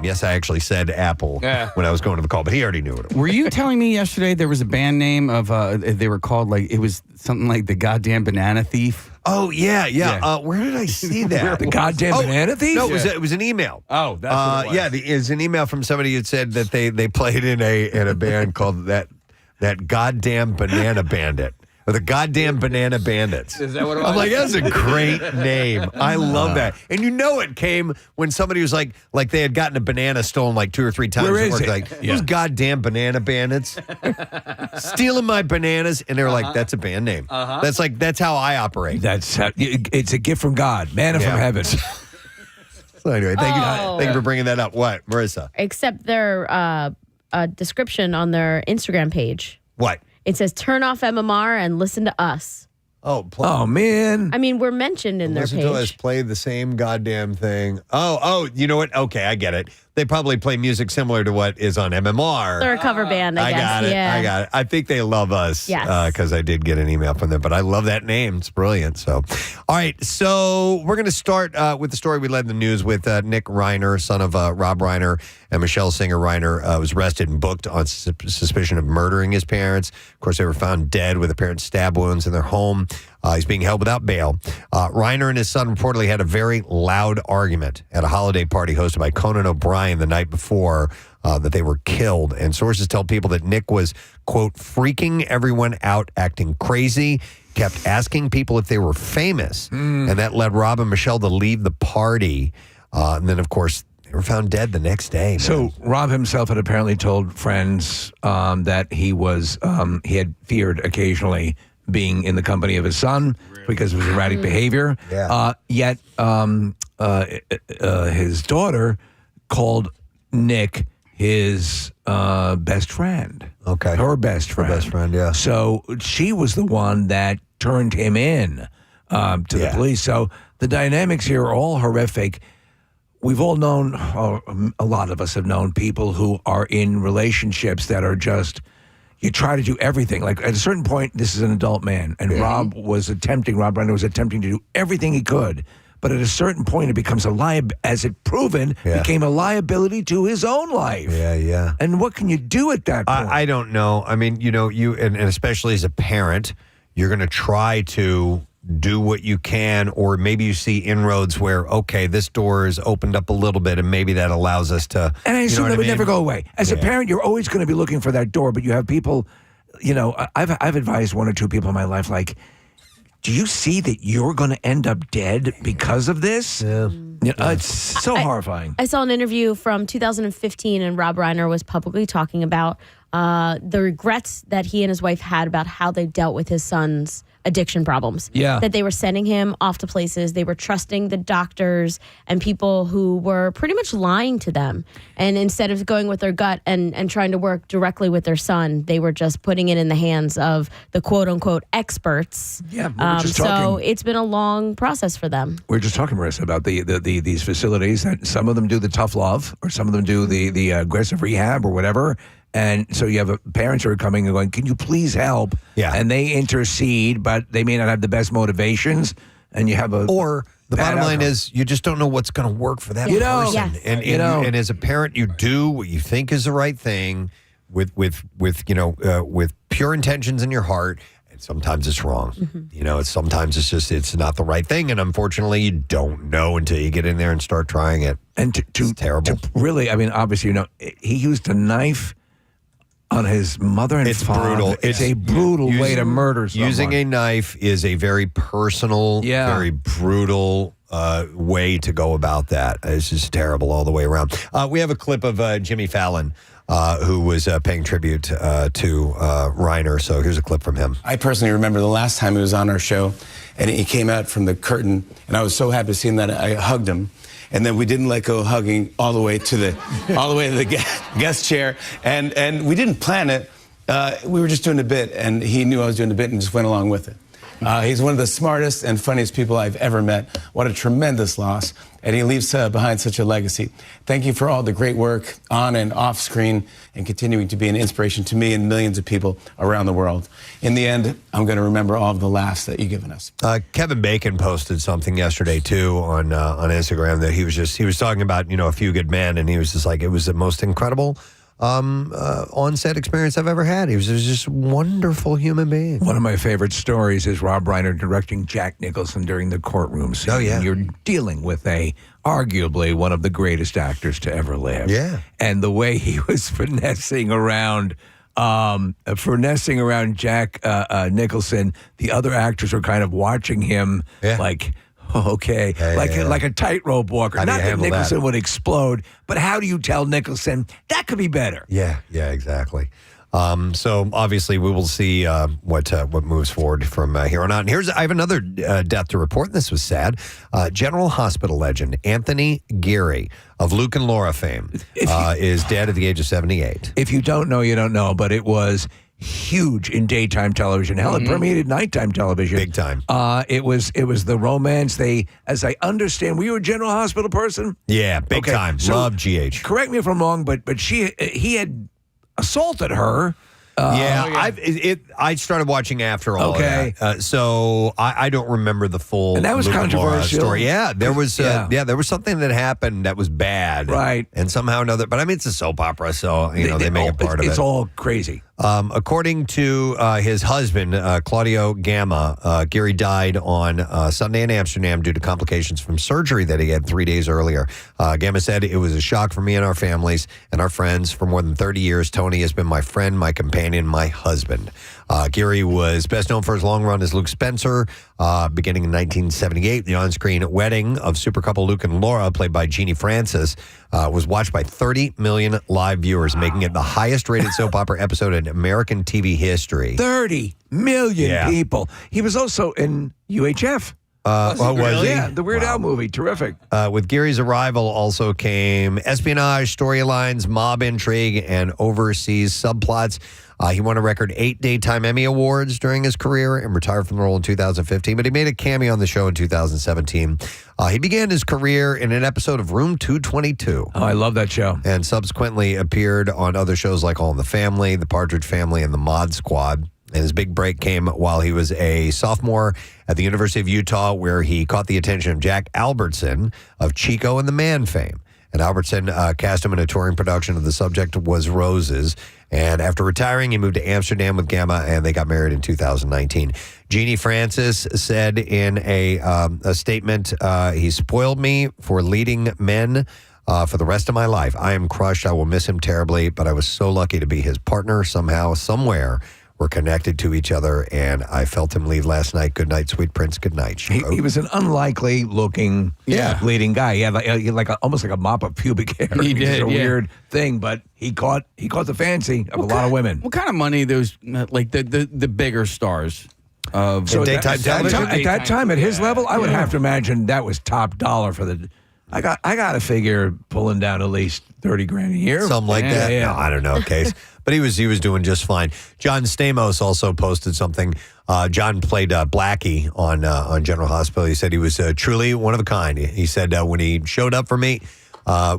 Yes, I actually said Apple when I was going to the call, but he already knew it. Were you telling me yesterday there was a band name of, they were called, like, it was something like the Goddamn Banana Thief? Oh, yeah. Where did I see that? The Goddamn Banana Thief? No, it was an email. Oh, that's what it was. Yeah, it was an email from somebody who said that they played in a band called that Goddamn Banana Bandit. Or the Goddamn Banana Bandits. Is that what it was? I'm like, that's a great name. I love that. And you know it came when somebody was like they had gotten a banana stolen like 2 or 3 times. Where is it? Like, those goddamn banana bandits stealing my bananas. And they were like, that's a band name. That's how I operate. It's a gift from God, manna from heaven. So anyway, thank you for bringing that up. What, Marissa? Except their description on their Instagram page. What? It says, turn off MMR and listen to us. Oh, man. I mean, we're mentioned in their page. Listen to us play the same goddamn thing. Oh, you know what? Okay, I get it. They probably play music similar to what is on MMR. They're a cover band, I guess. Got it. Yeah. I got it. I think they love us. Yes. Because I did get an email from them. But I love that name. It's brilliant. So, all right. So we're going to start with the story we led in the news with Nick Reiner, son of Rob Reiner and Michelle Singer Reiner, was arrested and booked on suspicion of murdering his parents. Of course, they were found dead with apparent stab wounds in their home. He's being held without bail. Reiner and his son reportedly had a very loud argument at a holiday party hosted by Conan O'Brien the night before that they were killed. And sources tell people that Nick was, quote, freaking everyone out, acting crazy, kept asking people if they were famous. And that led Rob and Michelle to leave the party. And then, of course, they were found dead the next day. Man. So Rob himself had apparently told friends that he had feared occasionally being in the company of his son because of his erratic behavior. Yeah. Yet his daughter called Nick his best friend. Okay. Her best friend. Her best friend, yeah. So she was the one that turned him in to the police. So the dynamics here are all horrific. We've all known, a lot of us have known people who are in relationships that are just, you try to do everything. Like at a certain point, this is an adult man, and Rob Reiner was attempting to do everything he could. But at a certain point, it becomes as it proven, became a liability to his own life. Yeah. And what can you do at that point? I don't know. I mean, you and especially as a parent, you're going to try to do what you can, or maybe you see inroads where, okay, this door is opened up a little bit, and maybe that allows us to. And I assume that would never go away. As a parent, you're always going to be looking for that door, but you have people, I've advised 1 or 2 people in my life, like, do you see that you're going to end up dead because of this? Yeah. It's so horrifying. I saw an interview from 2015, and Rob Reiner was publicly talking about the regrets that he and his wife had about how they dealt with his son's addiction problems. Yeah. That they were sending him off to places. They were trusting the doctors and people who were pretty much lying to them. And instead of going with their gut and trying to work directly with their son, they were just putting it in the hands of the quote-unquote experts. Yeah, we were just talking. So it's been a long process for them. We were just talking, Marissa, about these facilities. That some of them do the tough love, or some of them do the aggressive rehab or whatever. And so you have parents who are coming and going, can you please help? Yeah. And they intercede, but they may not have the best motivations. And you have Or the bottom line is you just don't know what's going to work for that person. Yes. And as a parent, you do what you think is the right thing with pure intentions in your heart. And sometimes it's wrong. Mm-hmm. Sometimes it's not the right thing. And unfortunately, you don't know until you get in there and start trying it. And it's terrible. Really, I mean, obviously, he used a knife on his mother and father. Brutal. It's a brutal way to murder someone. Using a knife is a very personal, very brutal way to go about that. It's just terrible all the way around. We have a clip of Jimmy Fallon, who was paying tribute to Reiner. So here's a clip from him. I personally remember the last time he was on our show, and he came out from the curtain, and I was so happy to see him that I hugged him. And then we didn't let go of hugging all the way to the guest chair, and we didn't plan it. We were just doing a bit, and he knew I was doing a bit and just went along with it. He's one of the smartest and funniest people I've ever met. What a tremendous loss. And he leaves behind such a legacy. Thank you for all the great work on and off screen and continuing to be an inspiration to me and millions of people around the world. In the end, I'm going to remember all of the laughs that you've given us. Kevin Bacon posted something yesterday, too, on Instagram that he was talking about, A Few Good Men, and he was just like, it was the most incredible on-set experience I've ever had. He was just a wonderful human being. One of my favorite stories is Rob Reiner directing Jack Nicholson during the courtroom scene. Oh, yeah. You're dealing with arguably one of the greatest actors to ever live. Yeah. And the way he was finessing around Jack Nicholson, the other actors were kind of watching him like, okay, like a tightrope walker. How do you Not that handle Nicholson that? would explode, but how do you tell Nicholson that could be better? Yeah, exactly. So obviously we will see what moves forward from here on out. And I have another death to report. And this was sad. General Hospital legend Anthony Geary of Luke and Laura fame is dead at the age of 78. If you don't know, you don't know, but it was huge in daytime television. Hell, it permeated nighttime television. Big time. It was the romance. As I understand, were you a General Hospital person? Yeah, big time. So, love GH. Correct me if I'm wrong, but he had assaulted her. I started watching after all of that. So I don't remember the full And that was Luke and Laura controversial. story. Yeah, there was there was something that happened that was bad. Right. And somehow or another, but I mean, it's a soap opera, so they make it part of it. It's all crazy. According to his husband, Claudio Gamma, Geary died on Sunday in Amsterdam due to complications from surgery that he had 3 days earlier. Gamma said, "It was a shock for me and our families and our friends. For more than 30 years, Tony has been my friend, my companion, my husband." Geary was best known for his long run as Luke Spencer, beginning in 1978. The on-screen wedding of super couple Luke and Laura, played by Jeannie Francis, was watched by 30 million live viewers, making it the highest-rated soap opera episode in American TV history. 30 million people. He was also in UHF. Was he? Yeah, the Weird Al movie. Terrific. With Geary's arrival also came espionage, storylines, mob intrigue, and overseas subplots. He won a record 8 Daytime Emmy Awards during his career and retired from the role in 2015, but he made a cameo on the show in 2017. He began his career in an episode of Room 222. Oh, I love that show. And subsequently appeared on other shows like All in the Family, The Partridge Family, and The Mod Squad. And his big break came while he was a sophomore at the University of Utah, where he caught the attention of Jack Albertson of Chico and the Man fame. And Albertson cast him in a touring production of The Subject Was Roses. And after retiring, he moved to Amsterdam with Gamma, and they got married in 2019. Jeannie Francis said in a statement, "He spoiled me for leading men for the rest of my life. I am crushed. I will miss him terribly, but I was so lucky to be his partner somehow, somewhere. We're connected to each other, and I felt him leave last night. Good night, sweet prince. Good night." He was an unlikely looking leading guy. He had almost like a mop of pubic hair. He did, It's a yeah. weird thing, but he caught the fancy of a lot of women. What kind of money those like the bigger stars of So daytime television? At that time, at his level, I would have to imagine that was top dollar for the. I got to figure pulling down at least $30,000 a year, Something like that. Yeah. No, I don't know, Case. But he was doing just fine. John Stamos also posted something. John played Blackie on General Hospital. He said he was truly one of a kind. He said when he showed up for me,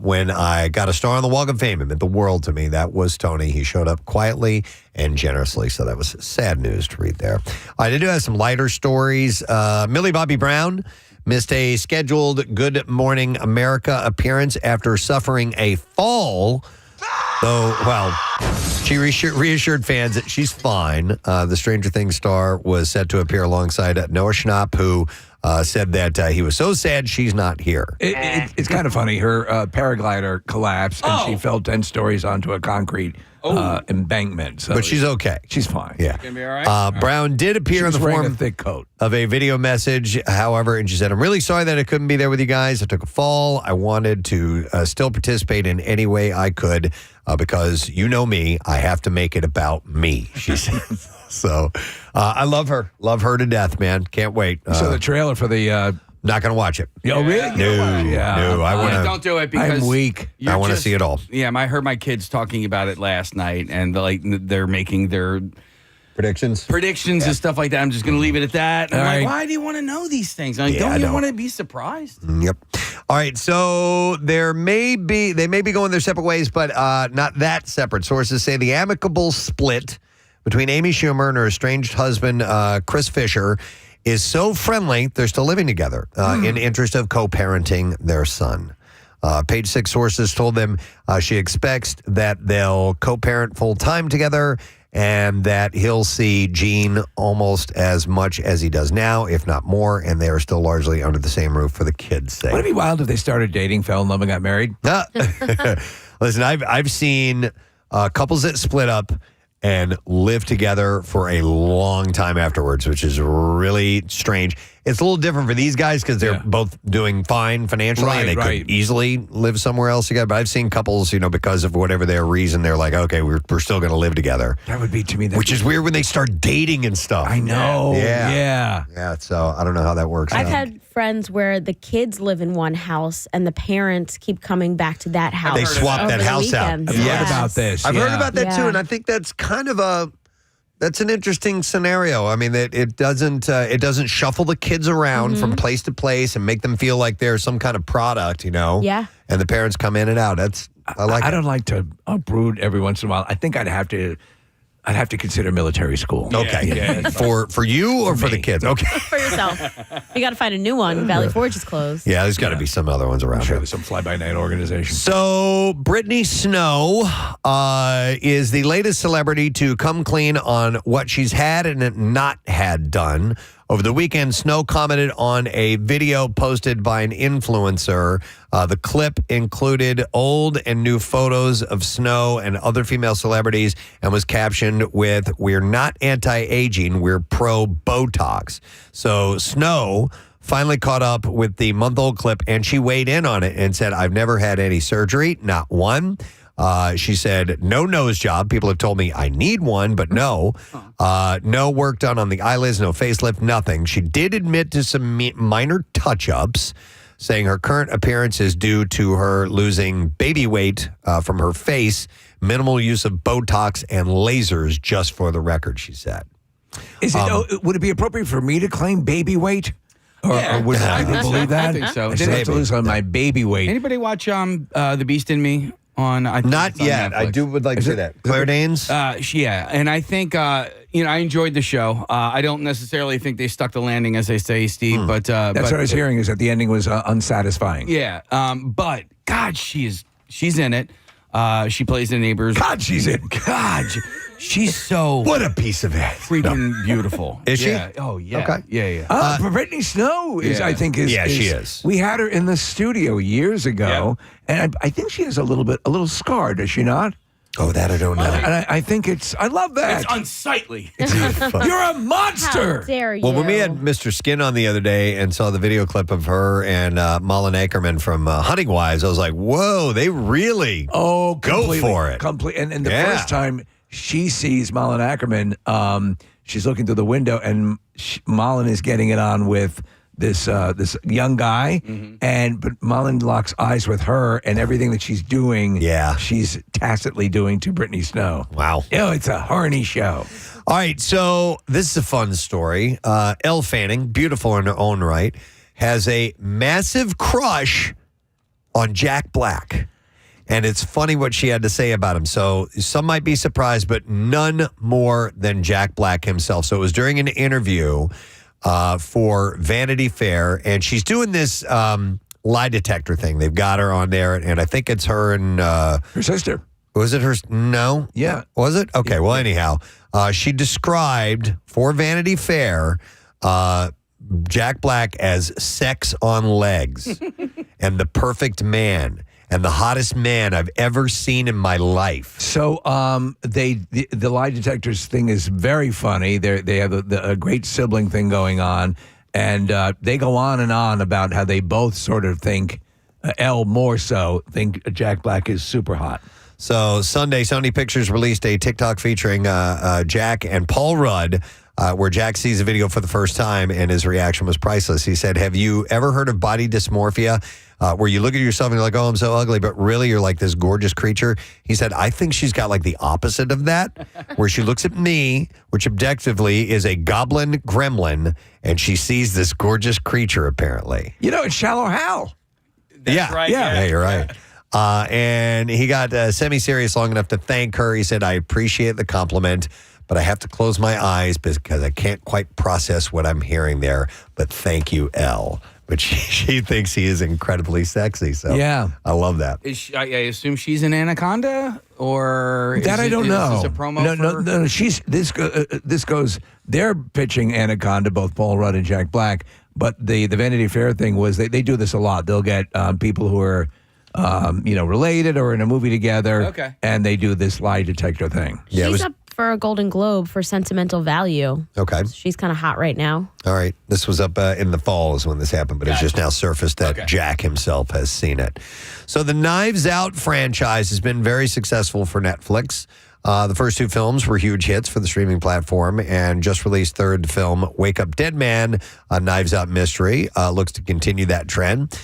when I got a star on the Walk of Fame, it meant the world to me. That was Tony. He showed up quietly and generously. So that was sad news to read there. I do have some lighter stories. Millie Bobby Brown missed a scheduled Good Morning America appearance after suffering a fall. Though, well, she reassured fans that she's fine. The Stranger Things star was set to appear alongside Noah Schnapp, who said that he was so sad she's not here. It's kind of funny. Her paraglider collapsed, and she fell 10 stories onto a concrete embankment. So But she's okay. She's fine. Yeah. Gonna be all right? Brown did appear She in was the wearing form a thick coat. of a video message, however, and she said, "I'm really sorry that I couldn't be there with you guys. I took a fall. I wanted to still participate in any way I could because you know me. I have to make it about me," she said. So I love her. Love her to death, man. Can't wait. So the trailer for the Not going to watch it. Oh, really? No, I want to. Don't do it because I'm weak. I want to see it all. Yeah, I heard my kids talking about it last night, and they're making their predictions and stuff like that. I'm just going to leave it at that. And I'm like, why do you want to know these things? I'm like, don't you want to be surprised? Yep. All right. So they may be going their separate ways, but not that separate. Sources say the amicable split between Amy Schumer and her estranged husband, Chris Fisher, is so friendly they're still living together in interest of co-parenting their son. Page 6 sources told them she expects that they'll co-parent full-time together and that he'll see Gene almost as much as he does now, if not more, and they are still largely under the same roof for the kids' sake. Would it be wild if they started dating, fell in love, and got married? Listen, I've seen couples that split up and live together for a long time afterwards, which is really strange. It's a little different for these guys because they're both doing fine financially and they could easily live somewhere else together. But I've seen couples, because of whatever their reason, they're like, okay, we're still going to live together. That would be, to me, which is weird when they start dating and stuff. I know. Yeah. So I don't know how that works. I've had friends where the kids live in one house and the parents keep coming back to that house. They swap that house out. Weekends. I've heard about this. I've heard about that too, Yeah. and I think that's kind of that's an interesting scenario. I mean, it doesn't shuffle the kids around from place to place and make them feel like they're some kind of product, Yeah. And the parents come in and out. I like. I don't like to brood every once in a while. I think I'd have to consider military school. Okay, for you or for the kids? Okay, For yourself. You got to find a new one. Valley Forge is closed. yeah, there's got to be some other ones around. I'm sure here. there's some fly-by-night organization. So, Brittany Snow is the latest celebrity to come clean on what she's had and not had done. Over the weekend, Snow commented on a video posted by an influencer. The clip included old and new photos of Snow and other female celebrities and was captioned with, "We're not anti-aging, we're pro-Botox." So, Snow finally caught up with the month-old clip, and she weighed in on it and said, "I've never had any surgery, not one." She said, "No nose job. People have told me I need one, but no. No work done on the eyelids, no facelift, nothing." She did admit to some minor touch-ups, saying her current appearance is due to her losing baby weight from her face, minimal use of Botox and lasers, just for the record, she said. Is it? Would it be appropriate for me to claim baby weight? Or would I believe that? I think so. I still have to lose on my baby weight. Anybody watch The Beast in Me? Not yet. I would like to see that. Claire Danes? Yeah, and I think I enjoyed the show. I don't necessarily think they stuck the landing, as they say, Steve. But That's what I was hearing, is that the ending was unsatisfying. Yeah, but God, she's in it. She plays the neighbors. God, she's in. God, she's so What a piece of it. freaking beautiful. Is she? Yeah. Oh yeah. Okay. Yeah. Brittany Snow is, yeah. I think, is. Yeah, she is. We had her in the studio years ago, and I think she is a little scarred, does she not? Oh, that I don't know. And I think I love that. It's unsightly. You're a monster. How dare you? Well, when we had Mr. Skin on the other day and saw the video clip of her and Malin Ackerman from Hunting Wives, I was like, whoa, they really go for it. And the first time she sees Malin Ackerman, she's looking through the window, and Malin is getting it on with this young guy, but Malin locks eyes with her, and everything that she's doing, she's tacitly doing to Brittany Snow. Wow. It's a horny show. All right, so this is a fun story. Elle Fanning, beautiful in her own right, has a massive crush on Jack Black. And it's funny what she had to say about him. So some might be surprised, but none more than Jack Black himself. So it was during an interview for Vanity Fair, and she's doing this lie detector thing. They've got her on there, and I think it's her and Her sister. was it her? No. Yeah. Was it? Okay. Well, anyhow, she described for Vanity Fair Jack Black as sex on legs and the perfect man and the hottest man I've ever seen in my life. So the lie detectors thing is very funny. They have a great sibling thing going on, and they go on and on about how they both sort of think, Elle more so, think Jack Black is super hot. So Sunday, Sony Pictures released a TikTok featuring Jack and Paul Rudd, where Jack sees a video for the first time, and his reaction was priceless. He said, have you ever heard of body dysmorphia, where you look at yourself and you're like, oh, I'm so ugly, but really you're like this gorgeous creature? He said, I think she's got like the opposite of that, where she looks at me, which objectively is a goblin gremlin, and she sees this gorgeous creature, apparently. It's Shallow Hal. That's right. Yeah, you're right. And he got semi-serious long enough to thank her. He said, I appreciate the compliment, but I have to close my eyes because I can't quite process what I'm hearing there. But thank you, Elle. But she thinks he is incredibly sexy. So yeah, I love that. I assume she's an anaconda, or I don't know. Is this a promo? No. She's this goes. They're pitching anaconda, both Paul Rudd and Jack Black. But the Vanity Fair thing was they do this a lot. They'll get people who are related or in a movie together. Okay. And they do this lie detector thing. She's up for a Golden Globe for Sentimental Value. Okay. She's kind of hot right now. All right. This was up in the fall is when this happened, but it's just now surfaced that Jack himself has seen it. So the Knives Out franchise has been very successful for Netflix. The first two films were huge hits for the streaming platform, and just released third film, Wake Up Dead Man, a Knives Out mystery, looks to continue that trend.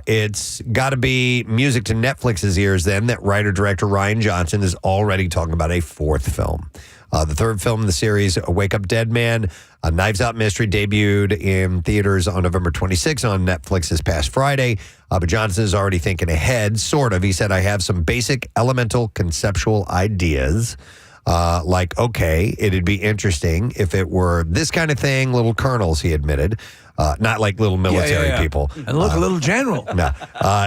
It's got to be music to Netflix's ears then that writer-director Ryan Johnson is already talking about a fourth film. The third film in the series, Wake Up Dead Man, a Knives Out mystery, debuted in theaters on November 26th on Netflix this past Friday. But Johnson is already thinking ahead, sort of. He said, I have some basic elemental conceptual ideas. Okay, it'd be interesting if it were this kind of thing, little colonels, he admitted. Not like little military people. And look, a little general. No.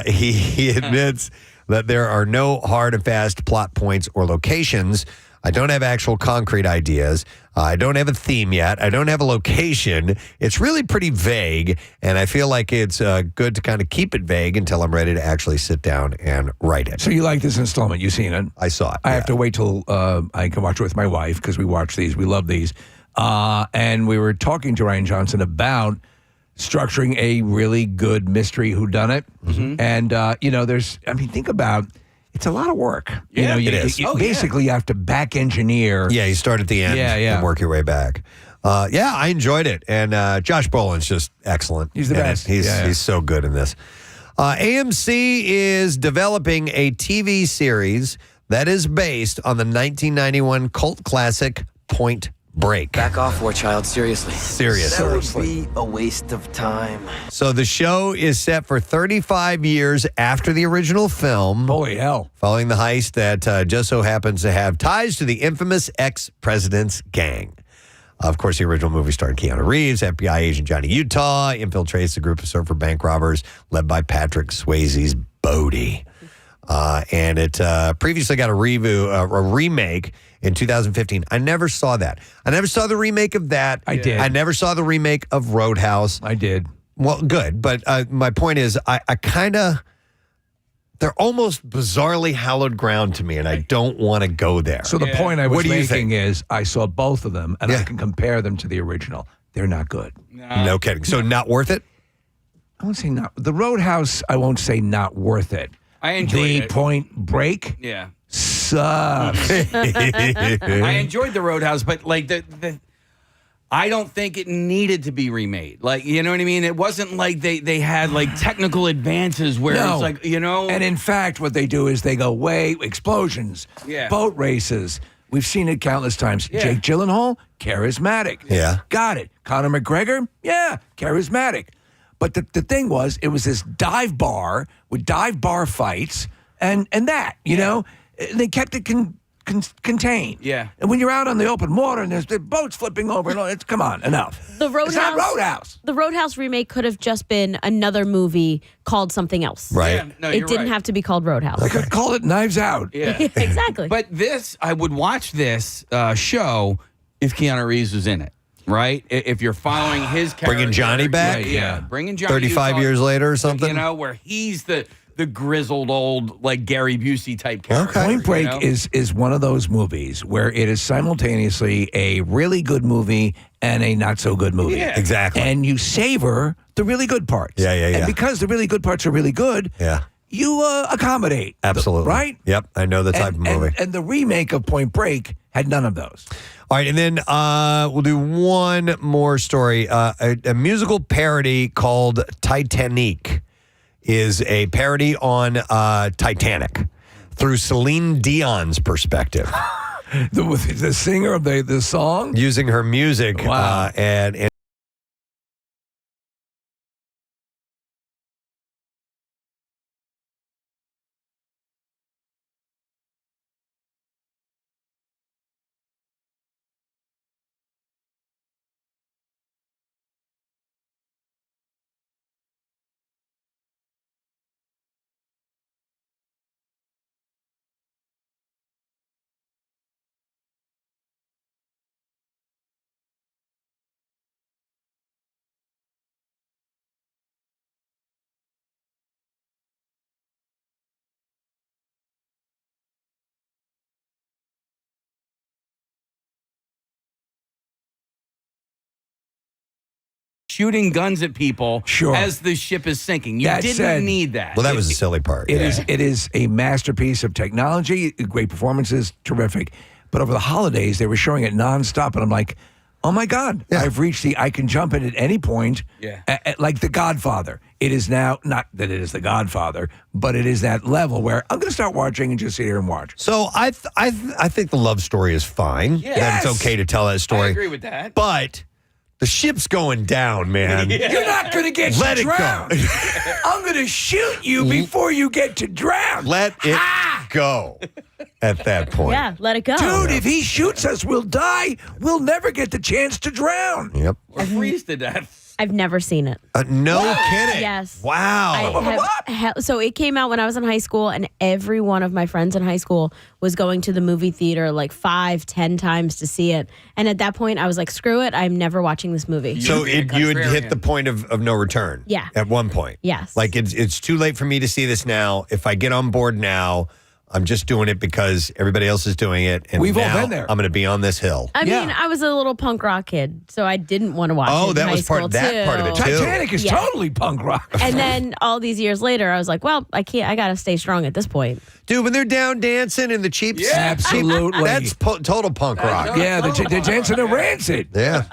He admits that there are no hard and fast plot points or locations. I don't have actual concrete ideas. I don't have a theme yet. I don't have a location. It's really pretty vague, and I feel like it's good to kind of keep it vague until I'm ready to actually sit down and write it. So you like this installment? You've seen it? I saw it. I have to wait till I can watch it with my wife because we watch these. We love these. And we were talking to Ryan Johnson about structuring a really good mystery whodunit. Mm-hmm. And, think about it's a lot of work. Yeah, it is. Basically, you have to back engineer. Yeah, you start at the end and work your way back. I enjoyed it. And Josh Brolin's just excellent. He's the best. He's so good in this. AMC is developing a TV series that is based on the 1991 cult classic Point Break. Back off, war child. Seriously. Seriously. That would be a waste of time. So the show is set for 35 years after the original film. Holy hell. Following the heist that just so happens to have ties to the infamous ex-president's gang. Of course, the original movie starred Keanu Reeves, FBI agent Johnny Utah, infiltrates a group of surfer bank robbers led by Patrick Swayze's Bodie. And it previously got a remake in 2015. I never saw that. I never saw the remake of that. I did. I never saw the remake of Roadhouse. I did. Well, good. But my point is, I kind of, they're almost bizarrely hallowed ground to me, and I don't want to go there. So the point I was What do you making think? is I saw both of them, and I can compare them to the original. They're not good. No kidding. So not worth it? I won't say not. The Roadhouse, I won't say not worth it. I enjoyed the it. Point Break Yeah. sucks. I enjoyed the Roadhouse, but like I don't think it needed to be remade. Like, you know what I mean? It wasn't like they had like technical advances where it's like, And in fact, what they do is they go explosions, boat races. We've seen it countless times. Yeah. Jake Gyllenhaal, charismatic. Yeah. Got it. Conor McGregor, charismatic. But the thing was, it was this dive bar with dive bar fights and that, you know, they kept it contained. Yeah. And when you're out on the open water and there's the boats flipping over, and all, come on, enough. The Roadhouse, it's not Roadhouse. The Roadhouse remake could have just been another movie called something else. Right. Yeah, no, It you're didn't right. have to be called Roadhouse. They could call it Knives Out. Yeah. Exactly. But I would watch this show if Keanu Reeves was in it. Right? If you're following his character. Bringing Johnny back? Yeah. Bringing Johnny 35 Utah, years later or something? You know, where he's the grizzled old, like, Gary Busey type character. Okay. Point Break you know? is one of those movies where it is simultaneously a really good movie and a not so good movie. Yeah. Exactly. And you savor the really good parts. Yeah. And because the really good parts are really good, you accommodate. Absolutely. Right? Yep. I know the type of movie. And the remake of Point Break had none of those. All right, and then we'll do one more story. A musical parody called Titanic is a parody on Titanic through Celine Dion's perspective. The singer of the song? Using her music. Wow. And shooting guns at people Sure. as the ship is sinking. You That didn't said- need that. well, that was a silly part. It is a masterpiece of technology, great performances, terrific. But over the holidays, they were showing it nonstop, and I'm like, oh my God, I've reached I can jump in at any point, like The Godfather. It is now, not that it is The Godfather, but it is that level where I'm going to start watching and just sit here and watch. So I think the love story is fine. Yes. That it's okay to tell that story. I agree with that. But the ship's going down, man. You're not going to get Let to it go. drown. I'm going to shoot you before you get to drown. Let it go at that point. Yeah, let it go. Dude, if he shoots us, we'll die. We'll never get the chance to drown. Yep. Or freeze to death. I've never seen it. No kidding. Yes. Wow. So it came out when I was in high school, and every one of my friends in high school was going to the movie theater like 5-10 times to see it. And at that point, I was like, screw it. I'm never watching this movie. So You'd be a you had hit contrarian. the point of no return. Yeah. At one point. Yes. Like it's too late for me to see this now. If I get on board now, I'm just doing it because everybody else is doing it. And We've all now been there. I'm going to be on this hill. I Yeah. mean, I was a little punk rock kid, so I didn't want to watch it. Oh, in that high was part school, that part of it, too. Titanic is Yeah. totally punk rock. And then all these years later, I was like, well, I can't. I got to stay strong at this point. Dude, when they're down dancing in the cheap Absolutely. that's total punk rock. Yeah, the Jensen and Rancid. Yeah.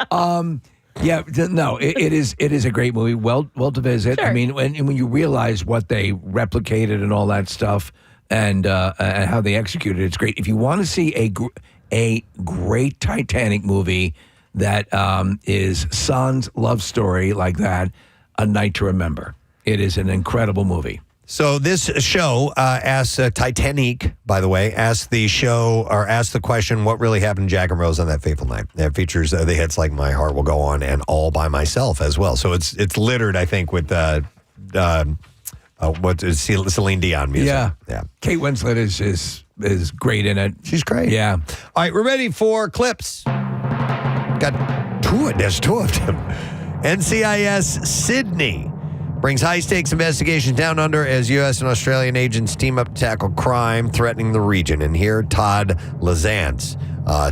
It is a great movie. Well to visit. Sure. I mean, when you realize what they replicated and all that stuff, and how they executed it, it's great. If you want to see a great Titanic movie that is sans love story like that, A Night to Remember. It is an incredible movie. So this show asks Titanic, by the way, asks the question, what really happened to Jack and Rose on that fateful night? It features the hits like My Heart Will Go On and All By Myself as well. So it's littered, I think, with what is Celine Dion music. Yeah. Kate Winslet is great in it. She's great. Yeah. All right, we're ready for clips. There's two of them. NCIS Sydney brings high-stakes investigations down under as U.S. and Australian agents team up to tackle crime threatening the region. And here, Todd Lazance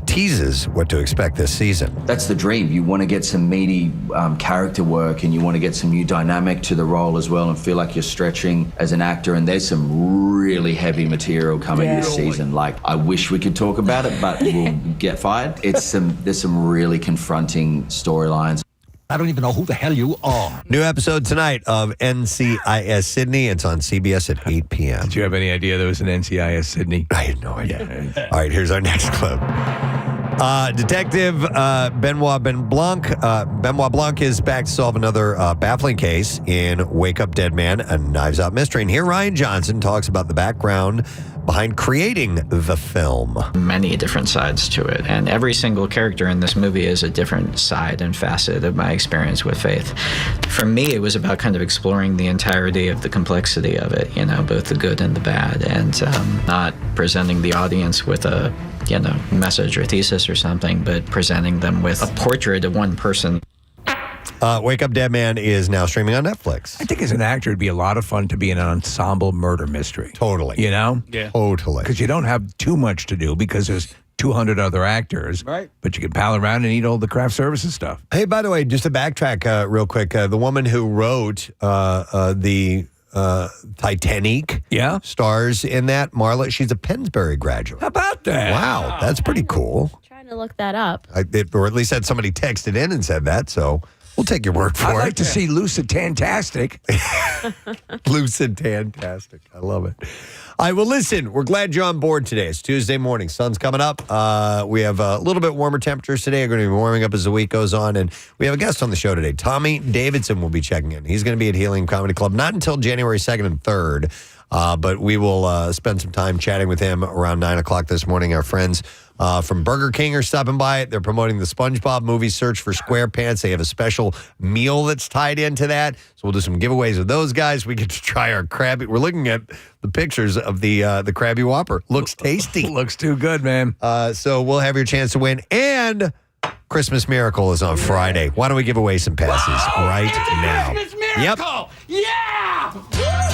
teases what to expect this season. That's the dream. You want to get some meaty character work, and you want to get some new dynamic to the role as well, and feel like you're stretching as an actor. And there's some really heavy material coming this season. Like, I wish we could talk about it, but we'll get fired. There's some really confronting storylines. I don't even know who the hell you are. New episode tonight of NCIS Sydney. It's on CBS at 8 p.m. Did you have any idea there was an NCIS Sydney? I had no idea. All right, here's our next clip. Detective Benoit Blanc is back to solve another baffling case in Wake Up Dead Man, a Knives Out mystery. And here Ryan Johnson talks about the background behind creating the film. Many different sides to it, and every single character in this movie is a different side and facet of my experience with faith. For me, it was about kind of exploring the entirety of the complexity of it, both the good and the bad, and not presenting the audience with a message or thesis or something, but presenting them with a portrait of one person. Wake Up Dead Man is now streaming on Netflix. I think as an actor, it'd be a lot of fun to be in an ensemble murder mystery. Totally. Yeah. Totally. Because you don't have too much to do because there's 200 other actors. Right. But you can pal around and eat all the craft services stuff. Hey, by the way, just to backtrack real quick, the woman who wrote the Titanic. Yeah. Stars in that. Marla, she's a Pennsbury graduate. How about that? Wow, that's pretty cool. Trying to look that up. Or at least had somebody texted in and said that, so we'll take your word for I'd it. like to see Lucid Tantastic. Lucid Tantastic. I love it. All right, well, listen, we're glad you're on board today. It's Tuesday morning. Sun's coming up. We have a little bit warmer temperatures today. We're going to be warming up as the week goes on. And we have a guest on the show today. Tommy Davidson will be checking in. He's going to be at Helium Comedy Club, not until January 2nd and 3rd. But we will spend some time chatting with him around 9 o'clock this morning. Our friends from Burger King are stopping by. They're promoting the SpongeBob movie Search for SquarePants. They have a special meal that's tied into that. So we'll do some giveaways with those guys. We get to try our Krabby. We're looking at the pictures of the Krabby Whopper. Looks tasty. Looks too good, man. So we'll have your chance to win. And Christmas Miracle is on Friday. Why don't we give away some passes right now? Christmas Miracle! Yeah!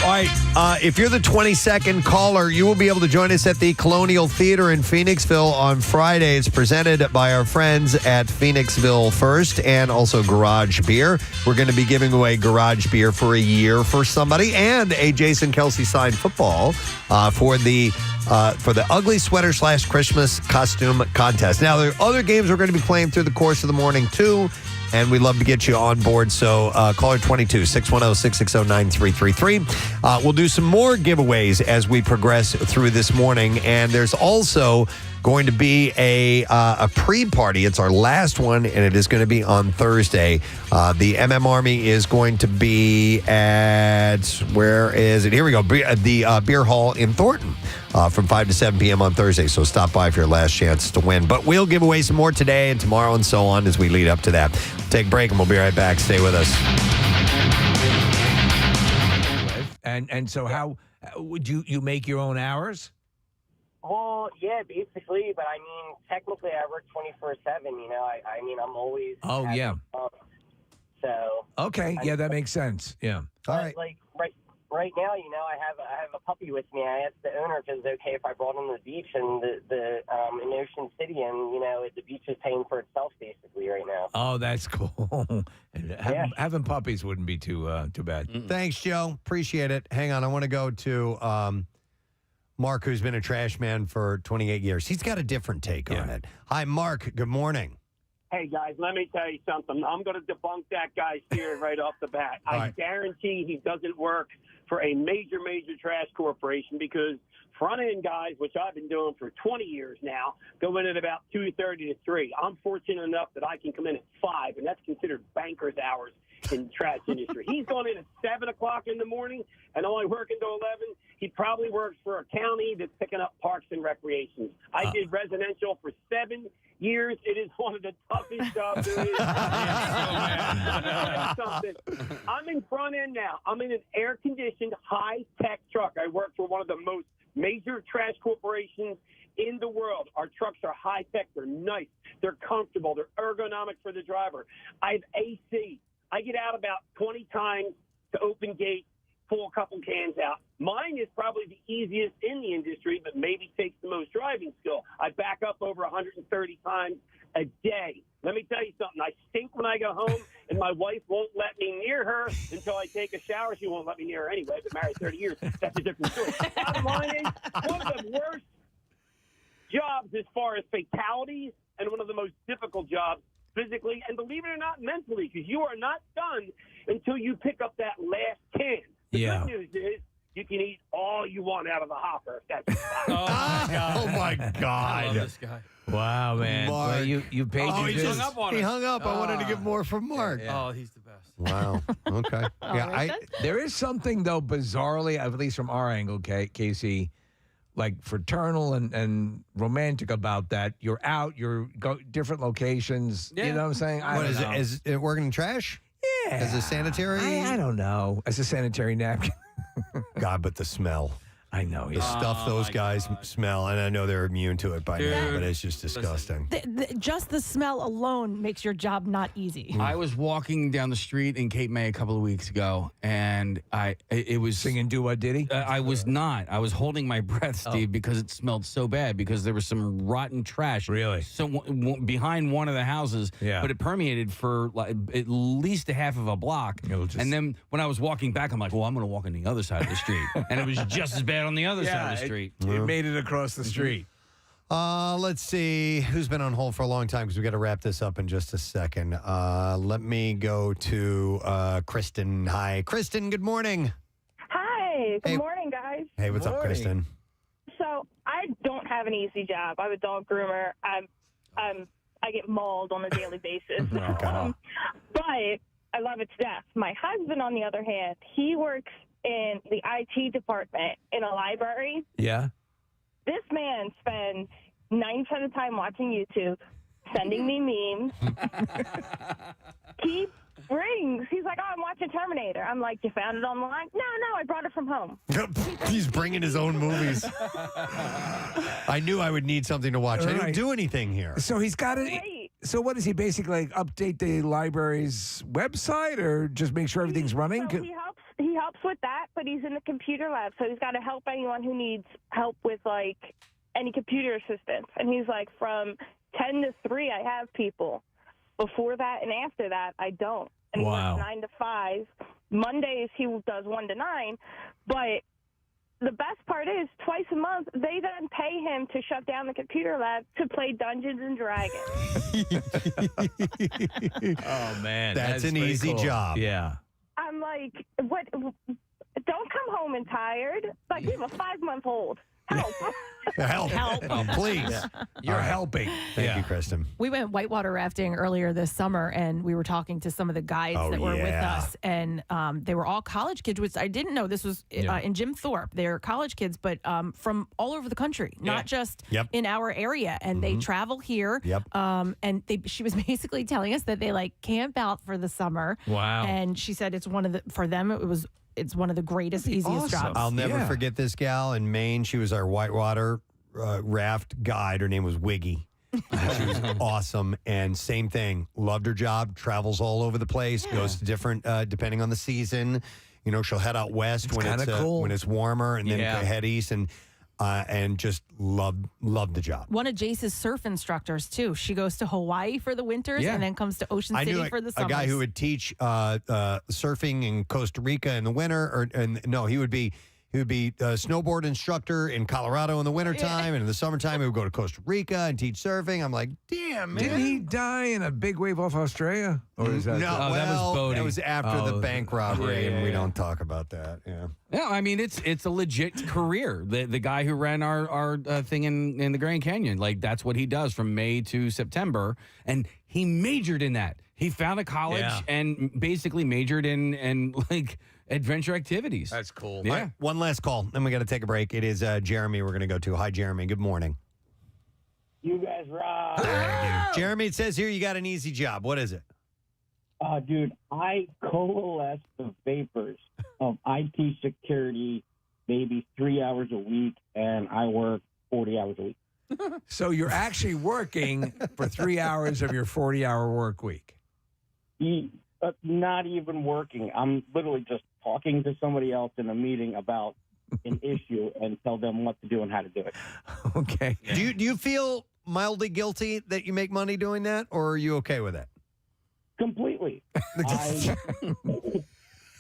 All right, if you're the 22nd caller, you will be able to join us at the Colonial Theater in Phoenixville on Friday. It's presented by our friends at Phoenixville First and also Garage Beer. We're going to be giving away Garage Beer for a year for somebody and a Jason Kelsey signed football for the Ugly Sweater / Christmas Costume Contest. Now, there are other games we're going to be playing through the course of the morning, too. And we'd love to get you on board. So caller 22-610-660-9333. We'll do some more giveaways as we progress through this morning. And there's also going to be a pre-party. It's our last one, and it is going to be on Thursday. The MM Army is going to be at, where is it? Here we go. The Beer Hall in Thornton. From 5 to 7 p.m. on Thursday. So stop by for your last chance to win. But we'll give away some more today and tomorrow and so on as we lead up to that. Take a break and we'll be right back. Stay with us. And so how would you make your own hours? Well, yeah, basically. But I mean, technically I work 24/7, you know. I mean, I'm always... Oh, yeah. So... Okay, yeah, that makes sense. Yeah. All right. Like, right now, you know, I have a puppy with me. I asked the owner if it was okay if I brought him to the beach and in Ocean City, and you know, the beach is paying for itself basically right now. Oh, that's cool. Having puppies wouldn't be too bad. Thanks, Joe. Appreciate it. Hang on, I want to go to Mark, who's been a trash man for 28 years. He's got a different take on it. Hi, Mark. Good morning. Hey, guys, let me tell you something. I'm going to debunk that guy's theory right off the bat. I guarantee he doesn't work for a major trash corporation because front-end guys, which I've been doing for 20 years now, go in at about 2:30 to 3. I'm fortunate enough that I can come in at 5, and that's considered banker's hours in the trash industry. He's going in at 7 o'clock in the morning and only working till 11. He probably works for a county that's picking up parks and recreations. I did residential for 7 years. It is one of the toughest jobs there is. I'm in front end now. I'm in an air-conditioned, high-tech truck. I work for one of the most major trash corporations in the world. Our trucks are high-tech. They're nice. They're comfortable. They're ergonomic for the driver. I have AC. I get out about 20 times to open gate, pull a couple cans out. Mine is probably the easiest in the industry, but maybe takes the most driving skill. I back up over 130 times a day. Let me tell you something. I stink when I go home, and my wife won't let me near her until I take a shower. She won't let me near her anyway. I've been married 30 years. That's a different story. Bottom line is, one of the worst jobs as far as fatalities and one of the most difficult jobs physically and, believe it or not, mentally, because you are not done until you pick up that last can. The good news is you can eat all you want out of the hopper. If that's Oh, my God. I love this guy. Wow, man. Mark. Well, you paid your he dues. hung up on us. He hung up. I wanted to get more from Mark. Oh, he's the best. Wow. Okay. There is something, though, bizarrely, at least from our angle, Casey, like fraternal and romantic about that. You're out, you're different locations. Yeah. You know what I'm saying? What is it? Is it working in trash? Yeah. As a sanitary? I don't know. As a sanitary napkin. God, but the smell. I know. The stuff those guys smell, and I know they're immune to it by now, but it's just disgusting. Just the smell alone makes your job not easy. I was walking down the street in Cape May a couple of weeks ago, and it was singing "Do What Diddy." I was not. I was holding my breath, Steve, because it smelled so bad. Because there was some rotten trash. Really? So behind one of the houses, but it permeated for like at least a half of a block. And then when I was walking back, I'm like, well, I'm going to walk on the other side of the street, and it was just as bad on the other side of the street. It made it across the street. Let's see who's been on hold for a long time because we got to wrap this up in just a second. Let me go to Kristen. Hi, Kristen. Good morning. Hi. Good morning, guys. Hey, what's up, Kristen? So I don't have an easy job. I'm a dog groomer. I get mauled on a daily basis. But I love it to death. My husband, on the other hand, he works in the IT department in a library. Yeah. This man spends 90% of the time watching YouTube, sending me memes. He brings, he's like, oh, I'm watching Terminator. I'm like, you found it online? No, I brought it from home. He's bringing his own movies. I knew I would need something to watch. I didn't do anything here. So he's got it. So what is he basically like? Update the library's website, or just make sure everything's running? So he helps with that, but he's in the computer lab, so he's got to help anyone who needs help with like any computer assistance. And he's like, from 10 to 3, I have people. Before that and after that, I don't. And he works 9 to 5. Mondays he does 1 to 9, but the best part is, twice a month, they then pay him to shut down the computer lab to play Dungeons and Dragons. Oh, man. That's an easy job. Yeah. I'm like, what? Don't come home and tired. Like, you have a 5-month-old. Help. Oh, please. You're helping. Thank you, Kristen. We went whitewater rafting earlier this summer, and we were talking to some of the guides that were with us, and they were all college kids, which I didn't know. This was in Jim Thorpe. They're college kids, but from all over the country, not just in our area. And they travel here. And she was basically telling us that they like camp out for the summer. Wow. And she said it's one of the greatest, easiest jobs. I'll never forget this gal in Maine. She was our whitewater raft guide. Her name was Wiggy. She was awesome. And same thing. Loved her job. Travels all over the place. Goes to different, depending on the season. You know, she'll head out west when it's warmer, and then head east. And just loved the job. One of Jace's surf instructors, too. She goes to Hawaii for the winters and then comes to Ocean City for the summers. A guy who would teach surfing in Costa Rica in the winter. He would be a snowboard instructor in Colorado in the wintertime. And in the summertime, he would go to Costa Rica and teach surfing. I'm like, damn, man. Didn't he die in a big wave off Australia? Or is that that was boating. That was after the bank robbery, and we don't talk about that. Yeah. No, I mean it's a legit career. The guy who ran our thing in the Grand Canyon, like that's what he does from May to September, and he majored in that. He found a college and basically majored in like adventure activities. That's cool. Yeah. Right, one last call, then we got to take a break. It is Jeremy we're going to go to. Hi, Jeremy. Good morning. You guys rock. Thank you. Jeremy, it says here you got an easy job. What is it? Dude, I coalesce the vapors of IT security maybe 3 hours a week, and I work 40 hours a week. So you're actually working for 3 hours of your 40-hour work week? Not even working. I'm literally just talking to somebody else in a meeting about an issue and tell them what to do and how to do it. Okay. Do you feel mildly guilty that you make money doing that, or are you okay with it? Completely.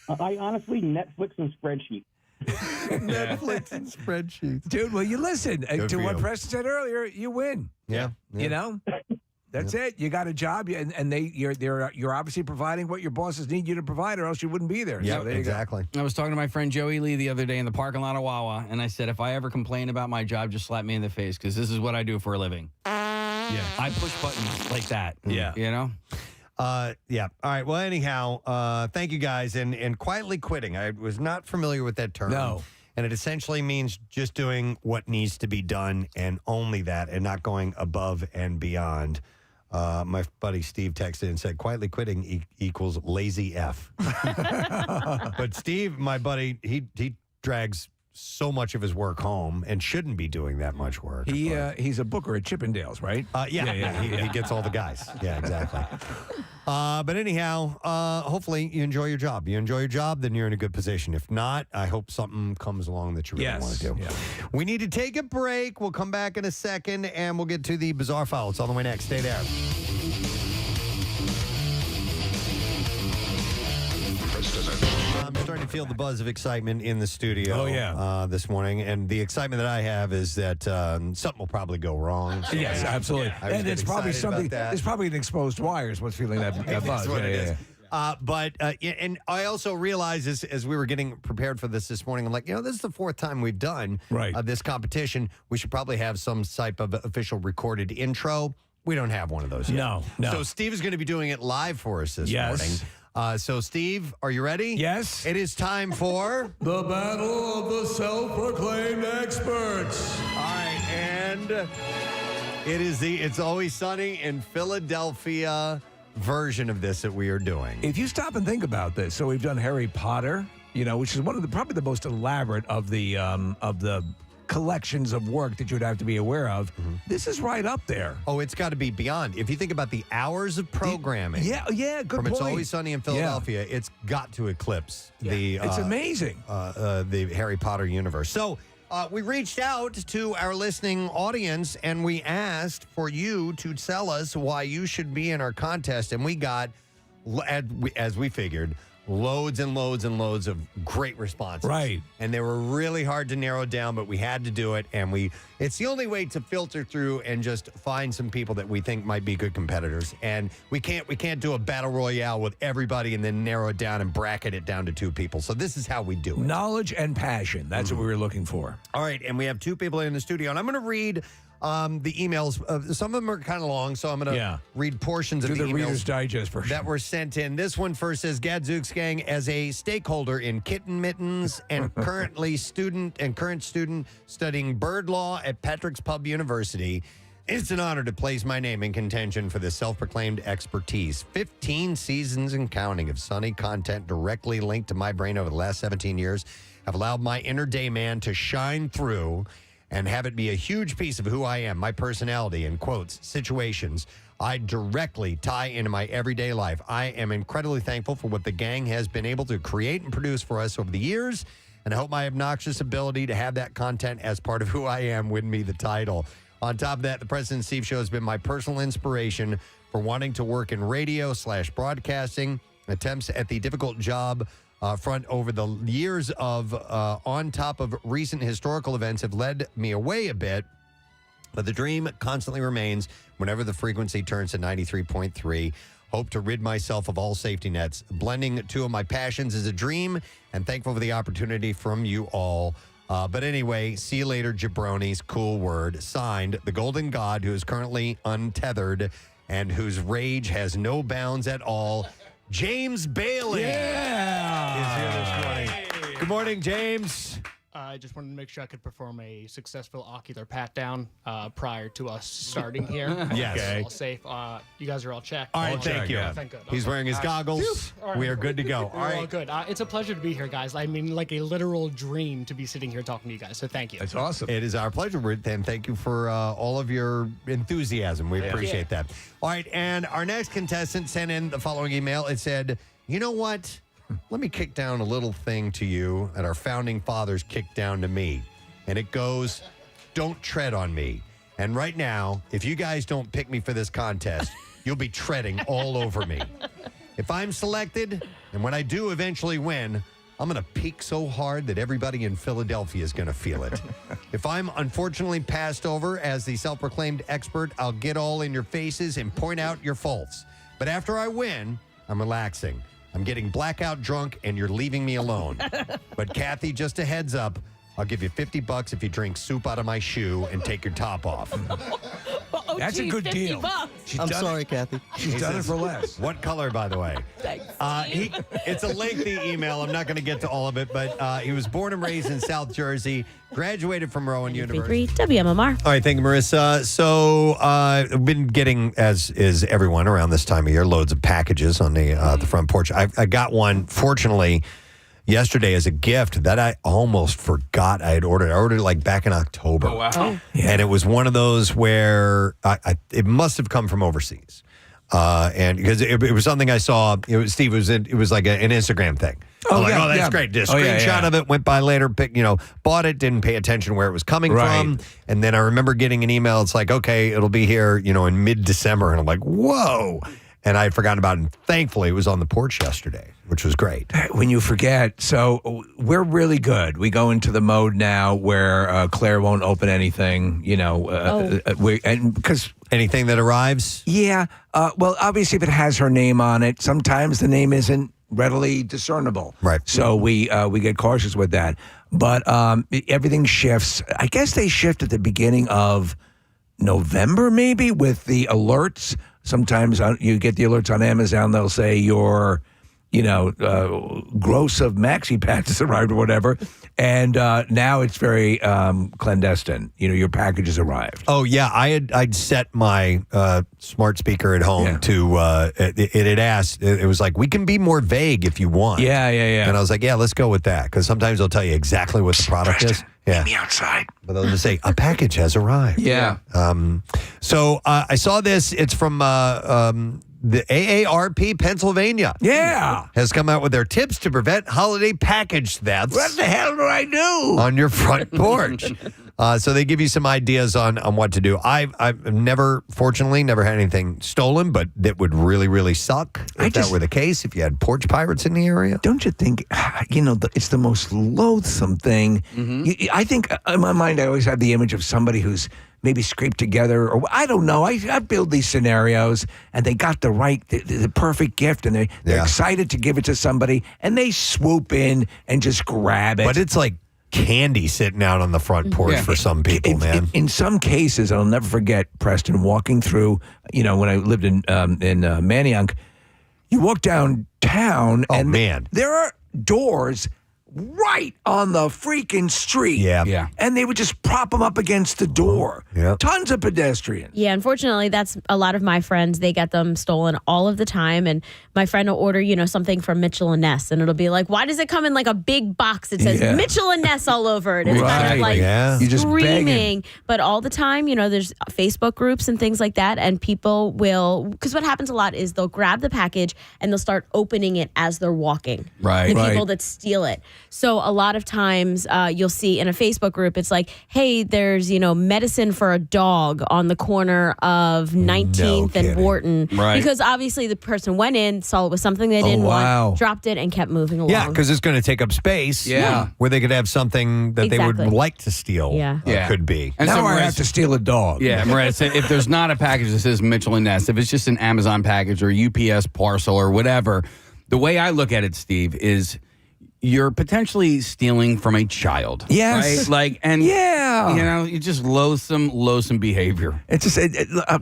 I honestly Netflix and spreadsheets. Netflix and spreadsheets. Dude, well, you listen to what you. Preston said earlier. You win. Yeah. You know? That's it. You got a job, and you're obviously providing what your bosses need you to provide, or else you wouldn't be there. Yeah, so there exactly. I was talking to my friend Joey Lee the other day in the parking lot of Wawa, and I said, if I ever complain about my job, just slap me in the face, because this is what I do for a living. Yeah, I push buttons like that. Yeah, you know. Yeah. All right. Well, anyhow, thank you guys. And quietly quitting. I was not familiar with that term. No. And it essentially means just doing what needs to be done and only that, and not going above and beyond. My buddy Steve texted and said, quietly quitting equals lazy F. But Steve, my buddy, he drags so much of his work home and shouldn't be doing that much work. He's a booker at Chippendales, right? He gets all the guys. Yeah, exactly. But anyhow, hopefully you enjoy your job. You enjoy your job, then you're in a good position. If not, I hope something comes along that you really want to do. Yeah. We need to take a break. We'll come back in a second, and we'll get to the bizarre file. It's on the way next. Stay there. I'm starting to feel the buzz of excitement in the studio this morning. And the excitement that I have is that something will probably go wrong. So Yes, absolutely. And it's probably something, that. it's probably an exposed wire is what's feeling that buzz. That's what it is. And I also realized as we were getting prepared for this morning, I'm like, this is the fourth time we've done this competition. We should probably have some type of official recorded intro. We don't have one of those yet. No. So Steve is going to be doing it live for us this morning. So, Steve, are you ready? Yes. It is time for the Battle of the Self-Proclaimed Experts. All right, and it is the It's Always Sunny in Philadelphia version of this that we are doing. If you stop and think about this, so we've done Harry Potter, which is one of probably the most elaborate of the collections of work that you would have to be aware of. This is right up there. Oh, it's got to be beyond. If you think about the hours of programming, good from point. It's Always Sunny in Philadelphia, it's got to eclipse the. It's amazing. The Harry Potter universe. So we reached out to our listening audience and we asked for you to tell us why you should be in our contest, and we got, as we figured, loads and loads and loads of great responses. Right. And they were really hard to narrow down, but we had to do it. And it's the only way to filter through and just find some people that we think might be good competitors. And we can't do a battle royale with everybody and then narrow it down and bracket it down to 2 people. So this is how we do it. Knowledge and passion. That's what we were looking for. All right. And we have 2 people in the studio. And I'm going to read the emails. Some of them are kind of long, so I'm going to read portions of the emails Reader's Digest version that were sent in. This one first says, Gadzooks Gang, as a stakeholder in kitten mittens and current student studying bird law at Patrick's Pub University, it's an honor to place my name in contention for this self-proclaimed expertise. 15 seasons and counting of Sunny content directly linked to my brain over the last 17 years have allowed my inner day man to shine through and have it be a huge piece of who I am, my personality, and quotes, situations I directly tie into my everyday life. I am incredibly thankful for what the gang has been able to create and produce for us over the years, and I hope my obnoxious ability to have that content as part of who I am win me the title. On top of that, the Preston and Steve Show has been my personal inspiration for wanting to work in radio/broadcasting, attempts at the difficult job front over the years of on top of recent historical events have led me away a bit, but the dream constantly remains whenever the frequency turns to 93.3. Hope to rid myself of all safety nets. Blending 2 of my passions is a dream, and thankful for the opportunity from you all. But anyway, see you later, jabronis. Cool word. Signed, the Golden God, who is currently untethered and whose rage has no bounds at all, James Bailey. Is here this morning. Good morning, James. I just wanted to make sure I could perform a successful ocular pat down prior to us starting here. Yes. Okay. All safe. You guys are all checked. All right, thank you. Thank good. He's wearing his goggles. All right. We are good to go. All We're all right. good. It's a pleasure to be here, guys. I mean, like a literal dream to be sitting here talking to you guys. So thank you. That's awesome. It is our pleasure, and thank you for all of your enthusiasm. We appreciate that. All right, and our next contestant sent in the following email. It said, you know what? Let me kick down a little thing to you that our founding fathers kicked down to me. And it goes, don't tread on me. And right now, if you guys don't pick me for this contest, you'll be treading all over me. If I'm selected, and when I do eventually win, I'm going to peak so hard that everybody in Philadelphia is going to feel it. If I'm unfortunately passed over as the self-proclaimed expert, I'll get all in your faces and point out your faults. But after I win, I'm relaxing. I'm getting blackout drunk, and you're leaving me alone. But Kathy, just a heads up, I'll give you $50 if you drink soup out of my shoe and take your top off. That's a good deal. I'm sorry, Kathy. She's done it for less. What color, by the way? Thanks. It's a lengthy email. I'm not going to get to all of it, but he was born and raised in South Jersey, graduated from Rowan University. WMMR. All right, thank you, Marissa. So I've been getting, as is everyone around this time of year, loads of packages on the front porch. I got one, fortunately, yesterday as a gift that I almost forgot I had ordered. I ordered it like back in October. Oh, wow. And it was one of those where it must have come from overseas. And because it was something I saw, Steve, it was like an Instagram thing. I'm like, that's great. Did a screenshot of it, went by later, bought it, didn't pay attention where it was coming from. And then I remember getting an email. It's like, okay, it'll be here, in mid-December. And I'm like, whoa. And I had forgotten about it. And thankfully, it was on the porch yesterday, which was great. When you forget, so we're really good. We go into the mode now where Claire won't open anything, because anything that arrives. Yeah. Well, obviously, if it has her name on it, sometimes the name isn't readily discernible. Right. So we get cautious with that. But everything shifts. I guess they shift at the beginning of November, maybe, with the alerts. Sometimes you get the alerts on Amazon. They'll say your, gross of maxi packs has arrived or whatever. And now it's very clandestine. Your package has arrived. Oh, yeah. I'd set my smart speaker at home to, it had asked, it was like, we can be more vague if you want. Yeah. And I was like, yeah, let's go with that. Because sometimes they'll tell you exactly what the product is. Yeah. Meet me outside. But they'll just say, a package has arrived. Yeah. So I saw this. It's from the AARP Pennsylvania. Yeah. Has come out with their tips to prevent holiday package thefts. What the hell do I do? On your front porch. So they give you some ideas on what to do. I've fortunately, never had anything stolen, but that would really, really suck if that were the case, if you had porch pirates in the area. Don't you think, it's the most loathsome thing. Mm-hmm. I think, in my mind, I always have the image of somebody who's maybe scraped together, or I don't know. I build these scenarios, and they got the perfect gift, and they're excited to give it to somebody, and they swoop in and just grab it. But it's like candy sitting out on the front porch for some people, man. In some cases, I'll never forget, Preston, walking through, when I lived in Manayunk, you walk downtown, and there are doors right on the freaking street. Yeah. And they would just prop them up against the door. Yeah. Tons of pedestrians. Yeah, unfortunately, that's a lot of my friends. They get them stolen all of the time. And my friend will order, something from Mitchell & Ness. And it'll be like, why does it come in like a big box that says Mitchell & Ness all over it? It's kind of like You're just screaming. begging. But all the time, there's Facebook groups and things like that. And people will, because what happens a lot is they'll grab the package and they'll start opening it as they're walking. Right. The people that steal it. So a lot of times you'll see in a Facebook group, it's like, hey, there's, medicine for a dog on the corner of 19th and Wharton. Right. Because obviously the person went in, saw it was something they didn't want, dropped it, and kept moving along. Yeah, because it's going to take up space where they could have something that they would like to steal. Could be. And now I have to steal a dog. Yeah, Marissa, if there's not a package that says Mitchell & Ness, if it's just an Amazon package or UPS parcel or whatever, the way I look at it, Steve, is you're potentially stealing from a child. Yes. Right? You just loathsome behavior. It's just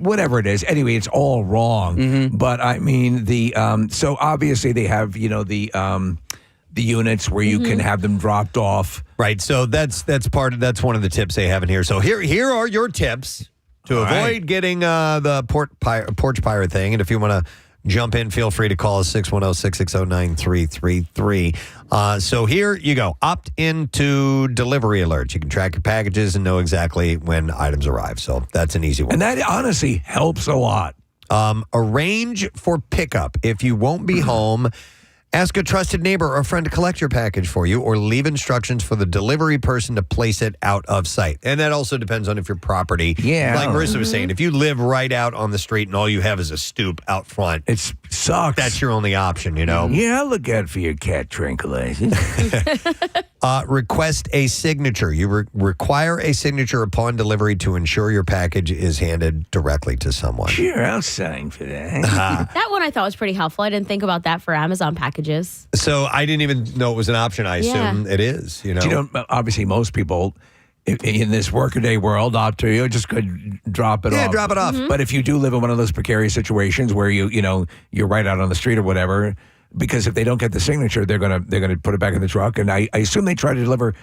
whatever it is. Anyway, it's all wrong. Mm-hmm. But I mean, so obviously they have, the units where you can have them dropped off. Right. So that's one of the tips they have in here. So here are your tips to avoid getting the porch pirate thing. And if you want to jump in, feel free to call us 610-660-9333. So here you go. Opt into delivery alerts. You can track your packages and know exactly when items arrive. So that's an easy one. And that honestly helps a lot. Arrange for pickup. If you won't be home, ask a trusted neighbor or friend to collect your package for you, or leave instructions for the delivery person to place it out of sight. And that also depends on if your property, like Marissa was saying, if you live right out on the street and all you have is a stoop out front, it sucks. That's your only option, Yeah, I'll look out for your cat tranquilizers. Request a signature. You require a signature upon delivery to ensure your package is handed directly to someone. Sure, I'll sign for that. That one I thought was pretty helpful. I didn't think about that for Amazon packages. So I didn't even know it was an option. I assume it is. Obviously, most people in this workaday world opt to just could drop it off. Yeah, drop it off. But if you do live in one of those precarious situations where you're right out on the street or whatever, because if they don't get the signature, they're gonna put it back in the truck. And I assume they try to deliver.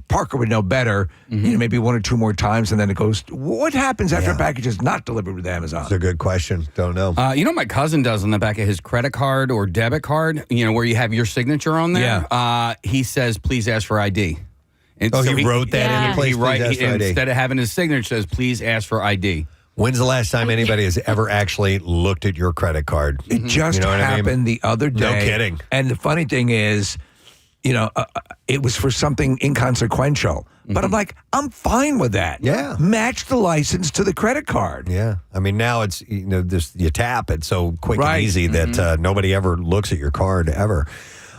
Parker would know better. Maybe one or two more times, and then it goes. What happens after a package is not delivered with Amazon? That's a good question. Don't know. What my cousin does on the back of his credit card or debit card, where you have your signature on there. Yeah. He says, "Please ask for ID." And he wrote that in the place. Instead of having his signature, says, "Please ask for ID." When's the last time anybody has ever actually looked at your credit card? It just happened the other day. No kidding. And the funny thing is, it was for something inconsequential. But I'm like, I'm fine with that. Yeah. Match the license to the credit card. Yeah. I mean, now it's, you tap it so quick and easy that nobody ever looks at your card ever.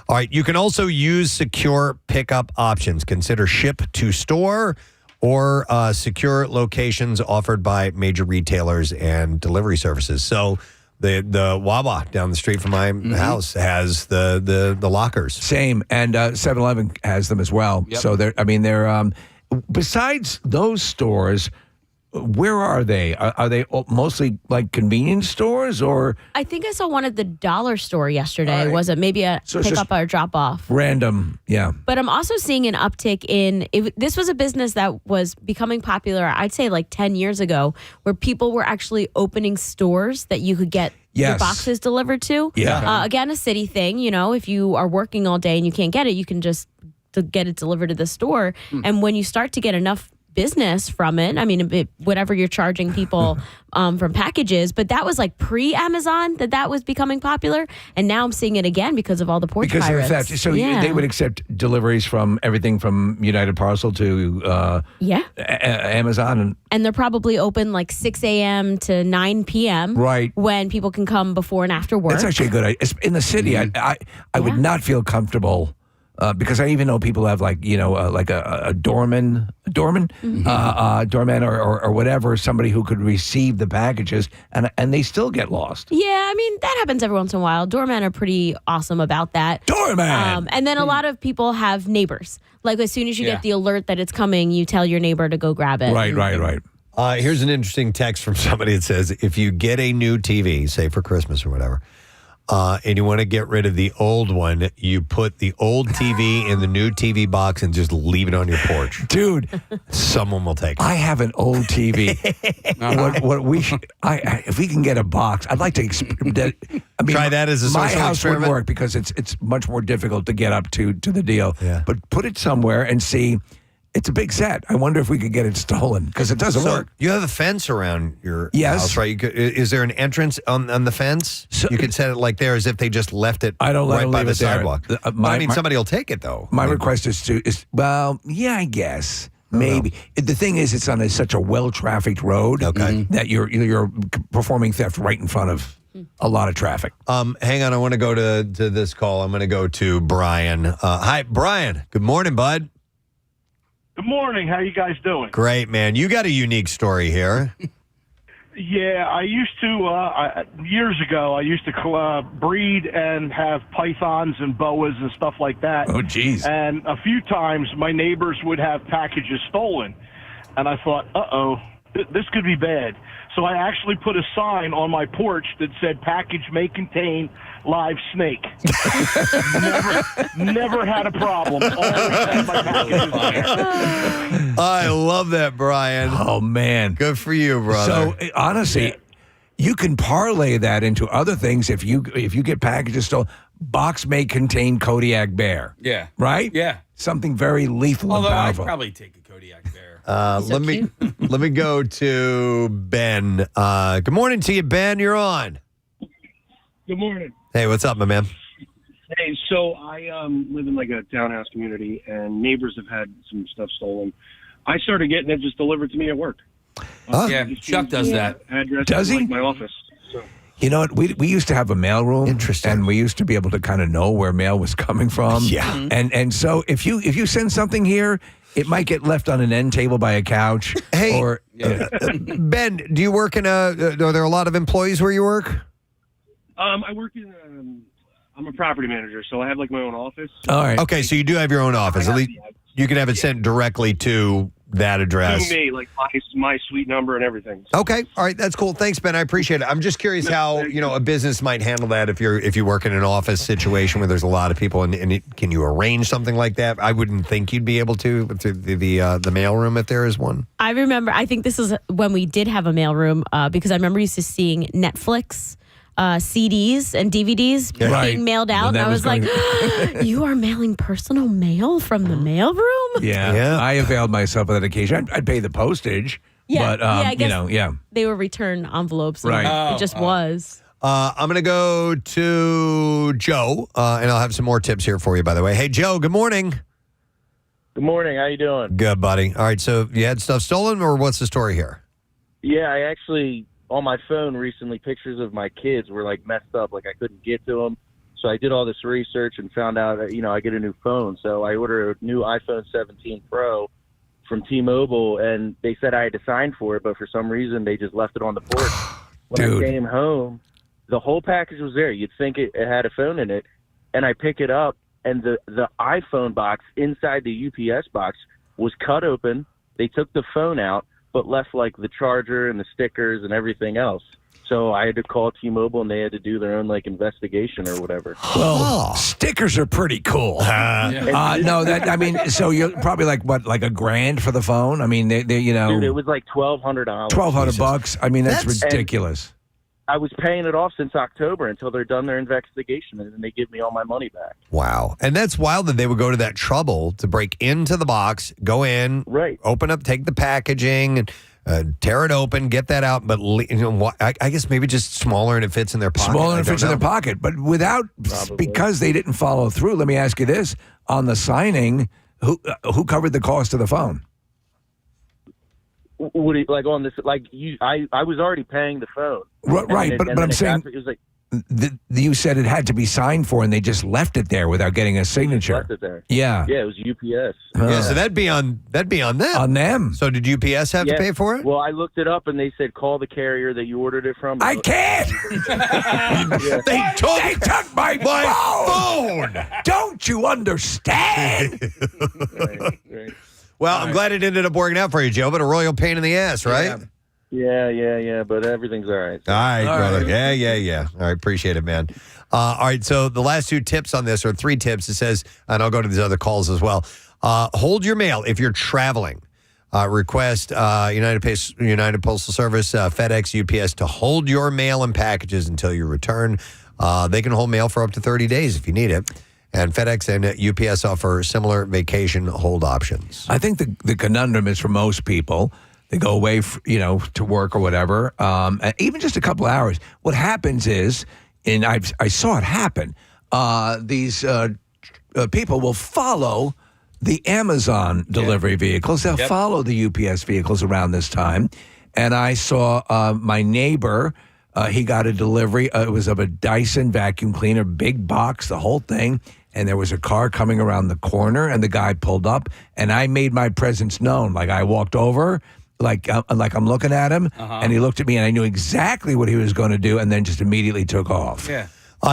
All right. You can also use secure pickup options. Consider ship to store or secure locations offered by major retailers and delivery services. So the Wawa down the street from my house has the lockers. Same, and 7-Eleven has them as well. Yep. So they're besides those stores. Where are they? Are they mostly like convenience stores, or? I think I saw one at the dollar store yesterday. Right. Was it maybe a pick up or drop off? Random, yeah. But I'm also seeing an uptick in this was a business that was becoming popular, I'd say like 10 years ago, where people were actually opening stores that you could get your boxes delivered to. Yeah. Again, a city thing. If you are working all day and you can't get it, you can just get it delivered to the store. And when you start to get enough business from it, I mean, whatever you're charging people from packages, but that was like pre-Amazon that was becoming popular, and now I'm seeing it again because of all the porch pirates. Of that. So they would accept deliveries from everything from United Parcel to Amazon, and they're probably open like 6 a.m. to 9 p.m. Right, when people can come before and after work. That's actually a good idea. In the city, I would not feel comfortable. Because I even know people have like a doorman or whatever, somebody who could receive the packages and they still get lost. Yeah, I mean that happens every once in a while. Doormen are pretty awesome about that. Doorman. And then a lot of people have neighbors. Like as soon as you get the alert that it's coming, you tell your neighbor to go grab it. Right. Here's an interesting text from somebody that says, if you get a new TV, say for Christmas or whatever, and you want to get rid of the old one, you put the old TV in the new TV box and just leave it on your porch. Dude, someone will take it. I have an old TV. If we can get a box, I'd like to try that as a social experiment. My house would work because it's much more difficult to get up to the deal. Yeah. But put it somewhere and see. It's a big set. I wonder if we could get it stolen because it doesn't work. You have a fence around your house, right? Is there an entrance on the fence? So, you could set it like there as if they just left it right by the sidewalk. Somebody will take it, though. My request is I guess. Maybe. The thing is, it's on such a well-trafficked road that you're performing theft right in front of a lot of traffic. Hang on. I want to go to this call. I'm going to go to Brian. Hi, Brian. Good morning, bud. Good morning. How you guys doing? Great, man. You got a unique story here. Yeah, I used to, years ago, I used to breed and have pythons and boas and stuff like that. Oh, geez. And a few times my neighbors would have packages stolen. And I thought, this could be bad. So I actually put a sign on my porch that said, package may contain live snake. never had a problem. Always had my packages there. I love that, Brian. Oh, man. Good for you, brother. So, honestly, you can parlay that into other things if you get packages stolen. Box may contain Kodiak bear. Yeah. Right? Yeah. Something very lethal Although and powerful. I'd probably take a Kodiak bear. Let me go to Ben. Good morning to you, Ben. You're on. Good morning. Hey, what's up, my man? Hey, so I live in like a townhouse community, and neighbors have had some stuff stolen. I started getting it just delivered to me at work. Yeah, Chuck does that. Address Does he? Like my office. So. You know what? We used to have a mailroom. Interesting. And we used to be able to kind of know where mail was coming from. Yeah. And so if you send something here, it might get left on an end table by a couch. Hey, or Ben, do you work in are there a lot of employees where you work? I work in I'm a property manager, so I have like my own office. All right. Okay, so you do have your own office. At least you can have it sent directly to that address. To me, like my suite number and everything. Okay, all right, that's cool. Thanks, Ben. I appreciate it. I'm just curious how a business might handle that if you work in an office situation where there's a lot of people, and can you arrange something like that? I wouldn't think you'd be able to through the mailroom if there is one. I remember. I think this is when we did have a mailroom because I remember used to seeing Netflix. CDs and DVDs being mailed out, and I was like, "You are mailing personal mail from the mailroom?" Yeah. I availed myself of that occasion. I'd pay the postage, but I guess they were return envelopes. And it just was. I'm going to go to Joe, and I'll have some more tips here for you. By the way, hey Joe, good morning. Good morning. How you doing? Good, buddy. All right, so you had stuff stolen, or what's the story here? Yeah, I actually. On my phone recently, pictures of my kids were like messed up, like I couldn't get to them. So I did all this research and found out, I get a new phone. So I ordered a new iPhone 17 Pro from T-Mobile, and they said I had to sign for it, but for some reason they just left it on the porch. When I came home, the whole package was there. You'd think it had a phone in it, and I pick it up, and the iPhone box inside the UPS box was cut open. They took the phone out, but left like the charger and the stickers and everything else. So I had to call T-Mobile, and they had to do their own like investigation or whatever. Well, stickers are pretty cool. So you're probably like $1,000 for the phone. I mean, they Dude, it was like $1,200. $1,200. I mean, that's ridiculous. I was paying it off since October until they're done their investigation, and then they give me all my money back. Wow. And that's wild that they would go to that trouble to break into the box, go in, open up, take the packaging, and tear it open, get that out. But I guess maybe just smaller and it fits in their pocket. Smaller and it fits in their pocket. But because they didn't follow through, let me ask you this. On the signing, who covered the cost of the phone? Would it, like on this, like I was already paying the phone. Right, but I'm saying it was like you said it had to be signed for, and they just left it there without getting a signature. Left it there. Yeah, it was UPS. Yeah, so that'd be on them. On them. So did UPS have to pay for it? Well, I looked it up, and they said call the carrier that you ordered it from. I can't. They took my phone. Don't you understand? Right. Well, I'm glad it ended up working out for you, Joe, but a royal pain in the ass, right? Yeah, but everything's all right. All right, brother. Yeah. All right, appreciate it, man. All right, so the last 2 tips on this, or 3 tips, it says, and I'll go to these other calls as well. Hold your mail if you're traveling. Request United Postal Service, FedEx, UPS to hold your mail and packages until you return. They can hold mail for up to 30 days if you need it. And FedEx and UPS offer similar vacation hold options. I think the conundrum is for most people, they go away, to work or whatever, even just a couple hours. What happens is, and I saw it happen, these people will follow the Amazon delivery vehicles. They'll follow the UPS vehicles around this time. And I saw my neighbor, he got a delivery. It was of a Dyson vacuum cleaner, big box, the whole thing. And there was a car coming around the corner, and the guy pulled up, and I made my presence known. Like I walked over, like I'm looking at him, and he looked at me, and I knew exactly what he was going to do, and then just immediately took off. Yeah.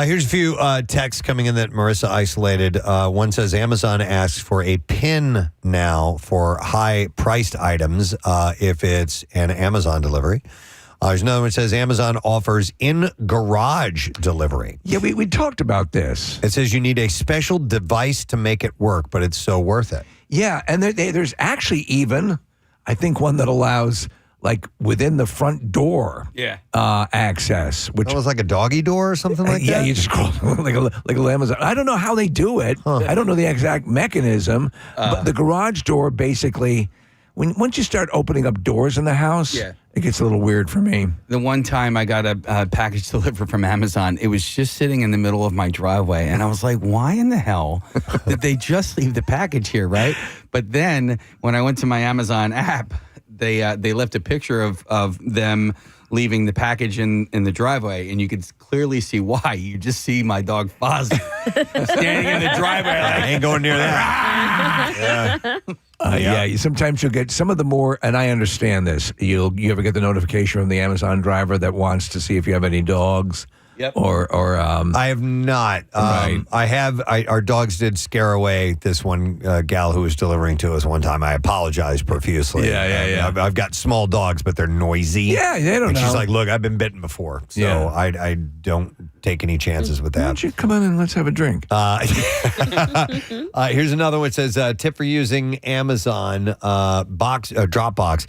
Here's a few texts coming in that Marissa isolated. One says Amazon asks for a PIN now for high-priced items if it's an Amazon delivery. There's another one that says Amazon offers in-garage delivery. Yeah, we talked about this. It says you need a special device to make it work, but it's so worth it. Yeah, and there's actually even, I think, one that allows, like, within the front door access. Which was like a doggy door or something like that? Yeah, you just call like a Amazon. I don't know how they do it. I don't know the exact mechanism, but the garage door basically, once you start opening up doors in the house, it gets a little weird for me. The one time I got a package delivered from Amazon, it was just sitting in the middle of my driveway. And I was like, why in the hell did they just leave the package here, right? But then when I went to my Amazon app, they left a picture of them leaving the package in the driveway, and you could clearly see why. You just see my dog Fozzie standing in the driveway like, I ain't going near that. Sometimes you'll get some of the more, and I understand this, you ever get the notification from the Amazon driver that wants to see if you have any dogs Yep. Or I have not. Our dogs did scare away this one gal who was delivering to us one time. I apologize profusely. Yeah. I've got small dogs, but they're noisy. Yeah, they don't and she's know. like, look, I've been bitten before, so Yeah. I don't take any chances with Why that. don't you come in and let's have a drink? Here's another one. It says, tip for using Amazon Dropbox.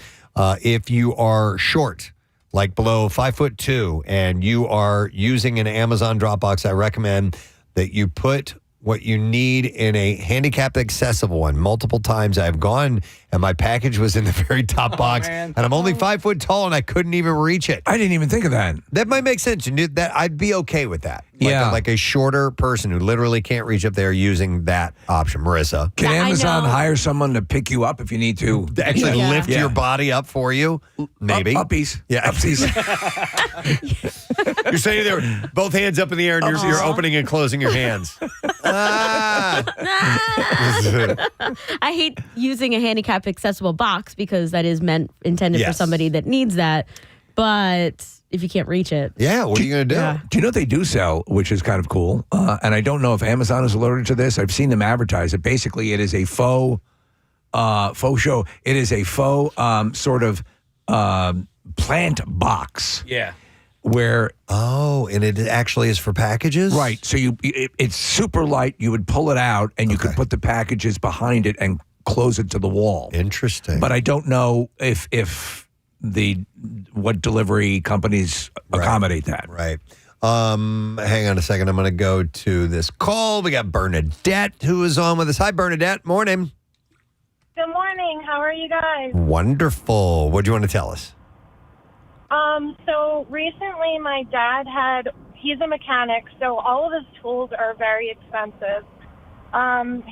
If you are short, like below 5'2", and you are using an Amazon Dropbox, I recommend that you put what you need in a handicap accessible one. Multiple times I've gone and my package was in the very top box, man. and I'm only 5 foot tall and I couldn't even reach it. I didn't even think of that. That might make sense. You knew that I'd be okay with that. Like a shorter person who literally can't reach up there using that option. Marissa. Can Yeah, I Amazon know. hire someone to pick you up if you need to? To actually Yeah. lift your body up for you? Maybe. Uppies. Yeah. Upsies. You're saying there, both hands up in the air, and you're opening and closing your hands. I hate using a handicap accessible box because that is intended for Yes. somebody that needs that. But if you can't reach it, Yeah, what are you going to do? Yeah. Do you know what they do sell, which is kind of cool? And I don't know if Amazon is alerted to this. I've seen them advertise it. Basically, it is a faux show. It is a faux sort of plant box. Yeah. Where and it actually is for packages? right, so it's super light. You would pull it out, and you could put the packages behind it and close it to the wall. Interesting. But I don't know if what delivery companies accommodate that. Right. Hang on a second. I'm going to go to this call. We got Bernadette who is on with us. Hi, Bernadette. Morning. Good morning. How are you guys? Wonderful. What do you want to tell us? So recently my dad he's a mechanic, so all of his tools are very expensive.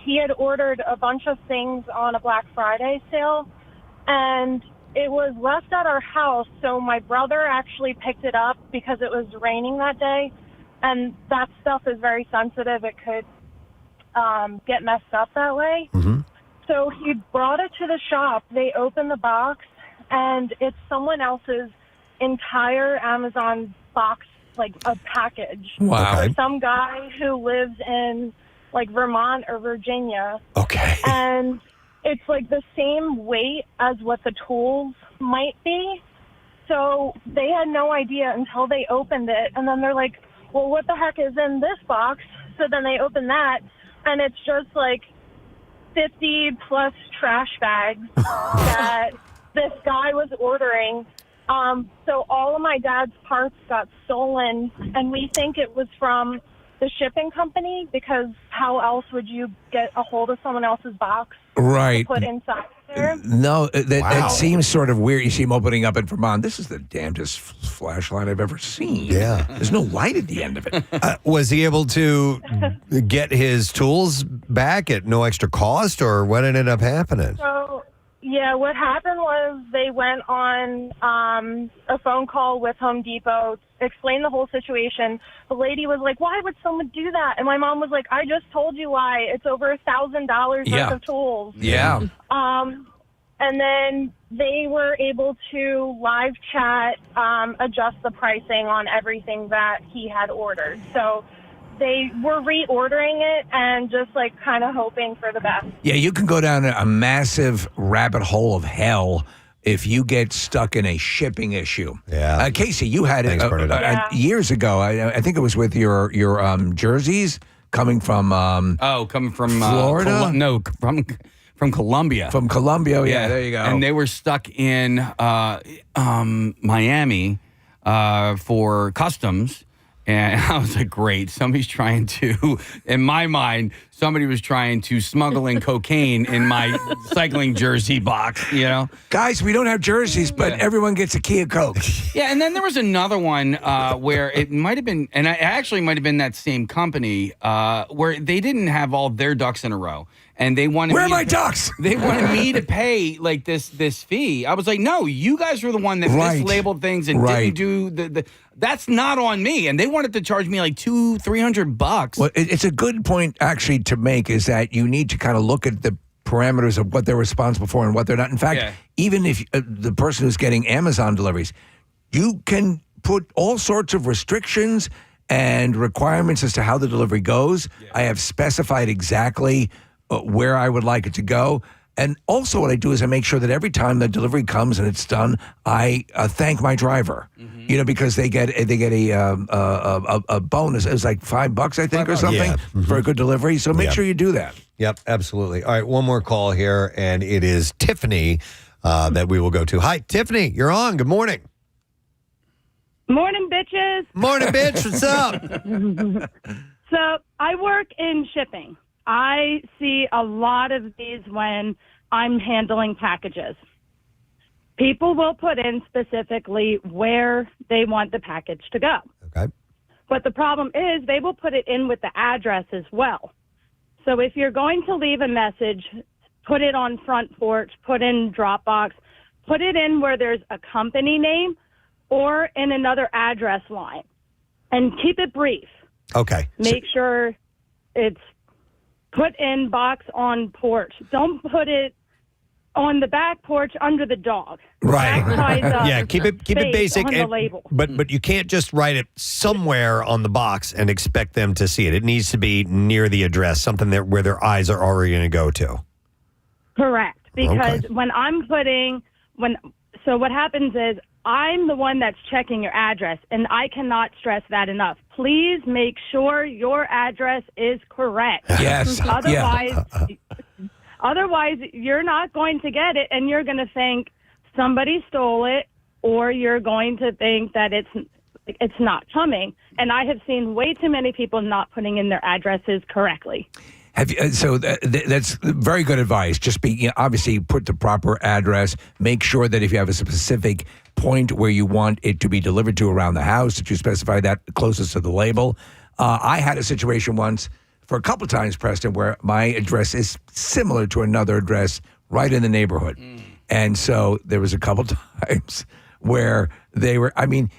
He had ordered a bunch of things on a Black Friday sale, and it was left at our house, so my brother actually picked it up because it was raining that day, and that stuff is very sensitive. It could get messed up that way. Mm-hmm. So he brought it to the shop. They opened the box, and it's someone else's entire Amazon box, like a package. Wow. Okay. For some guy who lives in like Vermont or Virginia. Okay. And it's like the same weight as what the tools might be. So they had no idea until they opened it. And then they're like, well, what the heck is in this box? So then they open that, and it's just like 50 plus trash bags that this guy was ordering. So all of my dad's parts got stolen, and we think it was from the shipping company, because how else would you get a hold of someone else's box Right. to put inside there? No, that Wow. seems sort of weird. You see him opening up in Vermont. This is the damnedest flashlight I've ever seen. Yeah. There's no light at the end of it. Was he able to get his tools back at no extra cost, or what ended up happening? So, yeah, what happened was they went on a phone call with Home Depot, explained the whole situation. The lady was like, why would someone do that? And my mom was like, I just told you why. It's over $1,000 Yeah. worth of tools. Yeah. And then they were able to live chat, adjust the pricing on everything that he had ordered. So they were reordering it and just like kind of hoping for the best. Yeah, you can go down a massive rabbit hole of hell if you get stuck in a shipping issue. Yeah. Casey, you had Thanks, it Bernadette. Yeah. years ago. I think it was with your jerseys coming from Coming from Florida? From Colombia. From Colombia. Oh, yeah, there you go. And they were stuck in Miami for customs. And I was like, great. Somebody's trying to, in my mind, somebody was trying to smuggle in cocaine in my cycling jersey box, you know? Guys, we don't have jerseys, but everyone gets a key of Coke. Yeah, and then there was another one where it might have been, and it actually might have been that same company, where they didn't have all their ducks in a row. And they wanted Where are me my to- ducks? They wanted me to pay like this fee. I was like, no, you guys were the one that Right. mislabeled things and Right. didn't do the. That's not on me. And they wanted to charge me like $200-$300. Well, it's a good point actually to make, is that you need to kind of look at the parameters of what they're responsible for and what they're not. In fact, Yeah. even if the person who's getting Amazon deliveries, you can put all sorts of restrictions and requirements as to how the delivery goes. I have specified exactly where I would like it to go. And also what I do is I make sure that every time the delivery comes and it's done, I thank my driver. Because they get a bonus. It was like $5, I think, or something for a good delivery. So make sure you do that. Yep, absolutely. All right, one more call here, and it is Tiffany that we will go to. Hi, Tiffany, you're on. Good morning. Morning, bitches. Morning, bitch. What's up? So I work in shipping. I see a lot of these when I'm handling packages. People will put in specifically where they want the package to go. Okay. But the problem is they will put it in with the address as well. So if you're going to leave a message, put it on front porch, put in Dropbox, put it in where there's a company name or in another address line. And keep it brief. Okay. Make sure it's put in box on porch. Don't put it on the back porch under the dog. Right. Yeah, keep it basic. On the label. But you can't just write it somewhere on the box and expect them to see it. It needs to be near the address, something where their eyes are already going to go to. Correct. Because when I'm so what happens is I'm the one that's checking your address, and I cannot stress that enough. Please make sure your address is correct. Yes. Otherwise, you're not going to get it, and you're going to think somebody stole it, or you're going to think that it's not coming. And I have seen way too many people not putting in their addresses correctly. So that's very good advice. Just obviously put the proper address. Make sure that if you have a specific point where you want it to be delivered to around the house, that you specify that closest to the label. I had a situation once for a couple of times, Preston, where my address is similar to another address right in the neighborhood. And so there was a couple times where the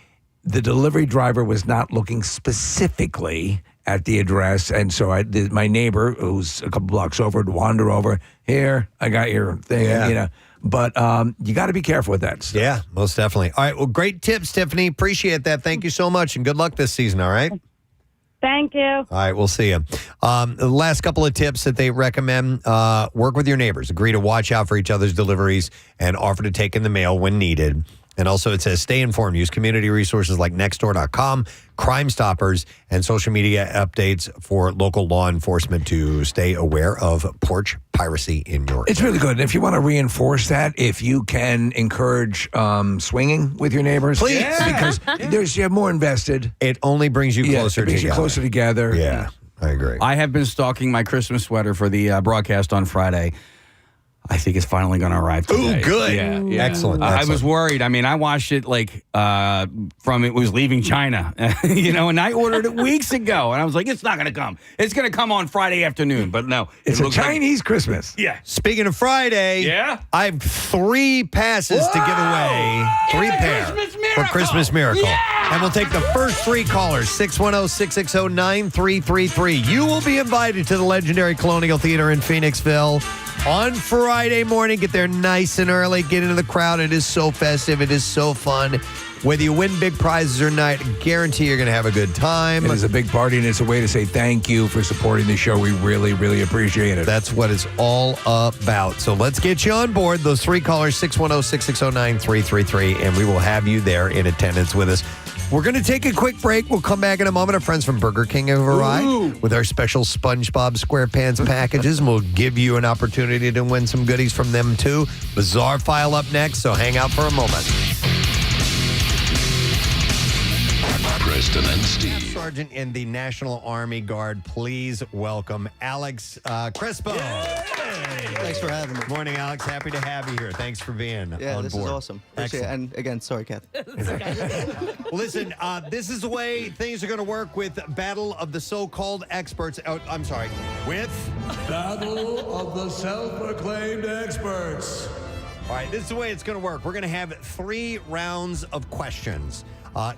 delivery driver was not looking specifically at the address. And so my neighbor, who's a couple blocks over, would wander over. Here, I got your thing, But you got to be careful with that stuff. Yeah, most definitely. All right, well, great tips, Tiffany. Appreciate that. Thank you so much, and good luck this season, all right? Thank you. All right, we'll see you. The last couple of tips that they recommend, work with your neighbors. Agree to watch out for each other's deliveries and offer to take in the mail when needed. And also it says stay informed. Use community resources like Nextdoor.com, Crime Stoppers, and social media updates for local law enforcement to stay aware of porch piracy in your It's really good. And if you want to reinforce that, if you can encourage swinging with your neighbors. Please. Because you're more invested. It only brings you closer it brings together. you closer together. Yeah, I agree. I have been stalking my Christmas sweater for the broadcast on Friday. I think it's finally going to arrive today. Ooh, good. Yeah. Excellent. I was worried. I mean, I watched it from it was leaving China, and I ordered it weeks ago. And I was like, it's not going to come. It's going to come on Friday afternoon. But no. It's a Chinese Christmas. Yeah. Speaking of Friday, I have 3 passes to give away. 3 pair for Christmas Miracle. Yeah! And we'll take the first 3 callers, 610-660-9333. You will be invited to the legendary Colonial Theater in Phoenixville on Friday morning. Get there nice and early. Get into the crowd. It is so festive. It is so fun. Whether you win big prizes or not, I guarantee you're going to have a good time. It is a big party, and it's a way to say thank you for supporting the show. We really, really appreciate it. That's what it's all about. So let's get you on board. Those 3 callers, 610-660-9333, and we will have you there in attendance with us. We're going to take a quick break. We'll come back in a moment. Our friends from Burger King have arrived with our special SpongeBob SquarePants packages, and we'll give you an opportunity to win some goodies from them, too. Bizarre File up next, so hang out for a moment. Preston and Steve. Sergeant in the National Army Guard, please welcome Alex Crespo. Thanks for having me. Morning, Alex. Happy to have you here. Thanks for being on board. This is awesome. Appreciate it. And again, sorry, Kathy. Well, listen, this is the way things are going to work with Battle of the So-Called Experts. With Battle of the Self-Proclaimed Experts. All right, this is the way it's going to work. We're going to have 3 rounds of questions.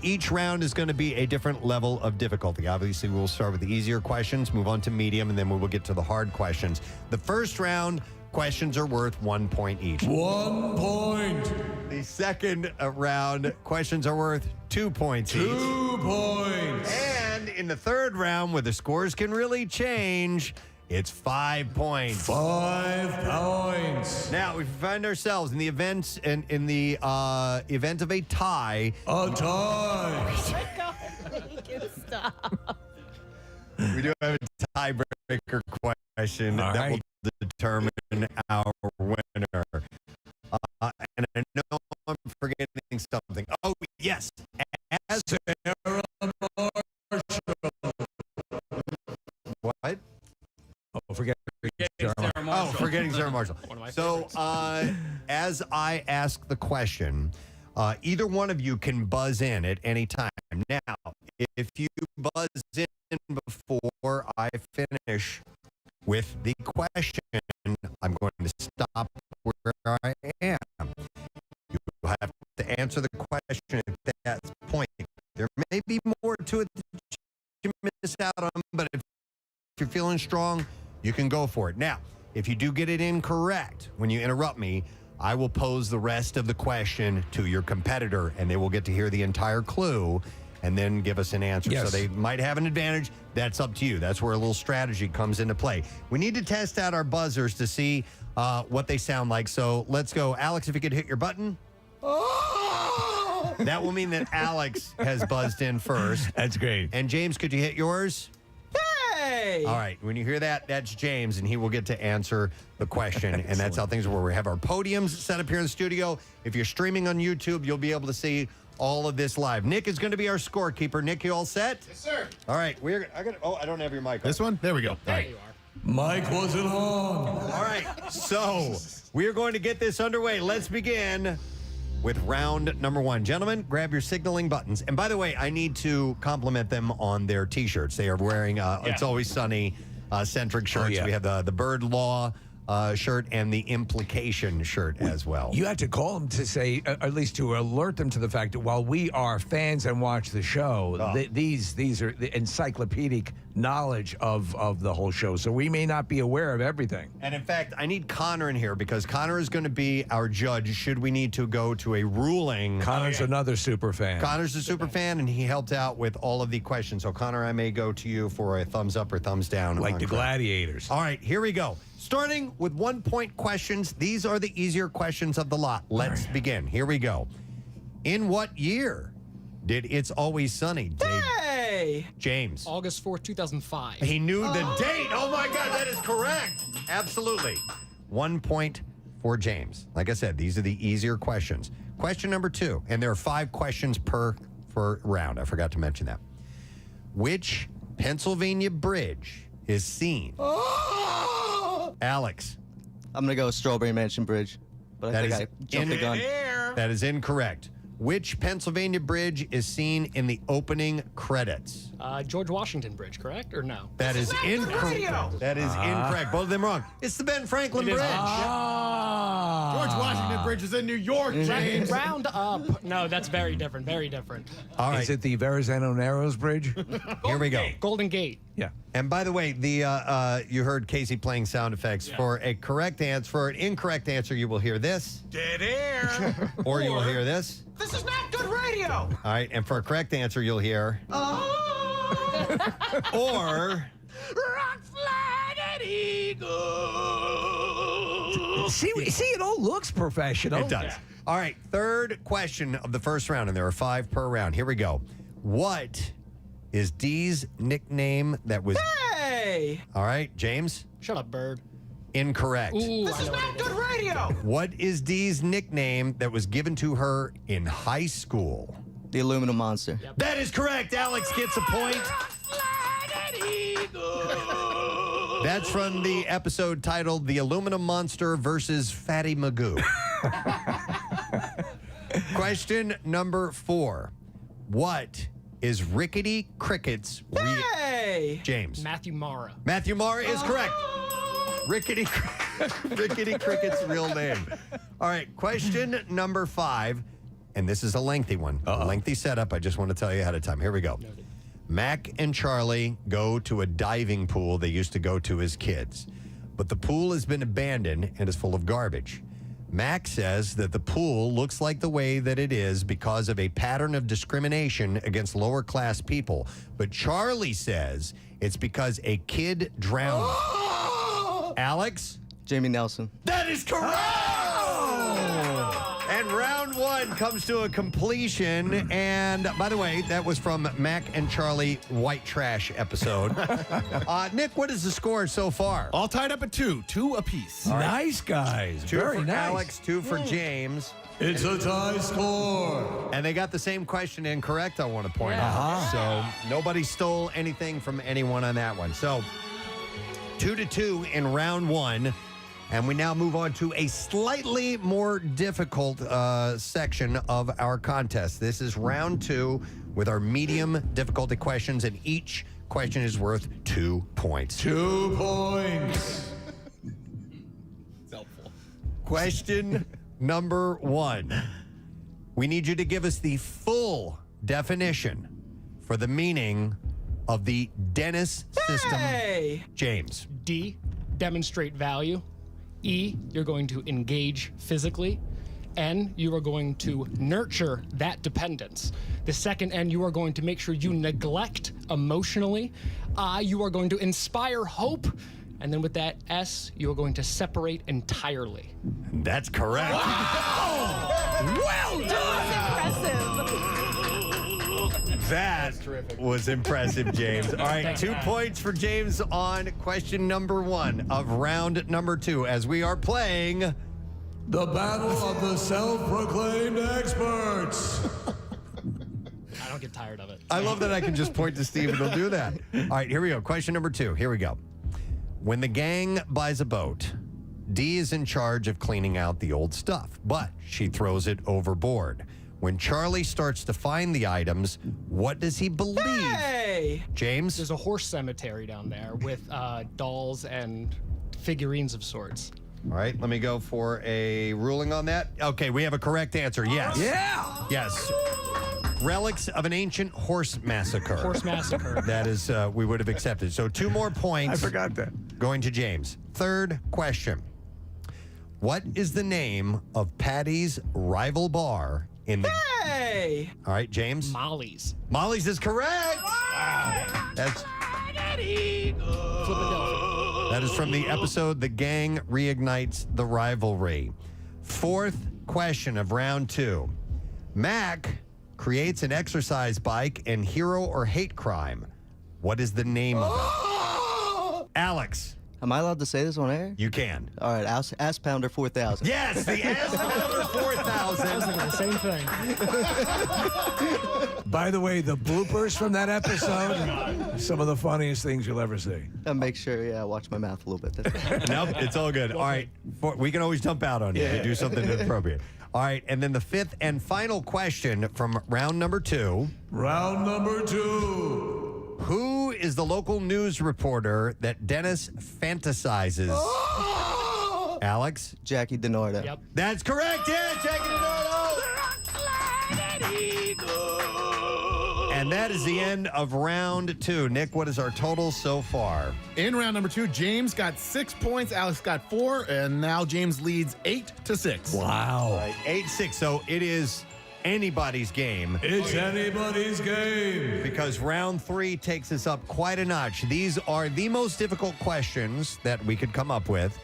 Each round is going to be a different level of difficulty. Obviously, we'll start with the easier questions, move on to medium, and then we will get to the hard questions. The first round, questions are worth 1 point each. 1 point. The second round, questions are worth 2 points each. 2 points. And in the third round, where the scores can really change, it's 5 points. 5 points. Now, if we find ourselves in the event event of a tie. A tie. Oh my God, make it stop. We do have a tiebreaker question that will determine our winner. And I know I'm forgetting something. Oh, yes. As Sarah Marshall. What? Forgetting Sarah Marshall. So, as I ask the question, either one of you can buzz in at any time. Now, if you buzz in before I finish with the question, I'm going to stop where I am. You have to answer the question at that point. There may be more to it that you miss out on, but if you're feeling strong, you can go for it. Now, if you do get it incorrect when you interrupt me, I will pose the rest of the question to your competitor, and they will get to hear the entire clue and then give us an answer. Yes. So they might have an advantage. That's up to you. That's where a little strategy comes into play. We need to test out our buzzers to see what they sound like. So let's go. Alex, if you could hit your button. That will mean that Alex has buzzed in first. That's great. And James, could you hit yours? Hey! All right. When you hear that, that's James, and he will get to answer the question. And that's how things work. We have our podiums set up here in the studio. If you're streaming on YouTube, you'll be able to see all of this live. Nick is going to be our scorekeeper. Nick, you all set? Yes, sir. All right. I don't have your mic on. This one? There we go. There you are. Mike wasn't on. All right. So we are going to get this underway. Let's begin with round number 1. Gentlemen, grab your signaling buttons. And by the way, I need to compliment them on their T-shirts. They are wearing It's Always Sunny centric shirts. We have the Bird Law shirt and the Implication shirt as well. You had to call them to say, at least to alert them to the fact that while we are fans and watch the show, these are the encyclopedic knowledge of the whole show. So we may not be aware of everything. And in fact, I need Connor in here because Connor is going to be our judge should we need to go to a ruling. Connor's another super fan. Connor's a super fan, and he helped out with all of the questions. So, Connor, I may go to you for a thumbs up or thumbs down. Like the gladiators. All right, here we go. Starting with 1 point questions. These are the easier questions of the lot. Let's begin. Here we go. In what year did It's Always Sunny debut? James. August 4th, 2005. He knew the date. Oh, my God, that is correct. Absolutely. 1 point for James. Like I said, these are the easier questions. Question number 2, and there are 5 questions per round. I forgot to mention that. Which Pennsylvania bridge is seen? Alex. I'm going to go Strawberry Mansion Bridge, but I think I jumped the gun. That is incorrect. Which Pennsylvania bridge is seen in the opening credits? George Washington Bridge, correct? Or no? That is incorrect. That is incorrect. Both of them wrong. It's the Ben Franklin Bridge. George Washington Bridge is in New York, James. Round up. No, that's very different. Very different. All right. Is it the Verrazano Narrows Bridge? Here we go. Golden Gate. Yeah. And by the way, you heard Casey playing sound effects. Yeah. For a correct answer, for an incorrect answer, you will hear this. Dead air. Or you will hear this. This is not good radio. All right. And for a correct answer, you'll hear. Or. Rock flag and eagle. See, it all looks professional. It does. Yeah. All right. Third question of the first round, and there are 5 per round. Here we go. What is Dee's nickname that was... Hey! All right, James? Shut up, Bird. Incorrect. Ooh, This is not good radio. What is Dee's nickname that was given to her in high school? The Aluminum Monster. Yep. That is correct. Alex gets a point. That's from the episode titled The Aluminum Monster versus Fatty Magoo. Question number 4. What is Rickety Cricket's James? Matthew Mara. Matthew Mara is correct. Rickety Cricket's real name. All right, question number 5, and this is a lengthy one. A lengthy setup. I just want to tell you ahead of time. Here we go. Noted. Mac and Charlie go to a diving pool they used to go to as kids, but the pool has been abandoned and is full of garbage. Mac says that the pool looks like the way that it is because of a pattern of discrimination against lower class people. But Charlie says it's because a kid drowned. Alex? Jamie Nelson. That is correct! And round one comes to a completion. And by the way, that was from Mac and Charlie White Trash episode. Nick, what is the score so far? All tied up at 2 apiece. All right. Nice, guys. 2 Very for nice. Alex, 2 for James. It's a tie score. And they got the same question incorrect, I want to point Yeah. out. So nobody stole anything from anyone on that one. So 2-2 in round one. And we now move on to a slightly more difficult section of our contest. This is round 2 with our medium difficulty questions, and each question is worth 2 points. 2 points. It's helpful. Question number 1. We need you to give us the full definition for the meaning of the Dennis system. James. D, demonstrate value. E, you're going to engage physically. N, you are going to nurture that dependence. The second N, you are going to make sure you neglect emotionally. I, you are going to inspire hope. And then with that S, you are going to separate entirely. That's correct. Wow! Well done! That was impressive, James. All right, 2 points for James on question number 1 of round number 2 as we are playing The Battle of the Self-Proclaimed Experts. I don't get tired of it. I love that I can just point to Steve and he'll do that. All right, here we go. Question number 2. Here we go. When the gang buys a boat, Dee is in charge of cleaning out the old stuff, but she throws it overboard. When Charlie starts to find the items, what does he believe? Hey! James? There's a horse cemetery down there with dolls and figurines of sorts. All right, let me go for a ruling on that. Okay, we have a correct answer. Yes. Yeah. Yes. Relics of an ancient horse massacre. Horse massacre. That is, we would have accepted. So 2 more points. I forgot that. Going to James. Third question. What is the name of Patty's rival bar in the... Hey! All right, James. Molly's. Molly's is correct. That's... That is from the episode The Gang Reignites the Rivalry. Fourth question of round 2. Mac creates an exercise bike in Hero or Hate Crime. What is the name of it? Alex. Am I allowed to say this on air? You can. All right, Ass Pounder 4000. Yes, the Ass Pounder 4000. I was thinking the same thing. By the way, the bloopers from that episode, some of the funniest things you'll ever see. I make sure, I watch my mouth a little bit. That's Nope, it's all good. All right, we can always jump out on you to do something inappropriate. All right, and then the 5th and final question from round number 2. Round number 2. Who is the local news reporter that Dennis fantasizes? Alex? Jackie DiNardo. Yep. That's correct. Yeah, Jackie DiNardo. And that is the end of round 2. Nick, what is our total so far? In round number 2, James got 6 points, Alex got 4, and now James leads 8-6. Wow. All right, 8-6. So it is anybody's game. It's anybody's game. Because round 3 takes us up quite a notch. These are the most difficult questions that we could come up with,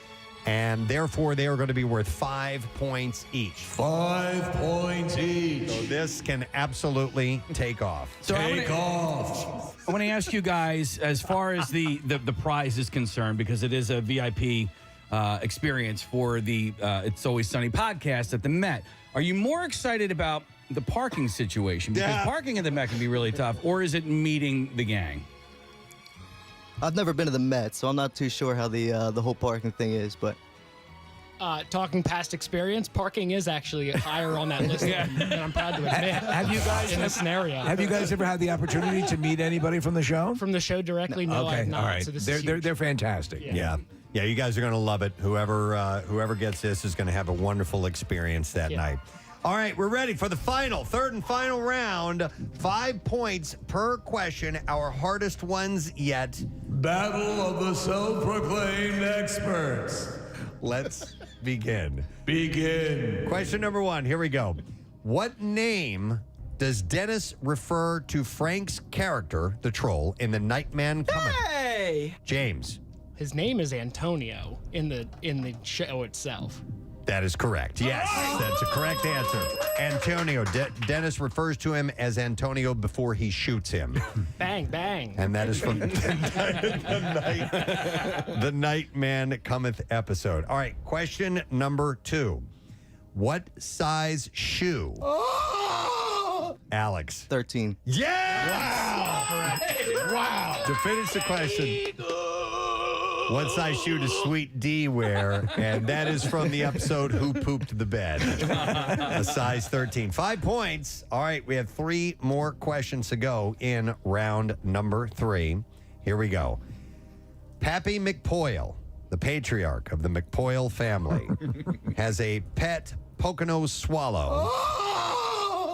and therefore they are going to be worth 5 points each. 5 points each. So this can absolutely take off. So Take off. I want to ask you guys, as far as the prize is concerned, because it is a VIP experience for the It's Always Sunny podcast at the Met. Are you more excited about the parking situation? Because parking at the Met can be really tough. Or is it meeting the gang? I've never been to the Met, so I'm not too sure how the whole parking thing is, but... Talking past experience, parking is actually higher on that list than I'm proud to admit. Have you guys in this scenario? Have you guys ever had the opportunity to meet anybody from the show? From the show directly? No, I have not. All right. So this is They're fantastic. Yeah. Yeah, you guys are going to love it. Whoever gets this is going to have a wonderful experience that night. All right, we're ready for the third and final round. 5 points per question, our hardest ones yet. Battle of the Self-Proclaimed Experts. Let's begin. Begin. Question number 1. Here we go. What name does Dennis refer to Frank's character, the troll, in The Nightman Cometh? Hey! James. His name is Antonio in the show itself. That is correct. Yes, that's a correct answer. Antonio. Dennis refers to him as Antonio before he shoots him. Bang, bang. And that is from the Nightman Cometh episode. All right, question number 2. What size shoe? Alex. 13. Yeah! Wow. To finish the question, what size shoe does Sweet D wear? And that is from the episode Who Pooped the Bed? A size 13. 5 points. All right, we have 3 more questions to go in round number 3. Here we go. Pappy McPoyle, the patriarch of the McPoyle family, has a pet Pocono swallow.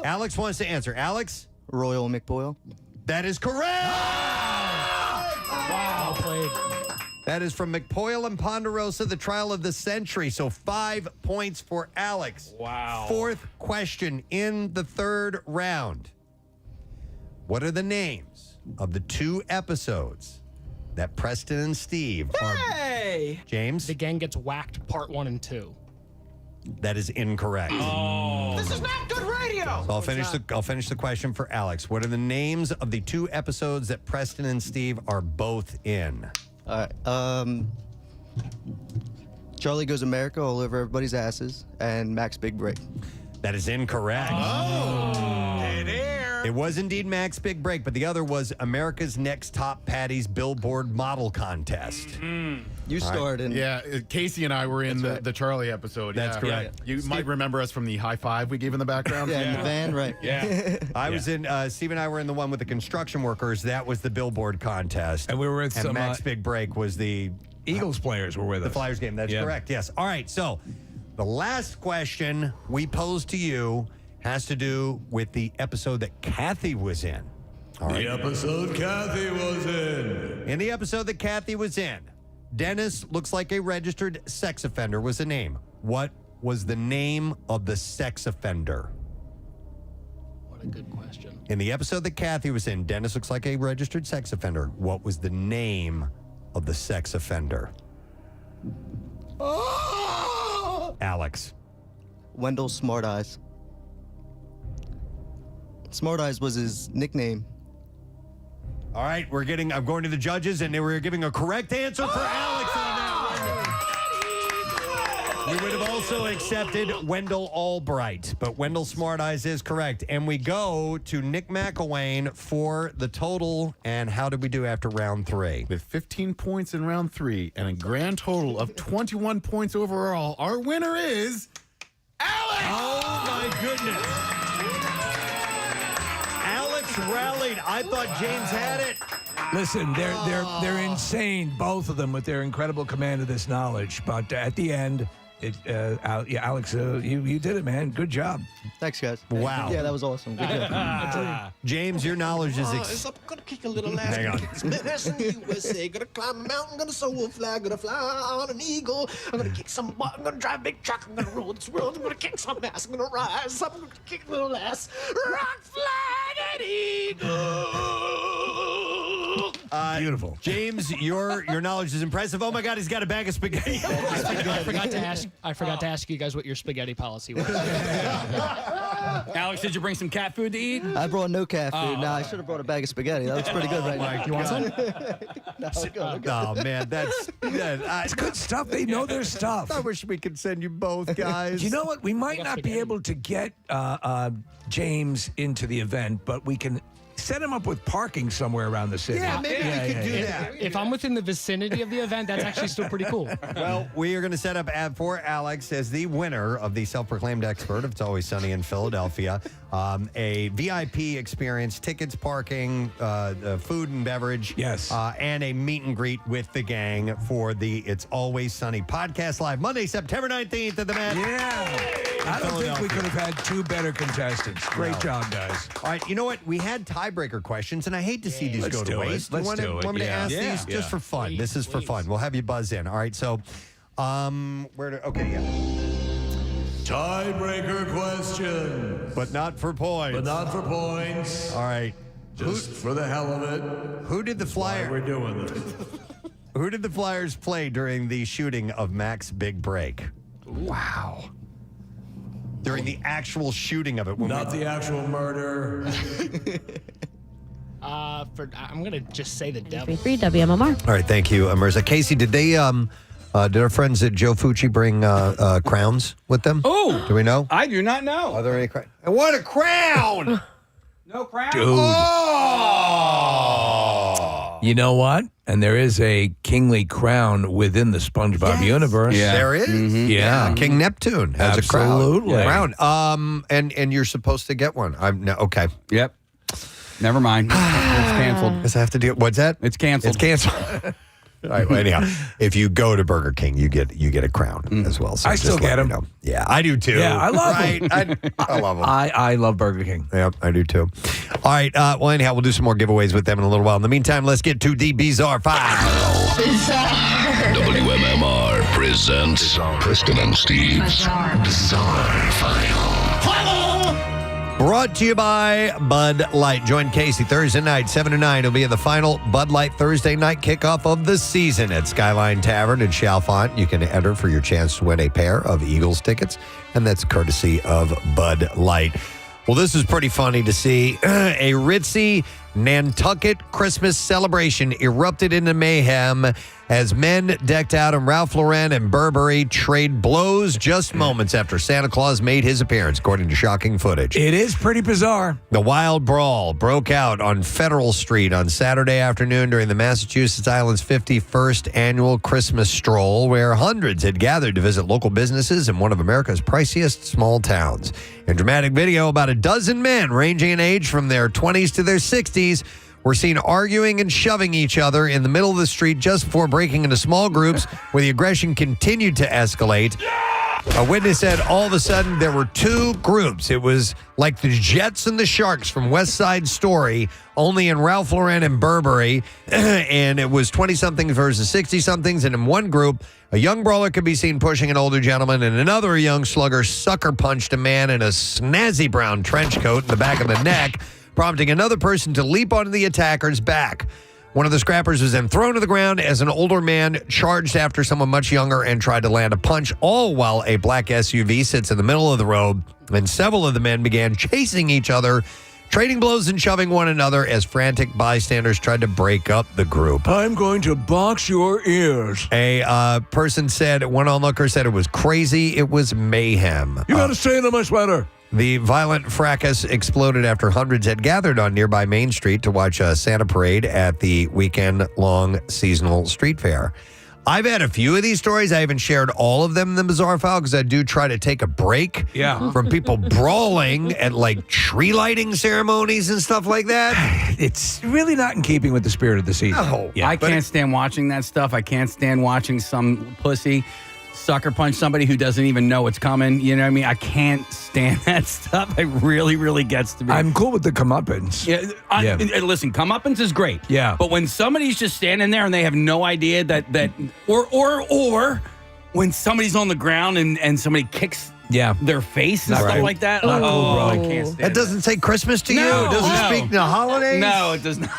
Alex wants to answer. Alex? Royal McPoyle. That is correct! Wow, played. That is from McPoyle and Ponderosa, the trial of the century. So 5 points for Alex. Wow. 4th question in the 3rd round. What are the names of the 2 episodes that Preston and Steve are... Hey! James? The Gang Gets Whacked, part 1 and 2. That is incorrect. This is not good radio. So I'll finish the question for Alex. What are the names of the 2 episodes that Preston and Steve are both in? All right. Charlie Goes America, all over everybody's asses, and Max Big Break. That is incorrect. Dead air. It was indeed Max Big Break, but the other was America's Next Top Patties Billboard Model Contest. You starred in. Yeah, Casey and I were in the Charlie episode. That's correct. You might remember us from the high five we gave in the background. Yeah, in the van, right? Yeah. I was in, Steve and I were in the one with the construction workers. That was the Billboard contest. And we were with and some Max Big Break was the Eagles players were with us. The Flyers game. That's correct. Yes. All right. So the last question we posed to you has to do with the episode that Kathy was in. All right. The episode Kathy was in. In the episode that Kathy was in, Dennis looks like a registered sex offender was the name. What was the name of the sex offender? What a good question. In the episode that Kathy was in, Dennis looks like a registered sex offender. What was the name of the sex offender? Alex. Wendell Smart Eyes. Smart Eyes was his nickname. All right, I'm going to the judges, and they were giving a correct answer for Alex on that one. We would have also accepted Wendell Albright, but Wendell Smart Eyes is correct. And we go to Nick McElwain for the total. And how did we do after round 3? With 15 points in round 3 and a grand total of 21 points overall, our winner is Alex! Oh, my goodness. Alex rallied. I thought James had it. Listen, they're insane, both of them, with their incredible command of this knowledge. But at the end, Alex, you did it, man. Good job. Thanks, guys. Wow. Yeah, that was awesome. Good job. James, your knowledge is... I'm gonna kick a little ass. Hang on. That's in the USA. Gonna climb a mountain. Gonna soar a flag. Gonna fly on an eagle. I'm gonna kick some butt. I'm gonna drive a big truck. I'm gonna rule this world. I'm gonna kick some ass. I'm gonna rise. I'm gonna kick a little ass. Rock, flag, and eagle. Beautiful. James, your knowledge is impressive. Oh my God, he's got a bag of spaghetti. I forgot to ask you guys what your spaghetti policy was. Alex, did you bring some cat food to eat? I brought no cat food. I should have brought a bag of spaghetti. That looks pretty good right now. You want some? No, we're good. Oh man, It's good stuff. They know their stuff. I wish we could send you both, guys. You know what? We might not be able to get James into the event, but we can set him up with parking somewhere around the city. Yeah, maybe we could do that. If I'm within the vicinity of the event, that's actually still pretty cool. Well, we are going to set up for Alex as the winner of the self-proclaimed expert of It's Always Sunny in Philadelphia, a VIP experience, tickets, parking, food and beverage, yes, and a meet and greet with the gang for the It's Always Sunny podcast live Monday, September 19th at the Met. Yeah. I don't think we could have had 2 better contestants. Great job, guys. All right, you know what? We had tiebreaker questions, and I hate to see these go to waste. Let's do it. Want me to ask these just for fun? This is for fun. We'll have you buzz in. All right, so Okay, yeah. Tiebreaker question. But not for points. All right. Just for the hell of it. Who did the Flyers? We're doing this. Who did the Flyers play during the shooting of Mac's big break? Wow. During the actual shooting of it. Not the actual murder. I'm gonna just say the devil. 3 WMMR. All right, thank you, Mirza. Casey, did they did our friends at Joe Fucci bring crowns with them? Oh, do we know? I do not know. Are there any crowns? I want a crown. No crown. Dude. Oh. You know what? And there is a kingly crown within the SpongeBob universe. Yeah. There is? Mm-hmm. Yeah. King Neptune has Absolutely. a crown. And you're supposed to get one. Okay. Yep. Never mind. It's canceled. Because I have to do what's that? It's canceled. It's canceled. All right. Well, anyhow, if you go to Burger King, you get a crown as well. So I still just get let me them. know. Yeah, I do too. Yeah, I love them. I love them. I love Burger King. Yep, I do too. All right. Well, anyhow, we'll do some more giveaways with them in a little while. In the meantime, let's get to the Bizarre File. WMMR presents Preston and Steve's Bizarre File. Brought to you by Bud Light. Join Casey Thursday night, 7 to 9. It'll be in the final Bud Light Thursday night kickoff of the season at Skyline Tavern in Chalfont. You can enter for your chance to win a pair of Eagles tickets, and that's courtesy of Bud Light. Well, this is pretty funny to see. A ritzy Nantucket Christmas celebration erupted into mayhem as men decked out in Ralph Lauren and Burberry trade blows just moments after Santa Claus made his appearance, according to shocking footage. It is pretty bizarre. The wild brawl broke out on Federal Street on Saturday afternoon during the Massachusetts Island's 51st annual Christmas stroll, where hundreds had gathered to visit local businesses in one of America's priciest small towns. In dramatic video, about a dozen men ranging in age from their 20s to their 60s were seen arguing and shoving each other in the middle of the street just before breaking into small groups where the aggression continued to escalate. A witness said all of a sudden there were two groups. It was like the Jets and the Sharks from West Side Story, only in Ralph Lauren and Burberry. And it was 20-somethings versus 60-somethings. And in one group, a young brawler could be seen pushing an older gentleman, and another young slugger sucker punched a man in a snazzy brown trench coat in the back of the neck, prompting another person to leap onto the attacker's back. One of the scrappers was then thrown to the ground as an older man charged after someone much younger and tried to land a punch, all while a black SUV sits in the middle of the road, and several of the men began chasing each other, trading blows and shoving one another as frantic bystanders tried to break up the group. I'm going to box your ears. A person said, one onlooker said it was crazy. It was mayhem. You got to stay into my sweater. The violent fracas exploded after hundreds had gathered on nearby Main Street to watch a Santa parade at the weekend-long seasonal street fair. I've had a few of these stories. I haven't shared all of them in the Bizarre File because I do try to take a break from people brawling at like tree lighting ceremonies and stuff like that. It's really not in keeping with the spirit of the season. No. I can't stand watching that stuff. I can't stand watching some pussy sucker punch somebody who doesn't even know what's coming. You know what I mean? I can't stand that stuff. It really, really gets to me. I'm cool with the comeuppance. Listen, comeuppance is great. Yeah. But when somebody's just standing there and they have no idea that or when somebody's on the ground and somebody kicks their face and Not stuff right. like that. Not cool, bro. I can't stand That doesn't say Christmas to you? No, It doesn't speak to holidays? No, it does not.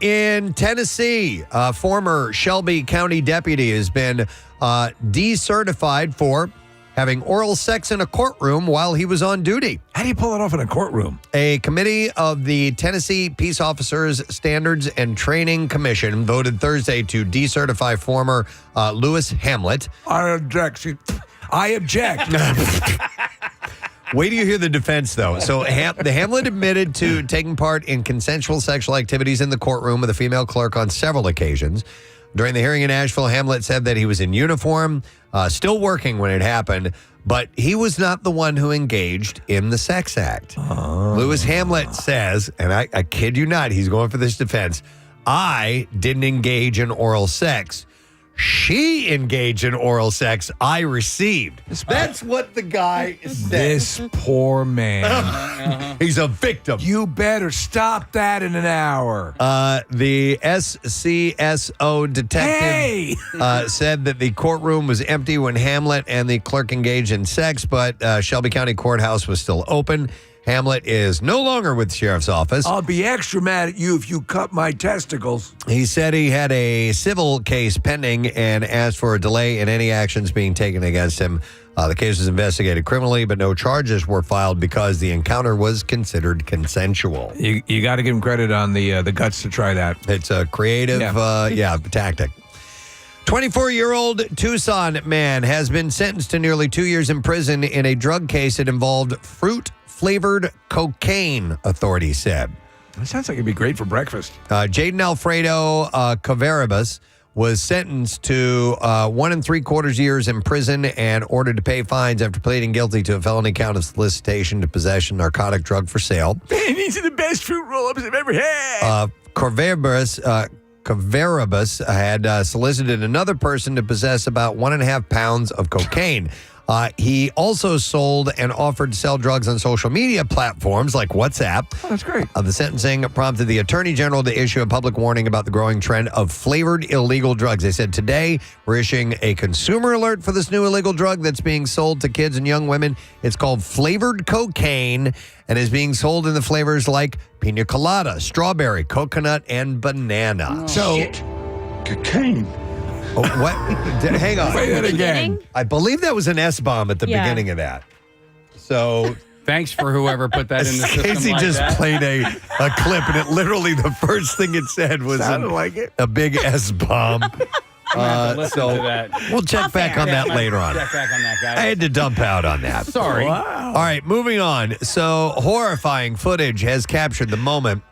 In Tennessee, a former Shelby County deputy has been decertified for having oral sex in a courtroom while he was on duty. How do you pull it off in a courtroom? A committee of the Tennessee Peace Officers Standards and Training Commission voted Thursday to decertify former Lewis Hamlet. I object. Wait till you hear the defense, though. So the Hamlet admitted to taking part in consensual sexual activities in the courtroom with a female clerk on several occasions. During the hearing in Asheville, Hamlet said that he was in uniform, still working when it happened, but he was not the one who engaged in the sex act. Lewis Hamlet says, and I kid you not, he's going for this defense, I didn't engage in oral sex. She engaged in oral sex. I received. That's what the guy said. This poor man. He's a victim. You better stop that in an hour. The SCSO detective said that the courtroom was empty when Hamlet and the clerk engaged in sex, but Shelby County Courthouse was still open. Hamlet is no longer with the sheriff's office. I'll be extra mad at you if you cut my testicles. He said he had a civil case pending and asked for a delay in any actions being taken against him. The case was investigated criminally, but no charges were filed because the encounter was considered consensual. You got to give him credit on the guts to try that. It's a creative tactic. 24-year-old Tucson man has been sentenced to nearly 2 years in prison in a drug case that involved fruit-flavored cocaine, authorities said. That sounds like it'd be great for breakfast. Jaden Alfredo Cavarabas was sentenced to 1 3/4 years in prison and ordered to pay fines after pleading guilty to a felony count of solicitation to possess a narcotic drug for sale. Man, these are the best fruit roll-ups I've ever had. Cavarabas had solicited another person to possess about 1.5 pounds of cocaine. He also sold and offered to sell drugs on social media platforms like WhatsApp. Oh, that's great. The sentencing prompted the Attorney General to issue a public warning about the growing trend of flavored illegal drugs. They said, today, we're issuing a consumer alert for this new illegal drug that's being sold to kids and young women. It's called flavored cocaine and is being sold in the flavors like pina colada, strawberry, coconut, and banana. Cocaine. Oh, what? Hang on. Say that again. I believe that was an S-bomb at the beginning of that. So thanks for whoever put that in the system. Casey like just that. played a clip, and it literally, the first thing it said was a big S-bomb. Listen to that. We'll check back on that later on. Check back on that, guys. I had to dump out on that. Sorry. Wow. All right, moving on. So horrifying footage has captured the moment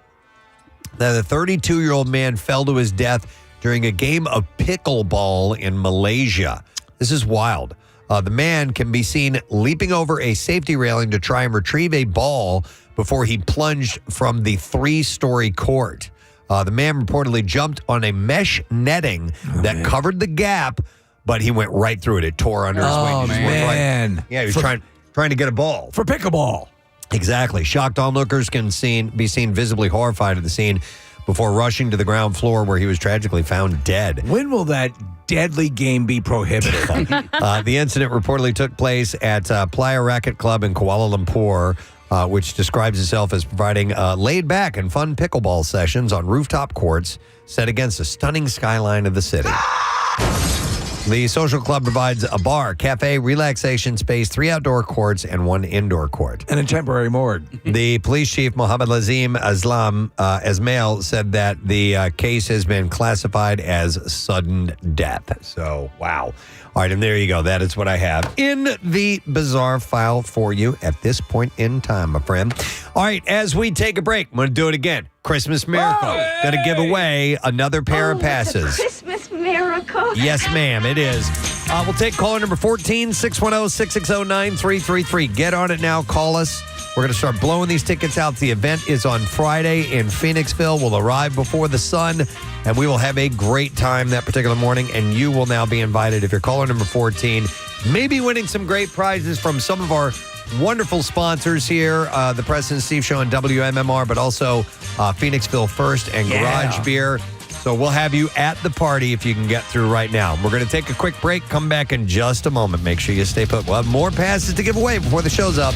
that a 32-year-old man fell to his death during a game of pickleball in Malaysia. This is wild. The man can be seen leaping over a safety railing to try and retrieve a ball before he plunged from the 3-story court. The man reportedly jumped on a mesh netting that covered the gap, but he went right through it. It tore under his weight. Oh, man. Yeah, he was trying to get a ball. For pickleball. Exactly. Shocked onlookers can be seen visibly horrified at the scene before rushing to the ground floor where he was tragically found dead. When will that deadly game be prohibited? The incident reportedly took place at Playa Racket Club in Kuala Lumpur, which describes itself as providing laid-back and fun pickleball sessions on rooftop courts set against a stunning skyline of the city. The social club provides a bar, cafe, relaxation space, 3 outdoor courts, and 1 indoor court. And a temporary morgue. The police chief, Mohammed Lazim Asmail, said that the case has been classified as sudden death. So, wow. All right, and there you go. That is what I have in the bizarre file for you at this point in time, my friend. All right, as we take a break, I'm going to do it again. Christmas Miracle. Going to give away another pair of passes. Christmas miracle. Yes, ma'am, it is. We'll take caller number 14, 610-660-9333. Get on it now. Call us. We're going to start blowing these tickets out. The event is on Friday in Phoenixville. We'll arrive before the sun, and we will have a great time that particular morning, and you will now be invited. If you're caller number 14, maybe winning some great prizes from some of our wonderful sponsors here, the Preston and Steve Show and WMMR, but also Phoenixville First and Garage Beer. So we'll have you at the party if you can get through right now. We're going to take a quick break, come back in just a moment. Make sure you stay put. We'll have more passes to give away before the show's up.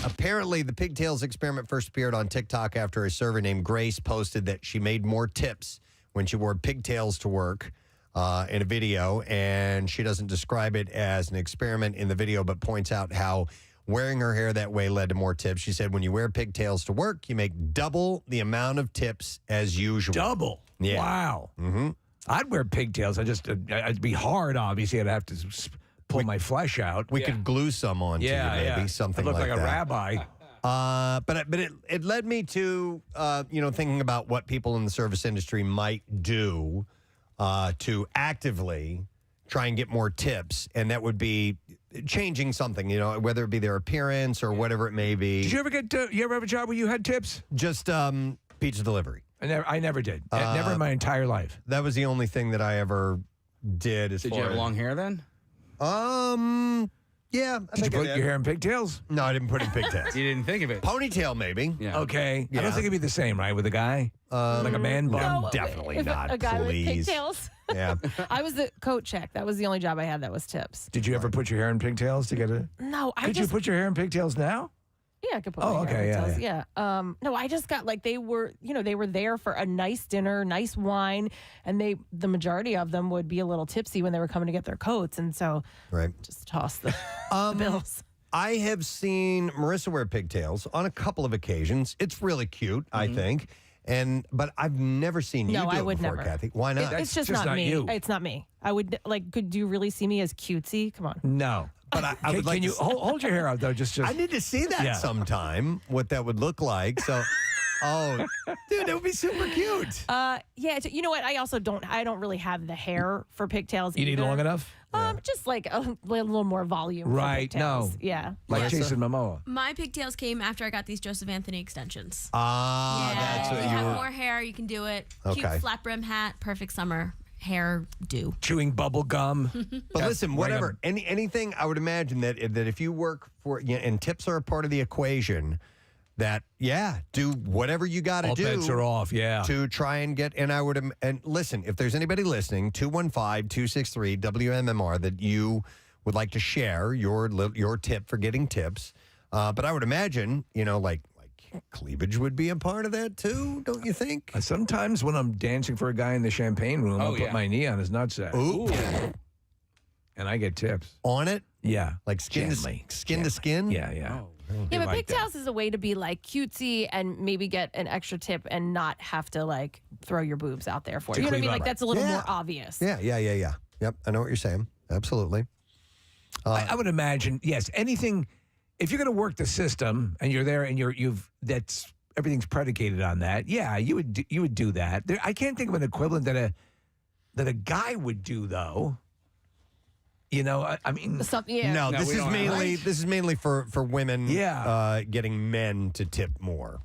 Apparently, the pigtails experiment first appeared on TikTok after a server named Grace posted that she made more tips when she wore pigtails to work in a video, and she doesn't describe it as an experiment in the video, but points out how wearing her hair that way led to more tips. She said, when you wear pigtails to work, you make double the amount of tips as usual. Double? Yeah. Wow. Mm-hmm. I'd wear pigtails. It'd be hard, obviously. I'd have to pull my flesh out. We could glue some on to you, maybe, something I'd look like like that. a rabbi. But it led me to, thinking about what people in the service industry might do to actively try and get more tips, and that would be changing something, whether it be their appearance or whatever it may be. Did you ever have a job where you had tips? Just pizza delivery. I never did. Never in my entire life. That was the only thing that I ever did. Did you have long hair then? Yeah. Did you put your hair in pigtails? No, I didn't put it in pigtails. You didn't think of it. Ponytail, maybe. Yeah. Okay. Yeah. I don't think it'd be the same, right, with a guy? like a man bun? No, Definitely if not. A guy please. with pigtails. Yeah. I was the coat check. That was the only job I had that was tips. Did you ever put your hair in pigtails to get it? No, Could you put your hair in pigtails now? Yeah, I could put. Oh, my hair in okay, pigtails, yeah. No, I just got like they were there for a nice dinner, nice wine, and the majority of them would be a little tipsy when they were coming to get their coats, and so just toss the bills. I have seen Marissa wear pigtails on a couple of occasions. It's really cute, I think. But I've never seen you do I it would before, never. Kathy. Why not? It's just not me. It's not me. I would could you really see me as cutesy? Come on. No. But I would like can you hold your hair out though? Just I need to see that sometime. What that would look like. So, dude, that would be super cute. You know what? I also don't really have the hair for pigtails. You need either. long enough? Just like a little more volume. Right. For pigtails. No. Yeah. Like Yes. Jason Momoa. My pigtails came after I got these Joseph Anthony extensions. That's what you you have were. more hair, you can do it. Okay. Cute flat brim hat, perfect summer hair do. Chewing bubble gum. But listen, whatever, anything, I would imagine that if you work for, and tips are a part of the equation, that, do whatever you got to All do. bets are off, To try and get, and listen, if there's anybody listening, 215-263-WMMR that you would like to share your tip for getting tips. But I would imagine, like cleavage would be a part of that too, don't you think? Sometimes when I'm dancing for a guy in the champagne room, I'll put my knee on his nutsack. Ooh. And I get tips. On it? Yeah. Like skin to skin? Yeah, yeah. Yeah, but pigtails is a way to be like cutesy and maybe get an extra tip and not have to like throw your boobs out there for it. You know what I mean? Like that's a little more obvious. Yeah. Yep, I know what you're saying. Absolutely. I would imagine, yes, anything. If you're going to work the system and you're there and everything's predicated on that. Yeah, you would do that. I can't think of an equivalent that a guy would do though. I mean, No, this is mainly for women. Yeah. Getting men to tip more.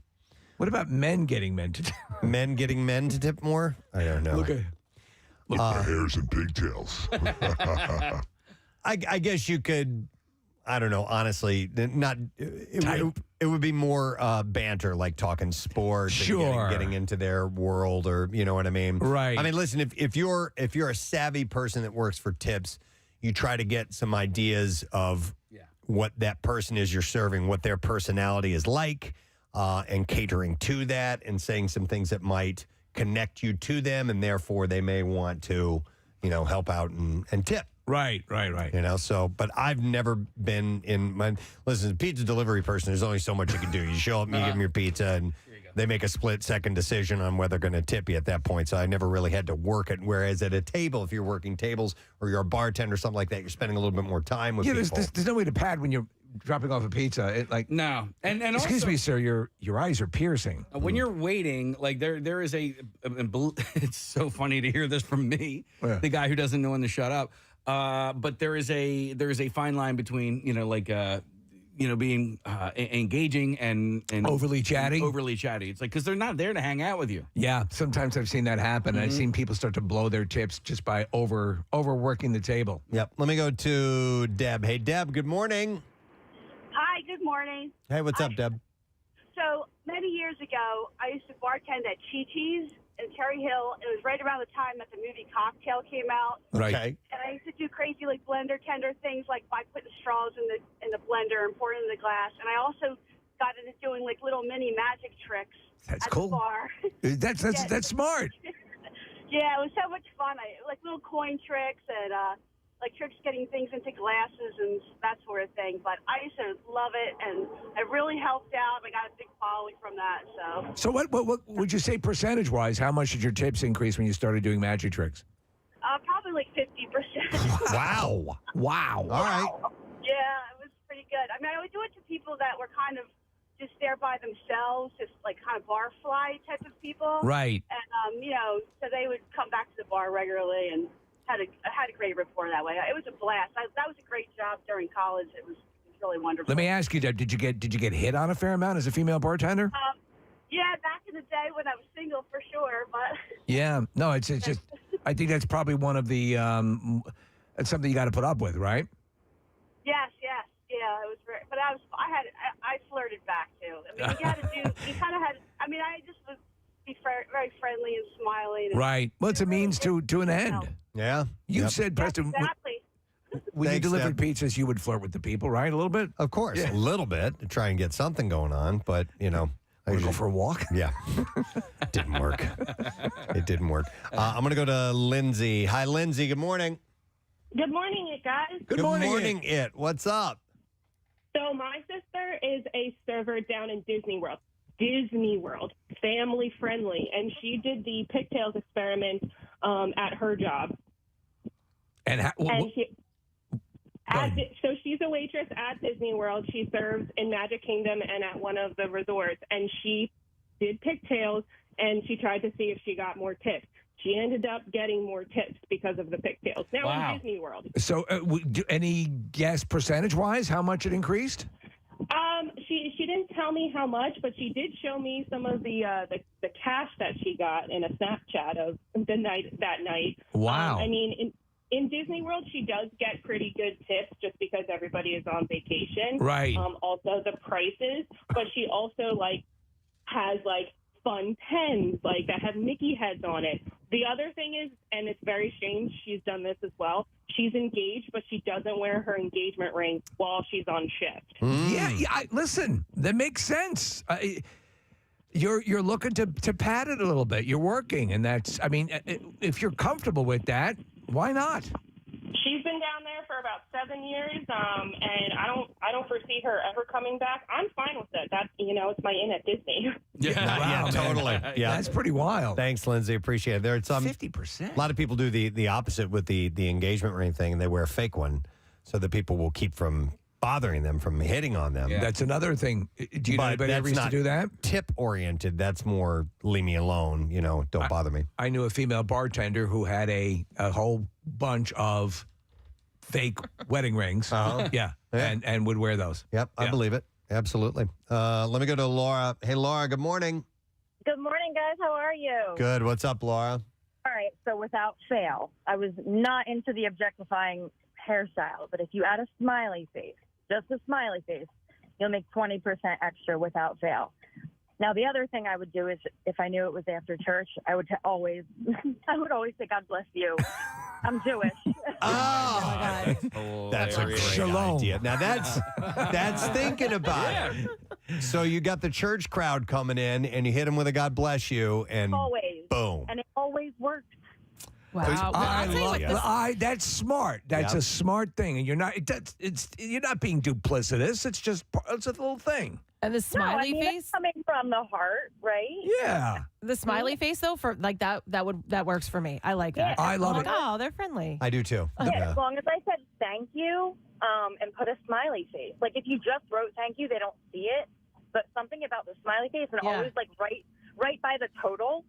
What about men getting men to tip? Men getting men to tip more? I don't know. Look, my hair's in pigtails. I guess you could. I don't know. Honestly, not. It would be more banter, like talking sports, Sure. and getting into their world, or you know what I mean. Right. I mean, listen. If you're a savvy person that works for tips, you try to get some ideas of what that person is you're serving, what their personality is like, and catering to that, and saying some things that might connect you to them, and therefore they may want to, help out and tip. Right. But I've never been listen, a pizza delivery person, there's only so much you can do. You show up and you give them your pizza, and they make a split-second decision on whether they're going to tip you at that point. So I never really had to work it. Whereas at a table, if you're working tables or you're a bartender or something like that, you're spending a little bit more time with people. There's no way to pad when you're dropping off a pizza. No. And excuse also, me, sir, your eyes are piercing. When you're waiting, like there is it's so funny to hear this from me, the guy who doesn't know when to shut up. But there is a fine line between being engaging and overly chatty. It's like because they're not there to hang out with you. Yeah, sometimes I've seen that happen. I've seen people start to blow their tips just by overworking the table. Yep. Let me go to Deb. Hey, Deb. Good morning. Hi, good morning. Hey, what's up, Deb? So many years ago, I used to bartend at Chi-Chi's in Cherry Hill. It was right around the time that the movie Cocktail came out. Right. Okay. And I used to do crazy like blender tender things, like by putting straws in the blender and pouring it in the glass. And I also got into doing like little mini magic tricks That's at cool. the bar. That's smart. Yeah, it was so much fun. Like little coin tricks and like tricks getting things into glasses and that sort of thing. But I used to love it, and it really helped out. I got a big following from that. So what would you say percentage-wise, how much did your tips increase when you started doing magic tricks? Probably like 50%. Wow. All right. Yeah, it was pretty good. I mean, I would do it to people that were kind of just there by themselves, just like kind of barfly type of people. Right. And, so they would come back to the bar regularly and had a great rapport that way. It was a blast. That was a great job during college. It was really wonderful. Let me ask you, Deb, did you get hit on a fair amount as a female bartender? Yeah, back in the day when I was single, for sure. But Yeah, no, it's just. I think that's probably one of the. It's something you got to put up with, right? yes, yeah, it was very. But I flirted back too. I mean, you kind of had. I mean, I just was very friendly and smiling. And Right. Well, it's a means to an end. Yeah. You said, Preston, exactly. when you Thanks, delivered Deb. pizzas, you would flirt with the people, right? A little bit? Of course, Yeah. a little bit to try and get something going on, but I Wanna go for a walk? Yeah, didn't work. It didn't work. I'm going to go to Lindsay. Hi, Lindsay. Good morning. Good morning, you guys. Good morning, it. What's up? So my sister is a server down in Disney World. Family friendly, and she did the pigtails experiment at her job. And so she's a waitress at Disney World. She serves in Magic Kingdom and at one of the resorts, and she did pigtails, and she tried to see if she got more tips. She ended up getting more tips because of the pigtails. Now in Disney World. So, any guess percentage-wise how much it increased? She didn't tell me how much, but she did show me some of the cash that she got in a Snapchat of that night. Wow. I mean, in Disney World, she does get pretty good tips just because everybody is on vacation. Right. Also the prices, but she also has fun pens that have Mickey heads on it. The other thing is, and it's very strange, she's done this as well. She's engaged, but she doesn't wear her engagement ring while she's on shift. Yeah. Listen, that makes sense. You're looking to pad it a little bit. You're working, and that's. I mean, if you're comfortable with that, why not? She's been down there for about 7 years, and I don't foresee her ever coming back. I'm fine with it. That's it's my in at Disney. Yeah, totally. Yeah, that's pretty wild. Thanks, Lindsay. Appreciate it. There's 50%. A lot of people do the opposite with the engagement ring thing, and they wear a fake one so that people will keep from bothering them, from hitting on them. That's another thing. Do you know anybody ever used to do that? Tip oriented. That's more leave me alone. Don't bother me. I knew a female bartender who had a whole bunch of fake wedding rings. Yeah. And would wear those. Yep, I believe it. Absolutely. Let me go to Laura. Hey, Laura, good morning. Good morning, guys. How are you? Good. What's up, Laura? All right. So without fail, I was not into the objectifying hairstyle, but if you add a smiley face, just a smiley face, you'll make 20% extra without fail. Now, the other thing I would do is if I knew it was after church, I would always say, God bless you. I'm Jewish. That's a great idea. Now that's thinking about it. So you got the church crowd coming in, and you hit them with a God bless you, and always. Boom. And it always works. Wow. That's smart. That's a smart thing, and you're not being duplicitous. It's a little thing. And the smiley face it's coming from the heart, right? Yeah. The smiley face though, for that works for me. I like that. Yeah. I love it. Oh, they're friendly. I do too. Yeah, as long as I said thank you, and put a smiley face. Like if you just wrote thank you, they don't see it. But something about the smiley face and always right by the total.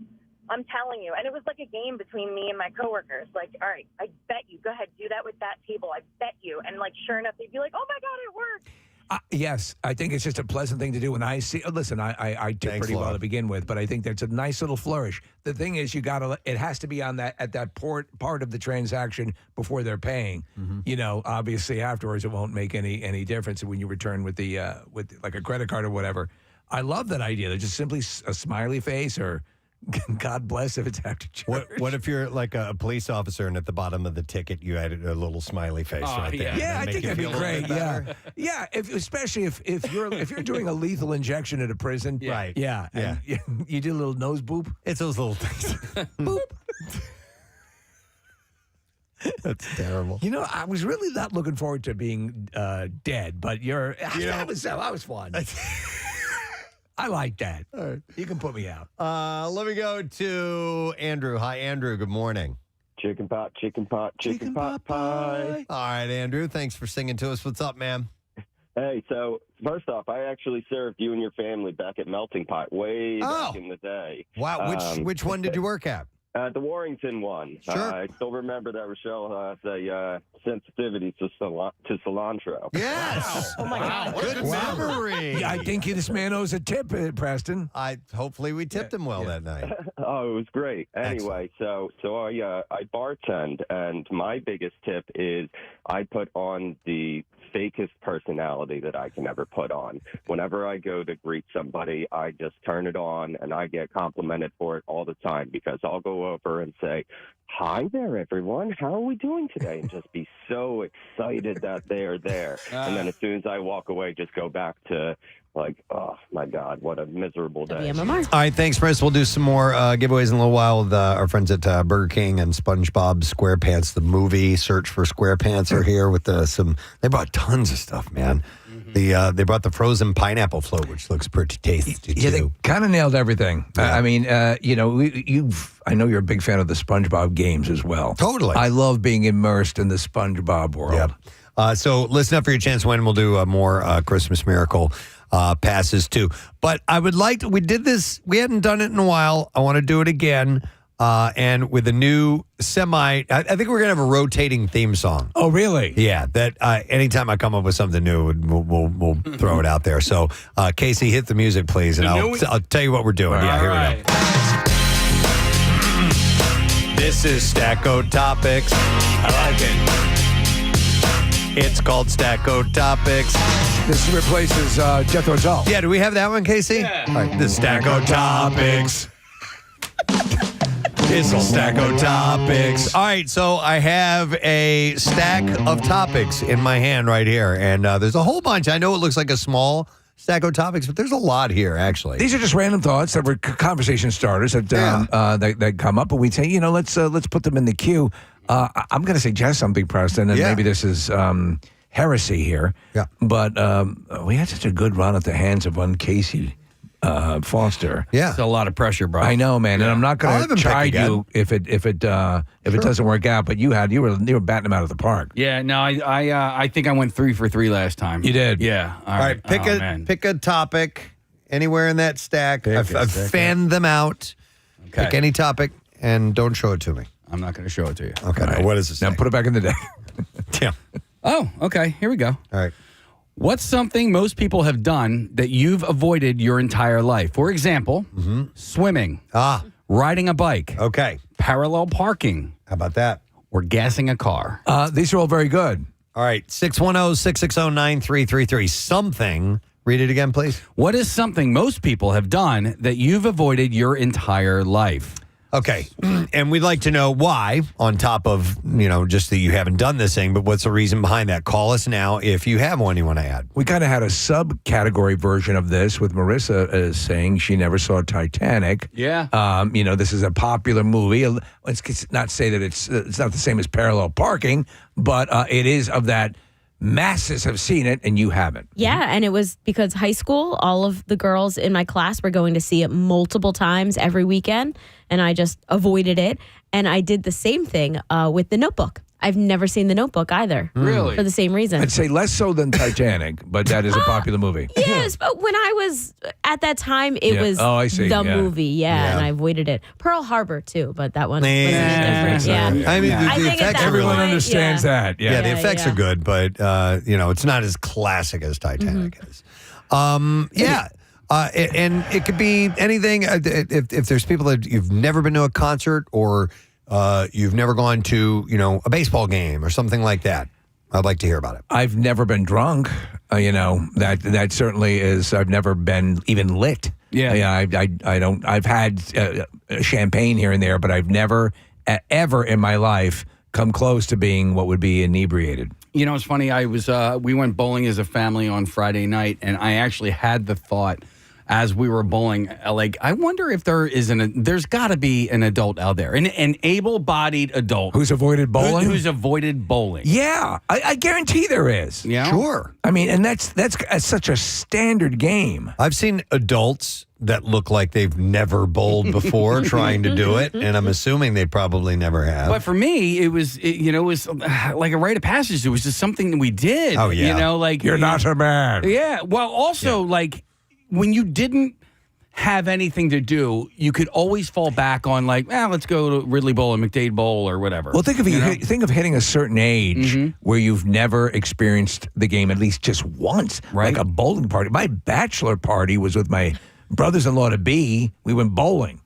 I'm telling you. And it was like a game between me and my coworkers. Like, all right, I bet you. Go ahead, do that with that table. I bet you. And sure enough, they'd be like, oh my God, it worked. Yes, I think it's just a pleasant thing to do. When I see, listen, I did pretty well to begin with, but I think that's a nice little flourish. The thing is, it has to be on at that part of the transaction before they're paying. Mm-hmm. Obviously afterwards it won't make any difference when you return with with a credit card or whatever. I love that idea. They're just simply a smiley face or God bless if it's after church. What if you're like a police officer and at the bottom of the ticket you added a little smiley face right there? Yeah, I think that'd be great. Yeah, especially if you're doing a lethal injection at a prison. Right. Yeah. And you do a little nose boop. It's those little things. Boop. That's terrible. I was really not looking forward to being dead, but that was fun. I like that. All right. You can put me out. Let me go to Andrew. Hi, Andrew. Good morning. Chicken pot pie. All right, Andrew. Thanks for singing to us. What's up, man? Hey, so first off, I actually served you and your family back at Melting Pot way back in the day. Wow. Which one did you work at? The Warrington one. Sure. I still remember that Rochelle has a sensitivity to cilantro. Yes. Oh my God. Good memory. Yeah, I think this man owes a tip, Preston. Hopefully we tipped him well that night. Oh, it was great. Anyway, so I bartend, and my biggest tip is I put on the fakest personality that I can ever put on. Whenever I go to greet somebody, I just turn it on, and I get complimented for it all the time because I'll go over and say, "Hi there, everyone. How are we doing today?" and just be so excited that they're there. And then as soon as I walk away, just go back to like, oh my God, what a miserable day. All right, thanks, Chris. We'll do some more giveaways in a little while with our friends at Burger King and SpongeBob SquarePants, the movie. Search for SquarePants are here with some. They brought tons of stuff, man. They brought the frozen pineapple float, which looks pretty tasty too. Yeah, they kind of nailed everything. I mean, I know you're a big fan of the SpongeBob games as well. Totally. I love being immersed in the SpongeBob world. So listen up for your chance to win. We'll do more Christmas Miracle passes too. But I would like to, we did this, we hadn't done it in a while. I want to do it again. And with a new I think we're going to have a rotating theme song. Oh, really? Yeah. That anytime I come up with something new, we'll throw it out there. So Casey, hit the music, please. And I'll tell you what we're doing. Yeah, here we go. This is Stacko Topics. I like it. It's called Stacko Topics. This replaces Jethro Tull. Yeah, do we have that one, Casey? Yeah. All right, this is Stacko Topics. It's called Stacko Topics. All right, so I have a stack of topics in my hand right here, and there's a whole bunch. I know it looks like a small stack of topics, but there's a lot here, actually. These are just random thoughts that were conversation starters that come up, and we say, let's put them in the queue. I'm going to suggest something, Preston, and maybe this is heresy here. Yeah. But we had such a good run at the hands of one Casey Foster. Yeah. It's a lot of pressure, bro. I know, man, and I'm not going to chide you if it doesn't work out. But you were batting him out of the park. Yeah. No, I think I went 3 for 3 last time. You did. Yeah. All right. Pick a topic anywhere in that stack. I've fanned them out. Okay. Pick any topic and don't show it to me. I'm not going to show it to you. Okay. Now, what is this? Now put it back in the deck. Yeah. Oh, okay. Here we go. All right. What's something most people have done that you've avoided your entire life? For example, swimming, riding a bike, parallel parking. How about that? Or gassing a car. These are all very good. All right, 610-660-9333. Something. Read it again, please. What is something most people have done that you've avoided your entire life? Okay, and we'd like to know why, on top of, just that you haven't done this thing, but what's the reason behind that? Call us now if you have one you want to add. We kind of had a subcategory version of this with Marissa saying she never saw Titanic. Yeah. This is a popular movie. Let's not say that it's not the same as parallel parking, but it is of that. Masses have seen it, and you haven't. Yeah, and it was because high school, all of the girls in my class were going to see it multiple times every weekend, and I just avoided it. And I did the same thing with The Notebook. I've never seen The Notebook either. Really? For the same reason. I'd say less so than Titanic, but that is a popular movie. Yes, but when I was at that time, it was the movie, and I avoided it. Pearl Harbor, too, but that one was different. Yeah. I mean, the think effects, everyone understands that. Yeah, the effects are good, but, it's not as classic as Titanic is. And it could be anything. If there's people that you've never been to a concert or you've never gone to, a baseball game or something like that, I'd like to hear about it. I've never been drunk. That certainly is. I've never been even lit. Yeah. I don't. I've had champagne here and there, but I've never ever in my life come close to being what would be inebriated. It's funny. We went bowling as a family on Friday night, and I actually had the thought as we were bowling, I wonder if there's got to be an adult out there, an able-bodied adult who's avoided bowling. Who's avoided bowling? Yeah, I guarantee there is. Yeah, sure. I mean, and that's such a standard game. I've seen adults that look like they've never bowled before trying to do it, and I'm assuming they probably never have. But for me, it was like a rite of passage. It was just something that we did. Oh yeah, you're not a man. Yeah. Well, also when you didn't have anything to do, you could always fall back on like, let's go to Ridley Bowl or McDade Bowl or whatever. Well, think of think of hitting a certain age where you've never experienced the game at least just once, like a bowling party. My bachelor party was with my brothers-in-law to be. We went bowling,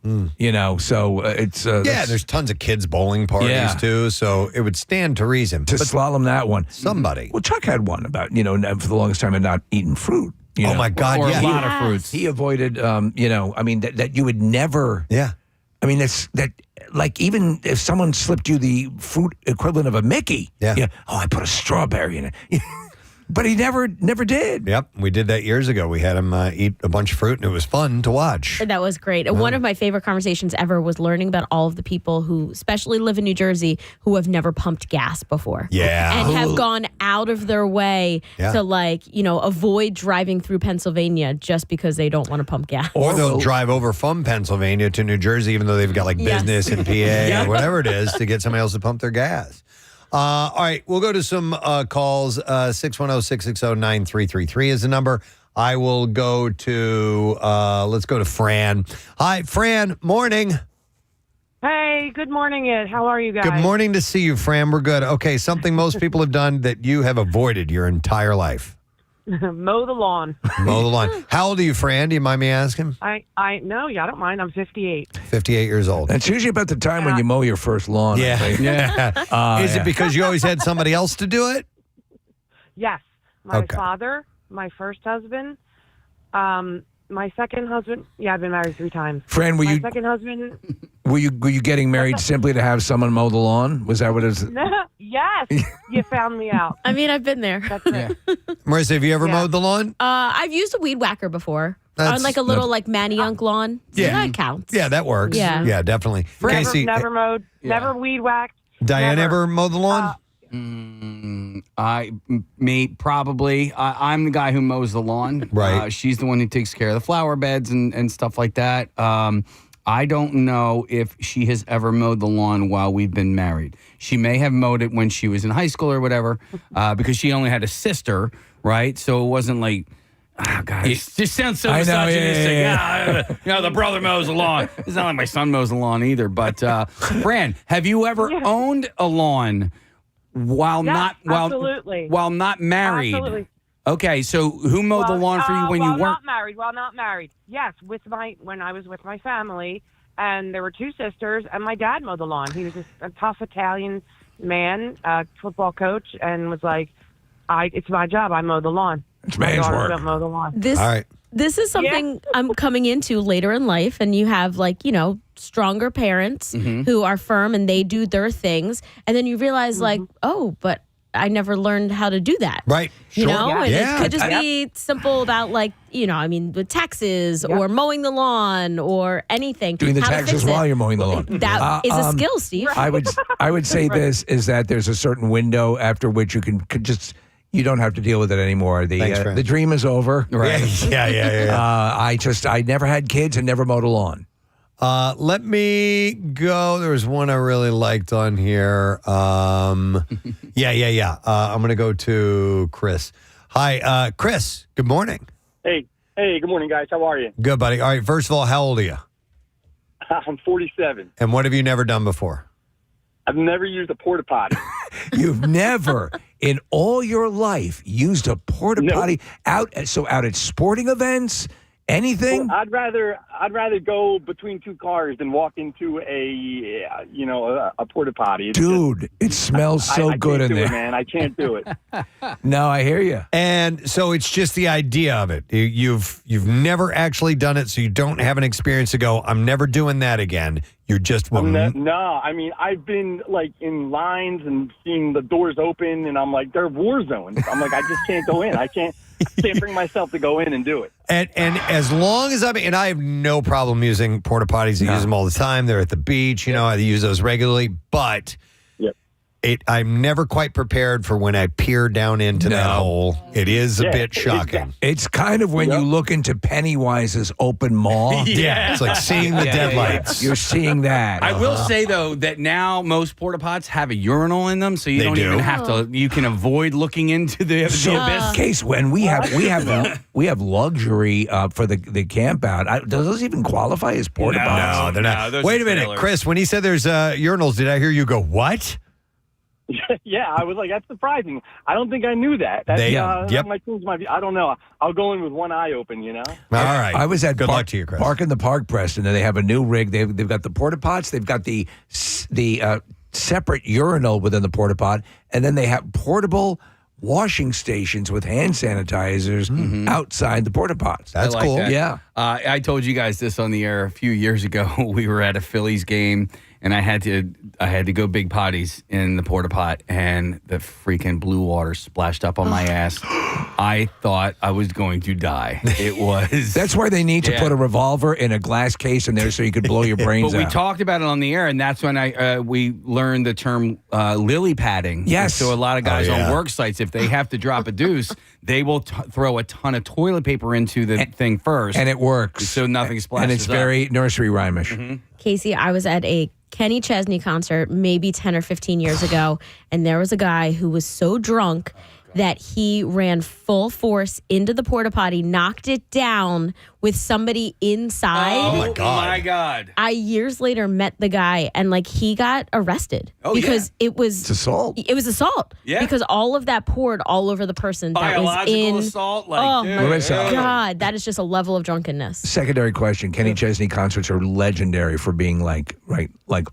so it's there's tons of kids bowling parties too, so it would stand to reason to slalom that one. Somebody. Well, Chuck had one about for the longest time had not eaten fruit. Oh my God! Or yeah, a lot of fruits. He avoided, that you would never. Yeah. I mean, like even if someone slipped you the fruit equivalent of a Mickey. Yeah. I put a strawberry in it. But he never did. Yep, we did that years ago. We had him eat a bunch of fruit, and it was fun to watch. That was great. One of my favorite conversations ever was learning about all of the people who, especially live in New Jersey, who have never pumped gas before. Yeah. And have gone out of their way to avoid driving through Pennsylvania just because they don't want to pump gas. Or they'll drive over from Pennsylvania to New Jersey, even though they've got business in PA or whatever it is, to get somebody else to pump their gas. All right, we'll go to some calls. 610-660-9333 is the number. I will go to, let's go to Fran. Hi, Fran, morning. Hey, good morning, Ed. How are you guys? Good morning to see you, Fran. We're good. Okay, something most people have done that you have avoided your entire life. Mow the lawn. Mow the lawn. How old are you, Fran? Do you mind me asking? I don't mind. I'm 58. 58 years old. That's usually about the time when you mow your first lawn. Yeah. Is it because you always had somebody else to do it? Yes. My father, my first husband, my second husband. Yeah, I've been married 3 times. Fran, my second husband. Were you getting married simply to have someone mow the lawn? Was that what it was? Yes, you found me out. I mean, I've been there. That's it. Marissa, have you ever mowed the lawn? I've used a weed whacker before. On like a little Manny-Unk lawn. So that counts. Yeah, that works. Yeah, definitely. Casey, Never mowed, never weed whacked. Diane ever mowed the lawn? Probably. I'm the guy who mows the lawn. Right. She's the one who takes care of the flower beds and stuff like that. I don't know if she has ever mowed the lawn while we've been married. She may have mowed it when she was in high school or whatever, because she only had a sister, right? So it wasn't like, oh God, it just sounds so misogynistic. The brother mows the lawn. It's not like my son mows the lawn either. But Fran, have you ever owned a lawn while not married? Absolutely. Okay, so who mowed the lawn for you when you weren't While not married. Yes, when I was with my family, and there were 2 sisters, and my dad mowed the lawn. He was just a tough Italian man, football coach, and was like, "It's my job. I mow the lawn. It's man's my work. don't mow the lawn." This is something I'm coming into later in life, and you have stronger parents who are firm and they do their things, and then you realize but I never learned how to do that. Right. You know, and it could just be simple about with taxes or mowing the lawn or anything. Doing the taxes while you're mowing the lawn. That is a skill, Steve. I would say this is that there's a certain window after which you can just. You don't have to deal with it anymore. The dream is over. Right. Yeah. I never had kids and never mowed a lawn. Let me go. There was one I really liked on here. I'm going to go to Chris. Hi, Chris. Good morning. Hey, good morning, guys. How are you? Good, buddy. All right, first of all, how old are you? I'm 47. And what have you never done before? I've never used a porta potty. You've never, in all your life, used a porta potty out at sporting events, anything? Well, I'd rather go between 2 cars than walk into a porta potty. Dude, it smells so good in there, man. I can't do it. No, I hear you. And so it's just the idea of it. You've never actually done it, so you don't have an experience to go, I'm never doing that again. You're just I've been in lines and seeing the doors open, and I'm like, they're war zones. I'm like, I just can't go in. I can't bring myself to go in and do it. And as long as I have no problem using porta potties. I use them all the time. They're at the beach. I use those regularly. But I'm never quite prepared for when I peer down into that hole. It is a bit shocking. It's kind of when you look into Pennywise's open maw. Yeah. It's like seeing the deadlights. You're seeing that. I will say though that now most porta pots have a urinal in them, so you don't even have to. You can avoid looking into the abyss. Case when we have luxury for the camp out. Does those even qualify as porta pots? No, they're not. Wait a minute, Chris. When he said there's urinals, did I hear you go what? Yeah, I was like, that's surprising. I don't think I knew that. That's, that might change my view. I don't know. I'll go in with one eye open, you know? All right. I was at Good luck to you, Chris. Park in the Park, Preston, and they have a new rig. They've got the porta pots. They've got the separate urinal within the porta pot, and then they have portable washing stations with hand sanitizers outside the porta pots. That's cool. That. Yeah. I told you guys this on the air a few years ago. We were at a Phillies game, and I had to go big potties in the porta pot, and the freaking blue water splashed up on my ass. I thought I was going to die. It was. That's why they need to put a revolver in a glass case in there so you could blow your brains But out. we talked about it on the air, and that's when we learned the term lily padding. Yes. So a lot of guys on work sites, if they have to drop a deuce, they will throw a ton of toilet paper into the thing first. And it works. So nothing splashes And it's very nursery rhymish. Casey, I was at a Kenny Chesney concert maybe 10 or 15 years ago, and there was a guy who was so drunk that he ran full force into the porta potty, knocked it down with somebody inside. Oh my God. I years later met the guy, and like he got arrested because it was assault. It was assault. Yeah. Because all of that poured all over the person that was Biological in assault. oh Dude, my Marissa. God, that is just a level of drunkenness. Secondary question: Kenny Chesney concerts are legendary for being like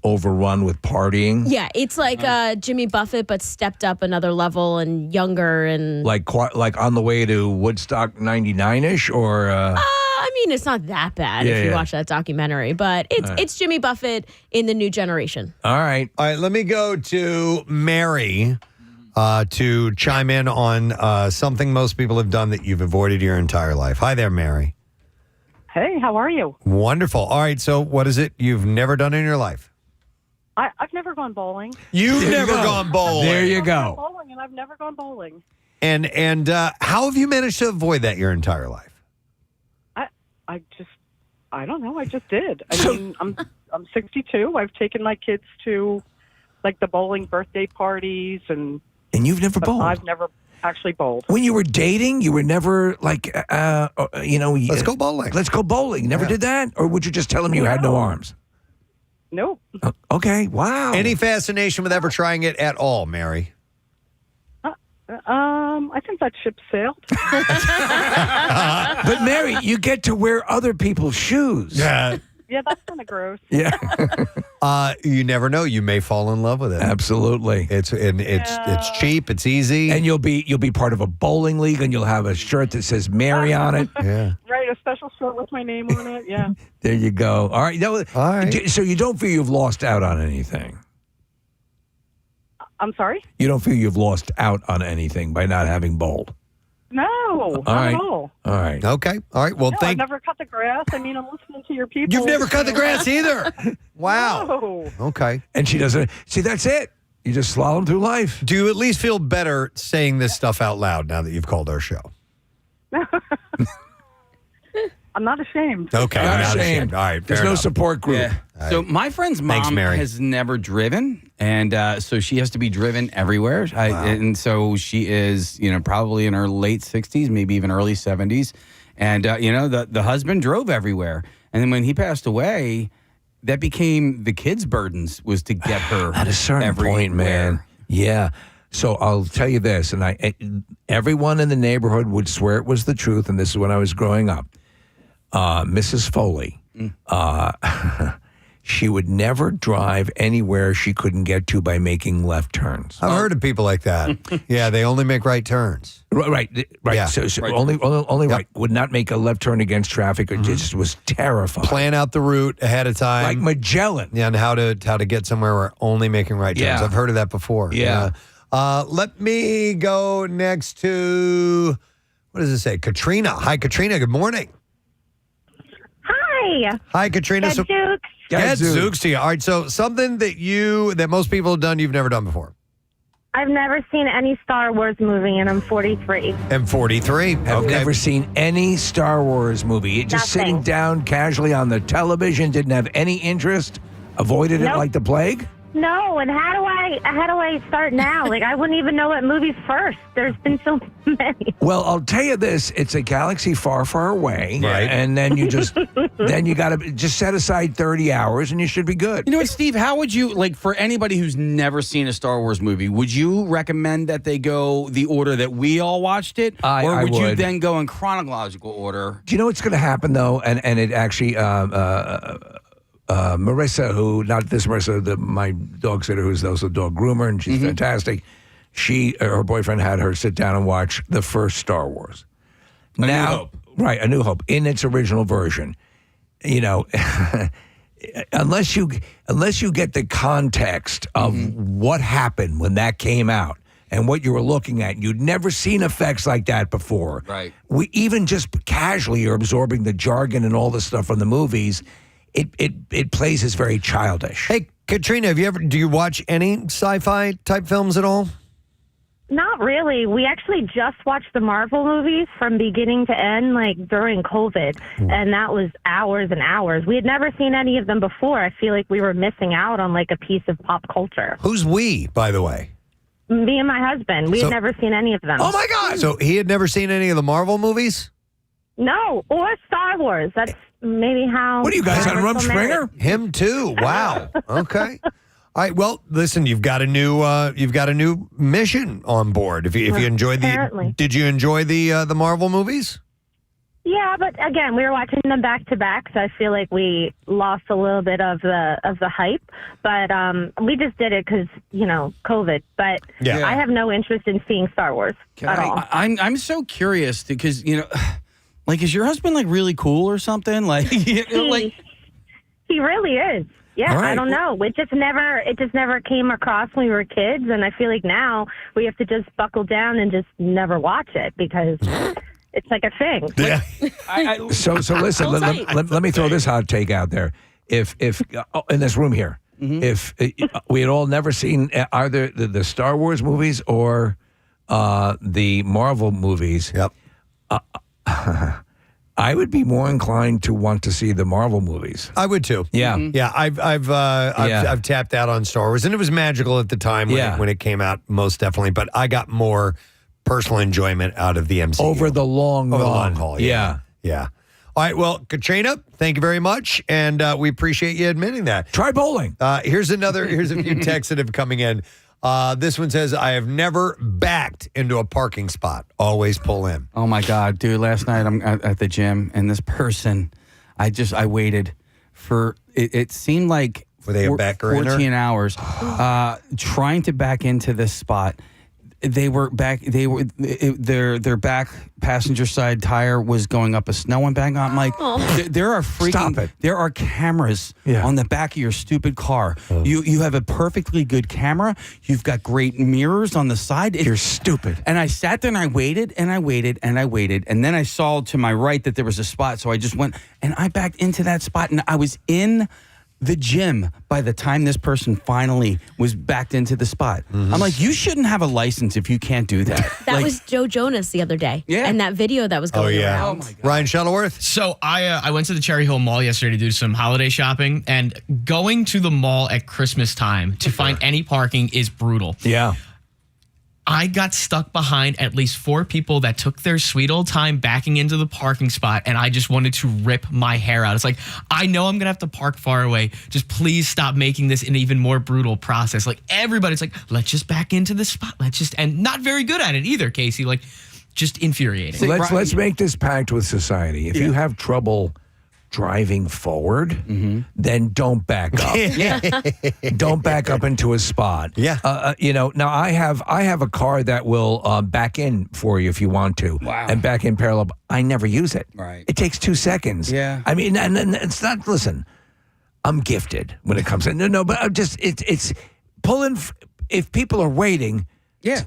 overrun with partying. Yeah, it's like Jimmy Buffett, but stepped up another level and younger and Like on the way to Woodstock '99ish, or. I mean, it's not that bad if you watch that documentary, but it's Jimmy Buffett in the new generation. All right. Let me go to Mary to chime in on something most people have done that you've avoided your entire life. Hi there, Mary. Hey, how are you? Wonderful. All right, so what is it you've never done in your life? I've never gone bowling. You've never gone bowling. There you I've gone go. bowling, and I've never gone bowling. And how have you managed to avoid that your entire life? I don't know. I just did. I mean, I'm 62. I've taken my kids to like the bowling birthday parties, and you've never bowled. I've never actually bowled. When you were dating, you were never like, let's go bowling. Let's go bowling. Never did that, or would you just tell him you had no arms? Nope. Okay. Wow. Any fascination with ever trying it at all, Mary? I think that ship sailed. But Mary, you get to wear other people's shoes. Yeah. Yeah, that's kind of gross. Yeah. You never know. You may fall in love with it. Absolutely. It's cheap. It's easy. And you'll be part of a bowling league, and you'll have a shirt that says Mary on it. Yeah. Right, a special shirt with my name on it. Yeah. There you go. All right. All right. So you don't feel you've lost out on anything? I'm sorry? You don't feel you've lost out on anything by not having bowled? No, not at all. All right. Okay. All right. Well, No, I've never cut the grass. I mean, I'm listening to your people. You've never cut the grass either. Wow. No. Okay. And she doesn't. See, that's it. You just slalom through life. Do you at least feel better saying this stuff out loud now that you've called our show? I'm not ashamed. Okay. Not not ashamed. All right. There's fair no enough. support group. Yeah. So my friend's Thanks, mom Mary. has never driven, and so she has to be driven everywhere. And so she is, probably in her late 60s, maybe even early 70s. And, the husband drove everywhere. And then when he passed away, that became the kids' burdens was to get her At a certain point, man. Yeah. So I'll tell you this, and everyone in the neighborhood would swear it was the truth, and this is when I was growing up. Mrs. Foley, she would never drive anywhere she couldn't get to by making left turns. I've heard of people like that. Yeah, they only make right turns. Right. Yeah. So Right. only right. Would not make a left turn against traffic. It just was terrifying. Plan out the route ahead of time. Like Magellan. Yeah, and how to get somewhere where only making right turns. Yeah. I've heard of that before. Yeah. Let me go next to, what does it say? Katrina. Hi, Katrina. Good morning. Hi. Hi, Katrina. Gadzooks. Gadzooks to you. All right, so something that most people have done you've never done before. I've never seen any Star Wars movie, and I'm 43. And 43. I've never seen any Star Wars movie. Just Nothing. sitting down casually on the television, didn't have any interest, avoided it Nope. like the plague. No, and how do I start now? Like, I wouldn't even know what movie's first. There's been so many. Well, I'll tell you this: it's a galaxy far, far away, Right. And then you just then you got to just set aside 30 hours, and you should be good. You know what, Steve? How would you, like, for anybody who's never seen a Star Wars movie, would you recommend that they go the order that we all watched it? Or I would you would. then go in chronological order? Do you know what's going to happen though? And it actually, Marissa, my dog sitter, who's also a dog groomer, and she's fantastic. Her boyfriend had her sit down and watch the first Star Wars. A New Hope. Right, A New Hope in its original version. You know, unless you get the context of what happened when that came out and what you were looking at, you'd never seen effects like that before. Right. We even just casually are absorbing the jargon and all the stuff from the movies. It plays as very childish. Hey, Katrina, do you watch any sci-fi type films at all? Not really. We actually just watched the Marvel movies from beginning to end, like during COVID, and that was hours and hours. We had never seen any of them before. I feel like we were missing out on like a piece of pop culture. Who's we, by the way? Me and my husband, we had never seen any of them. Oh my God! So he had never seen any of the Marvel movies? No, or Star Wars. That's maybe how. What are you guys on Rumspringa? Him too. Wow. Okay. All right. Well, listen. You've got a new mission on board. If you enjoyed Apparently. did you enjoy the Marvel movies? Yeah, but again, we were watching them back to back, so I feel like we lost a little bit of the hype. But we just did it because COVID. But Yeah. I have no interest in seeing Star Wars at all. I'm so curious because like, is your husband like really cool or something? Like, He really is. Yeah, All right. I don't know. It just never came across when we were kids, and I feel like now we have to just buckle down and just never watch it because it's like a thing. Yeah. So listen, let me throw this hot take out there. If in this room here, if we had all never seen either the Star Wars movies or the Marvel movies, yep. I would be more inclined to want to see the Marvel movies. I would too. Yeah. Yeah. I've tapped out on Star Wars, and it was magical at the time when it came out, most definitely. But I got more personal enjoyment out of the MCU Over the long run. haul. Yeah. Yeah. All right. Well, Katrina, thank you very much, and we appreciate you admitting that. Try bowling. Here's a few texts that have coming in. This one says, I have never backed into a parking spot. Always pull in. Oh my God, dude! Last night I'm at the gym, and this person, I waited for it seemed like were they a backer 14 hours trying to back into this spot. Their back passenger side tire was going up a snow embankment. I'm like, there are Stop it. there are cameras on the back of your stupid car. You have a perfectly good camera. You've got great mirrors on the side. You're stupid. And I sat there and I waited and I waited and I waited. And then I saw to my right that there was a spot. So I just went and I backed into that spot, and I was in the gym by the time this person finally was backed into the spot. I'm like, you shouldn't have a license if you can't do that. That was Joe Jonas the other day. Yeah. And that video that was going around. Oh my God. Ryan Shuttleworth? So I went to the Cherry Hill Mall yesterday to do some holiday shopping, and going to the mall at Christmas time to find any parking is brutal. Yeah. I got stuck behind at least 4 people that took their sweet old time backing into the parking spot, and I just wanted to rip my hair out. It's like, I know I'm going to have to park far away. Just please stop making this an even more brutal process. Like, everybody's like, let's just back into the spot. And not very good at it either, Casey. Like, just infuriating. Let's make this pact with society. If you have trouble driving forward, then don't back up. Don't back up into a spot. Yeah. Now I have a car that will back in for you if you want to. Wow. And back in parallel. I never use it. Right. It takes 2 seconds. Yeah. I mean, and it's not. Listen, I'm gifted when it comes to no, but I'm just it's pulling. If people are waiting,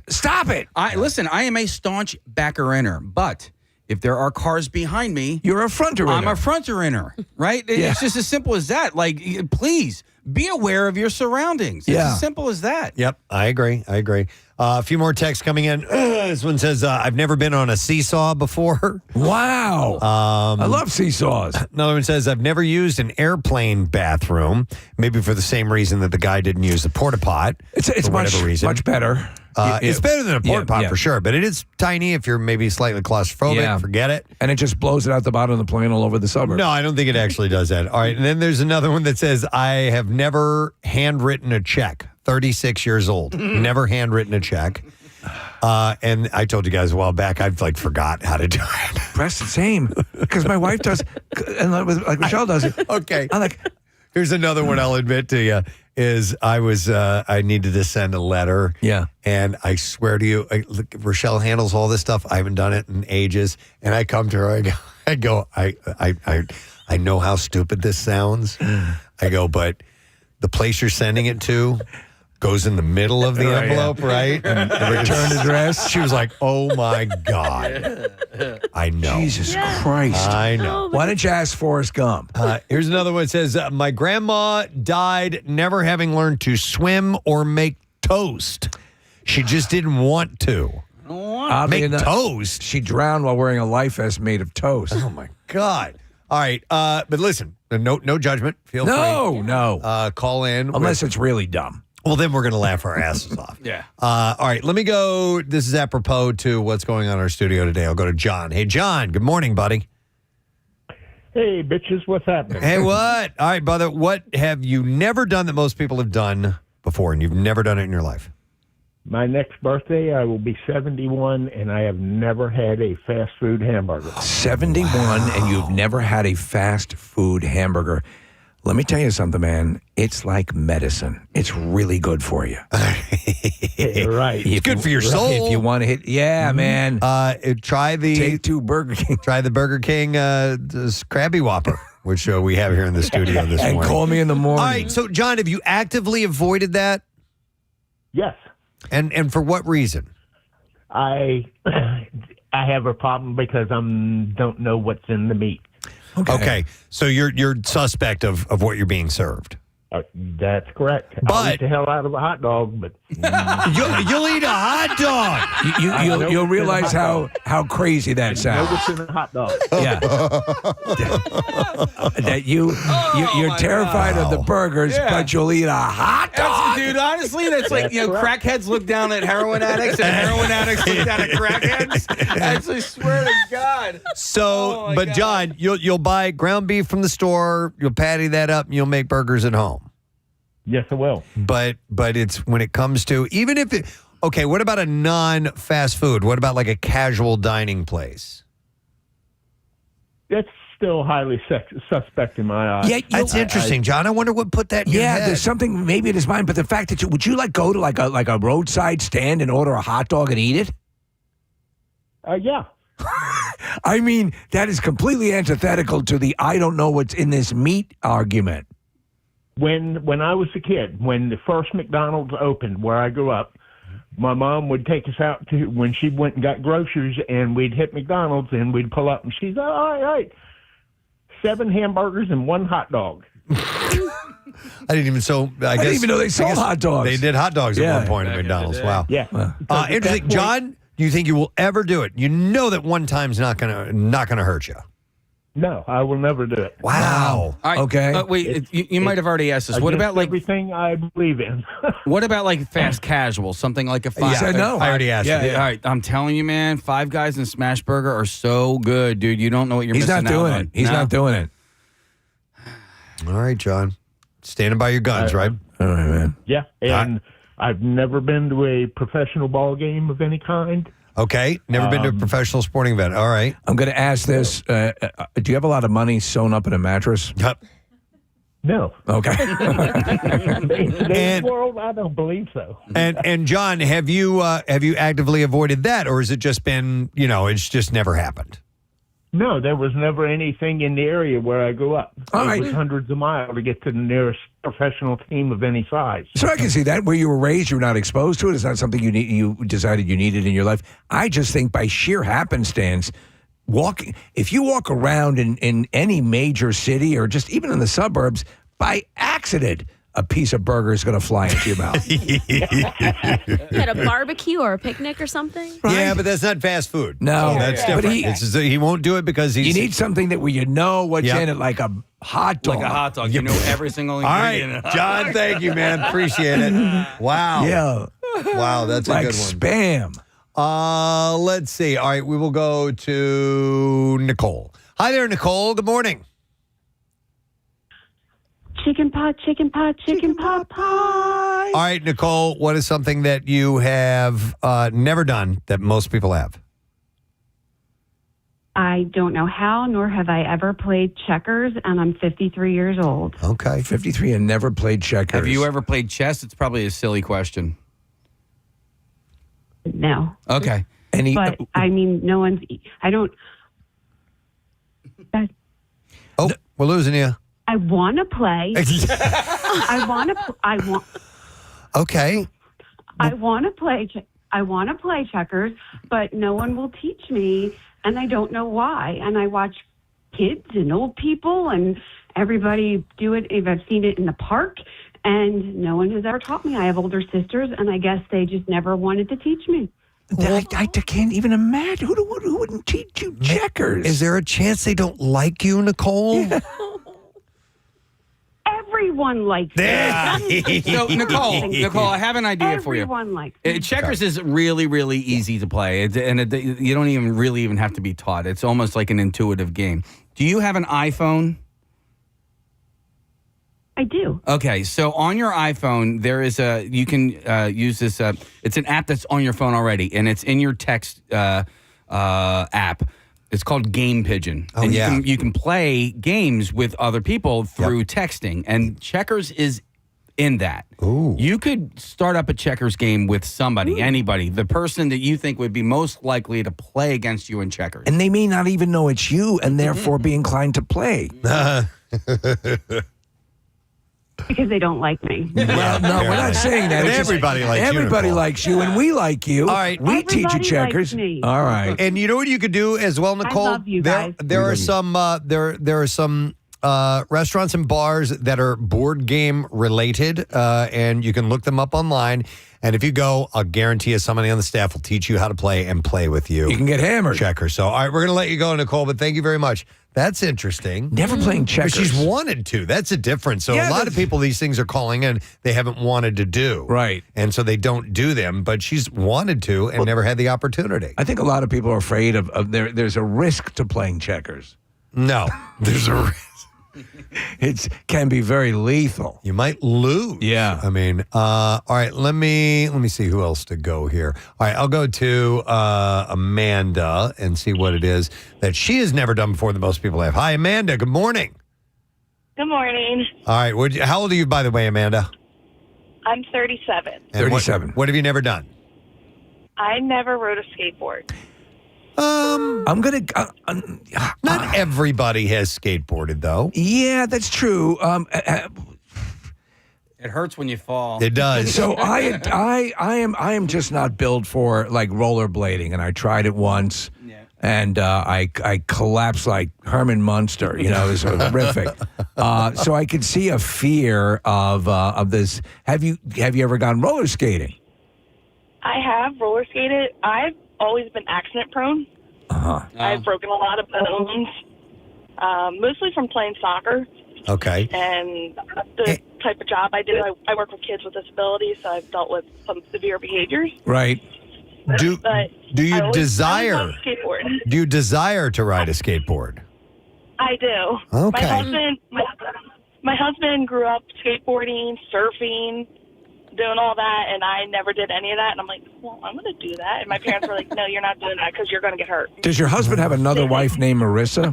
stop it. I am a staunch backer-inner, but if there are cars behind me, you're a fronter-inner. I'm a fronter-inner, right? It's just as simple as that. Like, please be aware of your surroundings. It's as simple as that. Yep, I agree. A few more texts coming in. This one says, I've never been on a seesaw before. Wow. I love seesaws. Another one says, I've never used an airplane bathroom, maybe for the same reason that the guy didn't use the porta pot. It's much better. It's better than a porta pot for sure, but it is tiny if you're maybe slightly claustrophobic. Yeah. Forget it. And it just blows it out the bottom of the plane all over the suburb. No, I don't think it actually does that. All right, and then there's another one that says, I have never handwritten a check. 36 years old. Never handwritten a check. And I told you guys a while back, I've forgot how to do it. Preston, same. Because my wife does, and like Michelle does it. Okay. I'm like, here's another one I'll admit to you is I needed to send a letter. Yeah. And I swear to you, Rochelle handles all this stuff. I haven't done it in ages. And I come to her, I go, I know how stupid this sounds. I go, but the place you're sending it to goes in the middle of the envelope, right? And return address. She was like, oh my God. I know. Jesus Christ. I know. Why didn't you ask Forrest Gump? Here's another one. It says, my grandma died never having learned to swim or make toast. She just didn't want to. Make toast? She drowned while wearing a life vest made of toast. Oh my God. All right. But listen, no judgment. Feel free. No. Call in. Unless it's really dumb. Well, then we're going to laugh our asses off. Yeah. All right, let me go. This is apropos to what's going on in our studio today. I'll go to John. Hey, John, good morning, buddy. Hey, bitches, what's happening? Hey, what? All right, brother, what have you never done that most people have done before, and you've never done it in your life? My next birthday, I will be 71, and I have never had a fast food hamburger. 71, and you've never had a fast food hamburger. Let me tell you something, man. It's like medicine. It's really good for you. Right. It's good for your soul. If you want to hit, man. Try the Take two Burger King. Try the Burger King this Krabby Whopper, which we have here in the studio this morning. And call me in the morning. All right. So, John, have you actively avoided that? Yes. And for what reason? I have a problem because I don't know what's in the meat. Okay. So you're suspect of what you're being served. That's correct. I'll But- eat the hell out of a hot dog, but You'll eat a hot dog. You'll realize how crazy that know sounds. what's in a hot dog. Yeah. That you're terrified of the burgers, but you'll eat a hot dog. Dude, honestly, that's like, crackheads look down at heroin addicts and heroin addicts look down at crackheads. I actually swear to God. So, but John, you'll buy ground beef from the store, you'll patty that up, and you'll make burgers at home. Yes, I will. But it's when it comes to, even if it, okay, what about a non-fast food? What about like a casual dining place? That's still highly suspect in my eyes. Yeah, That's interesting, John. I wonder what put that in your head. there's something, maybe it is mine, but the fact that would you go to like a roadside stand and order a hot dog and eat it? Yeah. I mean, that is completely antithetical to the I don't know what's in this meat argument. When I was a kid, when the first McDonald's opened where I grew up, my mom would take us out to when she went and got groceries, and we'd hit McDonald's and we'd pull up, and she's all right, 7 hamburgers and 1 hot dog. I didn't even I didn't even know they sold hot dogs. They did hot dogs at one point at McDonald's. Wow. Yeah. Interesting, John. Do you think you will ever do it? You know that one time's not gonna hurt you. No, I will never do it. Wow. All right, Okay. Wait, you might have already asked this. What Against about like everything I believe in? what about like fast casual? Something like a five. You said no. I already asked. Yeah, you. all right. I'm telling you, man. Five Guys and Smash Burger are so good, dude. You don't know what you're He's missing not doing out it. on. He's No? not doing it. All right, John. Standing by your guns, right? All right, man. Yeah, and I've never been to a professional ball game of any kind. Okay. Never been to a professional sporting event. All right. I'm going to ask this. Do you have a lot of money sewn up in a mattress? Yep. No. Okay. In today's world, I don't believe so. And John, have you actively avoided that, or has it just been, it's just never happened? No, there was never anything in the area where I grew up. All it right. was hundreds of miles to get to the nearest professional team of any size. So I can see that. Where you were raised, you were not exposed to it. It's not something you decided you needed in your life. I just think by sheer happenstance, if you walk around in any major city or just even in the suburbs, by accident, a piece of burger is going to fly into your mouth. At a barbecue or a picnic or something? Yeah, but that's not fast food. No, that's different. But he won't do it because he's. You need something that where you know what's Yep. in it, like a hot dog. Like a hot dog. You know every single All ingredient. right, in a hot John, dog. thank you, man. Appreciate it. Wow. Yeah. Wow, that's a Like good one. spam. Let's see. All right, we will go to Nicole. Hi there, Nicole. Good morning. Chicken pot, pie. All right, Nicole, what is something that you have never done that most people have? I don't know how, nor have I ever played checkers, and I'm 53 years old. Okay. 53 and never played checkers. Have you ever played chess? It's probably a silly question. No. Okay. But, I mean, no one's... I don't... Oh, we're losing you. I want to play. I want. Okay. I want to play. I want to play checkers, but no one will teach me, and I don't know why. And I watch kids and old people and everybody do it. I've seen it in the park, and no one has ever taught me. I have older sisters, and I guess they just never wanted to teach me. I can't even imagine. Who wouldn't teach you checkers? Is there a chance they don't like you, Nicole? Everyone likes it. So, Nicole, I have an idea for you. Everyone likes Checkers is really, really easy to play, you don't even have to be taught. It's almost like an intuitive game. Do you have an iPhone? I do. Okay, so on your iPhone, there is you can use this. It's an app that's on your phone already, and it's in your text app. It's called Game Pigeon. Oh, and yeah. you can play games with other people through texting, and checkers is in that. Ooh. You could start up a checkers game with somebody, anybody, the person that you think would be most likely to play against you in checkers. And they may not even know it's you, and therefore be inclined to play. Because they don't like me. Well, no, we're not saying that. And It's just everybody likes you, Everybody Nicole. likes you, and we like you. All right. We teach you Everybody checkers. likes me. All right. And you know what you could do as well, Nicole? love you there guys. there are some there are some restaurants and bars that are board game related, and you can look them up online. And if you go, I'll guarantee you somebody on the staff will teach you how to play and play with you. You can get hammered. Checkers. So, all right, we're going to let you go, Nicole, but thank you very much. That's interesting. Never playing checkers. But she's wanted to. That's a difference. So Yeah, a lot of people, these things are calling in, they haven't wanted to do. Right. And so they don't do them, but she's wanted to and never had the opportunity. I think a lot of people are afraid of there's a risk to playing checkers. No, there's a risk. It can be very lethal. You might lose. Yeah. I mean, all right, let me see who else to go here. All right, I'll go to Amanda and see what it is that she has never done before that most people have. Hi, Amanda. Good morning. Good morning. All right, how old are you, by the way, Amanda? I'm 37. And 37. What have you never done? I never rode a skateboard. I'm gonna. Not everybody has skateboarded, though. Yeah, that's true. It hurts when you fall. It does. So I am just not built for like rollerblading, and I tried it once, and I collapsed like Herman Munster. You know, it was horrific. So I could see a fear of this. Have you ever gone roller skating? I have roller skated. I've always been accident prone. I've broken a lot of bones, mostly from playing soccer. Okay. And the type of job I do, I work with kids with disabilities, so I've dealt with some severe behaviors. Right. Do you desire? I love skateboard. Do you desire to ride a skateboard? I do. Okay. My husband grew up skateboarding, surfing, doing all that, and I never did any of that. And I'm like, well, I'm going to do that. And my parents were like, no, you're not doing that because you're going to get hurt. Does your husband have another wife named Marissa?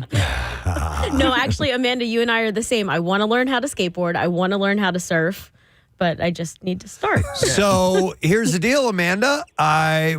No, actually, Amanda, you and I are the same. I want to learn how to skateboard. I want to learn how to surf, but I just need to start. So here's the deal, Amanda.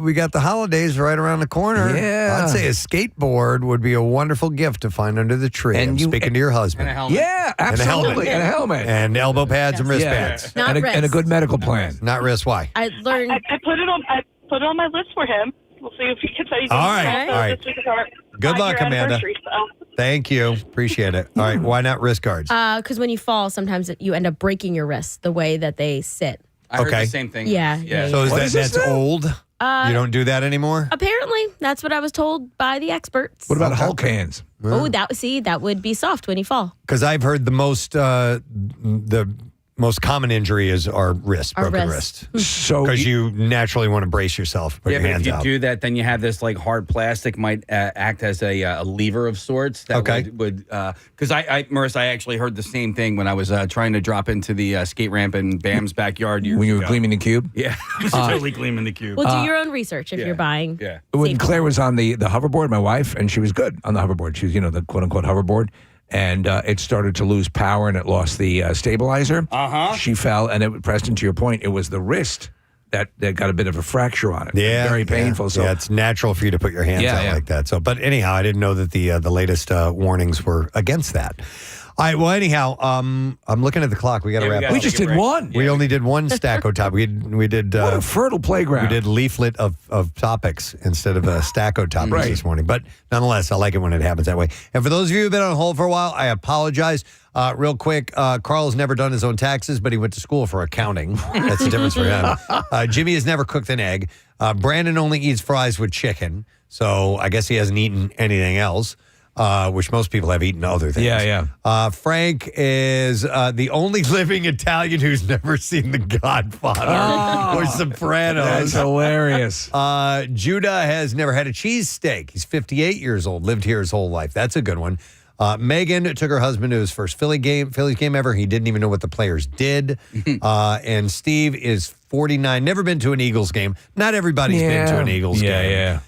We got the holidays right around the corner. Yeah. I'd say a skateboard would be a wonderful gift to find under the tree. And I'm speaking to your husband. And a helmet. Yeah, absolutely. And a helmet. And elbow pads and wristbands. Not and wrist. a good medical plan. Not wrist. Why? I learned. I put it on my list for him. We'll see if he can say. All right. This week is our Good luck, 5-year Amanda. anniversary, so. Thank you. Appreciate it. All right. Why not wrist guards? Because when you fall, sometimes you end up breaking your wrists the way that they sit. I heard the same thing. Yeah. So that's old? You don't do that anymore? Apparently, that's what I was told by the experts. What about Hulk hands? Oh, that would be soft when you fall. Because I've heard the most common injury is our wrist, broken wrist. So because you naturally want to brace yourself, put your but hands if you out. do that, then you have this like hard plastic might act as a lever of sorts. That would because Marissa, I actually heard the same thing when I was trying to drop into the skate ramp in Bam's backyard. When you were gleaming the cube? Yeah, I was totally gleaming the cube. Well, do your own research if you're buying. Yeah. When Claire was on the hoverboard, my wife, and she was good on the hoverboard. She was, the quote unquote hoverboard. And it started to lose power and it lost the stabilizer. She fell, and Preston, to your point, it was the wrist that got a bit of a fracture on it. Yeah, very painful. So it's natural for you to put your hands out like that. So, but anyhow, I didn't know that the latest warnings were against that. All right. Well, anyhow, I'm looking at the clock. We got to wrap up. We just did one. We only did one Stacko topic. We did. What a fertile playground. We did leaflet of topics instead of Stacko topics this morning. But nonetheless, I like it when it happens that way. And for those of you who've been on hold for a while, I apologize. Real quick, Carl has never done his own taxes, but he went to school for accounting. That's the difference for him. Jimmy has never cooked an egg. Brandon only eats fries with chicken. So I guess he hasn't eaten anything else. Which most people have eaten other things. Yeah. Frank is the only living Italian who's never seen The Godfather or Sopranos. That's hilarious. Judah has never had a cheesesteak. He's 58 years old, lived here his whole life. That's a good one. Megan took her husband to his first Phillies game ever. He didn't even know what the players did. And Steve is 49, never been to an Eagles game. Not everybody's been to an Eagles game. Yeah.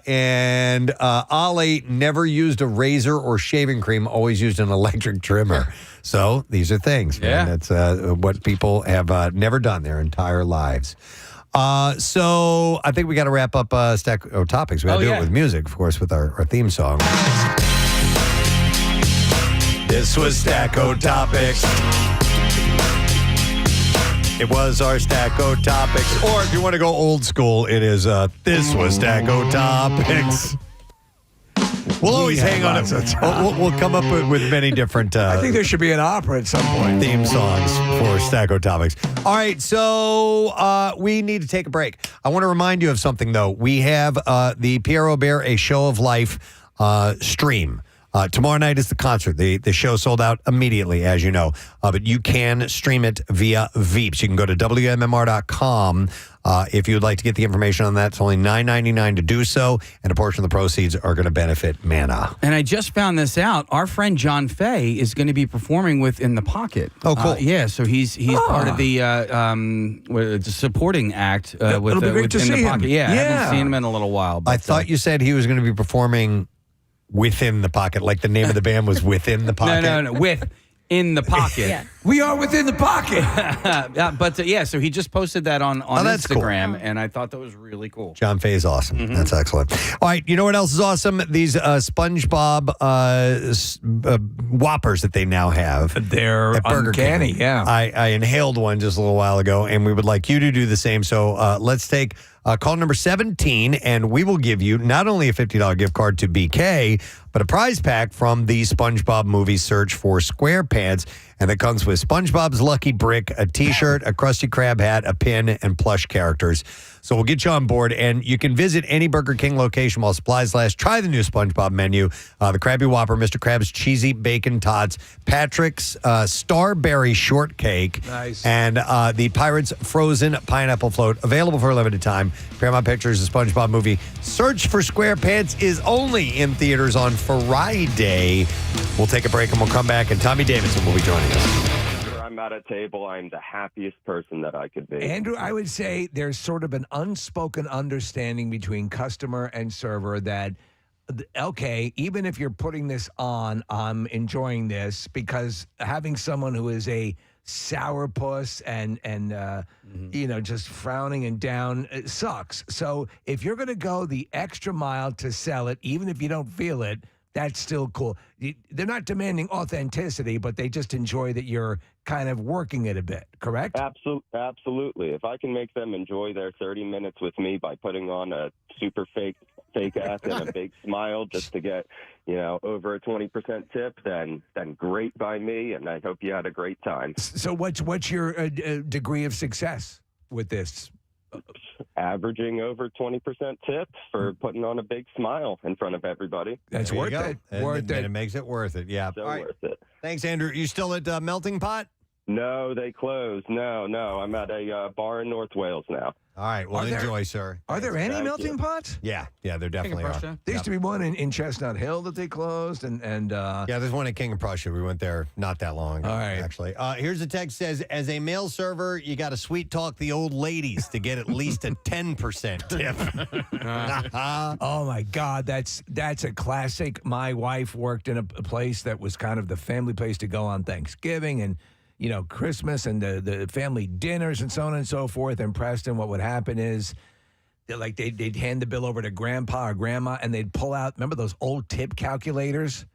And Ollie never used a razor or shaving cream, always used an electric trimmer. So these are things, man. That's what people have never done their entire lives. So I think we got to wrap up Stacko Topics. We got to do it with music, of course, with our theme song. This was Stacko Topics. It was our Stacko Topics. Or if you want to go old school, it is this was Stacko Topics. We'll always hang on it. We'll come up with many different I think there should be an opera at some point. Theme songs for Stacko Topics. All right, so we need to take a break. I want to remind you of something, though. We have the Pierre Aubert A Show of Life stream. Tomorrow night is the concert. The show sold out immediately, as you know. But you can stream it via Veeps. You can go to WMMR.com if you would like to get the information on that. It's only $9.99 to do so, and a portion of the proceeds are going to benefit Mana. And I just found this out. Our friend John Fay is going to be performing with In the Pocket. Oh, cool. So he's part of the supporting act with it'll be great to In see the him. Pocket. Yeah, I haven't seen him in a little while. But, I thought you said he was going to be performing Within the Pocket, like the name of the band was Within the Pocket. No, with In the Pocket. We are within the pocket. So he just posted that on that's Instagram, cool. and I thought that was really cool. John Fay is awesome. That's excellent. All right, you know what else is awesome? These SpongeBob Whoppers that they now have. They're at Burger uncanny, King. yeah. I inhaled one just a little while ago, and we would like you to do the same. So let's take call number 17, and we will give you not only a $50 gift card to BK, but a prize pack from the SpongeBob movie Search for SquarePants, and that comes with SpongeBob's Lucky Brick, a T-shirt, a Krusty Krab hat, a pin, and plush characters. So we'll get you on board, and you can visit any Burger King location while supplies last. Try the new SpongeBob menu, the Krabby Whopper, Mr. Krabs Cheesy Bacon Tots, Patrick's Starberry Shortcake, and the Pirates Frozen Pineapple Float, available for a limited time. Paramount Pictures, the SpongeBob movie Search for SquarePants is only in theaters on Friday. We'll take a break, and we'll come back, and Tommy Davidson will be joining us. I'm at a table, I'm the happiest person that I could be. Andrew, I would say there's sort of an unspoken understanding between customer and server that, okay, even if you're putting this on, I'm enjoying this, because having someone who is a sourpuss and just frowning and down, it sucks. So if you're going to go the extra mile to sell it, even if you don't feel it, that's still cool. They're not demanding authenticity, but they just enjoy that you're kind of working it a bit, correct? Absolutely. If I can make them enjoy their 30 minutes with me by putting on a super fake fake ass and a big smile just to get, over a 20% tip, then great by me, and I hope you had a great time. So what's your degree of success with this? Averaging over 20% tip for putting on a big smile in front of everybody. That's worth it. And it makes it worth it. Yeah. So worth it. Thanks, Andrew. You still at Melting Pot? No, they closed. No. I'm at a bar in North Wales now. All right. Well, enjoy, sir. Are there any melting pots? Yeah, there definitely are. There used to be one in Chestnut Hill that they closed, and yeah, there's one at King of Prussia. We went there not that long ago, actually. Here's a text says, as a male server, you got to sweet talk the old ladies to get at least a 10% tip. Oh my God, that's a classic. My wife worked in a place that was kind of the family place to go on Thanksgiving and Christmas and the family dinners and so on and so forth. In Preston, what would happen is they'd hand the bill over to grandpa or grandma and they'd pull out, remember those old tip calculators?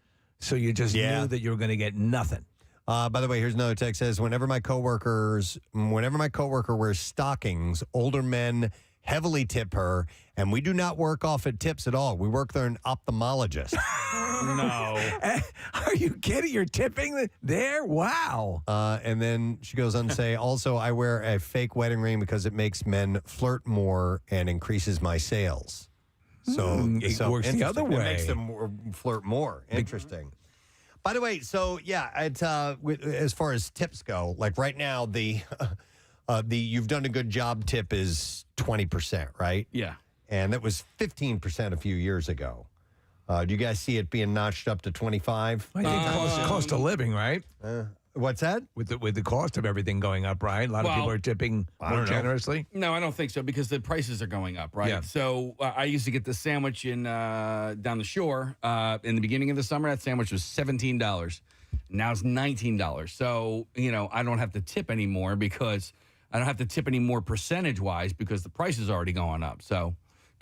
So you just knew that you were going to get nothing. By the way, here's another text says, whenever my coworker wears stockings, older men heavily tip her, and we do not work off at tips at all. We work there an ophthalmologist. No. Are you kidding? You're tipping there? Wow. And then she goes on to say, also, I wear a fake wedding ring because it makes men flirt more and increases my sales. So it works the other way. It makes them flirt more. Interesting. By the way, so yeah, as far as tips go, like right now, the you've done a good job tip is 20%, right? Yeah. And that was 15% a few years ago. Do you guys see it being notched up to 25? I think cost of living, right? What's that? With the cost of everything going up, right? A lot of people are tipping more generously. No, I don't think so because the prices are going up, right? Yeah. So I used to get the sandwich in down the shore in the beginning of the summer. That sandwich was $17. Now it's $19. So I don't have to tip anymore because I don't have to tip any more percentage-wise because the price is already going up. So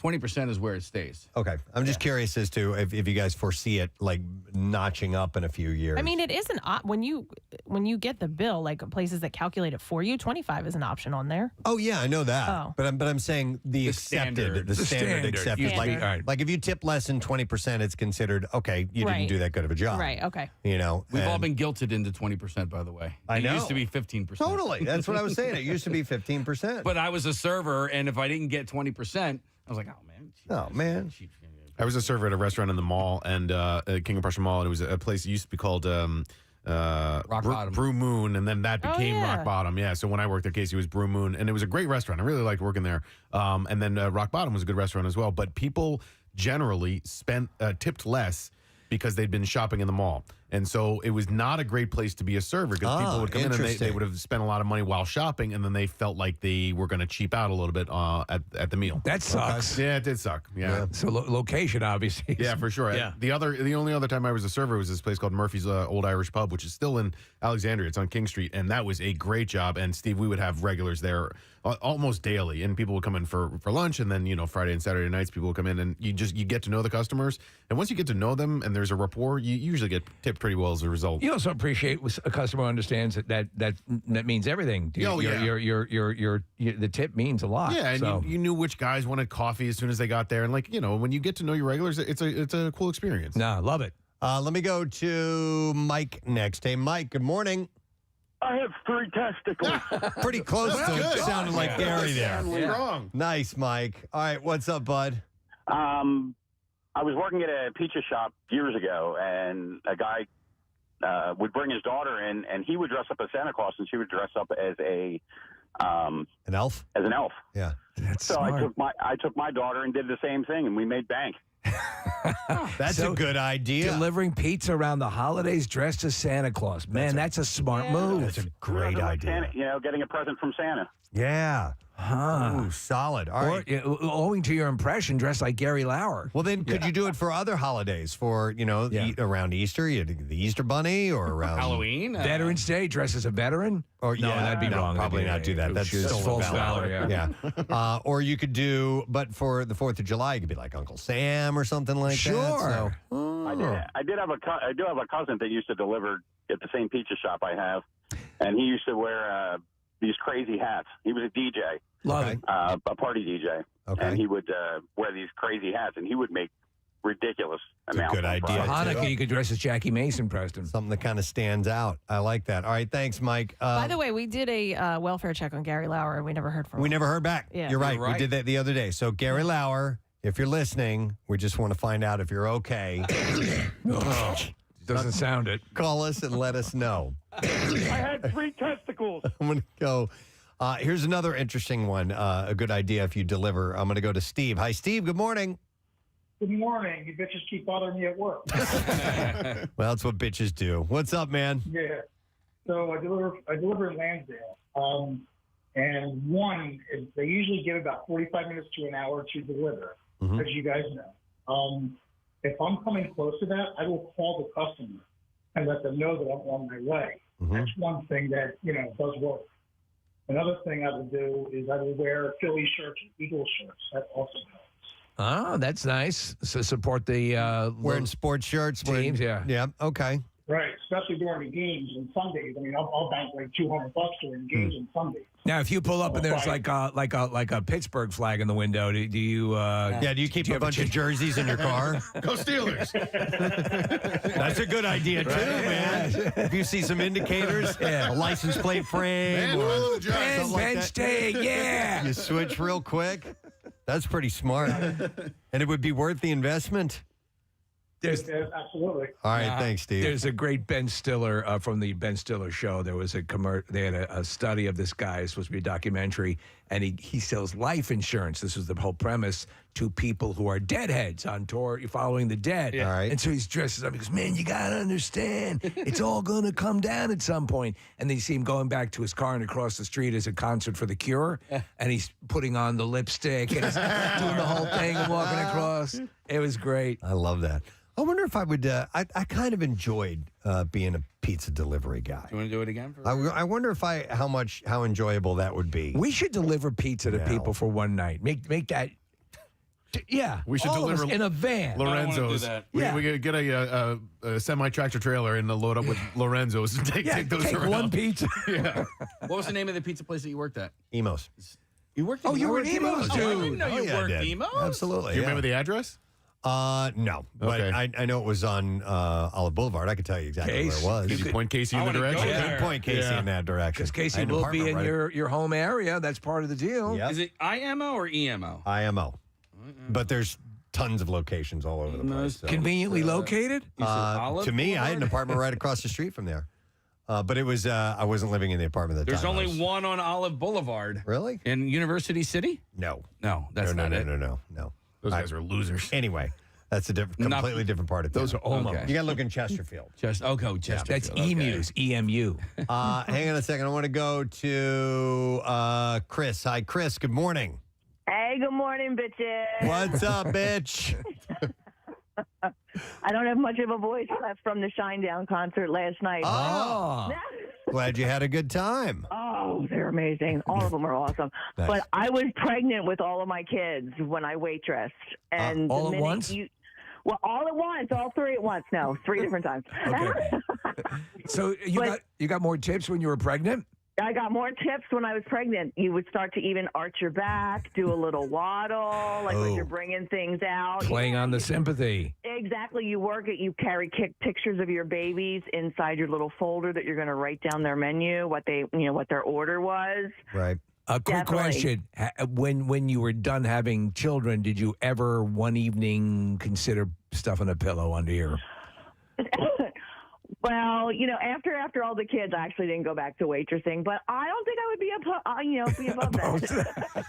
20% is where it stays. Okay. I'm just curious as to if you guys foresee it like notching up in a few years. I mean, it is when you get the bill, like places that calculate it for you, 25 is an option on there. Oh yeah, I know that. Oh. But I'm saying the accepted, the standard accepted. Like if you tip less than 20%, it's considered okay. You didn't do that good of a job. Right. Okay. We've all been guilted into 20%, by the way. I know. It used to be 15%. Totally. That's what I was saying. It used to be 15%. But I was a server, and if I didn't get 20%, I was like, oh man. I was a server at a restaurant in the mall and King of Prussia Mall, and it was a place that used to be called Rock Bottom. Brew Moon, and then that became yeah. Rock Bottom. Yeah, so when I worked there, Casey, was Brew Moon, and it was a great restaurant. I really liked working there. And then Rock Bottom was a good restaurant as well. But people generally tipped less because they'd been shopping in the mall. And so it was not a great place to be a server because people would come in and they would have spent a lot of money while shopping, and then they felt like they were going to cheap out a little bit at the meal. That sucks. Yeah, it did suck. Yeah. So location, obviously. Yeah, for sure. Yeah. The only other time I was a server was this place called Murphy's Old Irish Pub, which is still in Alexandria. It's on King Street, and that was a great job. And Steve, we would have regulars there almost daily, and people would come in for lunch, and then Friday and Saturday nights people would come in, and you get to know the customers, and once you get to know them and there's a rapport, you usually get tipped pretty well as a result. You also appreciate a customer understands that means everything. The tip means a lot. Yeah, and so. you knew which guys wanted coffee as soon as they got there, and when you get to know your regulars, it's a cool experience. No, love it. Let me go to Mike next. Hey, Mike. Good morning. I have 3 testicles. Pretty close to sounding like Gary there. Wrong. Nice, Mike. All right, what's up, bud? I was working at a pizza shop years ago, and a guy would bring his daughter in, and he would dress up as Santa Claus, and she would dress up as an elf. As an elf. Yeah. So smart. I took my daughter and did the same thing, and we made bank. That's a good idea. Delivering pizza around the holidays dressed as Santa Claus. Man, that's a smart move. That's a great idea. Santa, getting a present from Santa. Yeah. Ooh, solid. All right. Owing to your impression, dressed like Gary Lauer. Well, then could you do it for other holidays? For, around Easter, the Easter Bunny, or around Halloween? Veterans Day, dress as a veteran? Or no, that'd be wrong. Probably not do that. That's false valor. Yeah. Or you could but for the 4th of July, you could be like Uncle Sam or something like that. Sure. I do have a cousin that used to deliver at the same pizza shop I have, and he used to wear these crazy hats. He was a DJ, Love it. a party DJ, Okay. and he would wear these crazy hats, and he would make ridiculous amounts. Good idea. For Hanukkah, you could dress as Jackie Mason, Preston. Something that kind of stands out. I like that. All right, thanks, Mike. By the way, we did a welfare check on Gary Lauer, and we never heard from him. We never heard back. Yeah. You're right. You're right. We did that the other day. So, Gary Lauer, if you're listening, we just want to find out if you're okay. Doesn't sound it. Call us and let us know. I had 3 testicles. I'm going to go. Here's another interesting one. A good idea if you deliver. I'm going to go to Steve. Hi, Steve. Good morning. Good morning. You bitches keep bothering me at work. Well, that's what bitches do. What's up, man? Yeah. So I deliver in Lansdale. And one is they usually give about 45 minutes to an hour to deliver, as you guys know. If I'm coming close to that, I will call the customer and let them know that I'm on my way. That's one thing that, does work. Another thing I will do is I will wear Philly shirts and Eagle shirts. That also helps. Oh, that's nice. So support the Wearing sports shirts. teams. Yeah. Okay. Right, especially during the games and Sundays. I mean, I'll bank like $200 during the games and Sundays. Now, if you pull up and there's like a Pittsburgh flag in the window, do you? Do you keep a bunch of jerseys in your car? Go Steelers. That's a good idea too, man. If you see some indicators, a license plate frame, or something like Penn that, State, yeah. you switch real quick. That's pretty smart, and it would be worth the investment. Absolutely. All right, thanks, Steve. There's a great Ben Stiller from the Ben Stiller show. There was they had a study of this guy. It's supposed to be a documentary, and he sells life insurance. This was the whole premise to people who are deadheads on tour following the dead. All right. And so he's dressed up. He goes, man, you got to understand, it's all going to come down at some point. And then you see him going back to his car and across the street is a concert for The Cure, and he's putting on the lipstick and he's doing the whole thing and walking across. It was great. I love that. I wonder if I would. I kind of enjoyed being a pizza delivery guy. You want to do it again? I wonder if how enjoyable that would be. We should deliver pizza to people for one night. Make that. Yeah, We should all of us deliver in a van. Lorenzo's. I don't wanna We, Yeah. we could get a semi-tractor trailer and load up with Lorenzo's and take those take around. one pizza. Yeah. What was the name of the pizza place that you worked at? Emos. You worked. Oh, you were at Emo's, Oh, I didn't dude. know you yeah, I worked did. Emo's. Absolutely. Do you yeah. remember the address? No, but Okay. I know it was on Olive Boulevard. I could tell you exactly Case. where it was. Could you point Casey in the wanna go direction? there. Good point, Casey, Yeah. in that direction. Because Casey I had an will be in apartment right- your home area. That's part of the deal. Yep. Is it IMO or EMO? IMO. But there's tons of locations all over the place. so. Conveniently located? To me, I had an apartment right across the street from there. But it was I wasn't living in the apartment at the There's time. only one on Olive Boulevard. Really? In University City? No. No, that's no, not no, it. No. Those guys are losers. Anyway, that's a completely different part of town. Those are almost. Okay. You got to look in Chesterfield. Just Chesterfield. That's Okay. emus, EMU. Hang on a second. I want to go to Chris. Hi, Chris. Good morning. Hey, good morning, bitches. What's up, bitch? I don't have much of a voice left from the Shinedown concert last night. Oh. Glad you had a good time. Oh, they're amazing. All of them are awesome. Nice. But I was pregnant with all of my kids when I waitressed. And all the at minute once? Well, all at once, all 3 at once. No, 3 different times. Okay. So you got more tips when you were pregnant? I got more tips when I was pregnant. You would start to even arch your back, do a little waddle, like when you're bringing things out. Playing on the sympathy. Exactly. You work it. You carry pictures of your babies inside your little folder that you're going to write down their menu, what their order was. Right. A quick Definitely. question. When you were done having children, did you ever one evening consider stuffing a pillow under your... Well, after all the kids, I actually didn't go back to waitressing, but I don't think I would be above that.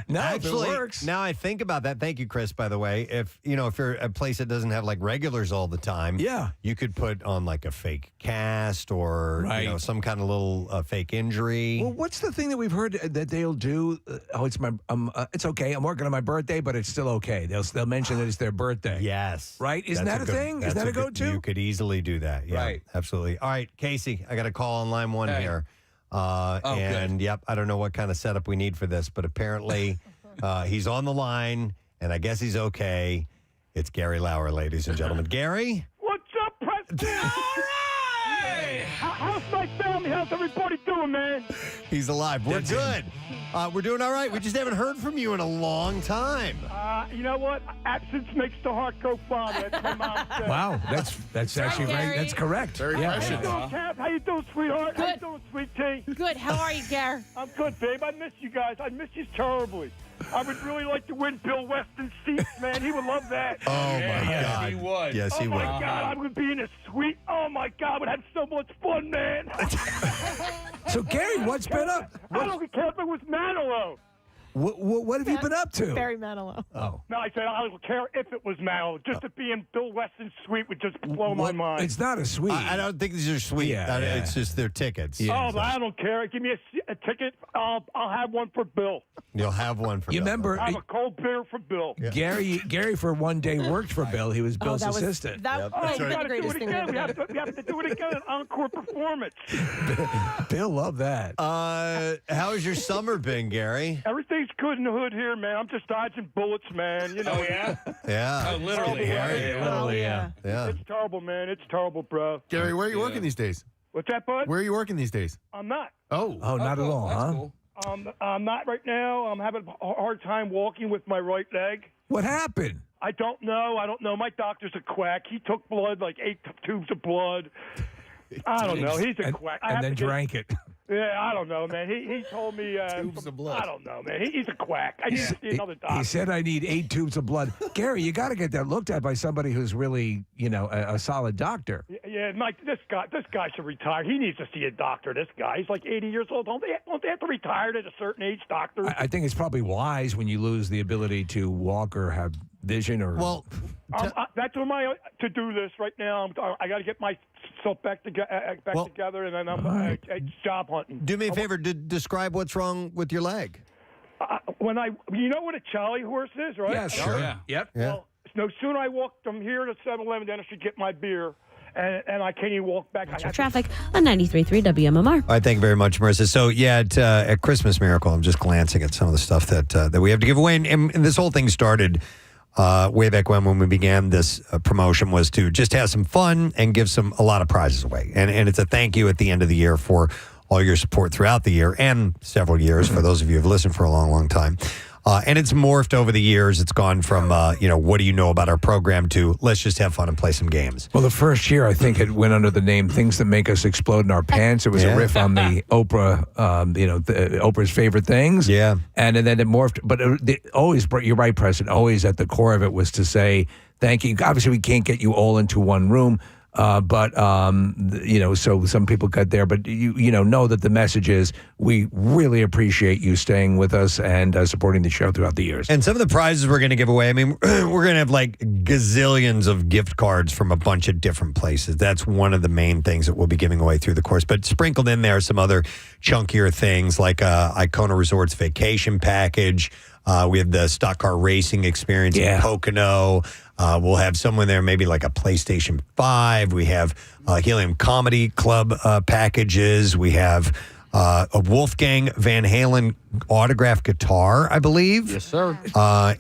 No, Actually, if it works. now I think about that. Thank you, Chris, by the way. If you're a place that doesn't have like regulars all the time, you could put on like a fake cast or some kind of little fake injury. Well, what's the thing that we've heard that they'll do? It's okay. I'm working on my birthday, but it's still okay. They'll mention that it's their birthday. Yes. Right? Isn't that a thing? Is that a go-to? You could easily do that. Yeah, Right. absolutely. All right, Casey, I got a call on line 1 here. Good. Yep, I don't know what kind of setup we need for this, but apparently he's on the line, and I guess he's okay. It's Gary Lauer, ladies and gentlemen. Gary? What's up, Preston? How's my family? How's everybody doing, man? He's alive. We're good. We're doing all right. We just haven't heard from you in a long time. You know what? Absence makes the heart go fond. That's my mom said. Wow, that's actually very, that's correct. How you doing, Cap? How you doing, sweetheart? How you Good. doing, sweet tea? Good. How are you, Gare? I'm good, babe. I miss you guys. I miss you terribly. I would really like to win Bill Weston's seats, man. He would love that. Oh, my yes, God. he would. Yes, he Oh, would. my God. I would be in a suite. Oh, my God. We'd have so much fun, man. So, Gary, what's been up? I don't care if it was Manilow. What have you been up to? Barry Manilow. Oh. No, I said I don't care if it was Manilow. Just to be in Bill Weston's suite would just blow my mind. It's not a suite. I don't think these are sweet. Yeah, yeah. It's just their tickets. Oh, but I don't care. Give me a ticket. I'll have one for Bill. You'll have one for You Bill. remember, I'll have a cold beer for Bill. Gary for one day worked for Bill. He was Bill's assistant. That Oh, was we the got to do greatest it thing again. we We ever have to do it again. An encore performance. Bill loved that. How's your summer been, Gary? Everything's good in the hood here, man. I'm just dodging bullets, man. You know. Oh, yeah? Yeah. Oh, literally. Literally, yeah. Yeah. It's terrible, man. It's terrible, bro. Gary, where are you working these days? What's that, bud? Where are you working these days? I'm not. Oh. Oh, not at all, That's huh? cool. I'm not right now. I'm having a hard time walking with my right leg. What happened? I don't know. My doctor's a quack. He took blood, like 8 tubes of blood. I don't know. He's a quack. And then drank it. Yeah, I don't know, man. He told me. Tubes of blood. I don't know, man. He's a quack. I need to see another doctor. He said, I need 8 tubes of blood. Gary, you got to get that looked at by somebody who's really, a solid doctor. Yeah, Mike. This guy should retire. He needs to see a doctor. This guy. He's like 80 years old. Don't they have to retire at a certain age, doctor? I think it's probably wise when you lose the ability to walk or have vision or. Well, that's on my to do this right now. I got to get myself back together, and then I'm job hunting. Do me a favor. Describe what's wrong with your leg. You know what a Charlie horse is, right? Yeah, sure. yeah. Yep. Yeah. Well, no sooner I walked from here to 7-Eleven down the street to get my beer, and I can't even walk back. Traffic on 93.3 WMMR. All right, thank you very much, Marissa. So, yeah, at Christmas Miracle, I'm just glancing at some of the stuff that we have to give away. And this whole thing started way back when we began this promotion was to just have some fun and give a lot of prizes away. And it's a thank you at the end of the year for all your support throughout the year and several years for those of you who have listened for a long, long time. And it's morphed over the years. It's gone from, what do you know about our program to let's just have fun and play some games. Well, the first year, I think it went under the name Things That Make Us Explode in Our Pants. It was a riff on the Oprah, Oprah's favorite things. Yeah. And then it morphed. But you're right, Preston, always at the core of it was to say thank you. Obviously, we can't get you all into one room. So some people got there, but know that the message is we really appreciate you staying with us and supporting the show throughout the years. And some of the prizes we're going to give away, I mean, we're going to have like gazillions of gift cards from a bunch of different places. That's one of the main things that we'll be giving away through the course. But sprinkled in there are some other chunkier things like Icona Resorts vacation package. We have the stock car racing experience in Pocono. We'll have someone there, maybe like a PlayStation 5. We have Helium Comedy Club packages. We have a Wolfgang Van Halen autographed guitar, I believe. Yes, sir.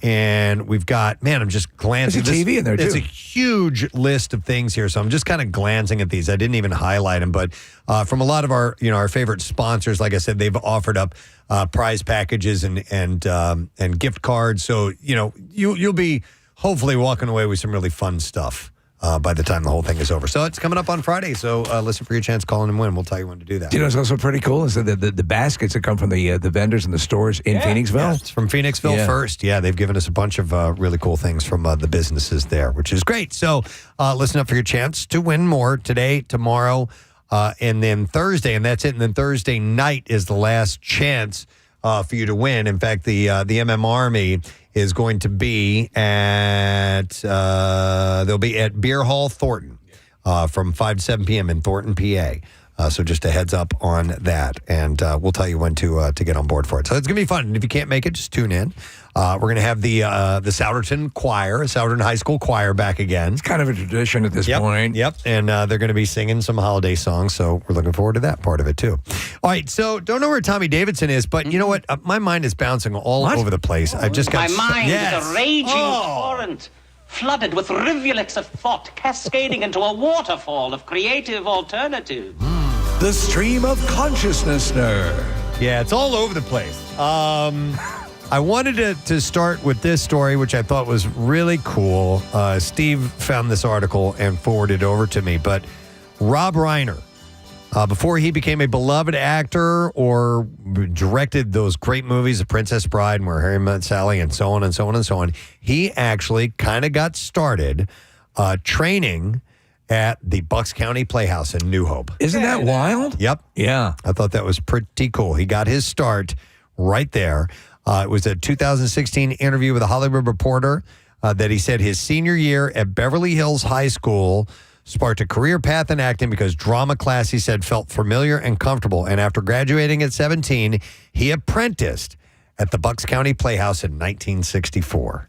And we've got, I'm just glancing. There's a TV in there, too. It's a huge list of things here, so I'm just kind of glancing at these. I didn't even highlight them, but from a lot of our favorite sponsors, like I said, they've offered up prize packages and gift cards. So, you'll be hopefully walking away with some really fun stuff by the time the whole thing is over. So it's coming up on Friday. So listen for your chance, call in and win. We'll tell you when to do that. Do you know what's also pretty cool is that the baskets that come from the vendors and the stores in Phoenixville? Yeah, it's from Phoenixville first. Yeah, they've given us a bunch of really cool things from the businesses there, which is great. So listen up for your chance to win more today, tomorrow, and then Thursday. And that's it. And then Thursday night is the last chance for you to win. In fact, the MM Army is going to be they'll be at Beer Hall Thornton from 5 to 7 p.m. in Thornton, PA. So just a heads up on that, and we'll tell you when to get on board for it. So it's going to be fun. And if you can't make it, just tune in. We're going to have the Souderton Choir, Souderton High School Choir back again. It's kind of a tradition at this point. Yep, and they're going to be singing some holiday songs, so we're looking forward to that part of it, too. All right, so don't know where Tommy Davidson is, but you know what? My mind is bouncing all over the place. I've just got... My mind is a raging torrent, flooded with rivulets of thought, cascading into a waterfall of creative alternatives. The stream of Consciousnessner. Yeah, it's all over the place. I wanted to start with this story, which I thought was really cool. Steve found this article and forwarded it over to me. But Rob Reiner, before he became a beloved actor or directed those great movies, The Princess Bride and Where Harry Met Sally and so on and so on and so on, he actually kind of got started training at the Bucks County Playhouse in New Hope. Isn't that wild? Yep. Yeah. I thought that was pretty cool. He got his start right there. It was a 2016 interview with a Hollywood Reporter that he said his senior year at Beverly Hills High School sparked a career path in acting because drama class, he said, felt familiar and comfortable. And after graduating at 17, he apprenticed at the Bucks County Playhouse in 1964.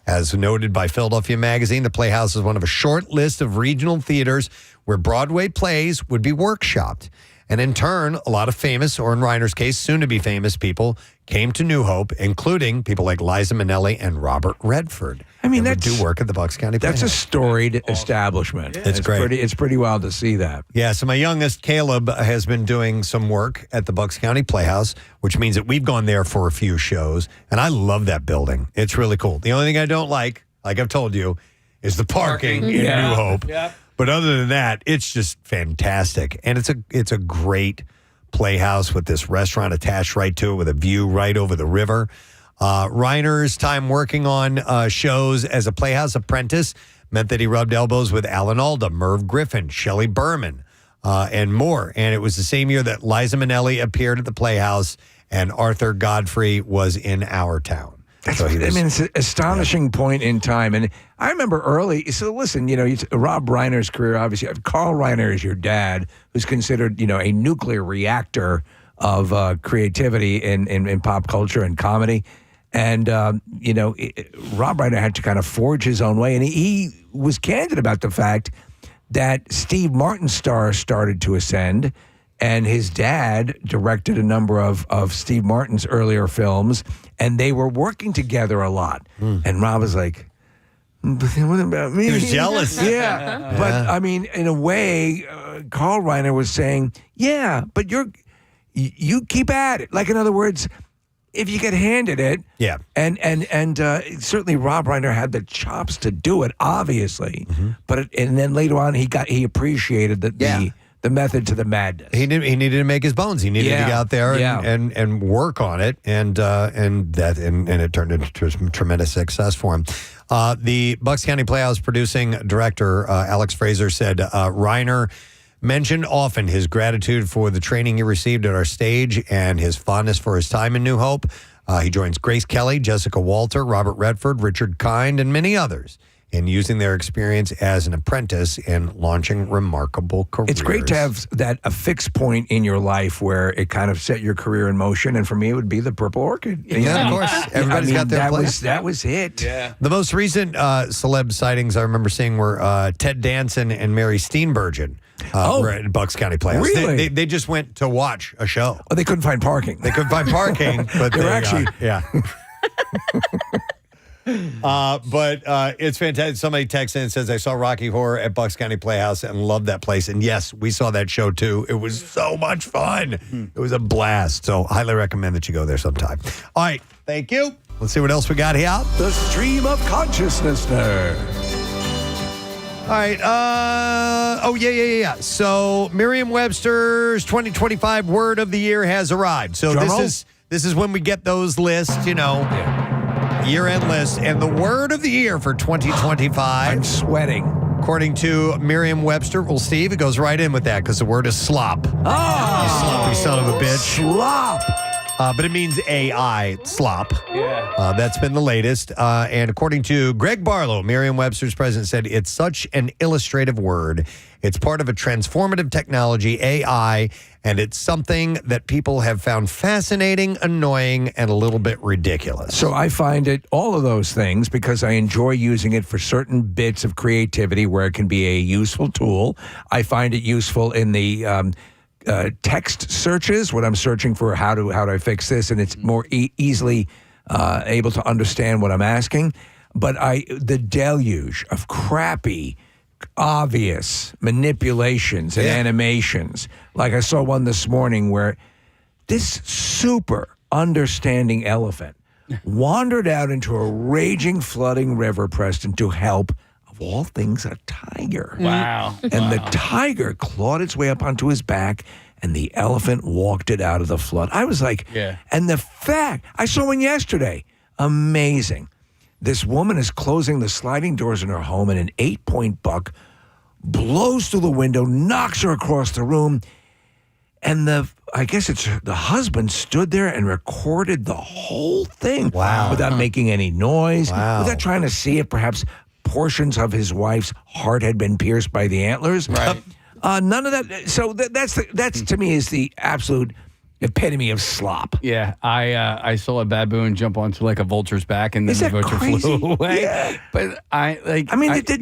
As noted by Philadelphia Magazine, the Playhouse is one of a short list of regional theaters where Broadway plays would be workshopped. And in turn, a lot of famous, or in Reiner's case, soon-to-be famous people came to New Hope, including people like Liza Minnelli and Robert Redford. I mean, that do work at the Bucks County Playhouse. That's a storied establishment. Yeah. It's great. It's pretty wild to see that. Yeah, so my youngest, Caleb, has been doing some work at the Bucks County Playhouse, which means that we've gone there for a few shows, and I love that building. It's really cool. The only thing I don't like I've told you, is the parking in New Hope. Yeah. But other than that, it's just fantastic. And it's a great playhouse with this restaurant attached right to it with a view right over the river. Reiner's time working on shows as a Playhouse apprentice meant that he rubbed elbows with Alan Alda, Merv Griffin, Shelley Berman, and more. And it was the same year that Liza Minnelli appeared at the Playhouse and Arthur Godfrey was in Our Town. It's an astonishing point in time. And I remember early, so listen, Rob Reiner's career, obviously, Carl Reiner is your dad, who's considered, a nuclear reactor of creativity in pop culture and comedy. And, Rob Reiner had to kind of forge his own way. And he was candid about the fact that Steve Martin's star started to ascend. And his dad directed a number of Steve Martin's earlier films, and they were working together a lot. And Rob was like, "But what about me?" He was jealous. Yeah. But, I mean, in a way, Carl Reiner was saying, yeah, but you keep at it. Like, in other words, if you get handed it, yeah, and certainly Rob Reiner had the chops to do it, obviously. But and then later on, he appreciated the method to the madness. He needed to make his bones. He needed to get out there and work on it, and it turned into some tremendous success for him. The Bucks County Playhouse producing director Alex Fraser said Reiner mentioned often his gratitude for the training he received at our stage and his fondness for his time in New Hope. He joins Grace Kelly, Jessica Walter, Robert Redford, Richard Kind, and many others in using their experience as an apprentice in launching remarkable careers. It's great to have a fixed point in your life where it kind of set your career in motion. And for me, it would be the Purple Orchid. Yeah, of course. Everybody's got their place. That was it. Yeah. The most recent celeb sightings I remember seeing were Ted Danson and Mary Steenburgen. Were at Bucks County Playhouse. Really? They just went to watch a show. Oh, they couldn't find parking. They couldn't find parking, but they're actually but it's fantastic. Somebody texts in and says, I saw Rocky Horror at Bucks County Playhouse and loved that place. And yes, we saw that show too. It was so much fun. It was a blast. So highly recommend that you go there sometime. All right. Thank you. Let's see what else we got here. The stream of Consciousnessner. All right. Yeah. So Merriam-Webster's 2025 Word of the Year has arrived. So this is when we get those lists, year-end list, and the word of the year for 2025. I'm sweating. According to Merriam-Webster, well, Steve, it goes right in with that because the word is slop. Oh, you sloppy son of a bitch. Slop. But it means AI, slop. Yeah. That's been the latest. And according to Greg Barlow, Merriam-Webster's president, said it's such an illustrative word. It's part of a transformative technology, AI, and it's something that people have found fascinating, annoying, and a little bit ridiculous. So I find it all of those things because I enjoy using it for certain bits of creativity where it can be a useful tool. I find it useful in the text searches when I'm searching for how do I fix this, and it's more easily able to understand what I'm asking. but the deluge of crappy, obvious manipulations and animations. Like I saw one this morning where this super understanding elephant wandered out into a raging, flooding river, Preston, to help, of all things, a tiger. Wow. And the tiger clawed its way up onto his back, and the elephant walked it out of the flood. I was like, and the fact, I saw one yesterday, amazing. This woman is closing the sliding doors in her home, and an 8-point buck blows through the window, knocks her across the room, and I guess it's the husband stood there and recorded the whole thing without making any noise, without trying to see if perhaps portions of his wife's heart had been pierced by the antlers. Right. None of that. So that's to me is the absolute epitome of slop. Yeah, I saw a baboon jump onto like a vulture's back, and then the vulture flew away. Yeah. But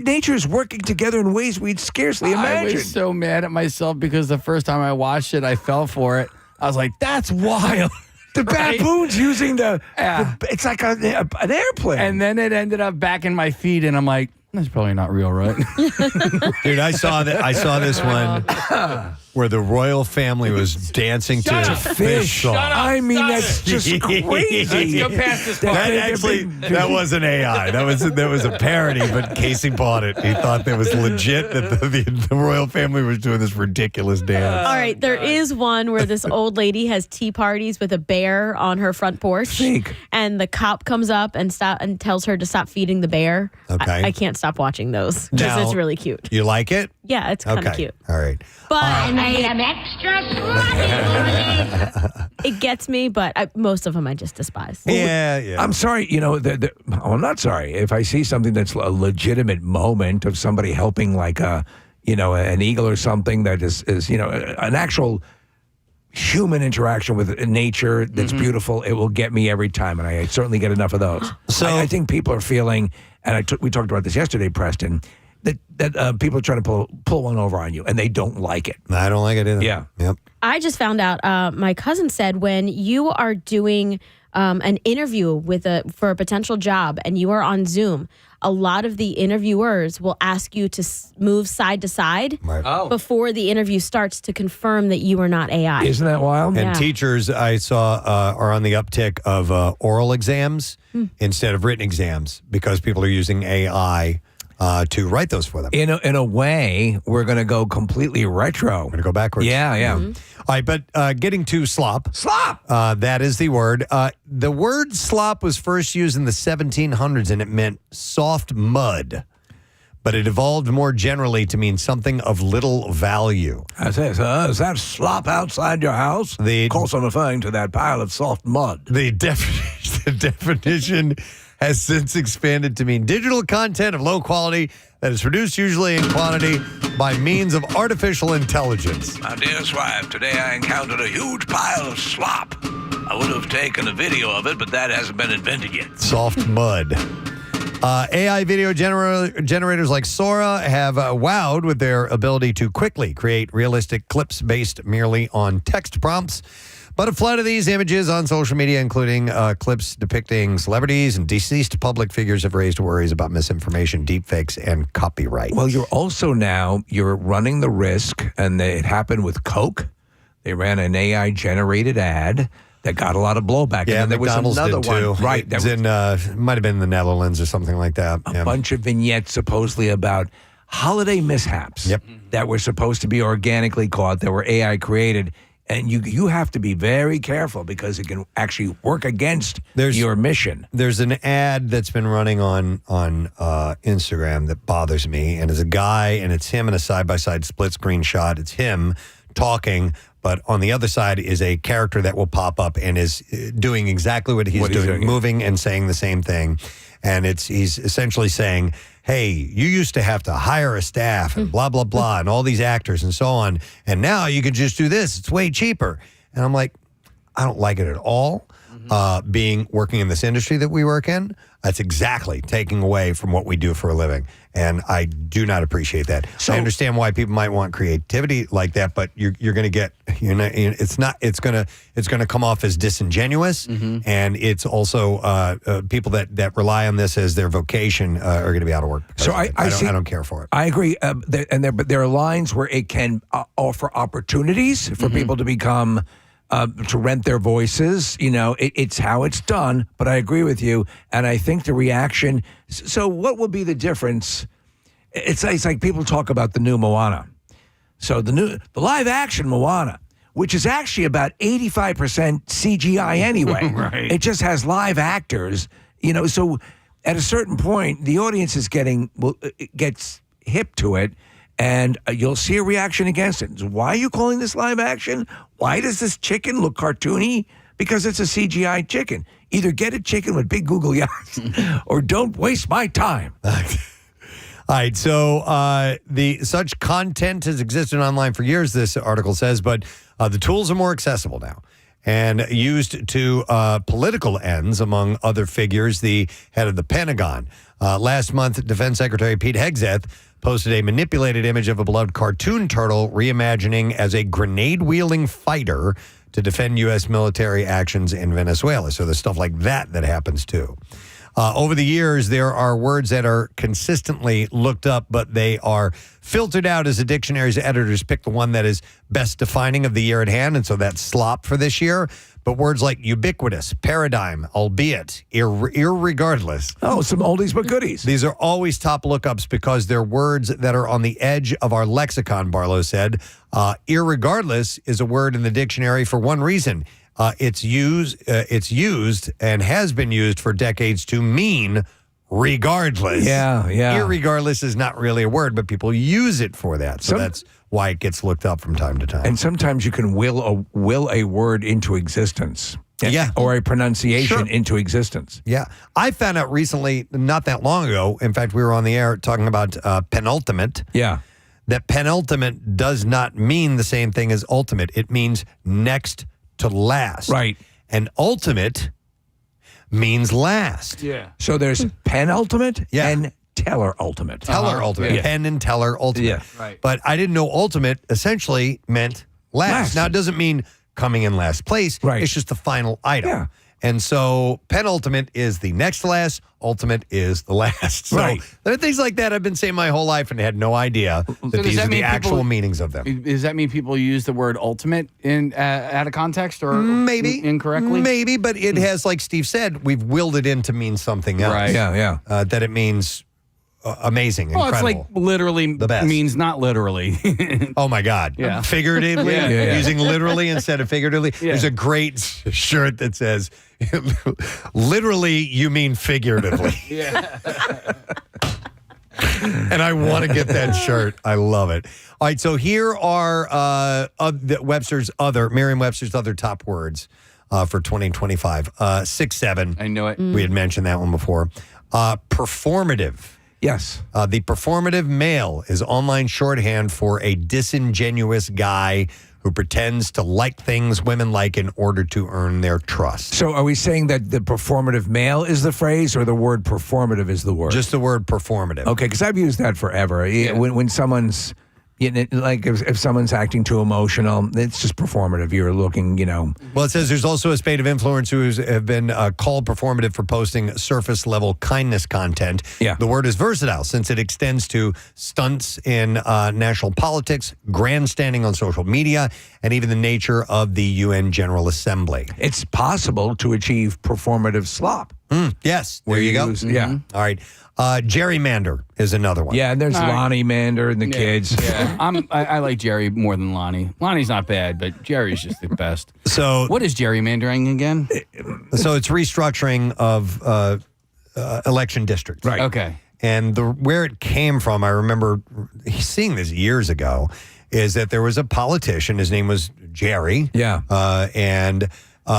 nature is working together in ways we'd scarcely imagine. I was so mad at myself because the first time I watched it, I fell for it. I was like, "That's wild." The baboon's using it's like an airplane. And then it ended up back in my feed, and I'm like, that's probably not real, right? Dude, I saw this one where the royal family was dancing to a fish song. I mean, that's just crazy. Let's go past this part. That wasn't AI. That was a parody, but Casey bought it. He thought that was legit that the royal family was doing this ridiculous dance. All right, there is one where this old lady has tea parties with a bear on her front porch. And the cop comes up and tells her to stop feeding the bear. Okay. I can't stop watching those because it's really cute. You like it? Yeah, it's kind of cute. All right. But I made them extra slutty. It gets me, but most of them I just despise. Yeah. I'm sorry, I'm not sorry. If I see something that's a legitimate moment of somebody helping like an eagle or something that is an actual human interaction with nature that's beautiful, it will get me every time, and I certainly get enough of those. So I think people are feeling, and we talked about this yesterday, Preston, that people are trying to pull one over on you, and they don't like it. I don't like it either. Yeah. Yep. I just found out, my cousin said when you are doing an interview for a potential job and you are on Zoom, a lot of the interviewers will ask you to move side to side before the interview starts to confirm that you are not AI. Isn't that wild? And teachers, I saw, are on the uptick of oral exams instead of written exams because people are using AI to write those for them. In a way, we're going to go completely retro. We're going to go backwards. Yeah. All right, but getting to slop. Slop! That is the word. The word slop was first used in the 1700s, and it meant soft mud. But it evolved more generally to mean something of little value. Is that slop outside your house? Of course, I'm referring to that pile of soft mud. The definition has since expanded to mean digital content of low quality that is produced usually in quantity by means of artificial intelligence. My dearest wife, today I encountered a huge pile of slop. I would have taken a video of it, but that hasn't been invented yet. Soft mud. AI video generators like Sora have wowed with their ability to quickly create realistic clips based merely on text prompts. But a flood of these images on social media, including clips depicting celebrities and deceased public figures, have raised worries about misinformation, deepfakes, and copyright. Well, you're running the risk, and it happened with Coke. They ran an AI-generated ad that got a lot of blowback. Yeah, and then there McDonald's was another did too. one. Right. It was in, might have been in the Netherlands or something like that. A bunch of vignettes supposedly about holiday mishaps that were supposed to be organically caught, that were AI created. And you have to be very careful because it can actually work against your mission. There's an ad that's been running on Instagram that bothers me, and it's a guy, and it's him in a side-by-side split screen shot. It's him talking, but on the other side is a character that will pop up and is doing exactly what he's doing, moving and saying the same thing. And he's essentially saying, hey, you used to have to hire a staff and blah, blah, blah, and all these actors and so on. And now you can just do this. It's way cheaper. And I'm like, I don't like it at all. working in this industry that we work in. That's exactly taking away from what we do for a living. And I do not appreciate that. So, I understand why people might want creativity like that, but you're going to get, it's going to come off as disingenuous. And it's also people that rely on this as their vocation are going to be out of work. So I don't care for it. I agree. But there are lines where it can offer opportunities for people to become to rent their voices. It's how it's done, but I agree with you. And I think the reaction, so what will be the difference? It's like people talk about the new Moana. So the live action Moana, which is actually about 85% CGI anyway. Right. It just has live actors, so at a certain point, the audience gets hip to it. And you'll see a reaction against it. Why are you calling this live action? Why does this chicken look cartoony? Because it's a CGI chicken. Either get a chicken with big googly eyes or don't waste my time. All right, so such content has existed online for years, this article says, but the tools are more accessible now and used to political ends, among other figures. The head of the Pentagon. Last month, Defense Secretary Pete Hegseth posted a manipulated image of a beloved cartoon turtle reimagining as a grenade-wielding fighter to defend U.S. military actions in Venezuela. So there's stuff like that happens too. Over the years, there are words that are consistently looked up, but they are filtered out as the dictionary's editors pick the one that is best defining of the year at hand, and so that's slop for this year. But words like ubiquitous, paradigm, albeit, irregardless. Oh, some oldies but goodies. These are always top lookups because they're words that are on the edge of our lexicon, Barlow said. Irregardless is a word in the dictionary for one reason. It's used and has been used for decades to mean regardless. Yeah. Irregardless is not really a word, but people use it for that. So that's why it gets looked up from time to time. And sometimes you can will a word into existence. Yeah. Or a pronunciation into existence. Yeah. I found out recently, not that long ago, in fact, we were on the air talking about penultimate. Yeah. That penultimate does not mean the same thing as ultimate. It means next to last. Right. And ultimate means last. Yeah. So there's penultimate and teller ultimate. Teller ultimate. Yeah. Pen and teller ultimate. Yeah. Right. But I didn't know ultimate essentially meant last. Now, it doesn't mean coming in last place. Right. It's just the final item. Yeah. And so penultimate is the next to last. Ultimate is the last. So Right. there are things like that I've been saying my whole life and had no idea that these are the actual meanings of them. Does that mean people use the word ultimate in out of context or Maybe incorrectly? Maybe, but it has, like Steve said, we've willed it in to mean something else. Right. Yeah. That it means amazing, Well, incredible. it's like literally The best. means not literally. Oh my God. Yeah. Figuratively, Yeah. using literally instead of figuratively. Yeah. There's a great shirt that says, literally, you mean figuratively. Yeah. And I want to get that shirt. I love it. All right, so here are Merriam-Webster's other top words for 2025. 6-7. I know it. We had mentioned that one before. Performative. Yes. The performative male is online shorthand for a disingenuous guy who pretends to like things women like in order to earn their trust. So are we saying that the performative male is the phrase or the word performative is the word? Just the word performative. Okay, because I've used that forever. Yeah. When someone's, like if someone's acting too emotional, it's just performative. You're looking, Well, it says there's also a spate of influencers who have been called performative for posting surface-level kindness content. Yeah. The word is versatile since it extends to stunts in national politics, grandstanding on social media, and even the nature of the UN General Assembly. It's possible to achieve performative slop. Yes, there you go. Yeah. All right. Gerrymander is another one. Yeah, and there's Lonnie Mander and the kids. Yeah. I like Jerry more than Lonnie. Lonnie's not bad, but Jerry's just the best. So what is gerrymandering again? So it's restructuring of election districts. Right. Okay. And where it came from, I remember seeing this years ago, is that there was a politician, his name was Jerry. Yeah. And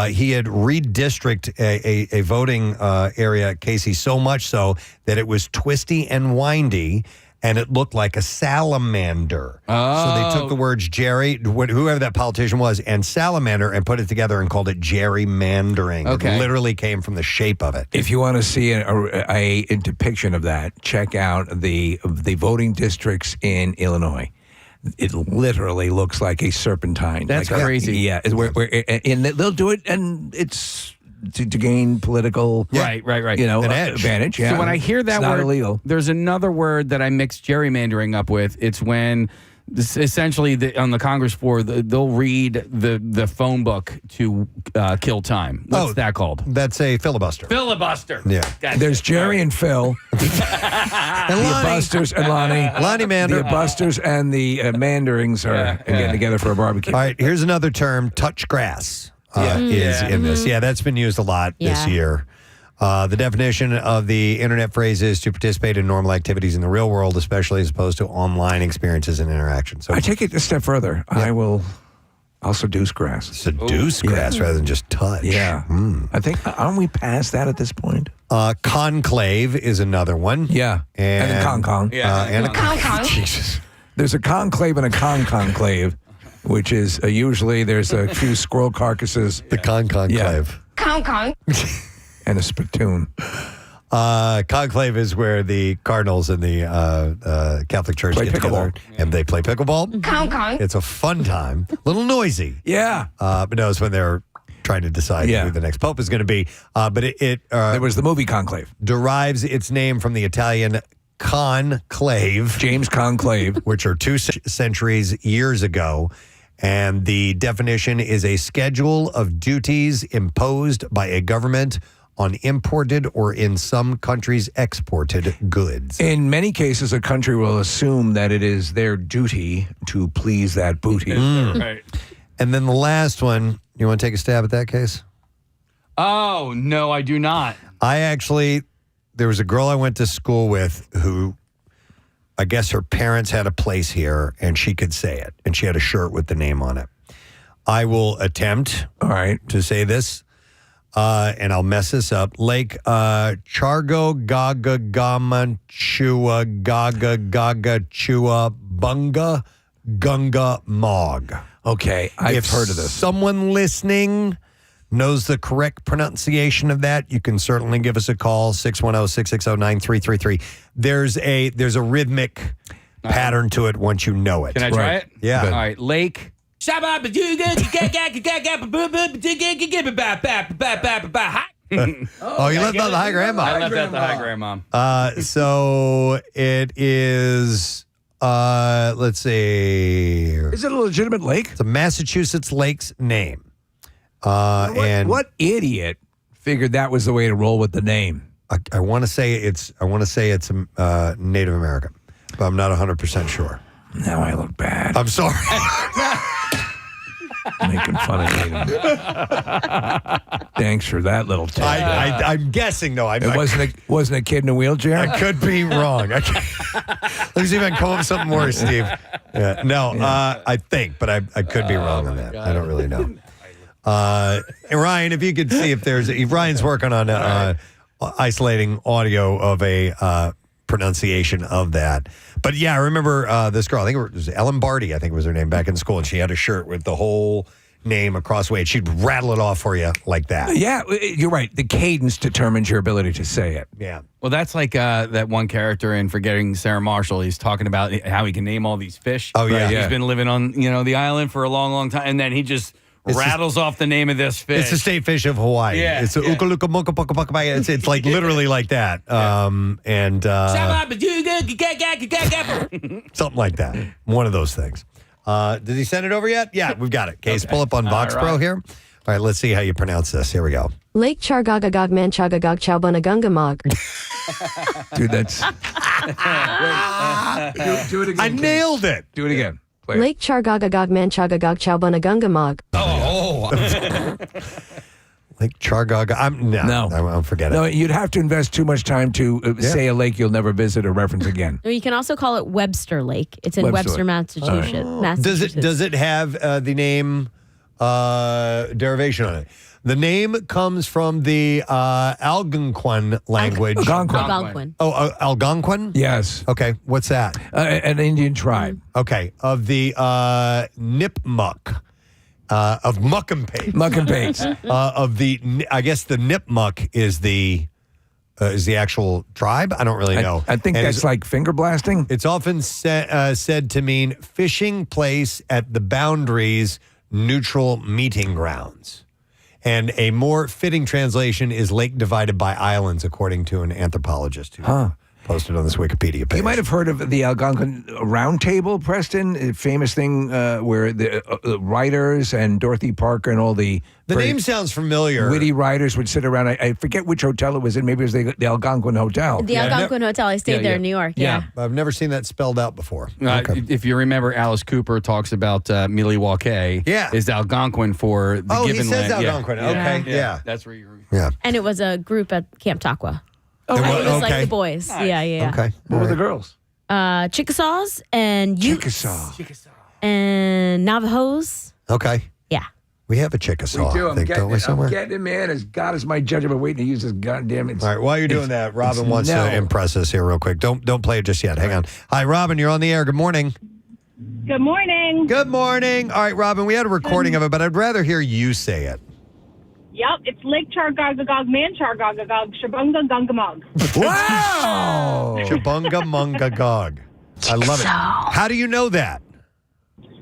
he had redistricted a voting area, Casey, so much so that it was twisty and windy. and it looked like a salamander. Oh. So they took the words whoever that politician was, and salamander, and put it together and called it gerrymandering. Okay. It literally came from the shape of it. If you want to see a depiction of that, check out the voting districts in Illinois. It literally looks like a serpentine. That's like crazy. Yeah, and they'll do it, and it's to gain political, right. advantage. Yeah. So when I hear that it's not word, illegal. There's another word that I mix gerrymandering up with. It's when essentially on the Congress floor they'll read the phone book to kill time. What's that called? That's a filibuster. Filibuster. Yeah. Gotcha. There's Jerry and Phil, the Busters and Lonnie Mander. The Busters and the Manderings are getting together for a barbecue. All right, here's another term: touch grass. Is in this. Yeah, that's been used a lot this year. The definition of the internet phrase is to participate in normal activities in the real world, especially as opposed to online experiences and interactions. So I take it a step further. I'll seduce grass. Seduce grass rather than just touch. Yeah. I think, aren't we past that at this point? Conclave is another one. Yeah. And a con-con. And a con-con. Jesus. There's a conclave and a conclave, which is usually there's a few squirrel carcasses. The conclave. Yeah. Con-con. And a spittoon. Conclave is where the Cardinals and the Catholic Church Play get together and they play pickleball. Con-con. It's a fun time. A little noisy. Yeah. But no, it's when they're trying to decide who the next pope is going to be. But there was the movie Conclave. Derives its name from the Italian conclave. James Conclave. Which are 2 centuries years ago. And the definition is a schedule of duties imposed by a government on imported or in some countries exported goods. In many cases, a country will assume that it is their duty to please that booty. Right. And then the last one, you want to take a stab at that case? Oh, no, I do not. There was a girl I went to school with who, I guess her parents had a place here and she could say it. And she had a shirt with the name on it. I will attempt to say this. And I'll mess this up. Lake Chargo Gaga Gama Chua Gaga Gaga Chua Bunga Gunga Mog. Okay, I've heard of this. If someone listening knows the correct pronunciation of that, you can certainly give us a call, 610-660-9333. There's a rhythmic pattern to it once you know it. Can I try it? Yeah. All right, Lake. Oh, you left out the high grandma. I left out the high grandma. So it is, let's see. Is it a legitimate lake? It's a Massachusetts lake's name. What idiot figured that was the way to roll with the name? I want to say it's Native American, but I'm not 100% sure. Now I look bad. I'm sorry. Making fun of Native. Thanks for that little tip. I'm guessing though. It wasn't a kid in a wheelchair. I could be wrong. Let me see if I can come up with something more, Steve. Yeah. No, I think, but I could be wrong on that. God. I don't really know. Ryan, if you could see if Ryan's working on isolating audio of a pronunciation of that. But yeah, I remember this girl, I think it was Ellen Barty, I think was her name, back in school, and she had a shirt with the whole name across the way. She'd rattle it off for you like that. Yeah, you're right. The cadence determines your ability to say it. Yeah. Well, that's like that one character in Forgetting Sarah Marshall. He's talking about how he can name all these fish. Oh, yeah. He's been living on the island for a long, long time, and then he just rattles off the name of this fish. It's the state fish of Hawaii. Yeah, it's it's like literally like that. Something like that. One of those things. Did he send it over yet? Yeah, we've got it. Case pull up on Vox Pro here. All right, let's see how you pronounce this. Here we go. Lake Chargagagog Manchagagog Chowbunagungamog. Dude, that's... do it again. I nailed it. Do it again. Play Lake Chargagagog Manchagagog Chowbunagungamog. Lake Chargaga. I'm forgetting. No, you'd have to invest too much time to say a lake you'll never visit or reference again. Or you can also call it Webster Lake. It's in Webster, Massachusetts. Does it have the name derivation on it? The name comes from the Algonquin language. Algonquin. Oh, Algonquin? Yes. Okay, what's that? An Indian tribe. Okay, of the Nipmuc. Of Muckampates. Muckampates. I guess the Nipmuc is the actual tribe. I don't really know. I think that's like finger blasting. It's often said to mean fishing place at the boundaries, neutral meeting grounds. And a more fitting translation is lake divided by islands, according to an anthropologist who posted on this Wikipedia page. You might have heard of the Algonquin Round Table, Preston, a famous thing where the writers and Dorothy Parker and all the name sounds familiar. Witty writers would sit around. I forget which hotel it was in. Maybe it was the Algonquin Hotel. The Algonquin Hotel. I stayed there in New York. Yeah. I've never seen that spelled out before. If you remember, Alice Cooper talks about Milwaukee. Yeah. Is Algonquin for the given he says land. Algonquin. Okay. Yeah. That's where you're. Yeah. And it was a group at Camp Taqua. Oh, it was like the boys. Nice. Yeah. Okay. What were the girls? Chickasaws and Utes. Chickasaw. And Navajos. Okay. Yeah. We have a Chickasaw, We do. I think, don't we, somewhere? I'm getting it, man. As God is my judge, I've been waiting to use this goddamn. All right, while you're doing that, Robin wants to impress us here real quick. Don't play it just yet. Hang on. Hi, Robin. You're on the air. Good morning. Good morning. Good morning. All right, Robin, we had a recording of it, but I'd rather hear you say it. Yep, it's Lake Chargagagog, Man Chargagagog, Shabunga Gungamug. Wow! Shabunga Munga Gog. I love it. How do you know that?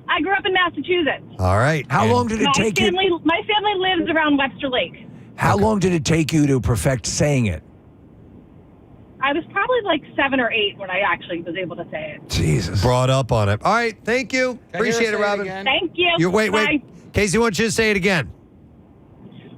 I grew up in Massachusetts. All right. How long did it take you? My family lives around Webster Lake. How long did it take you to perfect saying it? I was probably like 7 or 8 when I actually was able to say it. Jesus. Brought up on it. All right. Thank you. Appreciate it, Robin. Thank you. Wait. Bye. Casey wants you to say it again.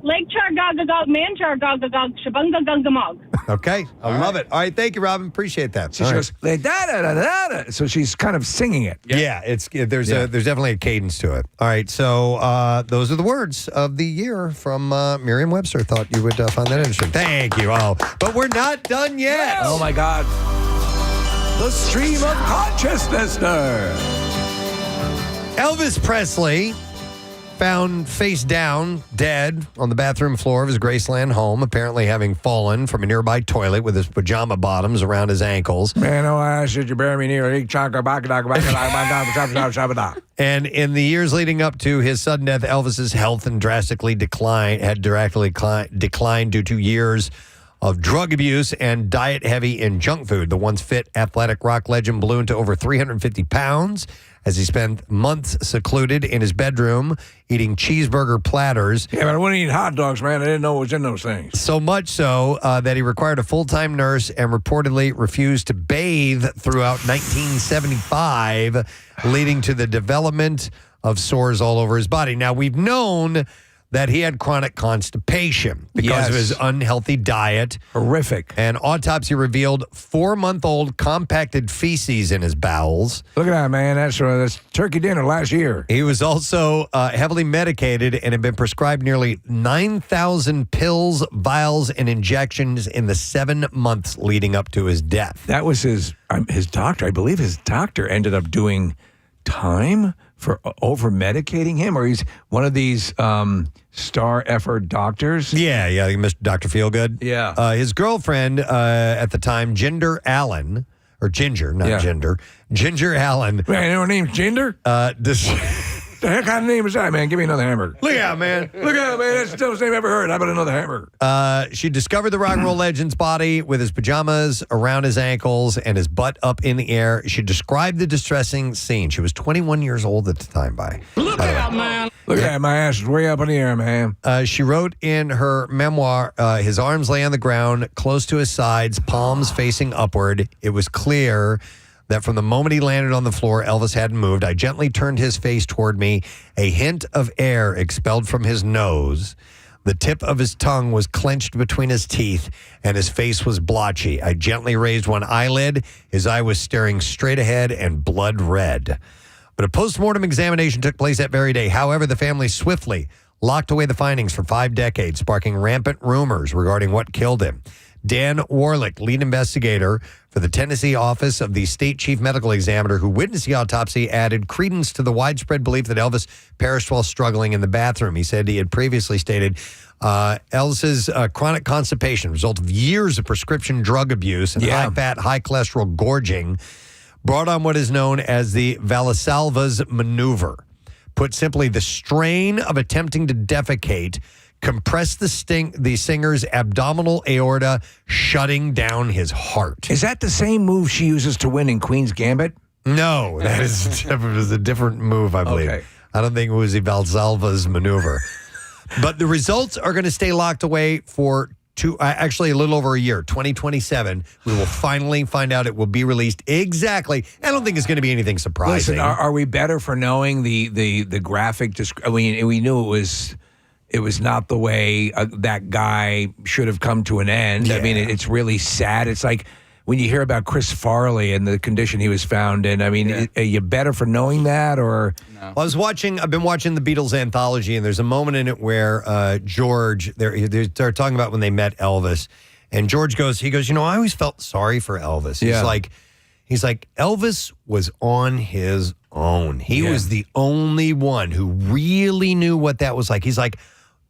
Lake Chargagagog, Man Chargagagog, Shabunga Gungamug. Okay. I love it. All right. Thank you, Robin. Appreciate that. She All goes, right. da-da-da-da-da. So she's kind of singing it. Yeah, there's definitely a cadence to it. All right, so those are the words of the year from Merriam-Webster. Thought you would find that interesting. Thank you. Oh, but we're not done yet. Oh my God! The stream of Consciousnessner. Elvis Presley found face down, dead, on the bathroom floor of his Graceland home, apparently having fallen from a nearby toilet with his pajama bottoms around his ankles. Man, oh, I should you bury me near And in the years leading up to his sudden death, Elvis's health had drastically declined due to years of drug abuse and diet heavy in junk food. The once fit athletic rock legend ballooned to over 350 pounds as he spent months secluded in his bedroom eating cheeseburger platters. Yeah, but I wouldn't eat hot dogs, man. I didn't know what was in those things. So much so that he required a full-time nurse and reportedly refused to bathe throughout 1975, leading to the development of sores all over his body. Now, we've known that he had chronic constipation because of his unhealthy diet. Horrific. An autopsy revealed 4-month-old compacted feces in his bowels. Look at that, man. That's turkey dinner last year. He was also heavily medicated and had been prescribed nearly 9,000 pills, vials, and injections in the 7 months leading up to his death. That was his doctor. I believe his doctor ended up doing time for over-medicating him, or he's one of these star effort doctors. Yeah, Mr. Dr. Feelgood. Yeah. His girlfriend at the time, Ginger Allen, or Ginger, not Gender. Ginger Allen. Man, her name's Ginger? The heck kind of name is that, man? Give me another hamburger. Look out, man. Look out, man. That's the dumbest name I've ever heard. How about another hamburger? She discovered the rock and roll legend's body with his pajamas around his ankles and his butt up in the air. She described the distressing scene. She was 21 years old at the time, Look out, man. Look at that. My ass is way up in the air, man. She wrote in her memoir, his arms lay on the ground, close to his sides, palms facing upward. It was clear that from the moment he landed on the floor, Elvis hadn't moved. I gently turned his face toward me. A hint of air expelled from his nose. The tip of his tongue was clenched between his teeth, and his face was blotchy. I gently raised one eyelid. His eye was staring straight ahead and blood red. But a post-mortem examination took place that very day. However, the family swiftly locked away the findings for 5 decades, sparking rampant rumors regarding what killed him. Dan Warlick, lead investigator for the Tennessee Office of the State Chief Medical Examiner who witnessed the autopsy, added credence to the widespread belief that Elvis perished while struggling in the bathroom. He said he had previously stated Elvis's chronic constipation, result of years of prescription drug abuse and high-fat, high-cholesterol gorging, brought on what is known as the Valsalva's maneuver. Put simply, the strain of attempting to defecate compressed the singer's abdominal aorta, shutting down his heart. Is that the same move she uses to win in Queen's Gambit? No, that is a different move, I believe. Okay. I don't think it was the Valsalva's maneuver. But the results are going to stay locked away for actually a little over a year, 2027. We will finally find out. It will be released exactly. I don't think it's going to be anything surprising. Listen, are we better for knowing the graphic? We knew it was not the way that guy should have come to an end. Yeah. I mean, it's really sad. It's like when you hear about Chris Farley and the condition he was found in. I mean, are you better for knowing that or? No. Well, I've been watching the Beatles anthology, and there's a moment in it where George, they're talking about when they met Elvis, and George goes, I always felt sorry for Elvis. He's like, Elvis was on his own. He was the only one who really knew what that was like. He's like,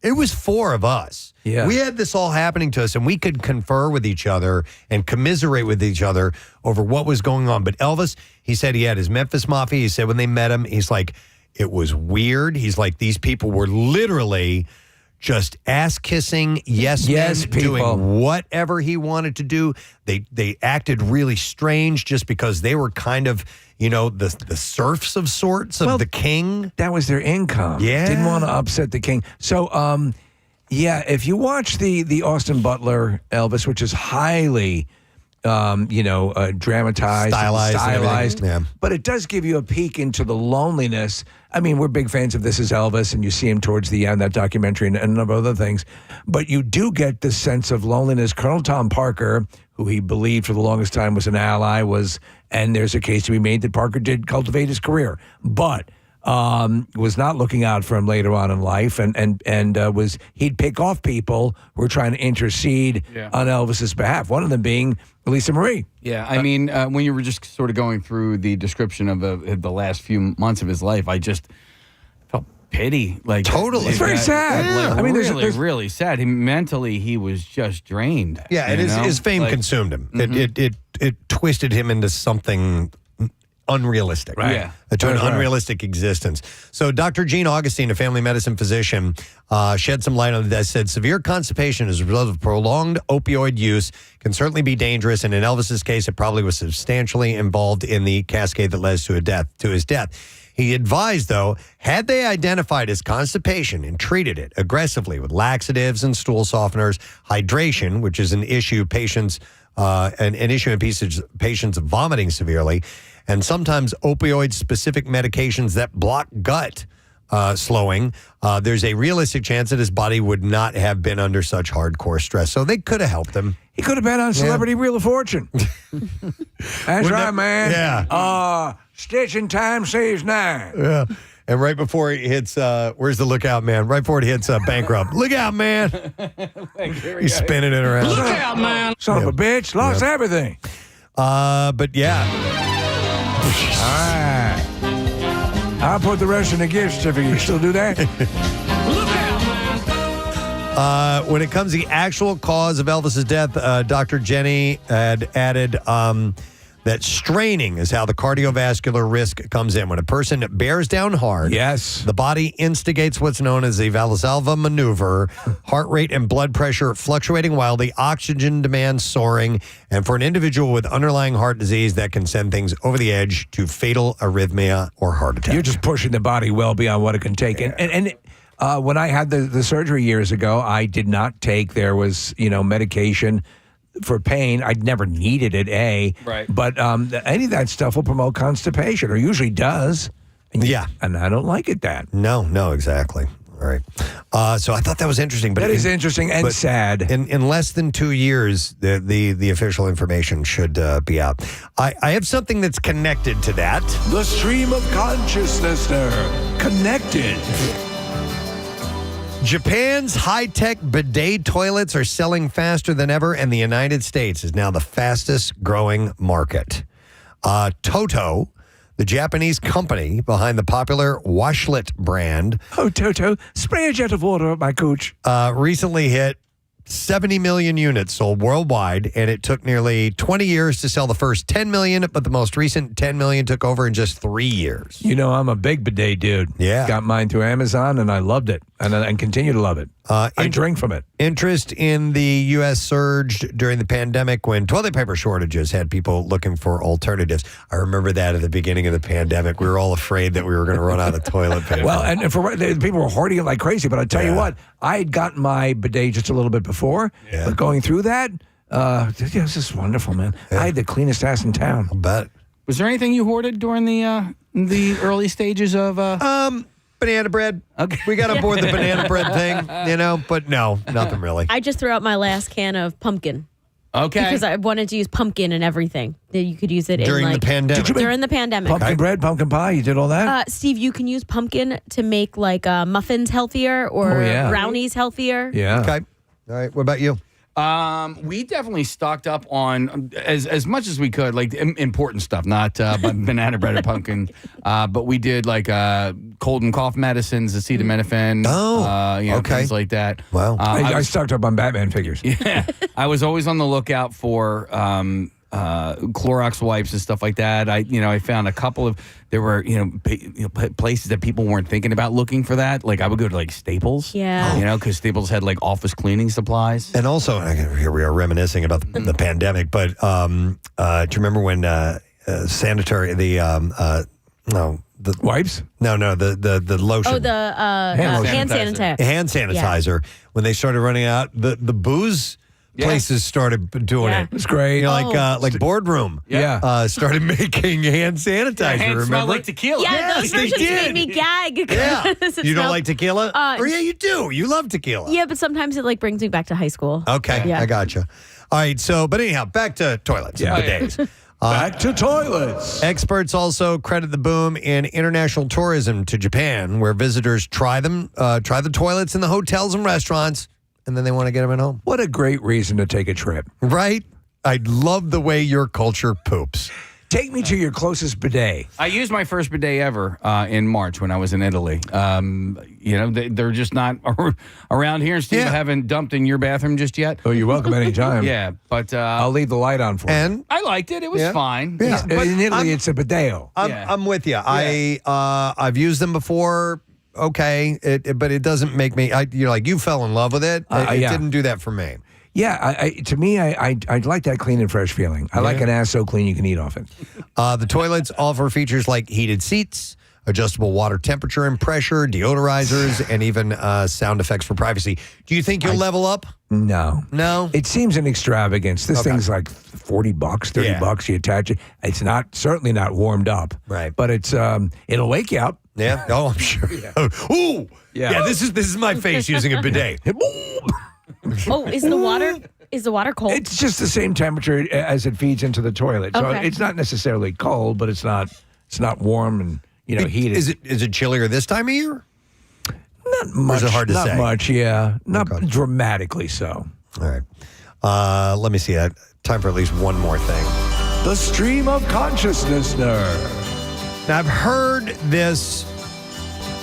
it was four of us. Yeah. We had this all happening to us, and we could confer with each other and commiserate with each other over what was going on. But Elvis, he said he had his Memphis Mafia. He said when they met him, he's like, it was weird. He's like, these people were literally just ass-kissing, yes men, people doing whatever he wanted to do. They acted really strange just because they were kind of, the serfs of sorts of the king. That was their income. Yeah. Didn't want to upset the king. So, if you watch the Austin Butler Elvis, which is highly, dramatized, stylized. Yeah. But it does give you a peek into the loneliness. I mean, we're big fans of This Is Elvis, and you see him towards the end, that documentary, and a number of other things. But you do get this sense of loneliness. Colonel Tom Parker, who he believed for the longest time was an ally, and there's a case to be made that Parker did cultivate his career, but was not looking out for him later on in life, and he'd pick off people who were trying to intercede on Elvis's behalf. One of them being Lisa Marie. Yeah, I mean, when you were just sort of going through the description of the last few months of his life, I just felt pity. Like totally, it's very sad. Like, I mean, there's really sad. Mentally, he was just drained. Yeah, and his fame consumed him. Mm-hmm. It twisted him into something unrealistic, right? Yeah. To an unrealistic existence. So Dr. Gene Augustine, a family medicine physician, shed some light on that, said severe constipation as a result of prolonged opioid use can certainly be dangerous, and in Elvis's case, it probably was substantially involved in the cascade that led to his death. He advised, though, had they identified his constipation and treated it aggressively with laxatives and stool softeners, hydration, which is an issue patients in patients vomiting severely, and sometimes opioid-specific medications that block gut slowing, there's a realistic chance that his body would not have been under such hardcore stress. So they could have helped him. He could have been on Celebrity Wheel of Fortune. That's right, man. Yeah. Stitching time saves 9. Yeah. And right before he hits, where's the lookout man? Right before he hits bankrupt. Look out, man. He's spinning it around. Look out, man. Son of a bitch. Lost everything. But yeah. All right. I'll put the rest in the gift certificate. You still do that? When it comes to the actual cause of Elvis's death, Dr. Jenny had added that straining is how the cardiovascular risk comes in. When a person bears down hard, the body instigates what's known as the Valsalva maneuver, heart rate and blood pressure fluctuating wildly, oxygen demand soaring, and for an individual with underlying heart disease, that can send things over the edge to fatal arrhythmia or heart attack. You're just pushing the body well beyond what it can take. Yeah. And when I had the surgery years ago, I did not take, there was, medication for pain. I'd never needed it, right. But any of that stuff will promote constipation, or usually does. And I don't like it that. No, exactly. All right. So I thought that was interesting. But that is interesting and sad. In less than 2 years, the official information should be out. I have something that's connected to that. The stream of consciousness, connected. Japan's high-tech bidet toilets are selling faster than ever, and the United States is now the fastest-growing market. Toto, the Japanese company behind the popular washlet brand. Oh, Toto, spray a jet of water at my cooch. Recently hit 70 million units sold worldwide, and it took nearly 20 years to sell the first 10 million, but the most recent 10 million took over in just 3 years. You know, I'm a big bidet dude. Yeah. Got mine through Amazon, and I loved it, and continue to love it. I drink from it. Interest in the U.S. surged during the pandemic when toilet paper shortages had people looking for alternatives. I remember that at the beginning of the pandemic. We were all afraid that we were going to run out of toilet paper. Well, and for people were hoarding it like crazy, but I tell you what, I had gotten my bidet just a little bit before, but going through that, this is wonderful, man. I had the cleanest ass in town. I'll bet. Was there anything you hoarded during the early stages of? Banana bread. Okay. We got on board the banana bread thing, but no, nothing really. I just threw out my last can of pumpkin. Okay. Because I wanted to use pumpkin and everything. That you could use it during in the pandemic. During the pandemic. Pumpkin bread, pumpkin pie, you did all that? Steve, you can use pumpkin to make like muffins healthier or brownies healthier. Yeah. Okay. All right. What about you? We definitely stocked up on as much as we could, like important stuff, not banana bread or pumpkin. But we did like cold and cough medicines, acetaminophen. Things like that. Wow. I stocked up on Batman figures. Yeah, I was always on the lookout for Clorox wipes and stuff like that. I found a couple of there were places that people weren't thinking about looking for that. Like I would go to like Staples. Yeah. Because Staples had like office cleaning supplies. And also, here we are reminiscing about the pandemic. But do you remember when sanitary the wipes? No, the lotion. Oh, the hand sanitizer. Hand sanitizer. Yeah. When they started running out, the booze places started doing it. It's great. Like Boardroom. Started making hand sanitizer. Your hands remember? smell like tequila. Yeah, those versions made me gag. Yeah. You don't smelled- like tequila? Or you do. You love tequila. Yeah, but sometimes it like brings me back to high school. Okay, Yeah. I gotcha. All right, but anyhow, back to toilets and bidets. Back to toilets. Experts also credit the boom in international tourism to Japan, where visitors try the toilets in the hotels and restaurants, and then they want to get them at home. What a great reason to take a trip. Right? I love the way your culture poops. Take me to your closest bidet. I used my first bidet ever in March when I was in Italy. They're just not around here. Steve, I haven't dumped in your bathroom just yet. Oh, you're welcome anytime. Yeah, but I'll leave the light on for you. And I liked it. It was fine. Yeah. But in Italy, it's a bidet. I'm with you. I've used them before. Okay, but it doesn't make me. You fell in love with it. It didn't do that for me. Yeah, to me, I like that clean and fresh feeling. I like an ass so clean you can eat off it. The toilets offer features like heated seats, adjustable water temperature and pressure, deodorizers, and even sound effects for privacy. Do you think you'll level up? No. No? It seems an extravagance. This thing's like $40, $30. You attach it. It's certainly not warmed up. Right. But it's it'll wake you up. Yeah. Oh, I'm sure. Ooh. Yeah. This is my face using a bidet. Oh, is the water cold? It's just the same temperature as it feeds into the toilet. So Okay. it's not necessarily cold, but it's not warm and heated. Is it chillier this time of year? Not much. Or is it hard to not say? much, yeah. Not dramatically so. All right. Let me see. Time for at least one more thing. The stream of Consciousnessner. Now, I've heard this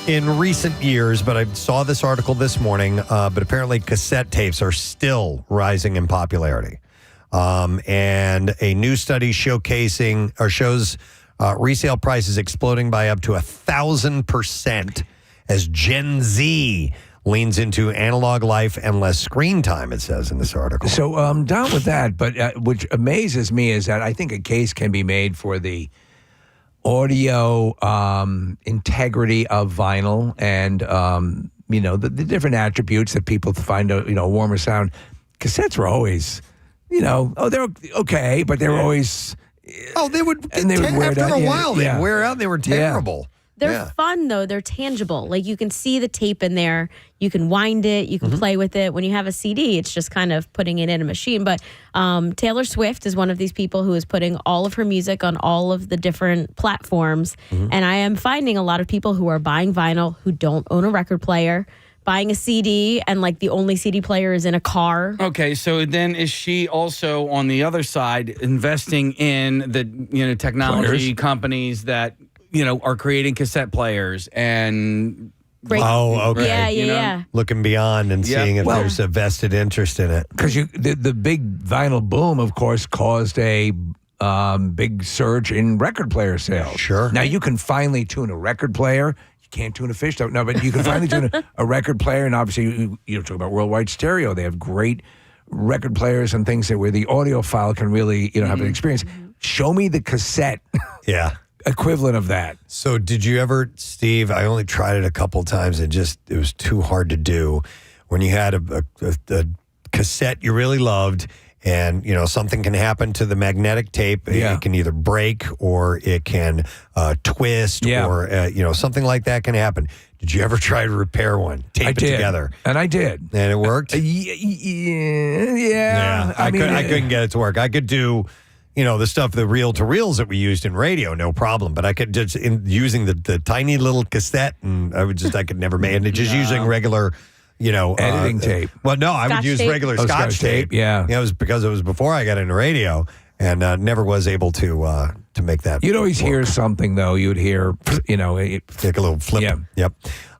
in recent years, but I saw this article this morning. But apparently cassette tapes are still rising in popularity. And a new study shows resale prices exploding by up to 1,000% as Gen Z leans into analog life and less screen time, it says in this article. So I'm down with that, but which amazes me is that I think a case can be made for the audio integrity of vinyl and the different attributes that people find a warmer sound. Cassettes were always they're okay, but they were always they would wear after out. a while they'd wear out. They were terrible. They're fun, though. They're tangible. Like, you can see the tape in there. You can wind it. You can play with it. When you have a CD, it's just kind of putting it in a machine. But Taylor Swift is one of these people who is putting all of her music on all of the different platforms. And I am finding a lot of people who are buying vinyl who don't own a record player buying a CD and like the only CD player is in a car. Okay, so then is she also on the other side investing in the technology companies that are creating cassette players and okay. Yeah. Looking beyond and seeing if there's a vested interest in it. Because the big vinyl boom, of course, caused a big surge in record player sales. Sure. Now you can finally tune a record player. You can't tune a fish though. No, but you can finally tune a record player, and obviously you talk about Worldwide Stereo. They have great record players and things where the audiophile can really have an experience. Show me the cassette. Yeah. Equivalent of that. So did you ever, Steve, I only tried it a couple times and it was too hard to do. When you had a cassette you really loved and, something can happen to the magnetic tape. Yeah. It can either break or it can twist or, something like that can happen. Did you ever try to repair one? Tape it together. And I did. And it worked? Yeah. I couldn't get it to work. I could do... the stuff, the reel-to-reels that we used in radio, no problem. But I could just, using the tiny little cassette, and I could never make it. Just using regular, editing tape. Well, no, I would use regular Scotch tape. Yeah. It was because it was before I got into radio, and never was able to make that. You'd always hear something, though. You'd hear, like a little flip. Yeah. Yep.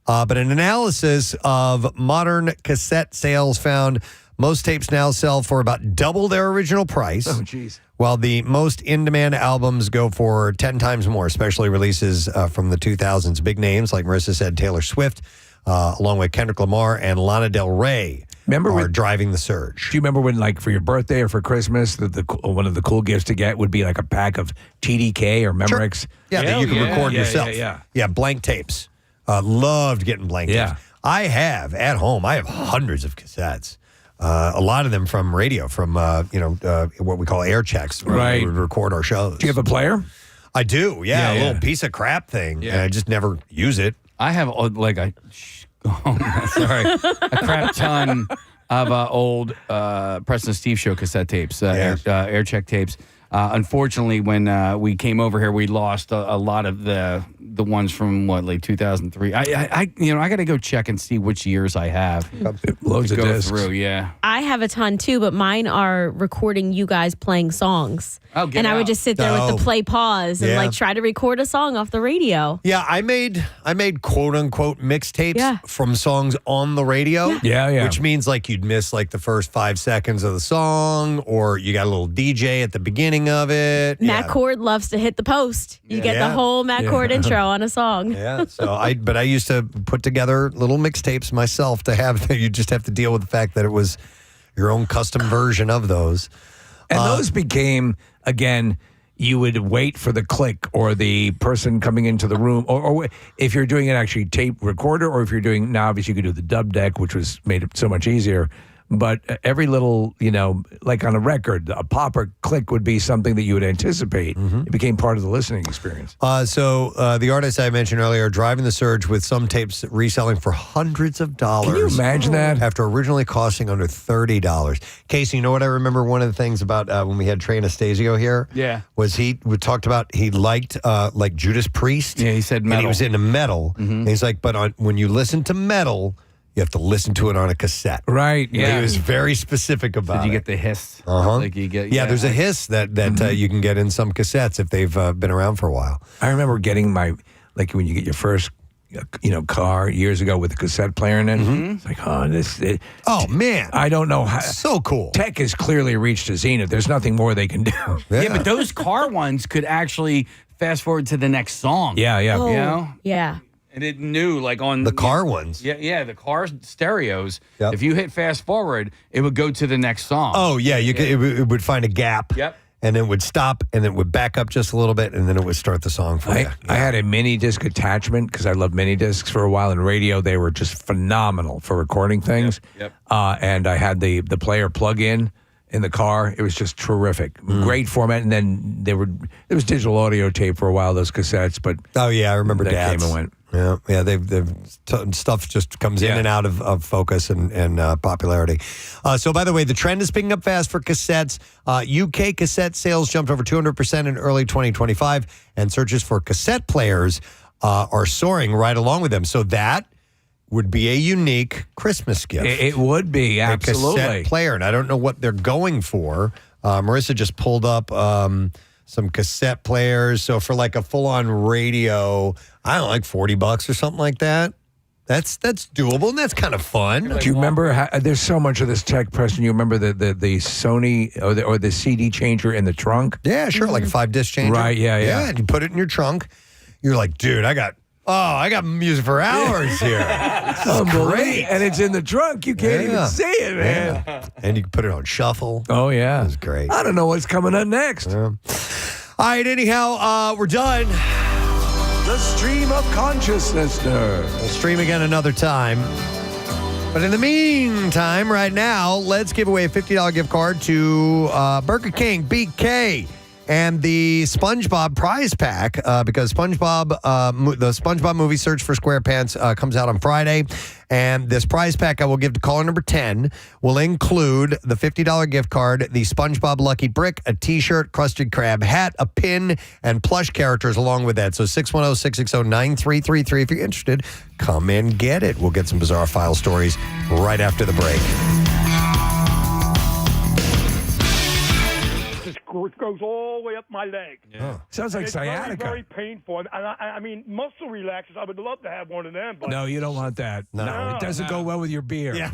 But an analysis of modern cassette sales found most tapes now sell for about double their original price. Oh, jeez. While the most in-demand albums go for 10 times more, especially releases from the 2000s. Big names, like Marissa said, Taylor Swift, along with Kendrick Lamar and Lana Del Rey are driving the surge. Do you remember when, like, for your birthday or for Christmas, one of the cool gifts to get would be like a pack of TDK or Memorex? Sure. Yeah, that you can record yourself. Yeah, blank tapes. Loved getting blank tapes. I have, at home, hundreds of cassettes. A lot of them from radio, from what we call air checks, where we would record our shows. Do you have a player? I do, a little piece of crap thing. And I just never use it. I have a crap ton of old Preston Steve Show cassette tapes, air check tapes. Unfortunately, when we came over here, we lost a lot of the ones from like 2003. I got to go check and see which years I have. Loads of go discs. through, yeah. I have a ton too, but mine are recording you guys playing songs. Oh, and I would just sit there with the play pause and like try to record a song off the radio. Yeah, I made quote unquote mixtapes from songs on the radio. Yeah. Which means like you'd miss like the first 5 seconds of the song, or you got a little DJ at the beginning of it. Matt Cord loves to hit the post. You get the whole Matt Cord intro on a song. Yeah. So I used to put together little mixtapes myself to have. You just have to deal with the fact that it was your own custom version of those. And those became, again, you would wait for the click or the person coming into the room, or if you're doing an actually tape recorder, or if you're doing, now obviously you could do the dub deck, which was made it so much easier. But every little, like on a record, a pop or click would be something that you would anticipate. It became part of the listening experience. So the artists I mentioned earlier are driving the surge with some tapes reselling for hundreds of dollars. Can you imagine that? After originally costing under $30. Casey, you know what I remember? One of the things about when we had Trey Anastasio here? Yeah. Was we talked about he liked like Judas Priest. Yeah, he said metal. And he was into metal. And he's like, but when you listen to metal, you have to listen to it on a cassette. Right. Yeah. He was very specific about it. Did you get the hiss? Like you get, there's a hiss that you can get in some cassettes if they've been around for a while. I remember getting when you get your first car years ago with a cassette player in it. It's like, oh man, I don't know how. So cool. Tech has clearly reached a zenith. There's nothing more they can do. Yeah, but those car ones could actually fast forward to the next song. Yeah. Oh, yeah. And it knew, like on the car ones. Yeah, the car stereos. Yep. If you hit fast forward, it would go to the next song. Oh yeah, it would find a gap. Yep. And it would stop, and it would back up just a little bit, and then it would start the song for you. I had a mini disc attachment because I loved mini discs for a while. In radio, they were just phenomenal for recording things. Yep. And I had the player plug-in in the car. It was just terrific. Great format. And then there was digital audio tape for a while, those cassettes. But oh yeah, I remember that came and went. Yeah. They've stuff just comes in and out of focus and popularity. So by the way, the trend is picking up fast for cassettes. UK cassette sales jumped over 200% in early 2025, and searches for cassette players are soaring right along with them. So that would be a unique Christmas gift. It would be, A absolutely. cassette player, and I don't know what they're going for. Marissa just pulled up some cassette players. So for like a full-on radio, I don't know, like $40 or something like that. That's doable, and that's kind of fun. Do you remember? There's so much of this tech, Preston. You remember the Sony or the CD changer in the trunk? Yeah, sure, like a 5-disc changer. Right? Yeah. And you put it in your trunk. You're like, dude, I got music for hours here. This is great. And it's in the trunk. You can't even see it, man. Yeah. And you can put it on shuffle. Oh yeah, it's great. I don't know what's coming up next. All right. Anyhow, we're done. The stream of Consciousnessner. We'll stream again another time. But in the meantime, right now, let's give away a $50 gift card to Burger King, BK, and the SpongeBob prize pack because the SpongeBob movie Search for SquarePants comes out on Friday. And this prize pack I will give to caller number 10 will include the $50 gift card, the SpongeBob Lucky Brick, a T-shirt, Krusty Krab hat, a pin, and plush characters along with that. So 610-660-9333. If you're interested, come and get it. We'll get some bizarre file stories right after the break. It goes all the way up my leg. Yeah. Sounds like it's sciatica. Very, very painful. And I mean, muscle relaxers, I would love to have one of them. But No, you don't want that. No, it doesn't go well with your beer. Yeah.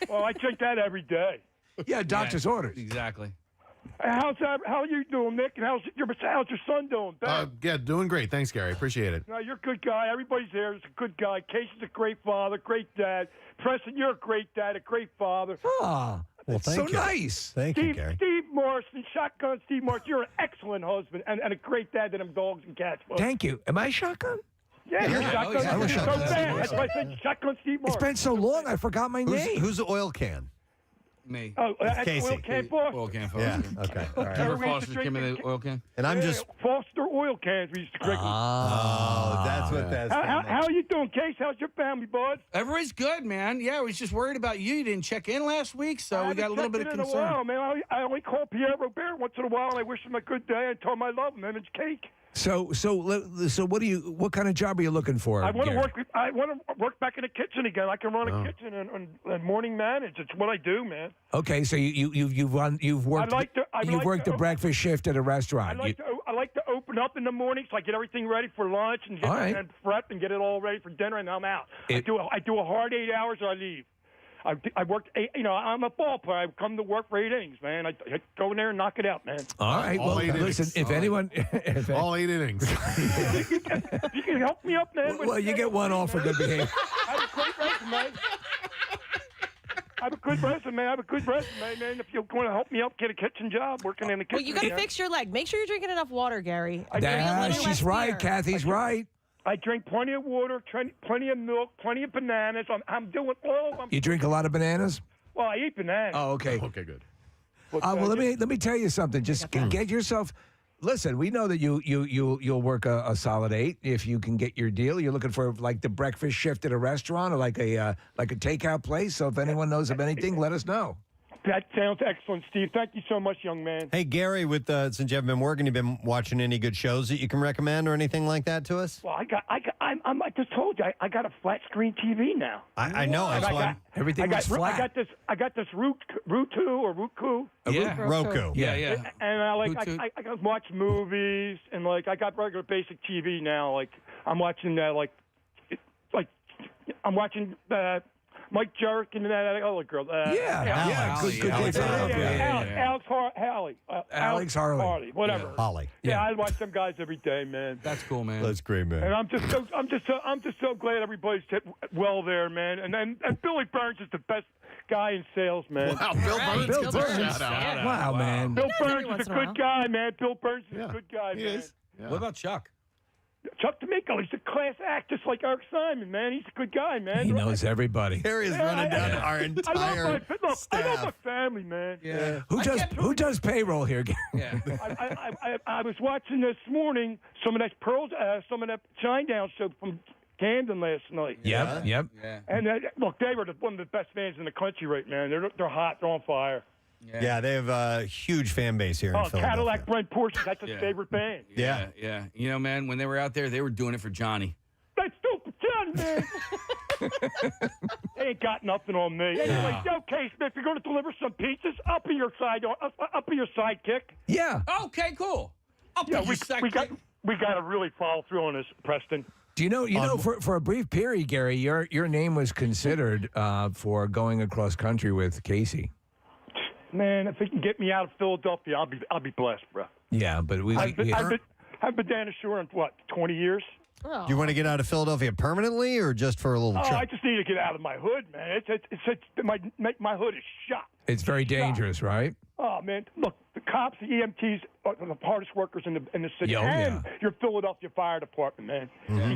Well, I drink that every day. Yeah, doctor's orders. Exactly. How are you doing, Nick? And how's your son doing? Ben? Yeah, doing great. Thanks, Gary. Appreciate it. No, you're a good guy. Everybody's there. Is a good guy. Casey's a great father, great dad. Preston, you're a great dad, a great father. Oh, well, that's so nice. Thank you, Gary. Steve Morrison, Shotgun Steve Morrison, you're an excellent husband and a great dad to them dogs and cats. Folks. Thank you. Am I shotgun? Yeah, you're Shotgun. I was So Shotgun. bad. That's why I said Shotgun Steve It's Morrison. been so long, I forgot my name. Who's the oil can? Me. Oh, that's Casey. Oil Can Foster. Oil can Yeah, Foster. okay. All right. Remember We used to Foster's drink give me it. the oil can? And I'm Yeah, just... Foster oil cans we used to drink. Oh, that's what that's How you doing, Case? How's your family, bud? Everybody's good, man. Yeah, I was just worried about you. You didn't check in last week, so we got a little bit of In a concern. while, man. I only call Pierre Robert once in a while, and I wish him a good day and tell him I love him. And it's cake. So what kind of job are you looking for? I want to Gary? work back in the kitchen again. I can run a kitchen and morning manage. It's what I do, man. Okay, so you've worked the breakfast shift at a restaurant. I like to open up in the morning so I get everything ready for lunch and prep and get it all ready for dinner, and I'm out. I do a hard 8 hours or I leave. I worked 8. I'm a ball player. I come to work for 8 innings, man. I go in there and knock it out, man. All right. All Well, 8 listen. innings. If anyone, All 8 innings. You can help me up, man. well, you get one off for good behavior. I have a great resume. I have a good resume, man. If you're going to help me up, get a kitchen job, working in the kitchen. Well, you got to fix your leg. Make sure you're drinking enough water, Gary. She's right. Kathy's right. I drink plenty of water, plenty of milk, plenty of bananas. I'm doing all of them. You drink a lot of bananas? Well, I eat bananas. Oh, okay. Okay, good. Well, let me tell you something. Just get yourself. Listen, we know that you'll work a solid 8 if you can get your deal. You're looking for like the breakfast shift at a restaurant or like a takeout place. So if anyone knows of anything, let us know. That sounds excellent, Steve. Thank you so much, young man. Hey, Gary, since you haven't been working, you've been watching any good shows that you can recommend or anything like that to us? Well, I just told you I got a flat screen TV now. I know. That's why everything was flat. I got this Roku or Roku. Yeah, Roku. Yeah. And I can watch movies and I got regular basic TV now. Like I'm watching I'm watching Mike Jerk and that other girl. Good Alex Harley. Whatever. Holly. Yeah, I watch them guys every day, man. That's cool, man. That's great, man. And I'm just so glad everybody's did well there, man. And Billy Burns is the best guy in sales, man. Wow, Bill Burns. Shout out. Wow, man. Bill Burns is a good guy, man. Bill Burns is a good guy, man. Yeah. What about Chuck? Chuck D'Amico, he's a class act, just like Eric Simon, man. He's a good guy, man. He knows everybody. Gary is running down our entire I love my family, man. Yeah. Who does payroll here? Yeah. I was watching this morning some of that some of that Shinedown show from Camden last night. Yep. Yeah. And look, they were one of the best bands in the country right now. They're hot. They're on fire. Yeah, they have a huge fan base here in Philadelphia. Cadillac Brent Porsche, that's his favorite band. Yeah. You know, man, when they were out there, they were doing it for Johnny. That's stupid Johnny, man. They ain't got nothing on me. Anyway, okay, Smith, you're going to deliver some pizzas. I'll be your sidekick. Yeah. Okay, cool. I'll be Yeah, your sidekick. we got to really follow through on this, Preston. Do you know? For a brief period, Gary, your name was considered for going across country with Casey. Man, if it can get me out of Philadelphia, I'll be blessed, bro. Yeah, but I've been down ashore in 20 years. Do you want to get out of Philadelphia permanently or just for a little trip? I just need to get out of my hood, man. My hood is shot. It's very dangerous, right? Oh man, look, the cops, the EMTs are the hardest workers in the city, your Philadelphia Fire Department, man.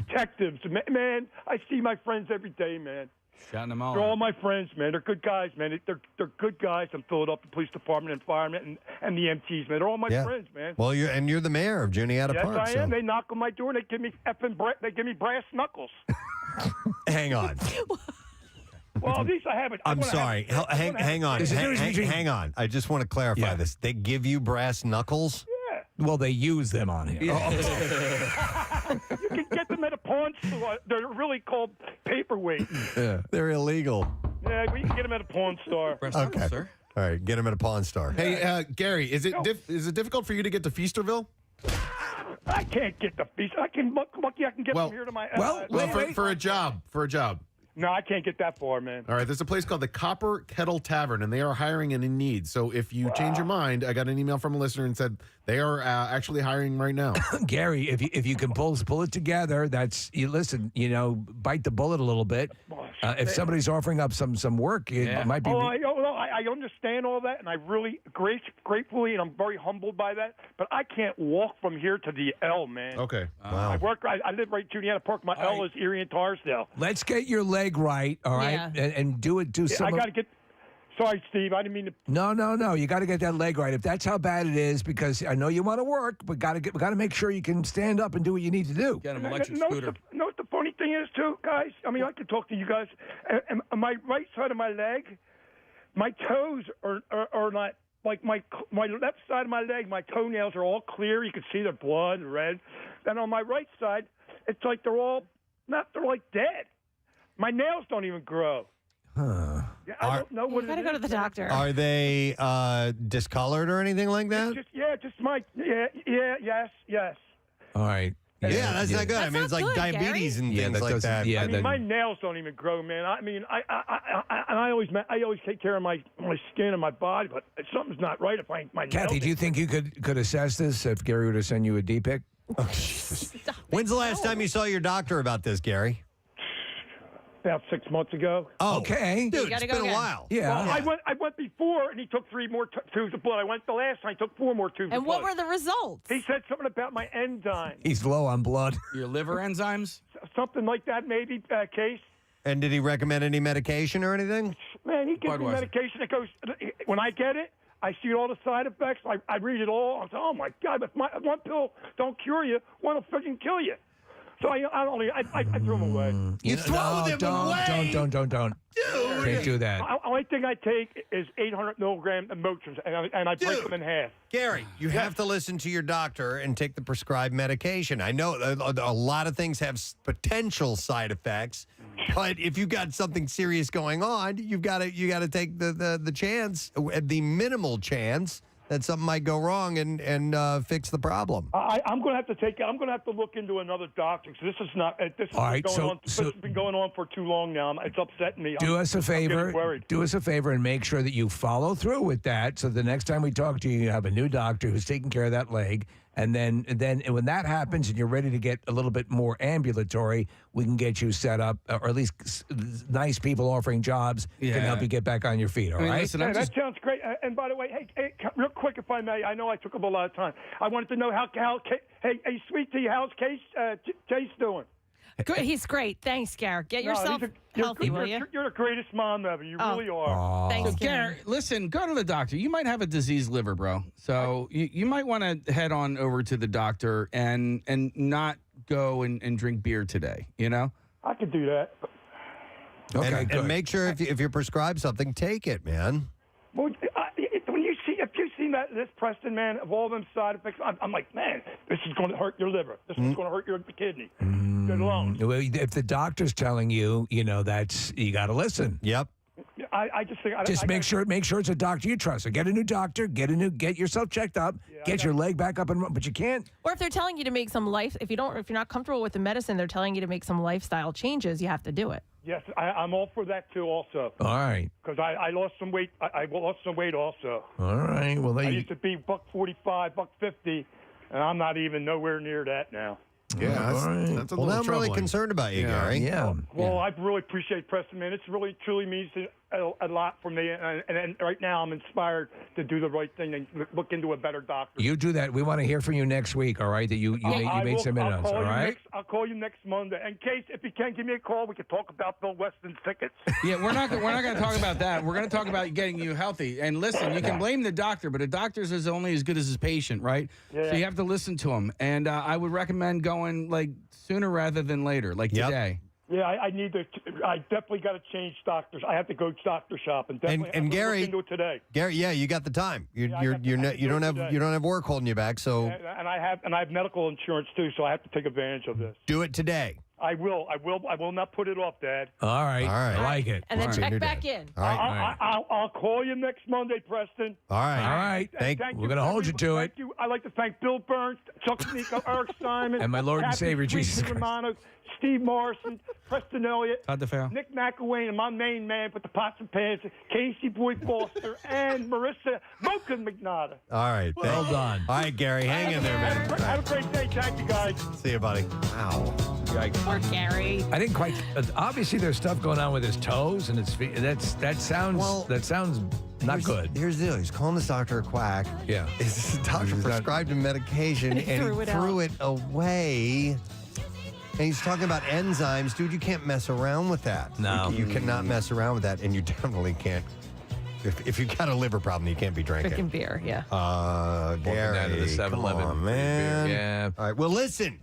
Detectives, man. I see my friends every day, man. Shouting them all. They're all my friends, man. They're good guys, man. They're good guys in Philadelphia Police Department and firemen and the EMTs, man. They're all my friends, man. Well, you're the mayor of Juniata yes, Park. Yes, I am. They knock on my door and they give me they give me brass knuckles. Hang on. Well, these I haven't. I'm sorry. Hang on. Hang on. I just want to clarify this. They give you brass knuckles? Yeah. Well, they use them on him. You can get them at a pawn store. They're really called paperweights. Yeah. They're illegal. Yeah, we can get them at a pawn store. Okay. Sir. All right. Get them at a pawn store. Hey, Gary, is it difficult for you to get to Feasterville? I can't get the feast. I can get from here to my. For a job. No, I can't get that far, man. All right, there's a place called the Copper Kettle Tavern, and they are hiring and in need. So if you change your mind, I got an email from a listener and said they are actually hiring right now. Gary, if you can pull it together, bite the bullet a little bit. If somebody's offering up some work, it might be. I understand all that, and I really gratefully, and I'm very humbled by that. But I can't walk from here to the L, man. Okay. Wow. I live right in Juniata Park. My L is Erie and Tarsdale. Let's get your leg right, all right, and do some. I got to get. Sorry, Steve. I didn't mean to. No. You got to get that leg right. If that's how bad it is, because I know you want to work, but we got to make sure you can stand up and do what you need to do. Get an electric scooter. You know what the funny thing is, too, guys? I mean, I can talk to you guys. And my right side of my leg, my toes are not like my left side of my leg. My toenails are all clear. You can see the blood red. And on my right side, it's like they're like dead. My nails don't even grow. Huh. Yeah, I don't know what it is. You gotta go to the doctor. Are they discolored or anything like that? Yes. All right. Yeah, that's not good. I mean, it's like diabetes and things like that. Yeah, I mean, my nails don't even grow, man. I mean, I always take care of my skin and my body, but something's not right if my nails. Kathy, do you think you could assess this if Gary were to send you a D pic? When's the last time you saw your doctor about this, Gary? About 6 months ago. Oh, okay. Dude, it's been a while. Yeah. Well, I went before, and he took 3 more tubes of blood. I went the last time, he took 4 more tubes And of blood. what were the results? He said something about my enzymes. He's low on blood. Your liver enzymes? Something like that, maybe, Case. And did he recommend any medication or anything? Man, he gives me medication that goes, when I get it, I see all the side effects. I read it all. I'm saying, oh, my God, if one pill don't cure you, one will freaking kill you. So I threw them away. You throw them away? Don't. Dude. Can't do that. The only thing I take is 800 milligram Motrin, and I break them in half. Gary, you have to listen to your doctor and take the prescribed medication. I know a lot of things have potential side effects, but if you've got something serious going on, you got to take the chance, the minimal chance that something might go wrong and fix the problem. I'm going to have to look into another doctor because this is not. This has been going on for too long now. It's upsetting me. Do us a favor and make sure that you follow through with that. So the next time we talk to you, you have a new doctor who's taking care of that leg. And then when that happens and you're ready to get a little bit more ambulatory, we can get you set up, or at least nice people offering jobs can help you get back on your feet. All right? Listen, that sounds great. And by the way, hey, real quick, if I may, I know I took up a lot of time. I wanted to know how hey, Sweet Tea, how's Case doing? Good. He's great. Thanks, Garrett. Get yourself healthy, will you? You're the greatest mom ever. You really are. Thanks, So, Gary, listen, go to the doctor. You might have a diseased liver, bro. So you might want to head on over to the doctor and not go and drink beer today, you know? I could do that. Okay, and make sure if you're prescribed something, take it, man. Well, if you see reading this, Preston, man, of all them side effects, I'm like, man, this is going to hurt your liver. This is going to hurt your kidney. Good lungs. Well, if the doctor's telling you, that's you got to listen. Yep. I just think make sure it's a doctor you trust. So get a new doctor, get yourself checked up, get your leg back up and run. But you can't. Or if they're telling you to make some if you're not comfortable with the medicine, they're telling you to make some lifestyle changes. You have to do it. Yes, I'm all for that too. Also. All right. Because I lost some weight. I lost some weight also. All right. Well, I used to be $145, $150, and I'm not even nowhere near that now. Yeah, that's a little I'm really concerned about you, Gary. Yeah. Well, I really appreciate Preston, man. It's really, truly means a lot for me. And right now I'm inspired to do the right thing and look into a better doctor. You do that. We want to hear from you next week, all right? That you made some inroads, all right? I'll call you next Monday. In case, if you can't give me a call, we can talk about Bill Weston's tickets. Yeah, we're not going to talk about that. We're going to talk about getting you healthy. And listen, you can blame the doctor, but a doctor's is only as good as his patient, right? Yeah. So you have to listen to him. And I would recommend going sooner rather than later, today. Yeah, I need to. I definitely got to change doctors. I have to go doctor shopping. And Gary, look into it today. Gary, you got the time. You don't have work holding you back. So and I have medical insurance too, so I have to take advantage of this. Do it today. I will not put it off, Dad. All right. I like it. And then check back in. All right. I'll call you next Monday, Preston. All right. All right. Thank We're going to hold you to it. Thank you. I'd like to thank Bill Burns, Chuck Nico, Eric Simon, and my Lord and Happy Savior, Sweet Jesus Christ. Romano, Steve Morrison, Preston Elliott, Todd DeFeo, Nick McElwain, and my main man with the pots and pans, Casey Boy Foster, and Marissa Moken McNada. All right. Well done. All right, Gary, hang in there, man. Have a great day. Thank you, guys. See you, buddy. Wow. Poor Gary. I didn't quite. Obviously, there's stuff going on with his toes and his feet. That sounds not good. Here's the deal. He's calling his doctor a quack. Yeah. His doctor prescribed him medication and he threw it away. And he's talking about enzymes. Dude, you can't mess around with that. No. You cannot mess around with that, and you definitely can't. If you've got a liver problem, you can't be drinking. Drinking beer, yeah. Gary, down to the 7-Eleven. come on, man. Yeah. All right, well, listen.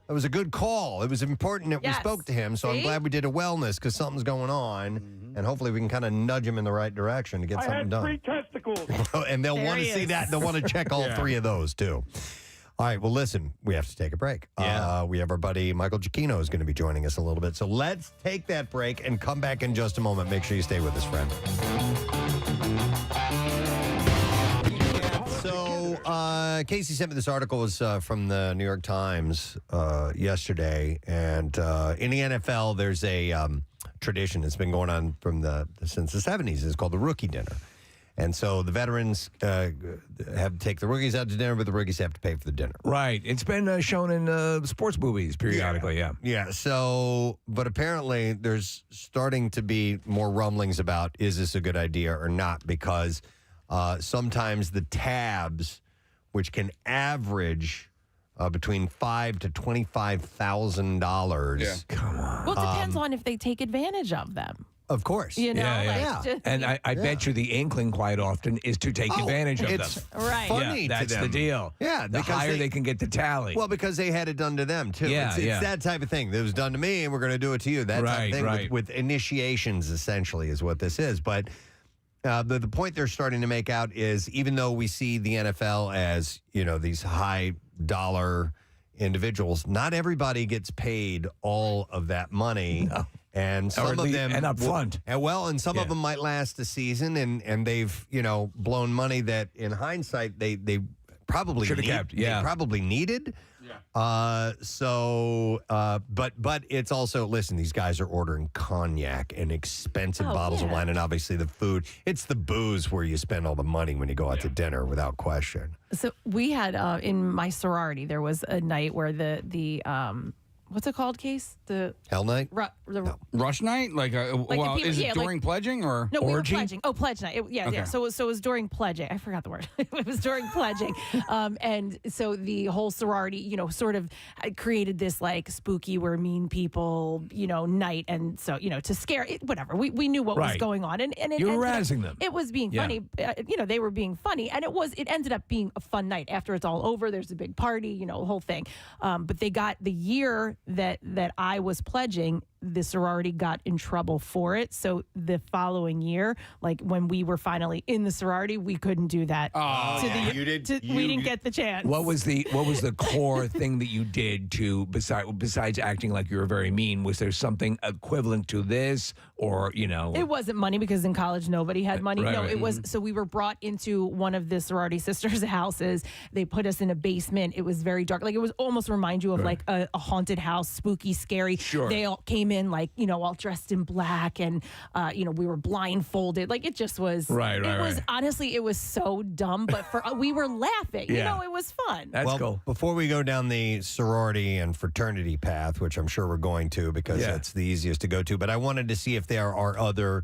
It was a good call. It was important that we spoke to him, so I'm glad we did a wellness because something's going on, and hopefully we can kind of nudge him in the right direction to get something done. I had 3 testicles. And they'll want to see that. They'll want to check all 3 of those, too. All right, well, listen, we have to take a break. Yeah. We have our buddy Michael Giacchino is going to be joining us a little bit. So let's take that break and come back in just a moment. Make sure you stay with us, friend. So Casey sent me this article. It was from the New York Times yesterday. And in the NFL, there's a tradition that's been going on since the 70s. It's called the Rookie Dinner. And so the veterans have to take the rookies out to dinner, but the rookies have to pay for the dinner. Right. It's been shown in sports movies periodically, yeah. Yeah. So, but apparently there's starting to be more rumblings about is this a good idea or not? Because sometimes the tabs, which can average between $5,000 to $25,000. Yeah. Come on. Well, it depends on if they take advantage of them. Of course. You know, And I bet you the inkling quite often is to take advantage of it's them. Right. funny to That's them. the deal. Yeah, The because higher they can get the tally. Well, because they had it done to them, too. Yeah, it's that type of thing. It was done to me, and we're going to do it to you. That type of thing with initiations, essentially, is what this is. But the point they're starting to make out is even though we see the NFL as, these high-dollar individuals, not everybody gets paid all of that money. No. And some of them and up front. And some of them might last a season and they've, blown money that in hindsight they probably should have kept. Yeah. They probably needed. Yeah. But it's also, listen, these guys are ordering cognac and expensive bottles of wine, and obviously the food. It's the booze where you spend all the money when you go out to dinner, without question. So we had in my sorority, there was a night where the what's it called, Case? The Hell Night? Rush night? Is it during pledging or? No, we were orgy? pledging. Oh, pledge night. Yeah. So it was during pledging. I forgot the word. It was during pledging. And so the whole sorority, sort of created this spooky, we're mean people, night. And so, to scare, whatever. We knew what was going on. And it You're harassing them. It was being funny. They were being funny. And it ended up being a fun night. After it's all over, there's a big party, the whole thing. But they got the year that I was pledging, the sorority got in trouble for it. So the following year, like when we were finally in the sorority, we couldn't do that. We didn't get the chance. What was the core thing that you did to besides acting like you were very mean? Was there something equivalent to this, or It wasn't money because in college nobody had money. Right, No, right. it was. So we were brought into one of the sorority sisters' houses. They put us in a basement. It was very dark. Like it was almost remind you of like a haunted house, spooky, scary. Sure. They all came in like all dressed in black, and we were blindfolded. Like it just was. Right. It was honestly, it was so dumb, but we were laughing. Yeah. It was fun. That's cool. Before we go down the sorority and fraternity path, which I'm sure we're going to because that's the easiest to go to, but I wanted to see if there are other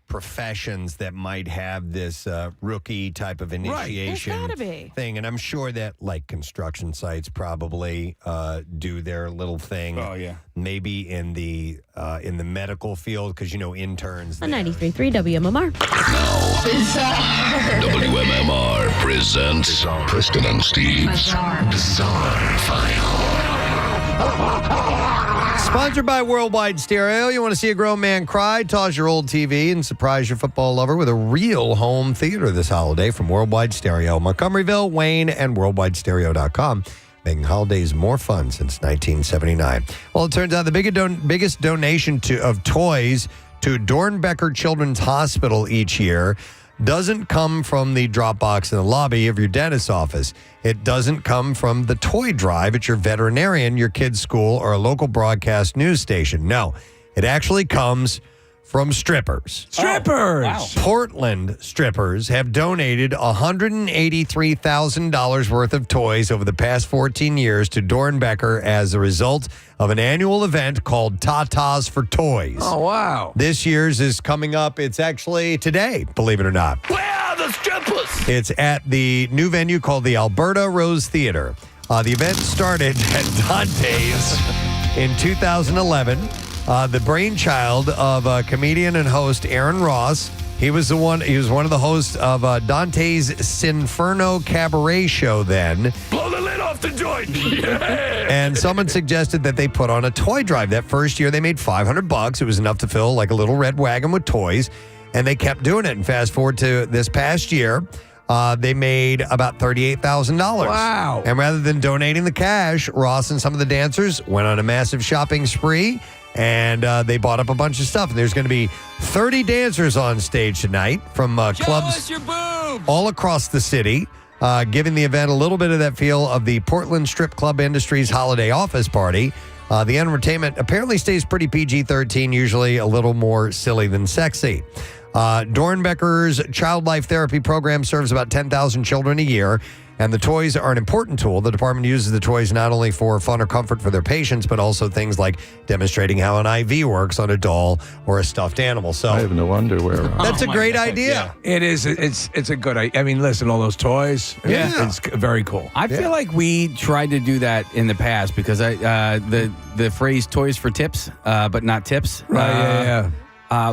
professions that might have this rookie type of initiation There's gotta be. thing, and I'm sure that like construction sites probably do their little thing. Oh yeah, maybe in the medical field because interns. On 93.3 WMMR. WMMR presents Preston and Steve's Bizarre File. Sponsored by Worldwide Stereo. You want to see a grown man cry? Toss your old TV and surprise your football lover with a real home theater this holiday from Worldwide Stereo. Montgomeryville, Wayne, and worldwidestereo.com. Making holidays more fun since 1979. Well, it turns out the biggest donation of toys to Dornbecker Children's Hospital each year doesn't come from the drop box in the lobby of your dentist's office. It doesn't come from the toy drive at your veterinarian, your kid's school, or a local broadcast news station. No, it actually comes from strippers. Strippers! Wow. Portland strippers have donated $183,000 worth of toys over the past 14 years to Dornbecker as a result of an annual event called Tatas for Toys. Oh, wow. This year's is coming up. It's actually today, believe it or not. Where are the strippers? It's at the new venue called the Alberta Rose Theater. The event started at Dante's in 2011. The brainchild of comedian and host Aaron Ross. He was one of the hosts of Dante's Sinferno Cabaret show then. Blow the lid off the joint. And someone suggested that they put on a toy drive. That first year they made $500. It was enough to fill like a little red wagon with toys. And they kept doing it. And fast forward to this past year, they made about $38,000. Wow. And rather than donating the cash, Ross and some of the dancers went on a massive shopping spree. And they bought up a bunch of stuff. And there's going to be 30 dancers on stage tonight from clubs all across the city, giving the event a little bit of that feel of the Portland Strip Club Industries holiday office party. The entertainment apparently stays pretty PG-13, usually a little more silly than sexy. Dornbecker's Child Life Therapy program serves about 10,000 children a year. And the toys are an important tool. The department uses the toys not only for fun or comfort for their patients, but also things like demonstrating how an IV works on a doll or a stuffed animal. So I have no underwear on. That's a great idea. Yeah. It is. It's a good idea. I mean, listen, all those toys. Yeah. It's very cool. I feel like we tried to do that in the past because the phrase "toys for tips," but not tips. Right.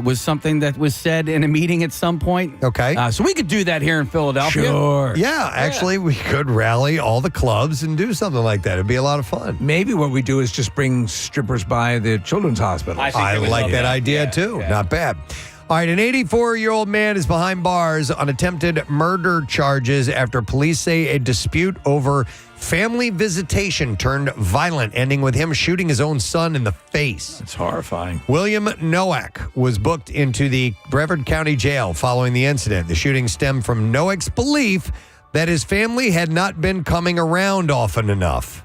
Was something that was said in a meeting at some point. Okay. So we could do that here in Philadelphia. Sure. Yeah, actually, we could rally all the clubs and do something like that. It'd be a lot of fun. Maybe what we do is just bring strippers by the children's hospital. I like that idea, too. Yeah. Not bad. All right, an 84-year-old man is behind bars on attempted murder charges after police say a dispute over family visitation turned violent, ending with him shooting his own son in the face. It's horrifying. William Nowak was booked into the Brevard County Jail following the incident. The shooting stemmed from Nowak's belief that his family had not been coming around often enough.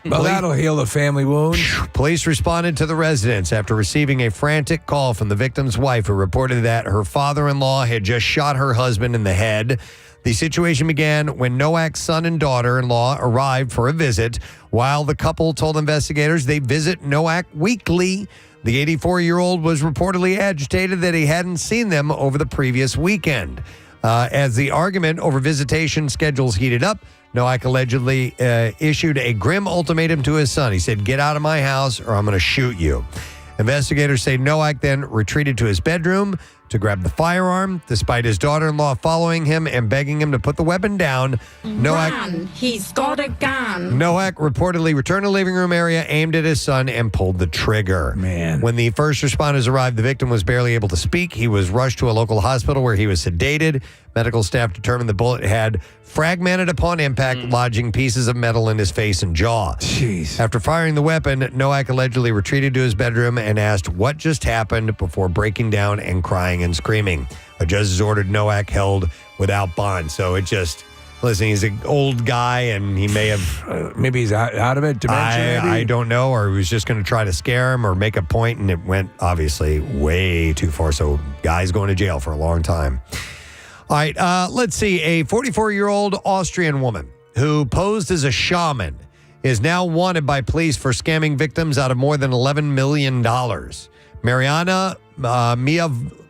Well, that'll heal the family wound. Police responded to the residence after receiving a frantic call from the victim's wife, who reported that her father-in-law had just shot her husband in the head. The situation began when Nowak's son and daughter-in-law arrived for a visit. While the couple told investigators they visit Nowak weekly, the 84-year-old was reportedly agitated that he hadn't seen them over the previous weekend. As the argument over visitation schedules heated up, Nowak allegedly issued a grim ultimatum to his son. He said, "Get out of my house or I'm going to shoot you." Investigators say Nowak then retreated to his bedroom to grab the firearm, despite his daughter-in-law following him and begging him to put the weapon down. Run, he's got a gun. Nowak reportedly returned to the living room area, aimed at his son, and pulled the trigger. Man. When the first responders arrived, the victim was barely able to speak. He was rushed to a local hospital where he was sedated. Medical staff determined the bullet had fragmented upon impact, lodging pieces of metal in his face and jaw. Jeez. After firing the weapon, Nowak allegedly retreated to his bedroom and asked what just happened before breaking down and crying and screaming. A judge has ordered Nowak held without bond. So it just, listen, he's an old guy and he may have... maybe he's out of it, dementia, maybe? I don't know, or he was just going to try to scare him or make a point, and it went, obviously, way too far. So guy's going to jail for a long time. All right, let's see. A 44-year-old Austrian woman who posed as a shaman is now wanted by police for scamming victims out of more than $11 million. Mariana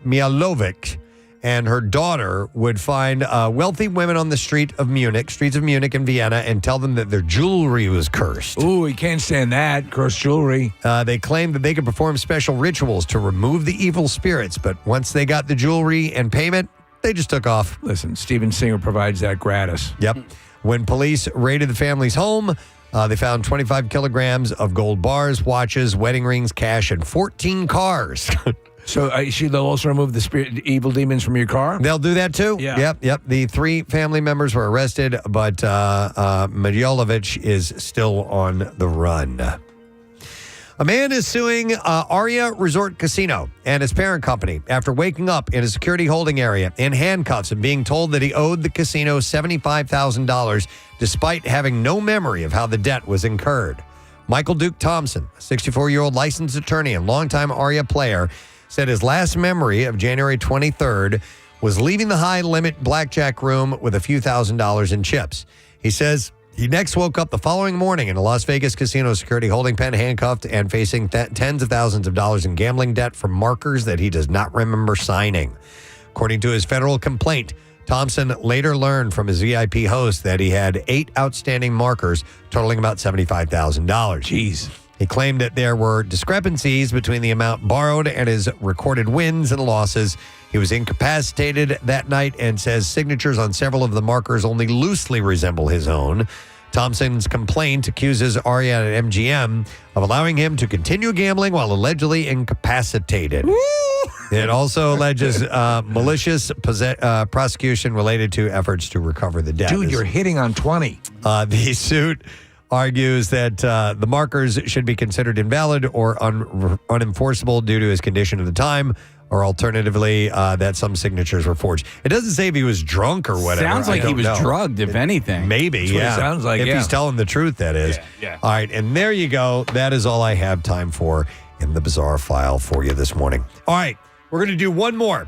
Mialovic and her daughter would find wealthy women on the streets of Munich and Vienna, and tell them that their jewelry was cursed. Ooh, we can't stand that, cursed jewelry. They claimed that they could perform special rituals to remove the evil spirits, but once they got the jewelry and payment, they just took off. Listen, Steven Singer provides that gratis. Yep. When police raided the family's home, they found 25 kilograms of gold bars, watches, wedding rings, cash, and 14 cars. So they'll also remove the evil demons from your car? They'll do that too? Yeah. Yep. The 3 family members were arrested, but Medjolovich is still on the run. A man is suing Aria Resort Casino and his parent company after waking up in a security holding area in handcuffs and being told that he owed the casino $75,000 despite having no memory of how the debt was incurred. Michael Duke Thompson, a 64-year-old licensed attorney and longtime Aria player, said his last memory of January 23rd was leaving the high-limit blackjack room with a few $1,000s in chips. He says he next woke up the following morning in a Las Vegas casino security holding pen, handcuffed, and facing tens of thousands of dollars in gambling debt from markers that he does not remember signing. According to his federal complaint, Thompson later learned from his VIP host that he had 8 outstanding markers totaling about $75,000. Jeez. He claimed that there were discrepancies between the amount borrowed and his recorded wins and losses. He was incapacitated that night and says signatures on several of the markers only loosely resemble his own. Thompson's complaint accuses Aria at MGM of allowing him to continue gambling while allegedly incapacitated. It also alleges malicious prosecution related to efforts to recover the debt. Dude, you're hitting on 20. The suit argues that the markers should be considered invalid or unenforceable due to his condition at the time, or alternatively, that some signatures were forged. It doesn't say if he was drunk or whatever. Sounds like he was drugged, if anything. Maybe, That's what yeah. it sounds like, if yeah. he's telling the truth, that is. Yeah. All right, and there you go. That is all I have time for in the bizarre file for you this morning. All right, we're going to do one more.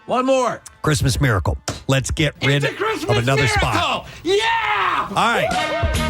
One more. Christmas miracle. Let's get rid of another spot. Yeah! All right.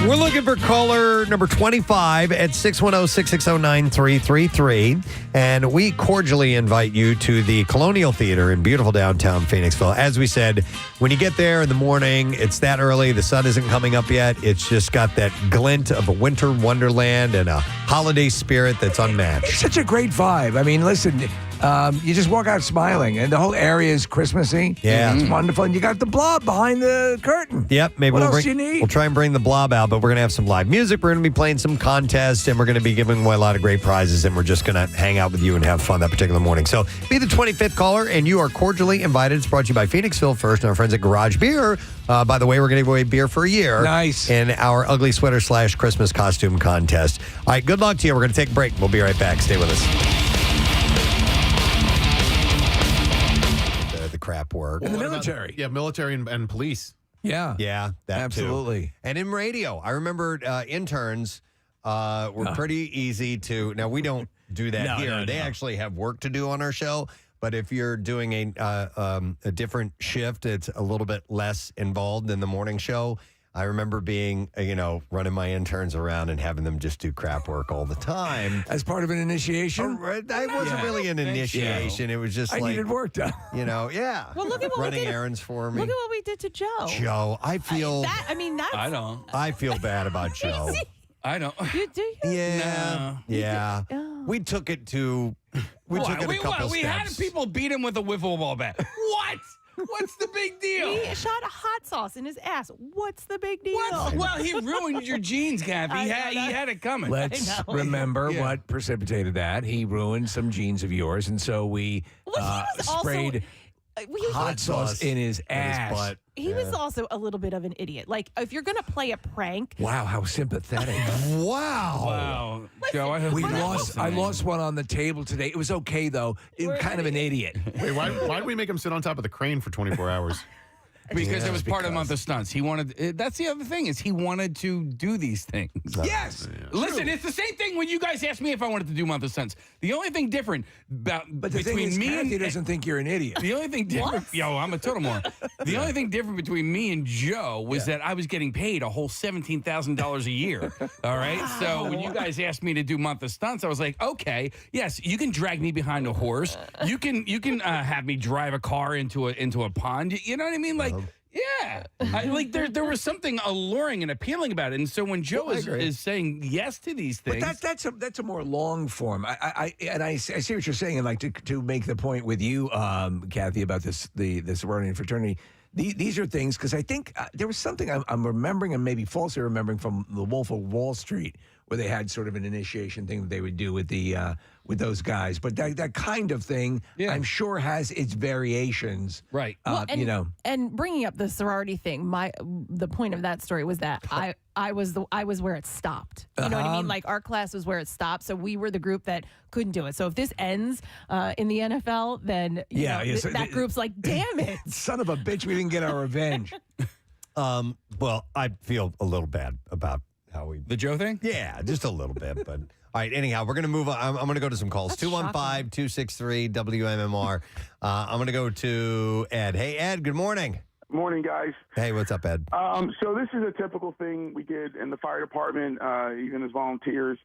We're looking for caller number 25 at 610-660-9333. And we cordially invite you to the Colonial Theater in beautiful downtown Phoenixville. As we said, when you get there in the morning, it's that early. The sun isn't coming up yet. It's just got that glint of a winter wonderland and a holiday spirit that's unmatched. It's such a great vibe. I mean, listen, you just walk out smiling, and the whole area is Christmassy. Yeah. It's wonderful. And you got the blob behind the curtain. Yep, maybe What we'll else do you need? We'll try and bring the blob out, but we're going to have some live music. We're going to be playing some contests, and we're going to be giving away a lot of great prizes, and we're just going to hang out with you and have fun that particular morning. So be the 25th caller, and you are cordially invited. It's brought to you by Phoenixville First and our friends at Garage Beer. By the way, we're going to give away beer for a year. Nice. In our ugly sweater / Christmas costume contest. All right, good luck to you. We're going to take a break. We'll be right back. Stay with us. The crap work. In the military. Military and police. Yeah. Yeah, that Absolutely. too. And in radio, I remember interns were pretty easy to. Now we don't do that here. They actually have work to do on our show. But if you're doing a different shift, it's a little bit less involved than the morning show. I remember being, running my interns around and having them just do crap work all the time. As part of an initiation? That wasn't really an initiation. It was just I needed work done. Yeah. Well, look at what running we did. errands for me. Look at what we did to Joe. Joe, I feel. I don't. I feel bad about Joe. I don't. You do? Yeah. No. Yeah. we took it to we took it a couple We steps. had people beat him with a wiffle ball bat. What? What's the big deal? He shot hot sauce in his ass. What's the big deal? Well, he ruined your jeans, Kathy. He had it coming. Let's remember what precipitated that. He ruined some genes of yours, and so we sprayed hot sauce in his ass. butt. He was also a little bit of an idiot. Like, if you're going to play a prank. Wow, how sympathetic. Wow. Joe, I lost one on the table today. It was okay, though. Kind of an idiot. Wait, why did we make him sit on top of the crane for 24 hours? Because it was part of the month of stunts. He wanted. That's the other thing is he wanted to do these things. Yes. Listen, it's the same thing when you guys asked me if I wanted to do month of stunts. The only thing different But the between thing is, me Kathy and doesn't think you're an idiot. the only thing different, I'm a total moron. The only thing different between me and Joe was that I was getting paid a whole $17,000 a year. All right. So when you guys asked me to do month of stunts, I was like, okay, yes, you can drag me behind a horse. You can have me drive a car into a pond. You know what I mean? Like. Yeah, there was something alluring and appealing about it, and so when Joe is saying yes to these things, but that's a more long form. I see what you're saying, and like to make the point with you, Kathy, about the sorority and fraternity. These are things because I think there was something I'm remembering and maybe falsely remembering from The Wolf of Wall Street where they had sort of an initiation thing that they would do with with those guys. But that kind of thing, I'm sure, has its variations. Right. And bringing up the sorority thing, the point of that story was that I was where it stopped. You know what I mean? Like our class was where it stopped, so we were the group that couldn't do it. So if this ends in the NFL, then that group's like, damn it, son of a bitch, we didn't get our revenge. Well, I feel a little bad about how the Joe thing? Yeah, just a little bit. But all right, anyhow, we're going to move on. I'm going to go to some calls. 215-263-WMMR. I'm going to go to Ed. Hey, Ed, good morning. Morning, guys. Hey, what's up, Ed? So this is a typical thing we did in the fire department, even as volunteers,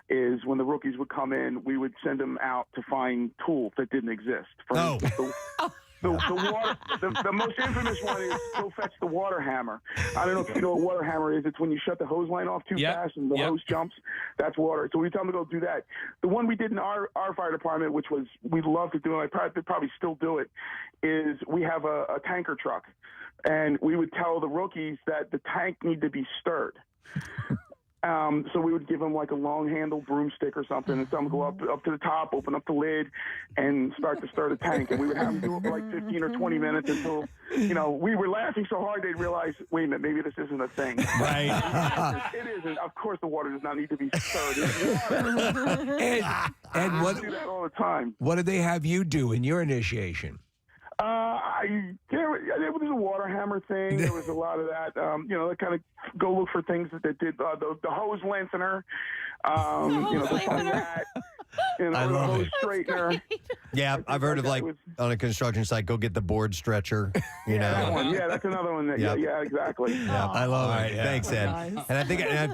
is when the rookies would come in, we would send them out to find tools that didn't exist. The most infamous one is go fetch the water hammer. I don't know if you know what water hammer is. It's when you shut the hose line off too fast and the hose jumps. That's water. So we tell them to go do that. The one we did in our fire department, which was we love to do, and I probably still do it, is we have a tanker truck. And we would tell the rookies that the tank need to be stirred. So we would give them like a long-handled broomstick or something, and tell them to go up to the top, open up the lid, and start to stir the tank. And we would have them do it for like 15 or 20 minutes until, we were laughing so hard they'd realize, wait a minute, maybe this isn't a thing. Right. It isn't. Of course the water does not need to be stirred. It's water. And what, I do that all the time. What did they have you do in your initiation? There was a water hammer thing. There was a lot of that. Kind of go look for things that did the hose lengthener. I love hose it. straightener. Yeah, I've heard of on a construction site, go get the board stretcher. That one. Yeah, that's another one. Yeah, exactly. Yeah, I love it. Thanks, Ed. Nice. And I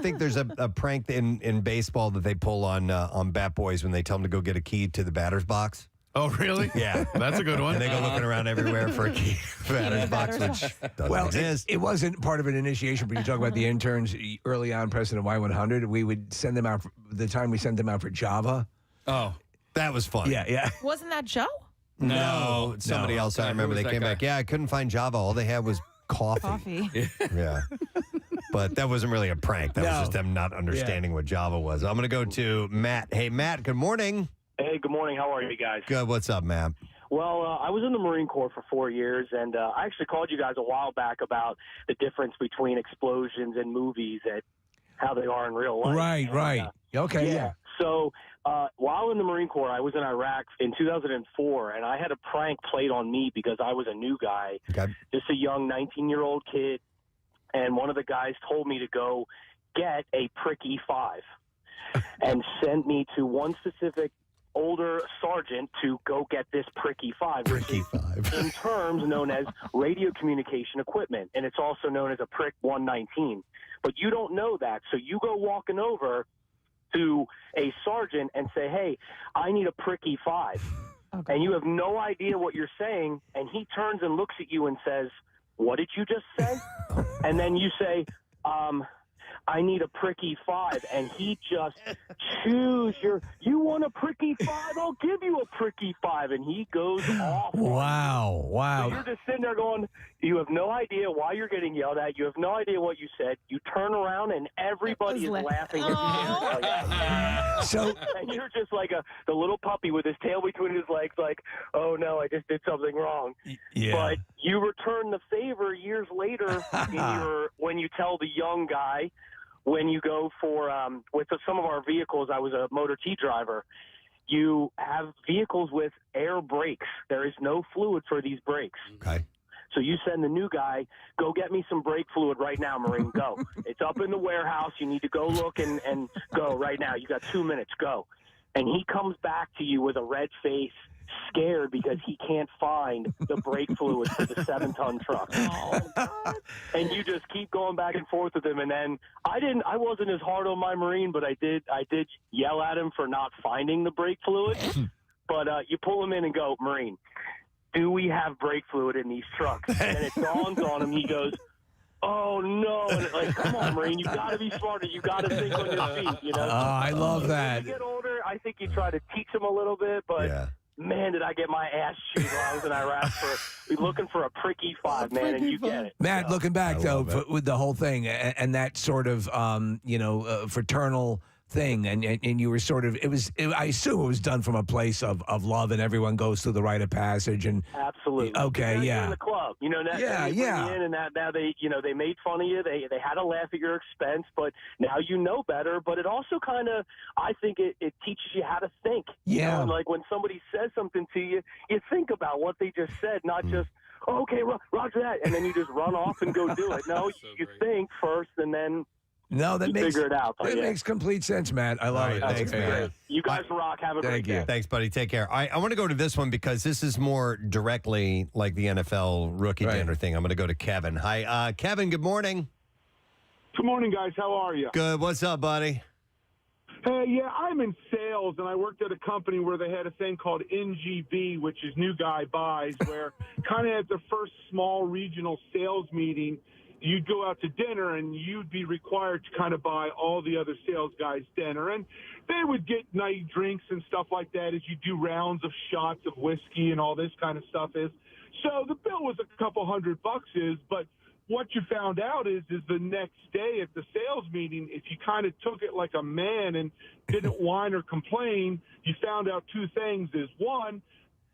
think there's a prank in baseball that they pull on bat boys when they tell them to go get a key to the batter's box. Oh, really? Yeah. That's a good one. And they go looking around everywhere for a key batter's box, which doesn't exist. It wasn't part of an initiation, but you talk about the interns early on, Preston and Y100. We would send them out, the time we sent them out for Java. Oh, that was fun. Yeah. Wasn't that Joe? No, somebody else. I remember they came back. Yeah, I couldn't find Java. All they had was coffee. Yeah. But that wasn't really a prank. That was just them not understanding what Java was. I'm going to go to Matt. Hey, Matt, good morning. Hey, good morning. How are you guys? Good. What's up, Matt? Well, I was in the Marine Corps for 4 years, and I actually called you guys a while back about the difference between explosions in movies and how they are in real life. Right. Okay, yeah. So while in the Marine Corps, I was in Iraq in 2004, and I had a prank played on me because I was a new guy, just a young 19-year-old kid, and one of the guys told me to go get a prick E5 and sent me to one specific older sergeant to go get this prick E5, which is in terms known as radio communication equipment, and it's also known as a prick 119. But you don't know that, so you go walking over to a sergeant and say, hey, I need a prick E5. Okay. And you have no idea what you're saying, and he turns and looks at you and says, what did you just say? And then you say, I need a pricky 5. And he just chews you want a pricky 5? I'll give you a pricky 5. And he goes off. Wow. So you're just sitting there going, you have no idea why you're getting yelled at. You have no idea what you said. You turn around and everybody is laughing. So, and you're just like the little puppy with his tail between his legs, like, oh no, I just did something wrong. Yeah. But you return the favor years later when you tell the young guy, when you go for with some of our vehicles. I was a Motor T driver. You have vehicles with air brakes. There is no fluid for these brakes. Okay. So you send the new guy, go get me some brake fluid right now, Marine, go. It's up in the warehouse. You need to go look and go right now. You got 2 minutes, go. And he comes back to you with a red face, scared because he can't find the brake fluid for the 7-ton truck. And you just keep going back and forth with him. And then I wasn't as hard on my Marine, but I did yell at him for not finding the brake fluid. But you pull him in and go, Marine, do we have brake fluid in these trucks? And it dawns on him. He goes, oh, no. And like, come on, Marine, you got to be smarter. You got to think on your feet, you know? Oh, I love that. As you get older, I think you try to teach them a little bit, but man, did I get my ass chewed while I was in Iraq for looking for a pricky 5, man, and you get it. Matt, looking back, though, with the whole thing and that sort of, fraternal thing, and you were sort of, I assume it was done from a place of love, and everyone goes through the rite of passage. And absolutely. Okay, You're in the club, you know, now they bring you in, and now they, they made fun of you. They had a laugh at your expense, but now you know better. But it also kind of, I think it teaches you how to think. Yeah. You know? And like when somebody says something to you, you think about what they just said, not just, oh, okay, roger that, and then you just run off and go do it. No, you think first, and then figure it out. That makes complete sense, Matt. I love it. Thanks, man. You guys rock. Have a great day. Thanks, buddy. Take care. I want to go to this one because this is more directly like the NFL rookie dinner thing. I'm going to go to Kevin. Hi, Kevin. Good morning. Good morning, guys. How are you? Good. What's up, buddy? Hey, yeah, I'm in sales, and I worked at a company where they had a thing called NGB, which is New Guy Buys, where kind of at the first small regional sales meeting, you'd go out to dinner, and you'd be required to kind of buy all the other sales guys dinner. And they would get night drinks and stuff like that as you do rounds of shots of whiskey and all this kind of stuff is. So the bill was a couple $100, but what you found out is the next day at the sales meeting, if you kind of took it like a man and didn't whine or complain, you found out two things is, one,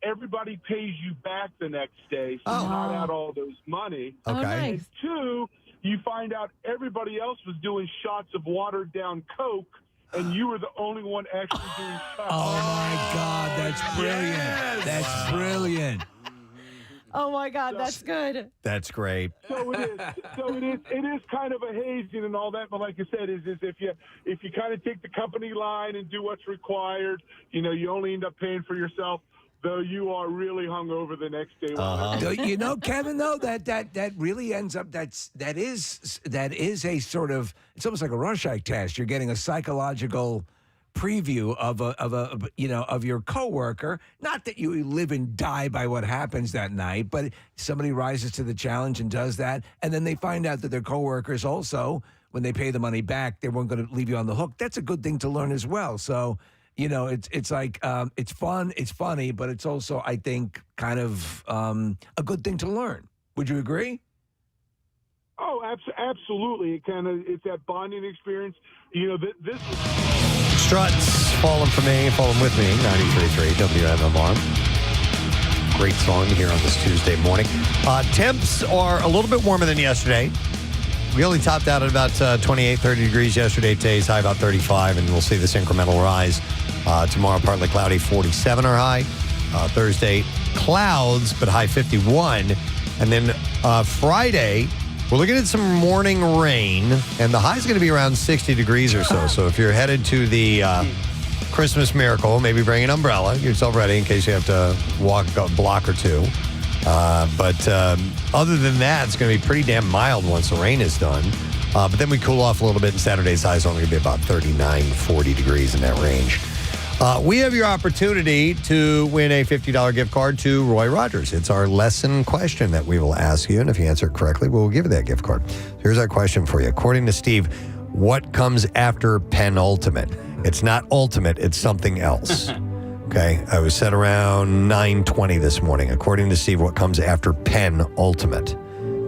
everybody pays you back the next day, so you're not out all those money. Okay. And two, you find out everybody else was doing shots of watered down Coke, and you were the only one actually doing shots. Oh my God, that's brilliant. That's brilliant. Oh my God, that's good. That's great. So it is. It is kind of a hazing and all that. But like I said, is if you kind of take the company line and do what's required, you only end up paying for yourself. Though you are really hungover the next day. You know, Kevin, though, that really ends up that is a sort of, it's almost like a Rorschach test. You're getting a psychological preview of your coworker. Not that you live and die by what happens that night, but somebody rises to the challenge and does that, and then they find out that their coworkers also, when they pay the money back, they weren't going to leave you on the hook. That's a good thing to learn as well. So. It's like it's fun, it's funny, but it's also, I think, kind of a good thing to learn. Would you agree? Oh, absolutely. It's that bonding experience. This Struts, Falling For Me, Falling With Me, 93.3 WMMR. Great song here on this Tuesday morning. Temps are a little bit warmer than yesterday. We only topped out at about 28, 30 degrees yesterday. Today's high about 35, and we'll see this incremental rise. Tomorrow, partly cloudy, 47 our high. Thursday, clouds, but high 51. And then Friday, we're looking at some morning rain, and the high is going to be around 60 degrees or so. So if you're headed to the Christmas Miracle, maybe bring an umbrella. Get yourself ready in case you have to walk a block or two. But other than that, it's going to be pretty damn mild once the rain is done. But then we cool off a little bit, and Saturday's high is only going to be about 39, 40 degrees in that range. We have your opportunity to win a $50 gift card to Roy Rogers. It's our lesson question that we will ask you, and if you answer it correctly, we'll give you that gift card. Here's our question for you. According to Steve, what comes after penultimate. It's not ultimate, it's something else. Okay, I was set around 9:20 this morning. According to Steve, what comes after penultimate?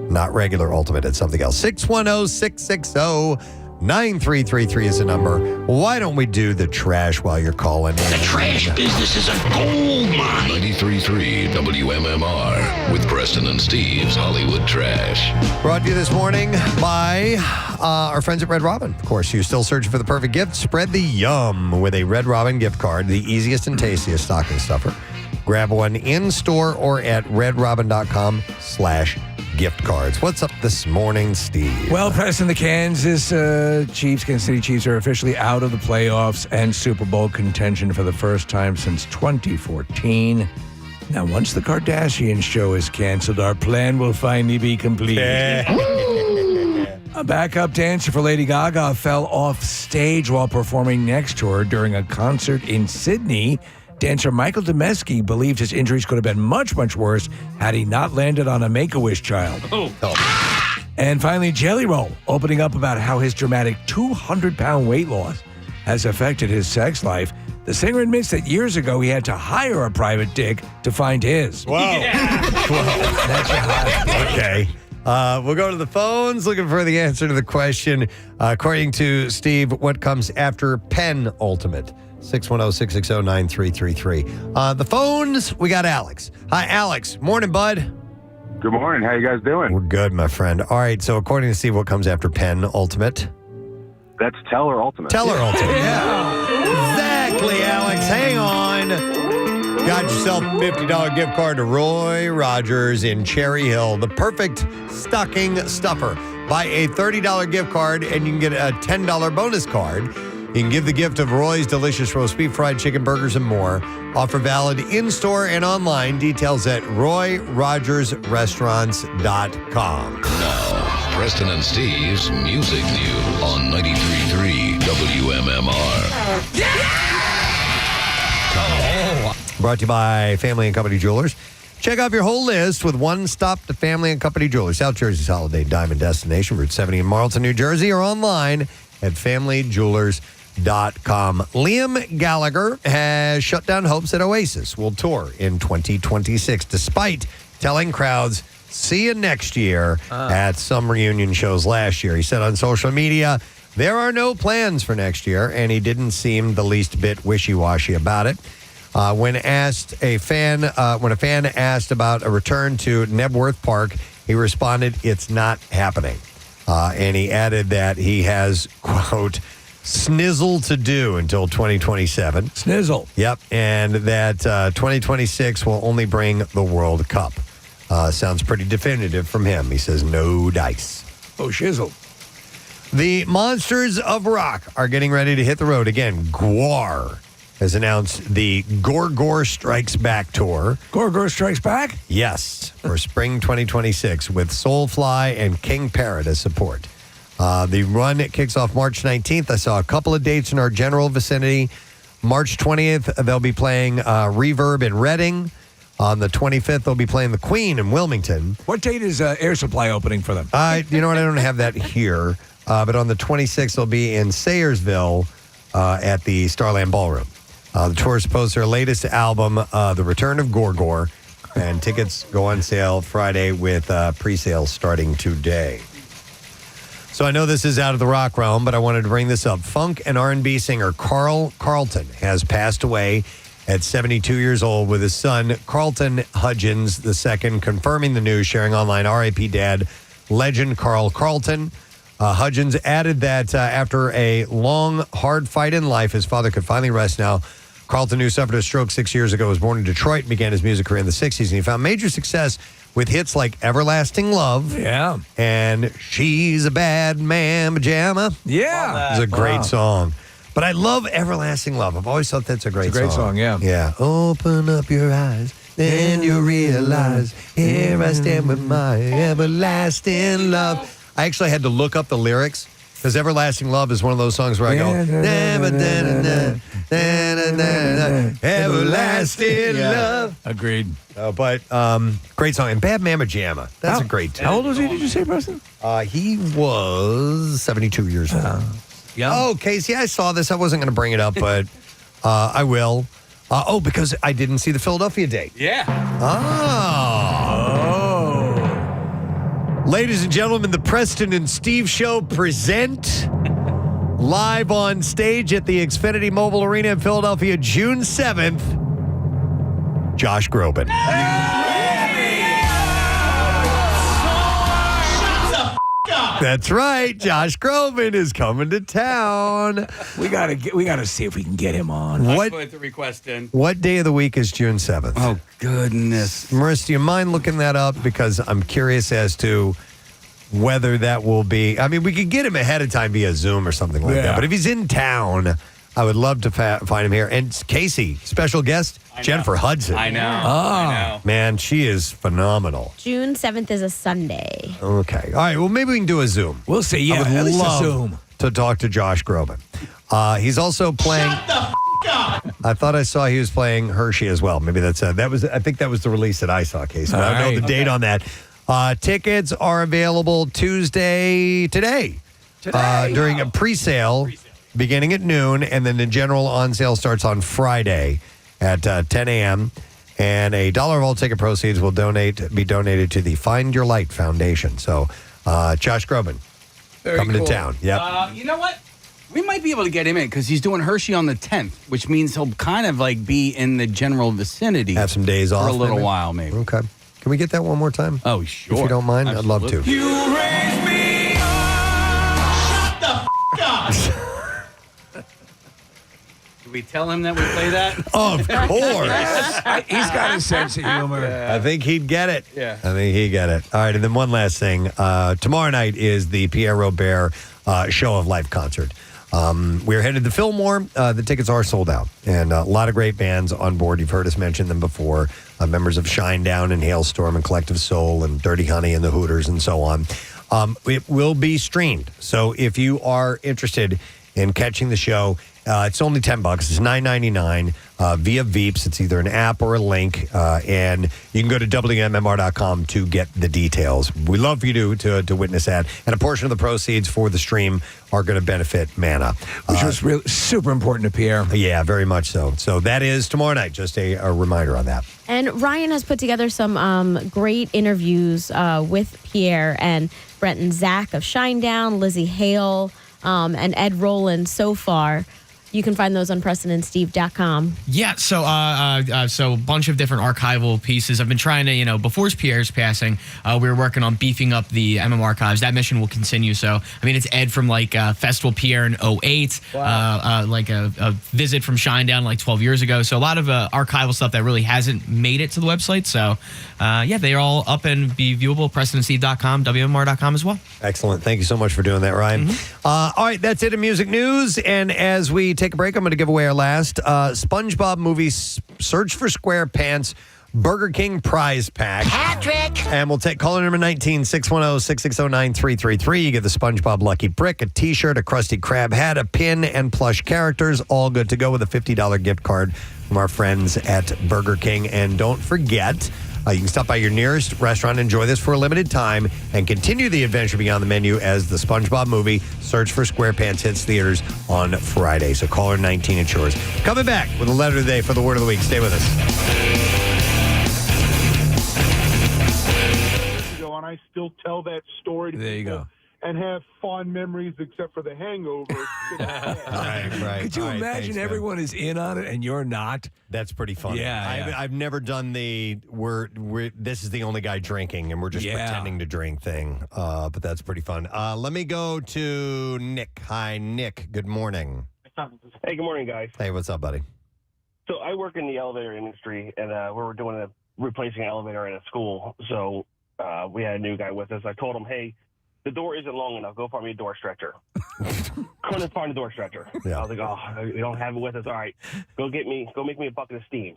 Not regular ultimate, it's something else. 610-660-9333 is the number. Why don't we do the trash while you're calling in? The trash business is a gold mine. 93.3 WMMR with Preston and Steve's Hollywood Trash. Brought to you this morning by our friends at Red Robin. Of course, you're still searching for the perfect gift. Spread the yum with a Red Robin gift card, the easiest and tastiest stocking stuffer. Grab one in-store or at redrobin.com/gift cards. What's up this morning, Steve? Well, Preston, the Kansas City Chiefs are officially out of the playoffs and Super Bowl contention for the first time since 2014. Now, once the Kardashian show is canceled, our plan will finally be complete. A backup dancer for Lady Gaga fell off stage while performing next to her during a concert in Sydney. Dancer Michael Demesky believed his injuries could have been much, much worse had he not landed on a Make-A-Wish child. And finally, Jelly Roll, opening up about how his dramatic 200-pound weight loss has affected his sex life. The singer admits that years ago he had to hire a private dick to find his. Wow. Okay. We'll go to the phones looking for the answer to the question. According to Steve, what comes after penultimate? 610-660-9333. The phones, we got Alex. Hi, Alex. Morning, bud. Good morning. How you guys doing? We're good, my friend. All right, so according to Steve, what comes after penultimate? That's Teller Ultimate. Teller Ultimate, yeah. Exactly, Alex. Hang on. Got yourself a $50 gift card to Roy Rogers in Cherry Hill. The perfect stocking stuffer. Buy a $30 gift card and you can get a $10 bonus card. You can give the gift of Roy's delicious roast beef, fried chicken, burgers, and more. Offer valid in-store and online. Details at royrogersrestaurants.com. Now, Preston and Steve's Music News on 93.3 WMMR. Brought to you by Family and Company Jewelers. Check out your whole list with one stop to Family and Company Jewelers, South Jersey's holiday diamond destination, Route 70 in Marlton, New Jersey, or online at familyjewelers.com. Liam Gallagher has shut down hopes that Oasis will tour in 2026, despite telling crowds, see you next year at some reunion shows last year. He said on social media, there are no plans for next year, and he didn't seem the least bit wishy-washy about it. When a fan asked about a return to Nebworth Park, he responded, it's not happening. And he added that he has, quote, snizzle to do until 2027. Snizzle. Yep. And that 2026 will only bring the World Cup. Sounds pretty definitive from him. He says, no dice. Oh, shizzle. The Monsters of Rock are getting ready to hit the road again. GWAR has announced the Gorgor Strikes Back tour. Gorgor Strikes Back? Yes, for spring 2026 with Soulfly and King Parrot as support. The run kicks off March 19th. I saw a couple of dates in our general vicinity. March 20th, they'll be playing Reverb in Reading. On the 25th, they'll be playing the Queen in Wilmington. What date is Air Supply opening for them? You know what? I don't have that here. But on the 26th, they'll be in Sayersville at the Starland Ballroom. The tour is supposed to their latest album, The Return of Gorgor, and tickets go on sale Friday with pre-sales starting today. So I know this is out of the rock realm, but I wanted to bring this up. Funk and R&B singer Carl Carlton has passed away at 72 years old with his son, Carlton Hudgens II, confirming the news, sharing online, R.I.P. Dad, legend Carl Carlton. Hudgens added that after a long, hard fight in life, his father could finally rest now. Carlton, who suffered a stroke 6 years ago, was born in Detroit and began his music career in the 60s, and he found major success with hits like Everlasting Love. Yeah. And She's a Bad Man Pajama. Yeah. It's a great song. But I love Everlasting Love. I've always thought that's a great song, yeah. Yeah. Open up your eyes, then you realize, here I stand with my everlasting love. I actually had to look up the lyrics Because Everlasting Love is one of those songs where I go, Everlasting Love. Agreed. But great song. And Bad Mama Jamma. That's a great tune. How old was he, did you say, Preston? He was 72 years old. Oh, Casey, I saw this. I wasn't going to bring it up, but I will. Because I didn't see the Philadelphia date. Yeah. Ladies and gentlemen, the Preston and Steve Show present live on stage at the Xfinity Mobile Arena in Philadelphia, June 7th, Josh Groban. That's right. Josh Groban is coming to town. We gotta see if we can get him on. I put the request in. What day of the week is June 7th? Oh, goodness. Marissa, do you mind looking that up? Because I'm curious as to whether that will be. I mean, we could get him ahead of time via Zoom or something like that. But if he's in town, I would love to find him here. And Casey, special guest, Jennifer Hudson. I know. I know. Man, she is phenomenal. June 7th is a Sunday. Okay. All right. Well, maybe we can do a Zoom. We'll see. Yeah, I would at least a love Zoom. to talk to Josh Groban. He's also playing. Shut the up! I thought I saw he was playing Hershey as well. Maybe that's that was. I think that was the release that I saw, Casey. But I don't know the date on that. Tickets are available today during a pre-sale beginning at noon, and then the general on sale starts on Friday at 10 a.m. And $1 of all ticket proceeds will be donated to the Find Your Light Foundation. So, Josh Groban coming to town. Yep. You know what? We might be able to get him in because he's doing Hershey on the 10th, which means he'll kind of like be in the general vicinity. Have some days off for a little maybe? while, maybe. Okay. Can we get that one more time? Oh, sure. If you don't mind, Absolutely. I'd love to. You raise me up. Shut the up. Did we tell him that we play that? Of course. He's got a sense of humor. I think he'd get it. Yeah. I think he'd get it. All right, and then one last thing. Tomorrow night is the Pierre Robert Show of Life concert. We're headed to Fillmore. The tickets are sold out, and a lot of great bands on board. You've heard us mention them before. Members of Shinedown and Hailstorm and Collective Soul and Dirty Honey and the Hooters and so on. It will be streamed. So if you are interested in catching the show, it's only $10. It's $9.99 via Veeps. It's either an app or a link, and you can go to WMMR.com to get the details. We love for you to witness that, and a portion of the proceeds for the stream are going to benefit Mana, which was really super important to Pierre. Yeah, very much so. So that is tomorrow night. Just a reminder on that. And Ryan has put together some great interviews with Pierre and Brent and Zach of Shinedown, Lizzie Hale, and Ed Rowland so far. You can find those on PrestonandSteve.com. Yeah, so a bunch of different archival pieces. I've been trying to, before Pierre's passing, we were working on beefing up the MM archives. That mission will continue. So, I mean, it's Ed from Festival Pierre in 2008, a visit from Shinedown 12 years ago. So a lot of archival stuff that really hasn't made it to the website. So, they're all up and be viewable. PrestonandSteve.com, WMR.com as well. Excellent. Thank you so much for doing that, Ryan. All right, that's it in music news. And as we take a break, I'm going to give away our last SpongeBob movie Search for SquarePants Burger King prize pack. Patrick! And we'll take caller number 19, 610-660-9333. You get the SpongeBob Lucky Brick, a T-shirt, a Krusty Krab hat, a pin, and plush characters. All good to go with a $50 gift card from our friends at Burger King. And don't forget, you can stop by your nearest restaurant, enjoy this for a limited time, and continue the adventure beyond the menu as the SpongeBob movie Search for SquarePants hits theaters on Friday. So caller 19, it's yours. Coming back with a letter today for the word of the week. Stay with us. And I still tell that story to people and have fond memories except for the hangover. Right. Could you imagine everyone is in on it and you're not? That's pretty funny. Yeah. I've never done the this is the only guy drinking and we're just pretending to drink thing. But that's pretty fun. Let me go to Nick. Hi, Nick. Good morning. Hey, good morning, guys. Hey, what's up, buddy? So I work in the elevator industry, and we were doing replacing an elevator at a school. So we had a new guy with us. I told him, hey, the door isn't long enough. Go find me a door stretcher. Couldn't find a door stretcher. Yeah. I was like, oh, we don't have it with us. All right, go make me a bucket of steam.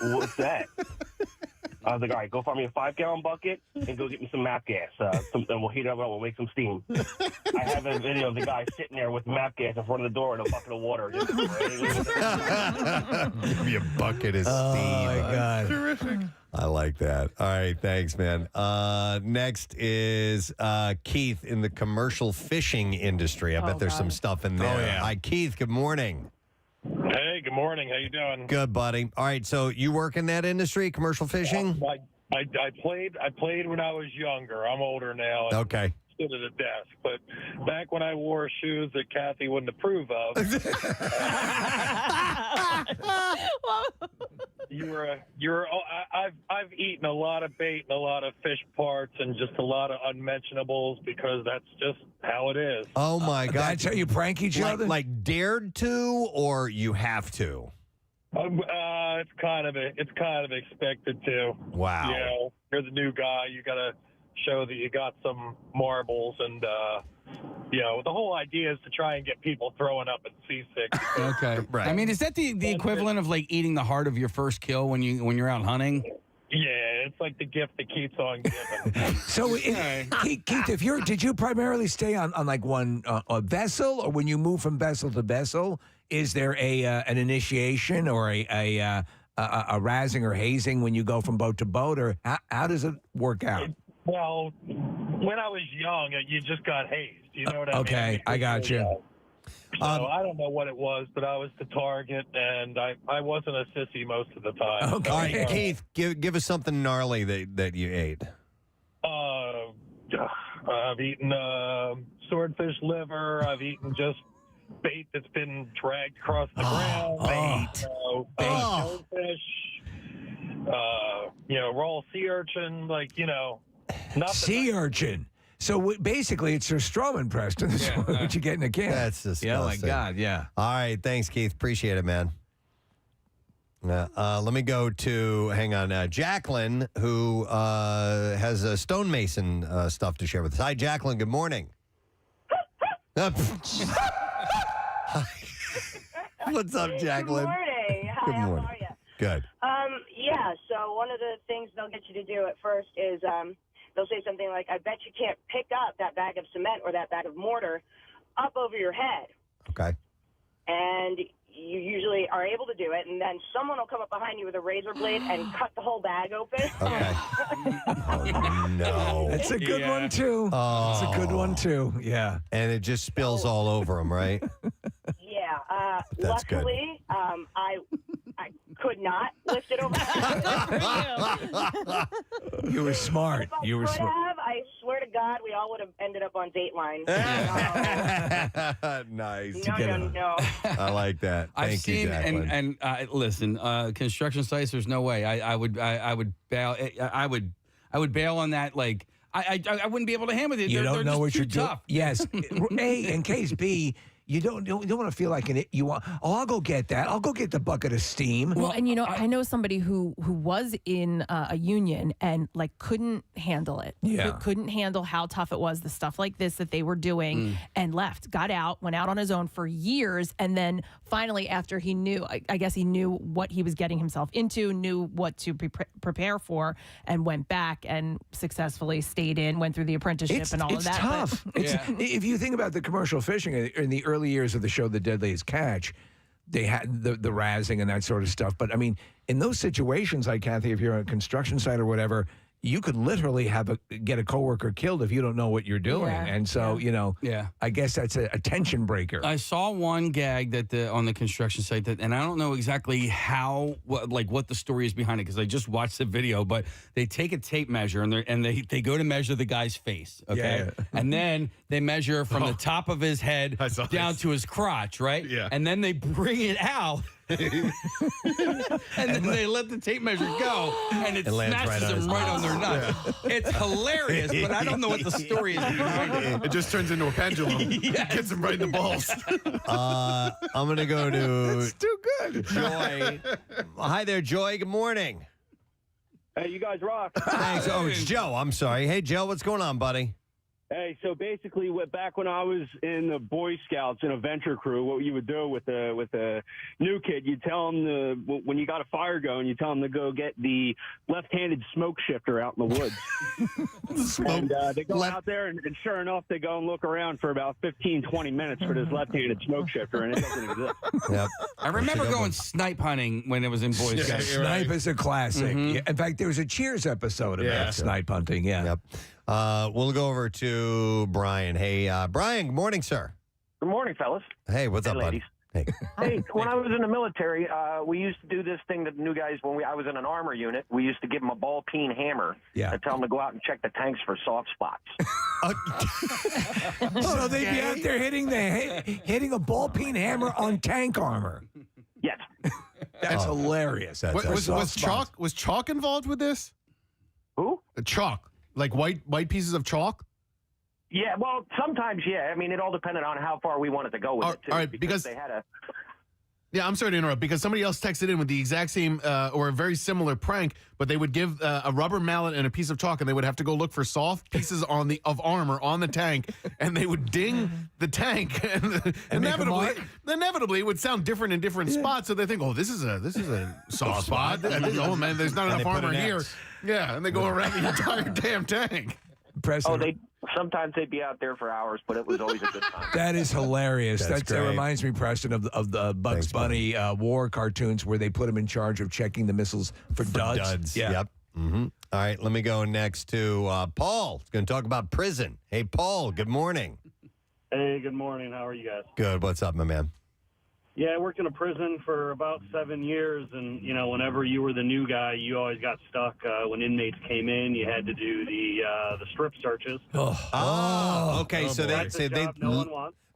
What's that? I was like, all right, go find me a 5-gallon bucket and go get me some map gas. And we'll heat it up and we'll make some steam. I have a video of the guy sitting there with map gas in front of the door and a bucket of water. Give me a bucket of steam. Oh, my God. Terrific. I like that. All right, thanks, man. Next is Keith in the commercial fishing industry. I bet there's some stuff in there. Oh, yeah. Hi, Keith. Good morning. Hey, good morning. How you doing? Good, buddy. All right, so you work in that industry, commercial fishing? I played when I was younger. I'm older now. And Okay. Stood at a desk, but back when I wore shoes that Kathy wouldn't approve of, I've eaten a lot of bait and a lot of fish parts and just a lot of unmentionables because that's just how it is. Oh, my God. That's how you prank each other? Like dared to, or you have to? It's kind of expected to. Wow. You know, you're the new guy. You got to show that you got some marbles, and you know, the whole idea is to try and get people throwing up and seasick. Okay, right. I mean, is that the equivalent of like eating the heart of your first kill when you're out hunting? Yeah, it's like the gift that keeps on giving. So, Keith, did you primarily stay on like one a vessel, or when you move from vessel to vessel, is there an initiation or a razzing or hazing when you go from boat to boat, or how does it work out? Well, when I was young, you just got hazed. You know what I mean? Okay, I got you. So I don't know what it was, but I was the target, and I wasn't a sissy most of the time. Okay. All right, Keith, give us something gnarly that you ate. I've eaten swordfish liver. I've eaten just bait that's been dragged across the ground. Shellfish. Raw sea urchin. Nothing. Sea urchin. So basically, it's your Stroman, Preston. That's what you get in a can. That's disgusting. Yeah, my God, yeah. All right, thanks, Keith. Appreciate it, man. Let me go to, Jacqueline, who has a stonemason stuff to share with us. Hi, Jacqueline. Good morning. What's up, Jacqueline? Good morning. Hi, Good how morning. are you? Good. So one of the things they'll get you to do at first is they'll say something like, I bet you can't pick up that bag of cement or that bag of mortar up over your head. Okay. And you usually are able to do it, and then someone will come up behind you with a razor blade and cut the whole bag open. Okay. Oh, no. That's a good one, too. Oh. That's a good one, too. Yeah. And it just spills all over them, right? Yeah. That's luckily, I could not lift it over. You were smart. You were smart. I swear to God, we all would have ended up on Dateline. Nice. No. I like that. Thank you, Jacqueline. and listen, construction sites. There's no way I would bail. I would bail on that. Like I wouldn't be able to handle it. You don't know what you're doing. tough. Yes. A, in case B, you don't want to feel like I'll go get that. I'll go get the bucket of steam. Well, and I know somebody who was in a union and couldn't handle it. Yeah. Couldn't handle how tough it was, the stuff like this that they were doing, and left, got out, went out on his own for years, and then finally, after he knew, I guess he knew what he was getting himself into, knew what to prepare for, and went back and successfully stayed in, went through the apprenticeship and all of that. Tough. If you think about the commercial fishing in the early years of the show, The Deadliest Catch, they had the razzing and that sort of stuff. But I mean, in those situations, like Kathy, if you're on a construction site or whatever, you could literally get a coworker killed if you don't know what you're doing. Yeah. And so, I guess that's a tension breaker. I saw one gag that on the construction site and I don't know exactly what the story is behind it because I just watched the video, but they take a tape measure and they go to measure the guy's face, okay? Yeah. And then they measure from the top of his head down to his crotch, right? Yeah. And then they bring it out. and then they let the tape measure go, and it smashes them right on their nuts. Yeah. It's hilarious, but I don't know what the story is behind it. It just turns into a pendulum. Yes. Gets them right in the balls. I'm going to go to It's too good. Joy. Hi there, Joy. Good morning. Hey, you guys rock. Thanks. Oh, it's Joe. I'm sorry. Hey, Joe, what's going on, buddy? Hey, so basically, back when I was in the Boy Scouts in a venture crew, what you would do with a new kid, you tell them when you got a fire going, you tell them to go get the left-handed smoke shifter out in the woods. And they go out there, and sure enough, they go and look around for about 15, 20 minutes for this left-handed smoke shifter, and it doesn't exist. Yep. I remember going snipe hunting when it was in Boy Scouts. Snipe is a classic. Mm-hmm. Yeah, in fact, there was a Cheers episode about snipe hunting. Yeah. Yep. We'll go over to Brian. Hey, Brian, good morning, sir. Good morning, fellas. Hey, what's up, ladies. buddy? Hey. Hey, when I was in the military, we used to do this thing that the new guys, I was in an armor unit, we used to give them a ball-peen hammer and tell them to go out and check the tanks for soft spots. So they'd be out there hitting a ball-peen hammer on tank armor. Yes. That's hilarious. Was chalk involved with this? Who? Chalk. Like white pieces of chalk? Yeah, well, sometimes, yeah. I mean, it all depended on how far we wanted to go with it, too. All right, because they had a... Yeah, I'm sorry to interrupt, because somebody else texted in with the exact same or a very similar prank, but they would give a rubber mallet and a piece of chalk, and they would have to go look for soft pieces of armor on the tank, and they would ding the tank, and inevitably it would sound different in different spots. So they think, oh, this is a soft spot. Oh man, there's not enough armor here. Yeah, and they go around the entire damn tank. Preston. Sometimes they'd be out there for hours, but it was always a good time. That is hilarious. That reminds me, Preston, of the Bugs Bunny war cartoons where they put him in charge of checking the missiles for duds. Yeah. Yep. Mm-hmm. All right, let me go next to Paul. He's going to talk about prison. Hey, Paul, good morning. Hey, good morning. How are you guys? Good. What's up, my man? Yeah, I worked in a prison for about 7 years, and, whenever you were the new guy, you always got stuck. When inmates came in, you had to do the strip searches. Okay. So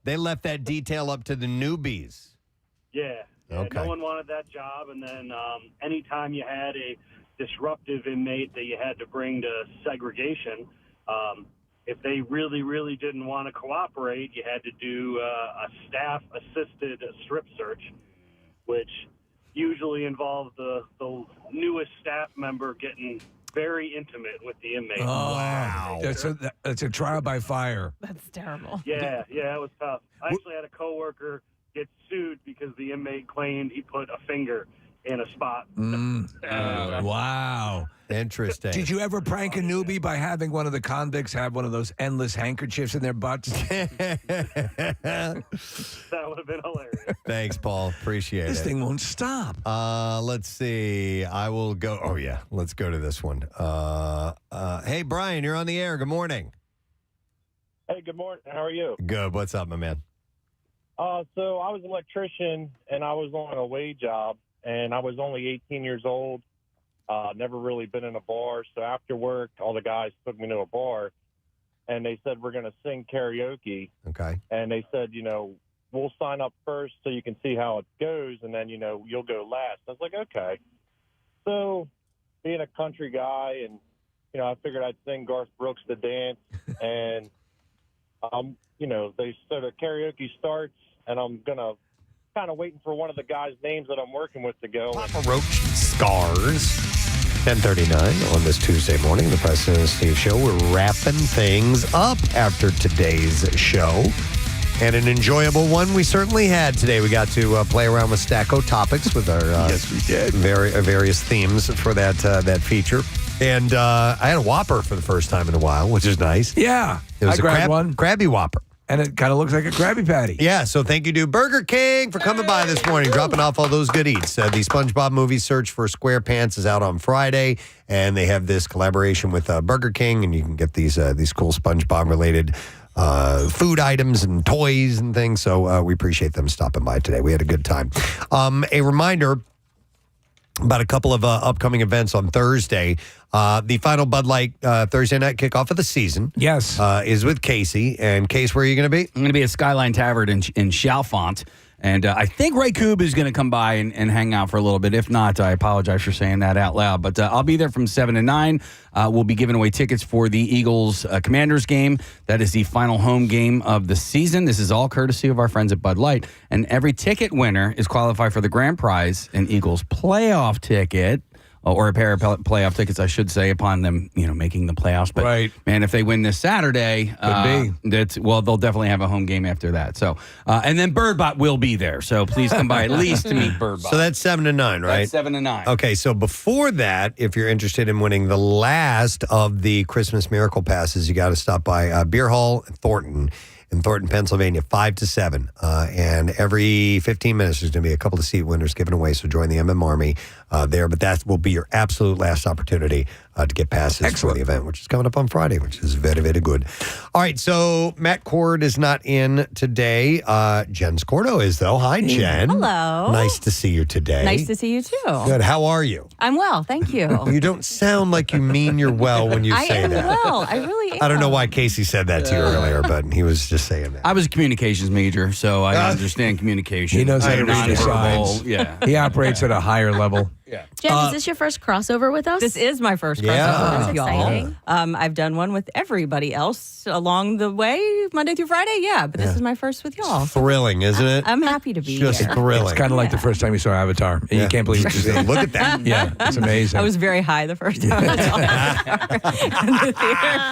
they left that detail up to the newbies. Yeah. Okay. No one wanted that job, and then anytime you had a disruptive inmate that you had to bring to segregation, if they really, really didn't want to cooperate, you had to do a staff-assisted strip search, which usually involved the newest staff member getting very intimate with the inmate. Oh, wow. That's a trial by fire. That's terrible. Yeah, it was tough. I actually had a coworker get sued because the inmate claimed he put a finger in a spot. Wow. Interesting. Did you ever prank a newbie by having one of the convicts have one of those endless handkerchiefs in their butts? That would have been hilarious. Thanks, Paul. Appreciate This it. thing won't stop. Let's see. I will go. Oh, yeah. Let's go to this one. Hey, Brian, you're on the air. Good morning. Hey, good morning. How are you? Good. What's up, my man? So I was an electrician, and I was on a wage job, and I was only 18 years old. Never really been in a bar. So after work, all the guys took me to a bar, and they said, we're going to sing karaoke. Okay. And they said, we'll sign up first so you can see how it goes, and then, you'll go last. I was like, okay. So being a country guy, and, I figured I'd sing Garth Brooks to dance, and, the karaoke starts, and I'm going to kind of waiting for one of the guys' names that I'm working with to go. Papa Roach Scars. 10:39 on this Tuesday morning, the Preston and Steve Show. We're wrapping things up after today's show. And an enjoyable one we certainly had today. We got to play around with Stacko Topics with our yes, we did. Various themes for that feature. And I had a Whopper for the first time in a while, which is nice. Yeah. It was I grabbed one. Krabby Whopper. And it kind of looks like a Krabby Patty. Yeah, so thank you to Burger King for coming by this morning, dropping off all those good eats. The SpongeBob movie Search for SquarePants is out on Friday, and they have this collaboration with Burger King, and you can get these cool SpongeBob-related food items and toys and things. So we appreciate them stopping by today. We had a good time. A reminder about a couple of upcoming events on Thursday. The final Bud Light Thursday night kickoff of the season. Yes. Is with Casey. And Case, where are you going to be? I'm going to be at Skyline Tavern in Chalfont. And I think Ray Koob is going to come by and hang out for a little bit. If not, I apologize for saying that out loud. But I'll be there from 7 to 9. We'll be giving away tickets for the Eagles Commanders game. That is the final home game of the season. This is all courtesy of our friends at Bud Light. And every ticket winner is qualified for the grand prize, an Eagles playoff ticket or a pair of playoff tickets, I should say, upon them, making the playoffs. But man, if they win this Saturday, they'll definitely have a home game after that. So, and then Birdbot will be there. So please come by at least to meet Birdbot. So that's 7 to 9, right? That's 7 to 9. Okay, so before that, if you're interested in winning the last of the Christmas Miracle Passes, you got to stop by Beer Hall Thornton in Thornton, Pennsylvania, 5 to 7. And every 15 minutes, there's going to be a couple of seat winners given away. So join the MM Army there. But that will be your absolute last opportunity to get passes for the event, which is coming up on Friday, which is very, very good. All right, so Matt Cord is not in today. Jen Scordo is, though. Hi, Jen. Hello. Nice to see you today. Nice to see you, too. Good. How are you? I'm well, thank you. You don't sound like you mean you're well when you say that. I am well. I really am. I don't know why Casey said that to you earlier, but he was just saying that. I was a communications major, so I understand communication. He knows how to read the Nonverbal, signs. Yeah. He operates at a higher level. Jen, is this your first crossover with us? This is my first crossover That's with y'all. exciting. I've done one with everybody else along the way, Monday through Friday, but this is my first with y'all. Thrilling, isn't it? I'm happy to be Just here. thrilling. It's kind of like the first time you saw Avatar. You can't believe what you see. Look at that. Yeah, it's amazing. I was very high the first time I saw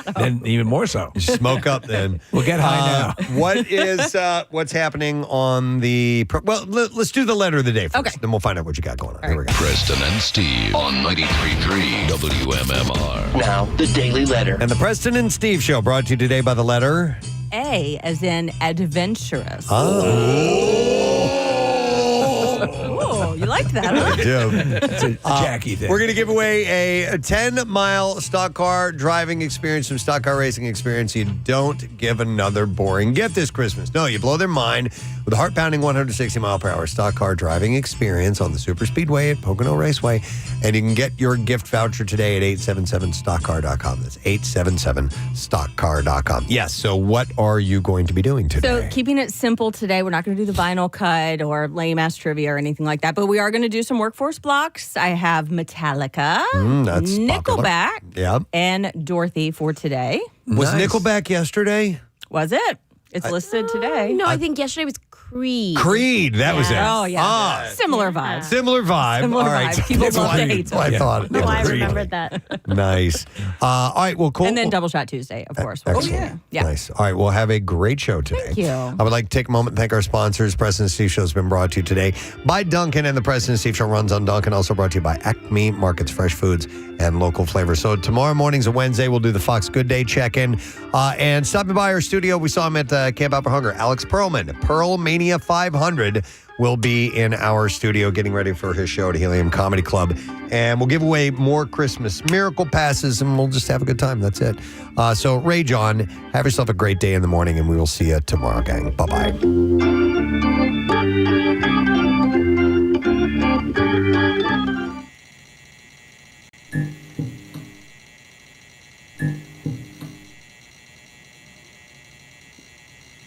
it. And even more so. You smoke up then. We'll get high now. What's happening on the... let's do the letter of the day first. Okay. Then we'll find out what you got going on. Here we go. Preston and Steve on 93.3 WMMR. Now, the Daily Letter. And the Preston and Steve Show brought to you today by the letter... A as in adventurous. Oh, you liked that, huh? I do. It's a Jackie thing. We're going to give away a 10-mile stock car driving experience from Stock Car Racing Experience. You don't give another boring gift this Christmas. No, you blow their mind with a heart-pounding 160-mile-per-hour stock car driving experience on the Super Speedway at Pocono Raceway. And you can get your gift voucher today at 877stockcar.com. That's 877stockcar.com. Yes, so what are you going to be doing today? So keeping it simple today, we're not going to do the vinyl cut or lame-ass trivia or anything like that, but we are going to do some workforce blocks. I have Metallica, that's Nickelback, and Dorothy for today. Was Nickelback yesterday? Was it? It's listed today. No, I think yesterday was Creed. Creed, that was it. Oh, yeah. Similar vibe. Similar vibe. Similar All right. vibe. People love to hate I it. thought. No, I Creed. remembered that. Nice. All right, well, cool. And then Double Shot Tuesday, of course. Excellent. Yeah. Nice. All right, we'll have a great show today. Thank you. I would like to take a moment and thank our sponsors. Preston and Steve Show has been brought to you today by Dunkin', and the Preston and Steve Show runs on Dunkin'. Also brought to you by Acme Markets, fresh foods, and local flavors. So tomorrow morning's a Wednesday. We'll do the Fox Good Day check-in. And stopping by our studio, we saw him at Camp Out for Hunger. Alex Perlman, Pearl Mania 500, will be in our studio getting ready for his show at Helium Comedy Club. And we'll give away more Christmas Miracle Passes, and we'll just have a good time. That's it. So rage on. Have yourself a great day in the morning, and we will see you tomorrow, gang. Bye-bye.